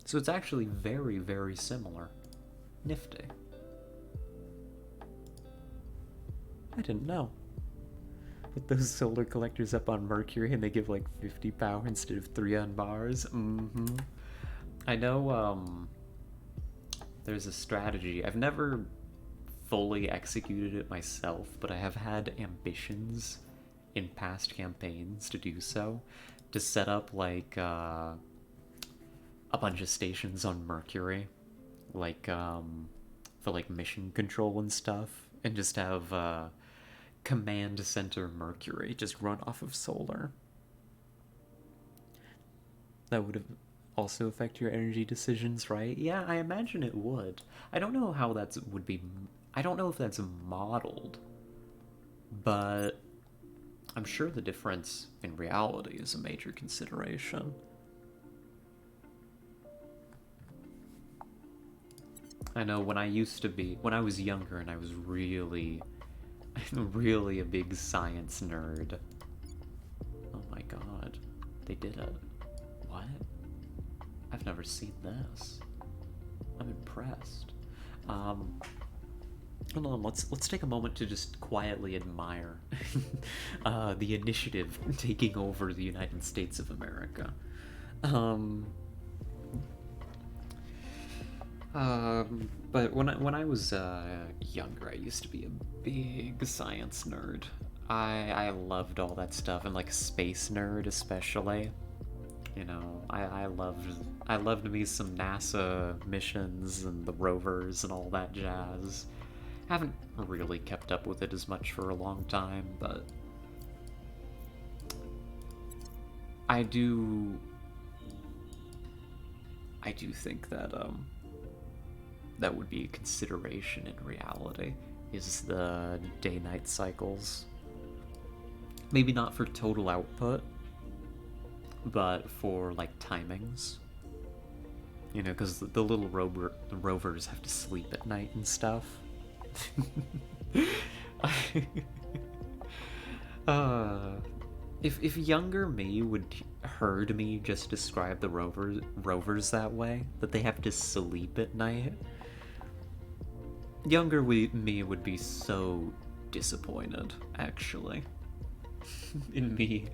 Speaker 1: So it's actually very, very similar. Nifty. I didn't know. Put those solar collectors up on Mercury and they give like 50 power instead of 3 on Mars. I know, there's a strategy. I've never fully executed it myself, but I have had ambitions in past campaigns to do so. To set up, like, a bunch of stations on Mercury. Like, for, like, mission control and stuff. And just have, Command Center Mercury just run off of solar. That would have also affect your energy decisions, right? Yeah, I imagine it would. I don't know how that would be... I don't know if that's modeled, but I'm sure the difference in reality is a major consideration. I know when I was younger and I was really a big science nerd. Oh my god. They did it. What? I've never seen this. I'm impressed. Hold on, let's take a moment to just quietly admire the initiative taking over the United States of America. But when I was younger, I used to be a big science nerd. I loved all that stuff, and like space nerd especially. You know, I loved me some NASA missions and the rovers and all that jazz. Haven't really kept up with it as much for a long time, but I do think that that would be a consideration in reality, is the day-night cycles. Maybe not for total output, but for like timings. You know, because the little rovers have to sleep at night and stuff. If younger me would heard me just describe the rovers that way, that they have to sleep at night, younger me would be so disappointed, actually. In me.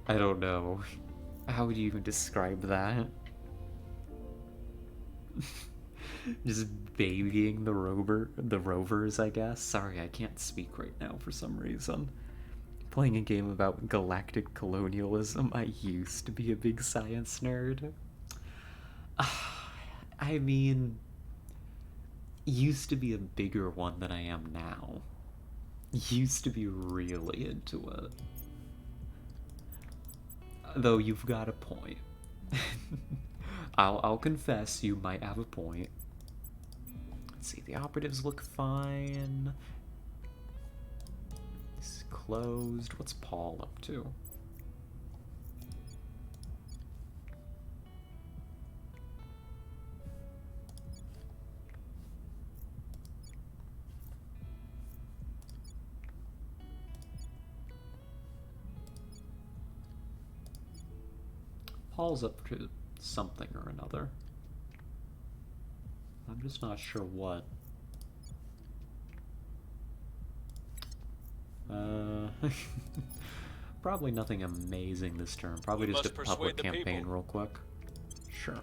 Speaker 1: I don't know. How would you even describe that? Just babying the rovers, I guess. Sorry, I can't speak right now for some reason. Playing a game about galactic colonialism. I used to be a big science nerd. I mean, used to be a bigger one than I am now. Used to be really into it. Though you've got a point. I'll confess you might have a point. Let's see, the operatives look fine. This is closed. What's Paul up to? Paul's up to something or another. I'm just not sure what. Probably nothing amazing this term. Probably just a public campaign real quick. Sure.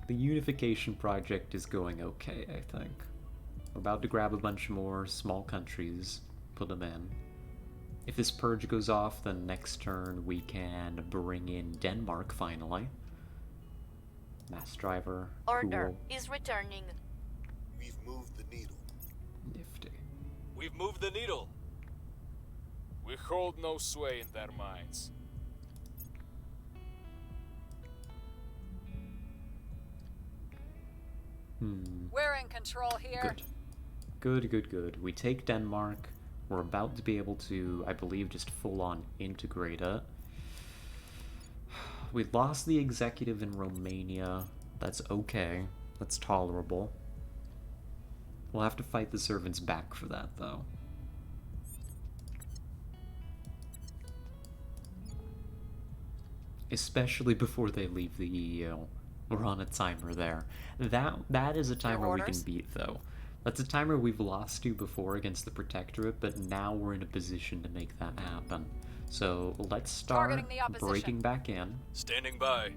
Speaker 1: The unification project is going okay, I think. We're about to grab a bunch more small countries, put them in. If this purge goes off, then next turn we can bring in Denmark finally. Mass driver.
Speaker 2: Order
Speaker 1: cool.
Speaker 2: is returning.
Speaker 3: We've moved the needle.
Speaker 1: Nifty.
Speaker 4: We've moved the needle. We hold no sway in their minds.
Speaker 2: We're in control here.
Speaker 1: Good. We take Denmark. We're about to be able to, I believe, just full-on integrate it. We lost the executive in Romania. That's okay. That's tolerable. We'll have to fight the servants back for that, though. Especially before they leave the EU. We're on a timer there. That is a timer we can beat, though. That's a timer we've lost to before against the Protectorate, but now we're in a position to make that happen. So let's start breaking back in.
Speaker 4: Standing by.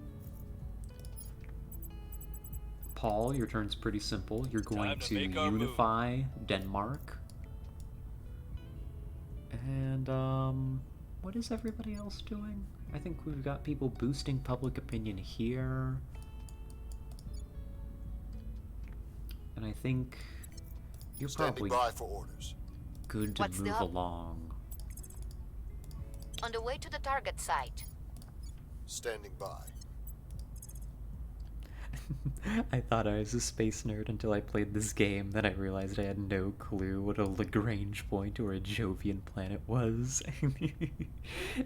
Speaker 1: Paul, your turn's pretty simple. You're going to unify Denmark. And, what is everybody else doing? I think we've got people boosting public opinion here. And I think you're probably
Speaker 3: standing by for orders.
Speaker 1: Good to move along.
Speaker 2: On the way to the target site.
Speaker 3: Standing by.
Speaker 1: I thought I was a space nerd until I played this game, then I realized I had no clue what a Lagrange point or a Jovian planet was.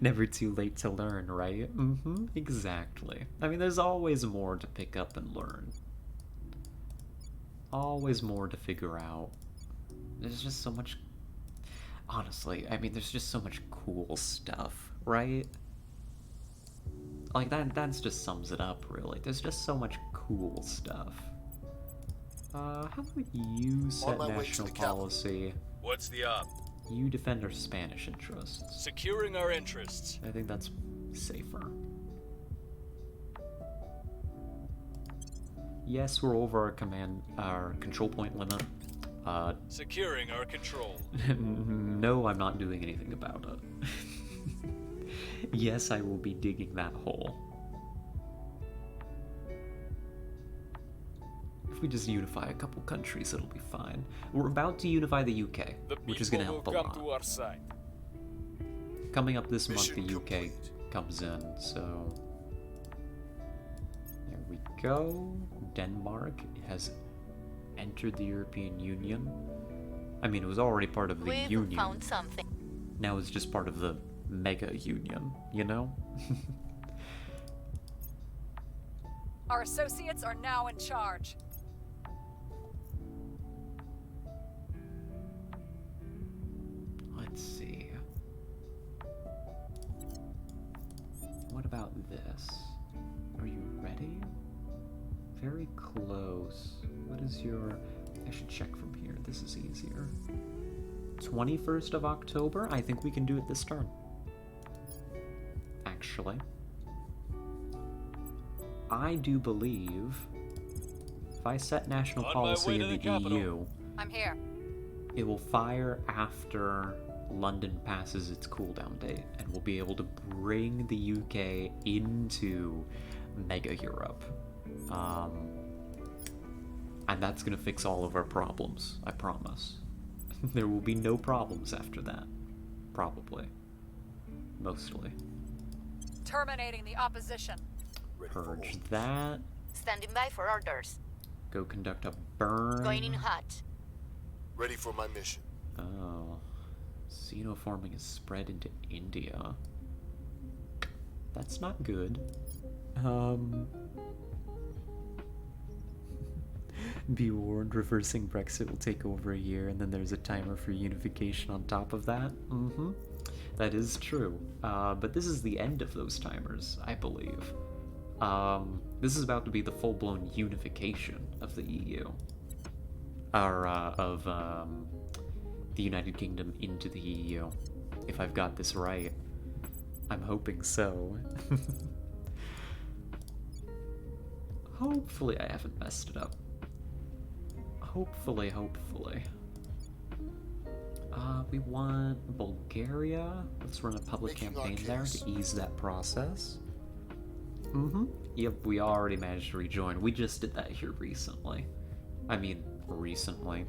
Speaker 1: Never too late to learn, right? Exactly. I mean, there's always more to pick up and learn. Always more to figure out. There's just so much... Honestly, I mean, there's just so much cool stuff right? Like, that just sums it up, really. There's just so much cool stuff. How about you set
Speaker 3: my way to
Speaker 1: national
Speaker 3: the capital.
Speaker 1: policy?
Speaker 4: What's the op?
Speaker 1: You defend our Spanish interests.
Speaker 4: Securing our interests.
Speaker 1: I think that's safer. Yes, we're over our control point limit.
Speaker 4: Securing our control.
Speaker 1: No, I'm not doing anything about it. Yes, I will be digging that hole. If we just unify a couple countries, it'll be fine. We're about to unify the UK, which is going to help a
Speaker 4: will come
Speaker 1: lot.
Speaker 4: to our side.
Speaker 1: Coming up this month,
Speaker 3: Mission
Speaker 1: the UK
Speaker 3: complete.
Speaker 1: comes in, so... There we go. Denmark has entered the European Union. I mean, it was already part of the
Speaker 2: We've
Speaker 1: Union.
Speaker 2: found something.
Speaker 1: Now it's just part of the Mega Union, you know?
Speaker 10: Our associates are now in charge.
Speaker 1: Let's see. What about this? Are you ready? Very close. What is your... I should check from here. This is easier. 21st of October? I think we can do it this turn. Actually. I do believe if I set national
Speaker 4: On my
Speaker 1: policy
Speaker 4: way
Speaker 1: in
Speaker 4: to
Speaker 1: the
Speaker 4: the capital.
Speaker 1: EU,
Speaker 10: I'm here.
Speaker 1: it will fire after London passes its cooldown date, and we'll be able to bring the UK into Mega Europe. And that's gonna fix all of our problems, I promise. There will be no problems after that. Probably. Mostly.
Speaker 10: Terminating the opposition.
Speaker 3: Ready for
Speaker 1: Purge
Speaker 3: orders.
Speaker 1: that.
Speaker 2: Standing by for orders.
Speaker 1: Go conduct a burn.
Speaker 2: Going in hot.
Speaker 3: Ready for my mission.
Speaker 1: Oh. Xenoforming is spread into India. That's not good. Be warned, reversing Brexit will take over a year, and then there's a timer for unification on top of that. That is true. But this is the end of those timers, I believe. This is about to be the full-blown unification of the EU. Of the United Kingdom into the EU. If I've got this right. I'm hoping so. Hopefully I haven't messed it up. Hopefully. We want Bulgaria. Let's run a public
Speaker 3: Making our
Speaker 1: campaign there
Speaker 3: case.
Speaker 1: to ease that process. Yep, we already managed to rejoin. We just did that here recently. I mean, recently.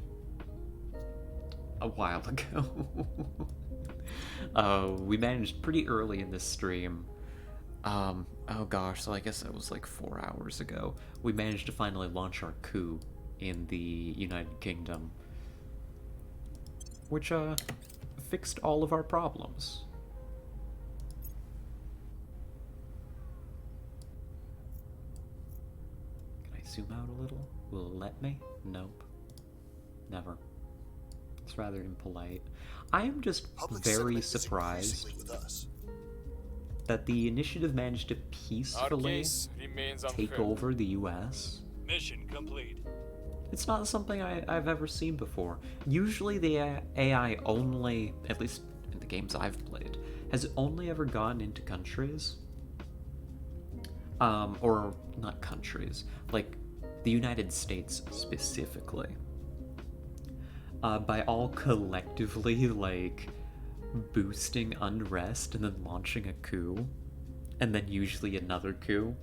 Speaker 1: A while ago. We managed pretty early in this stream. Oh gosh, so I guess that was like 4 hours ago. We managed to finally launch our coup in the United Kingdom. Which, fixed all of our problems. Can I zoom out a little? Will it let me? Nope. Never. It's rather impolite. I am just
Speaker 3: Public
Speaker 1: very
Speaker 3: sentiment is
Speaker 1: surprised
Speaker 3: increasingly with us.
Speaker 1: that the initiative managed to
Speaker 4: Our
Speaker 1: peacefully
Speaker 4: case remains
Speaker 1: take
Speaker 4: unfair.
Speaker 1: over the US.
Speaker 4: Mission complete.
Speaker 1: It's not something I've ever seen before. Usually the AI only, at least in the games I've played, has only ever gone into countries, or not countries, like the United States specifically, by all collectively, like, boosting unrest and then launching a coup, and then usually another coup,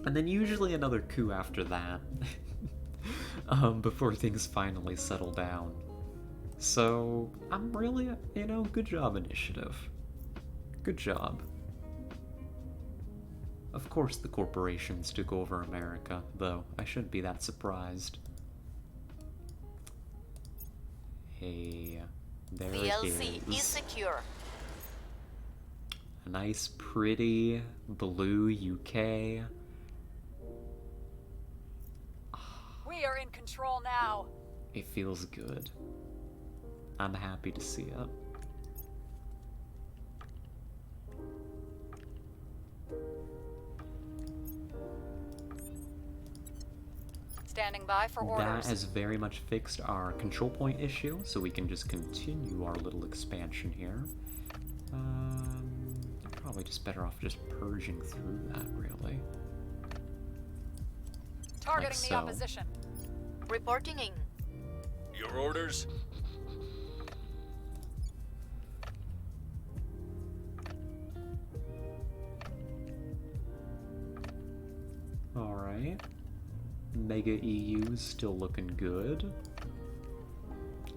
Speaker 1: and then usually another coup after that. Before things finally settle down. So, I'm really, good job, initiative. Good job. Of course the corporations took over America, though. I shouldn't be that surprised. Hey, there
Speaker 2: The
Speaker 1: it
Speaker 2: LC is
Speaker 1: is.
Speaker 2: secure.
Speaker 1: A nice, pretty, blue UK.
Speaker 10: We are in control now.
Speaker 1: It feels good. I'm happy to see it.
Speaker 10: Standing by for orders.
Speaker 1: That has very much fixed our control point issue, so we can just continue our little expansion here. Probably just better off just purging through that, really.
Speaker 10: Targeting
Speaker 1: Like
Speaker 10: the
Speaker 1: so.
Speaker 10: opposition.
Speaker 2: Reporting in.
Speaker 4: Your orders?
Speaker 1: Alright. Mega EU's still looking good.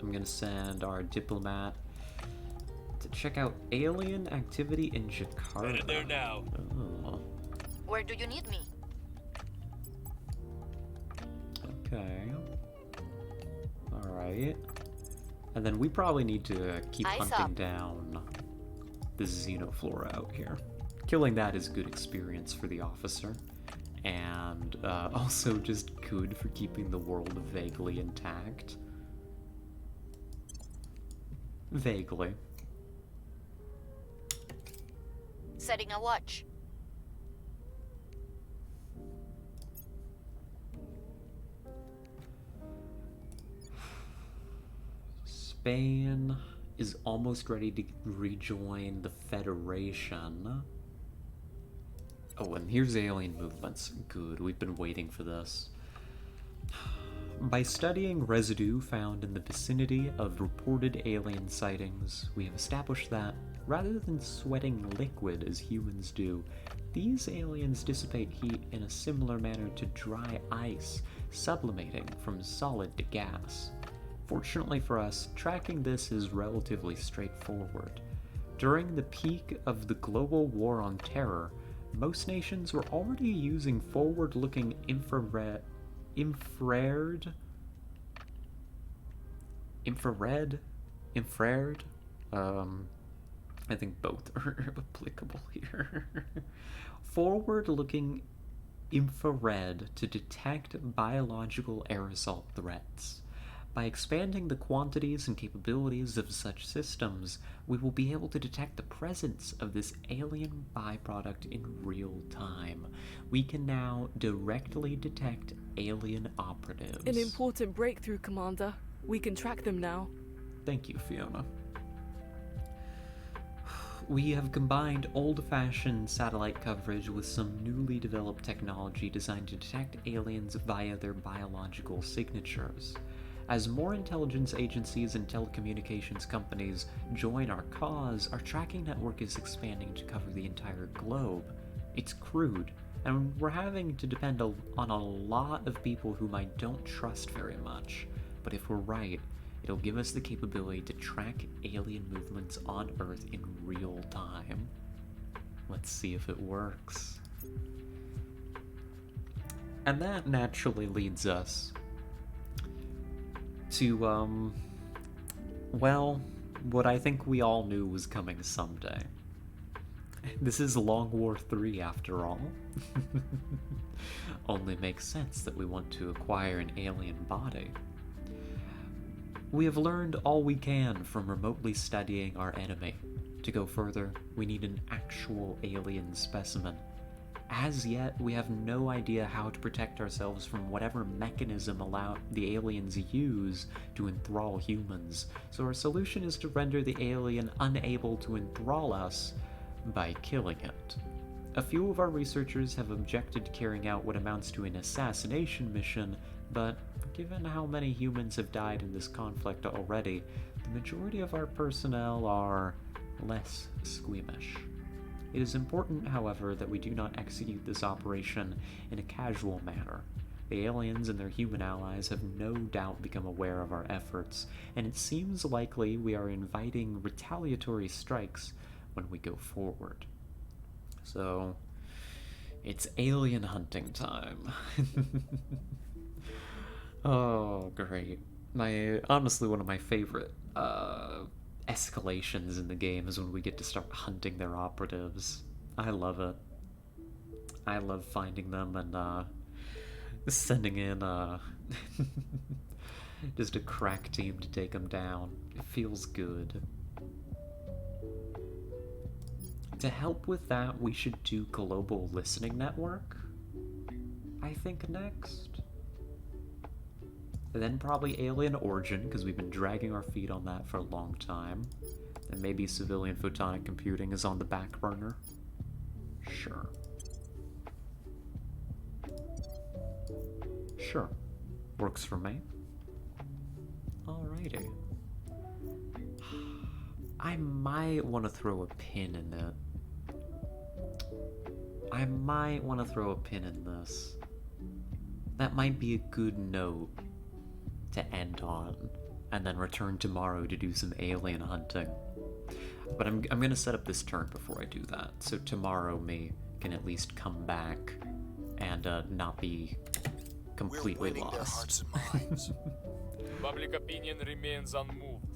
Speaker 1: I'm gonna send our diplomat to check out alien activity in Jakarta.
Speaker 4: Headed there now.
Speaker 1: Oh,
Speaker 2: Where do you need me?
Speaker 1: okay. Alright. And then we probably need to keep
Speaker 2: Eyes
Speaker 1: hunting
Speaker 2: up.
Speaker 1: down the xenoflora out here. Killing that is good experience for the officer. And also just good for keeping the world vaguely intact. Vaguely.
Speaker 2: Setting a watch.
Speaker 1: Spain is almost ready to rejoin the Federation. Oh, and here's alien movements. Good, we've been waiting for this. By studying residue found in the vicinity of reported alien sightings, we have established that, rather than sweating liquid as humans do, these aliens dissipate heat in a similar manner to dry ice, sublimating from solid to gas. Fortunately for us, tracking this is relatively straightforward. During the peak of the global war on terror, most nations were already using forward-looking infrared, I think both are applicable here. Forward-looking infrared to detect biological aerosol threats. By expanding the quantities and capabilities of such systems, we will be able to detect the presence of this alien byproduct in real time. We can now directly detect alien operatives.
Speaker 5: An important breakthrough, Commander. We can track them now.
Speaker 1: Thank you, Fiona. We have combined old-fashioned satellite coverage with some newly developed technology designed to detect aliens via their biological signatures. As more intelligence agencies and telecommunications companies join our cause, our tracking network is expanding to cover the entire globe. It's crude, and we're having to depend on a lot of people whom I don't trust very much. But if we're right, it'll give us the capability to track alien movements on Earth in real time. Let's see if it works. And that naturally leads us to, well, what I think we all knew was coming someday. This is Long War 3 after all. Only makes sense that we want to acquire an alien body. We have learned all we can from remotely studying our enemy. To go further, we need an actual alien specimen. As yet, we have no idea how to protect ourselves from whatever mechanism the aliens use to enthrall humans, so our solution is to render the alien unable to enthrall us by killing it. A few of our researchers have objected to carrying out what amounts to an assassination mission, but given how many humans have died in this conflict already, the majority of our personnel are less squeamish. It is important, however, that we do not execute this operation in a casual manner. The aliens and their human allies have no doubt become aware of our efforts, and it seems likely we are inviting retaliatory strikes when we go forward. So, it's alien hunting time. Oh, great. Honestly, one of my favorite escalations in the game is when we get to start hunting their operatives. I love it. I love finding them and sending in just a crack team to take them down. It feels good. To help with that, we should do Global Listening Network, I think, next. Then probably alien origin, because we've been dragging our feet on that for a long time. And maybe civilian photonic computing is on the back burner. Sure. Sure. Works for me. Alrighty. I might want to throw a pin in it. I might want to throw a pin in this. That might be a good note to end on, and then return tomorrow to do some alien hunting. But I'm gonna set up this turn before I do that, so tomorrow me can at least come back and not be completely
Speaker 3: We're winning
Speaker 1: lost.
Speaker 3: their hearts and minds.
Speaker 4: Public opinion remains unmoved.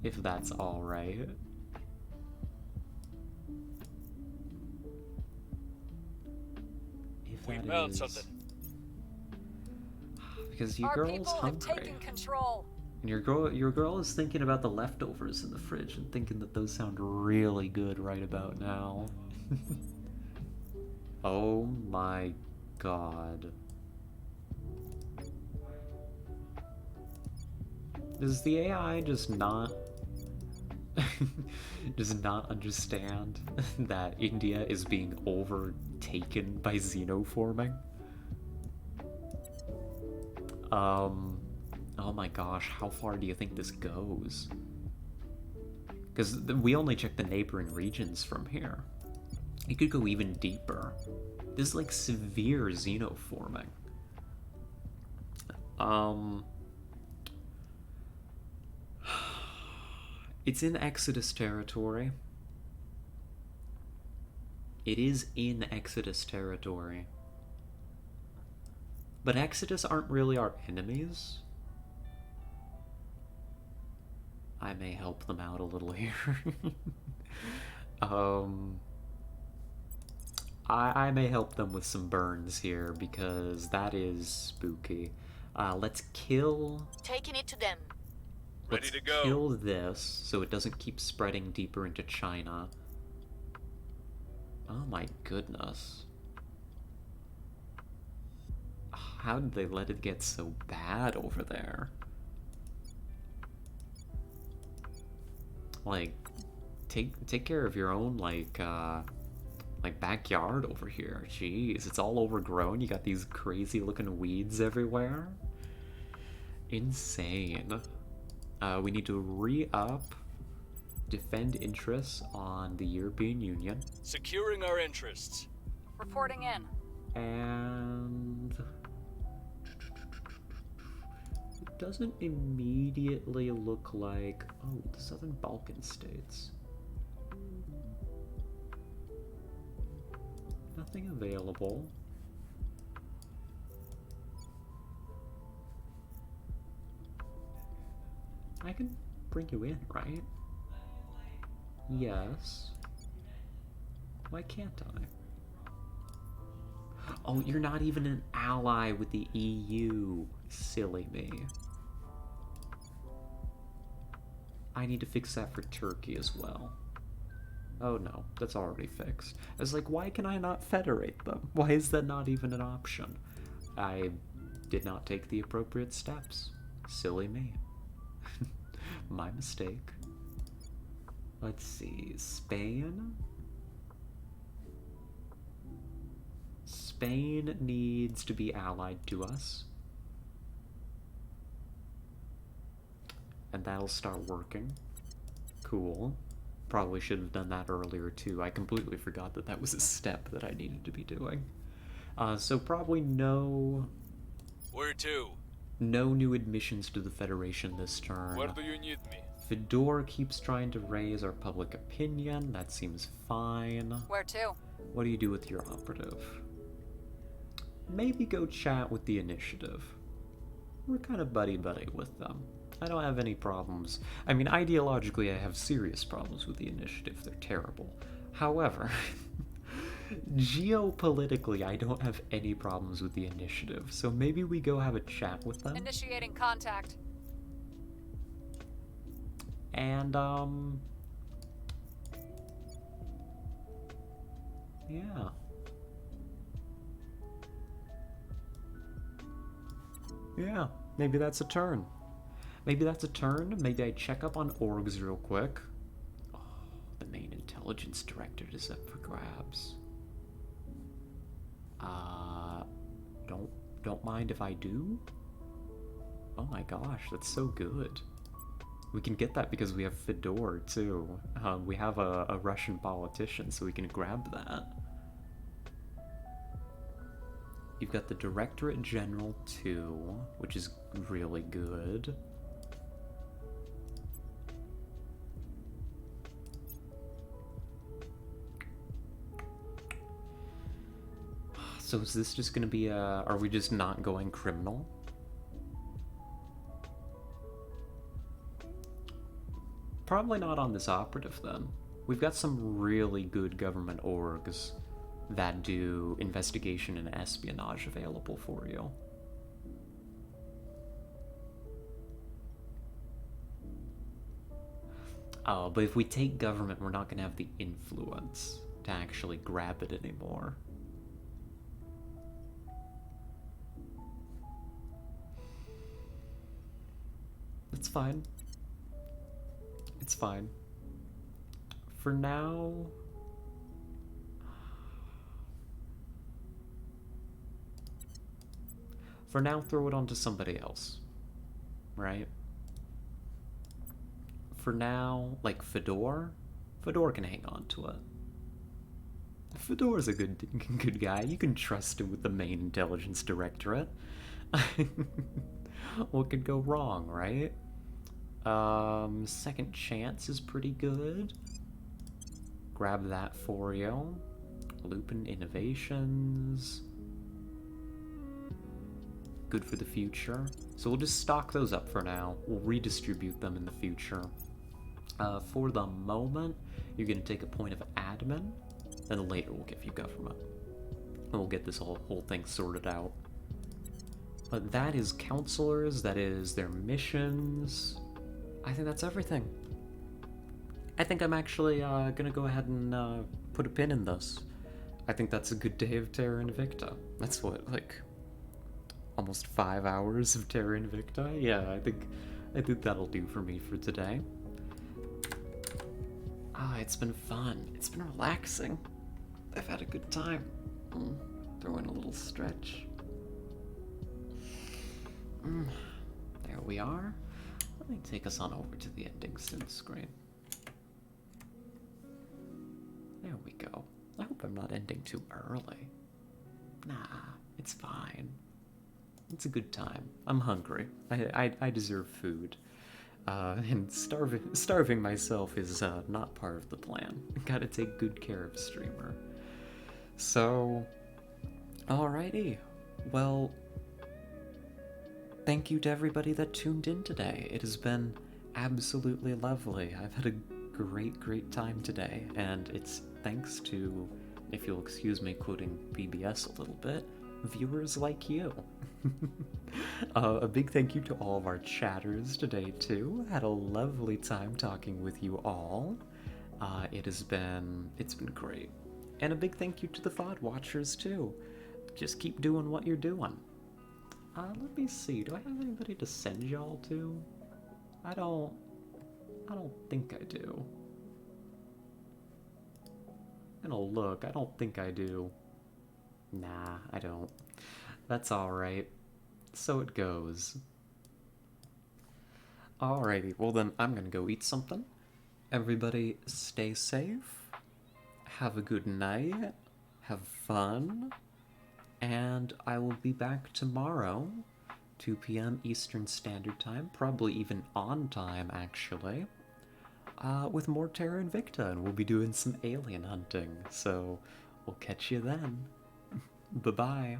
Speaker 1: If that's alright. If
Speaker 4: We
Speaker 1: that
Speaker 4: found
Speaker 1: is...
Speaker 4: something.
Speaker 1: Because your
Speaker 10: Our
Speaker 1: girl's
Speaker 10: people have
Speaker 1: hungry.
Speaker 10: taken control.
Speaker 1: And your girl is thinking about the leftovers in the fridge and thinking that those sound really good right about now. Oh my god. Does the AI just not does not understand that India is being overtaken by xenoforming? Oh my gosh, how far do you think this goes? Because we only check the neighboring regions from here. It could go even deeper. This is like severe xenoforming. It's in Exodus territory. It is in Exodus territory. But Exodus aren't really our enemies. I may help them out a little here. I may help them with some burns here because that is spooky. Let's kill...
Speaker 2: Taking it to them.
Speaker 4: Ready to go.
Speaker 1: Kill this so it doesn't keep spreading deeper into China. Oh my goodness. How did they let it get so bad over there? Like, take care of your own, like backyard over here. Jeez, it's all overgrown. You got these crazy looking weeds everywhere. Insane. We need to re-up defend interests on the European Union.
Speaker 4: Securing our interests.
Speaker 10: Reporting in.
Speaker 1: And it doesn't immediately look like... Oh, the Southern Balkan states. Nothing available. I can bring you in, right? Yes. Why can't I? Oh, you're not even an ally with the EU. Silly me. I need to fix that for Turkey as well. Oh no, that's already fixed. I was like, why can I not federate them? Why is that not even an option? I did not take the appropriate steps. Silly me. My mistake. Let's see, Spain? Spain needs to be allied to us. And that'll start working. Cool. Probably should have done that earlier too. I completely forgot that that was a step that I needed to be doing. So probably no...
Speaker 4: Where to?
Speaker 1: No new admissions to the Federation this turn.
Speaker 4: Where do you need me?
Speaker 1: Fedor keeps trying to raise our public opinion. That seems fine.
Speaker 10: Where to?
Speaker 1: What do you do with your operative? Maybe go chat with the initiative. We're kind of buddy-buddy with them. I don't have any problems. I mean, ideologically, I have serious problems with the initiative. They're terrible. However, geopolitically, I don't have any problems with the initiative. So maybe we go have a chat with them.
Speaker 10: Initiating contact.
Speaker 1: And, yeah. Yeah, maybe that's a turn. Maybe that's a turn. Maybe I check up on orgs real quick. Oh, the main intelligence director is up for grabs. Don't mind if I do? Oh my gosh, that's so good. We can get that because we have Fedor, too. We have a Russian politician, so we can grab that. You've got the Directorate General, too, which is really good. So is this just gonna be are we just not going criminal? Probably not on this operative, then. We've got some really good government orgs that do investigation and espionage available for you. Oh, but if we take government, we're not gonna have the influence to actually grab it anymore. It's fine. It's fine. For now... For now, throw it onto somebody else. Right? For now, like Fedor? Fedor can hang on to it. Fedor's a good guy. You can trust him with the main intelligence directorate. What could go wrong, right? Second Chance is pretty good. Grab that for you. Lupin Innovations. Good for the future. So we'll just stock those up for now. We'll redistribute them in the future. For the moment, you're going to take a point of admin, then later we'll give you government. And we'll get this whole thing sorted out. But that is counselors, that is their missions. I think that's everything. I think I'm actually gonna go ahead and put a pin in this. I think that's a good day of Terra Invicta. That's what, like, almost 5 hours of Terra Invicta? Yeah, I think that'll do for me for today. It's been fun. It's been relaxing. I've had a good time. Throw in a little stretch. There we are. Let me take us on over to the ending synth screen. There we go. I hope I'm not ending too early. Nah, it's fine. It's a good time. I'm hungry. I deserve food. And starving myself is not part of the plan. Gotta take good care of a streamer. So, alrighty. Well, thank you to everybody that tuned in today. It has been absolutely lovely. I've had a great time today, and it's thanks to, if you'll excuse me quoting PBS a little bit, viewers like you. A big thank you to all of our chatters today too. Had a lovely time talking with you all. It's been great. And a big thank you to the VOD watchers too. Just keep doing what you're doing. Let me see, do I have anybody to send y'all to? I don't think I do. I'm gonna look, I don't think I do. Nah, I don't. That's alright. So it goes. Alrighty, well then I'm gonna go eat something. Everybody stay safe. Have a good night. Have fun. And I will be back tomorrow, 2 p.m. Eastern Standard Time, probably even on time actually, with more Terra Invicta, and we'll be doing some alien hunting. So we'll catch you then. Bye-bye.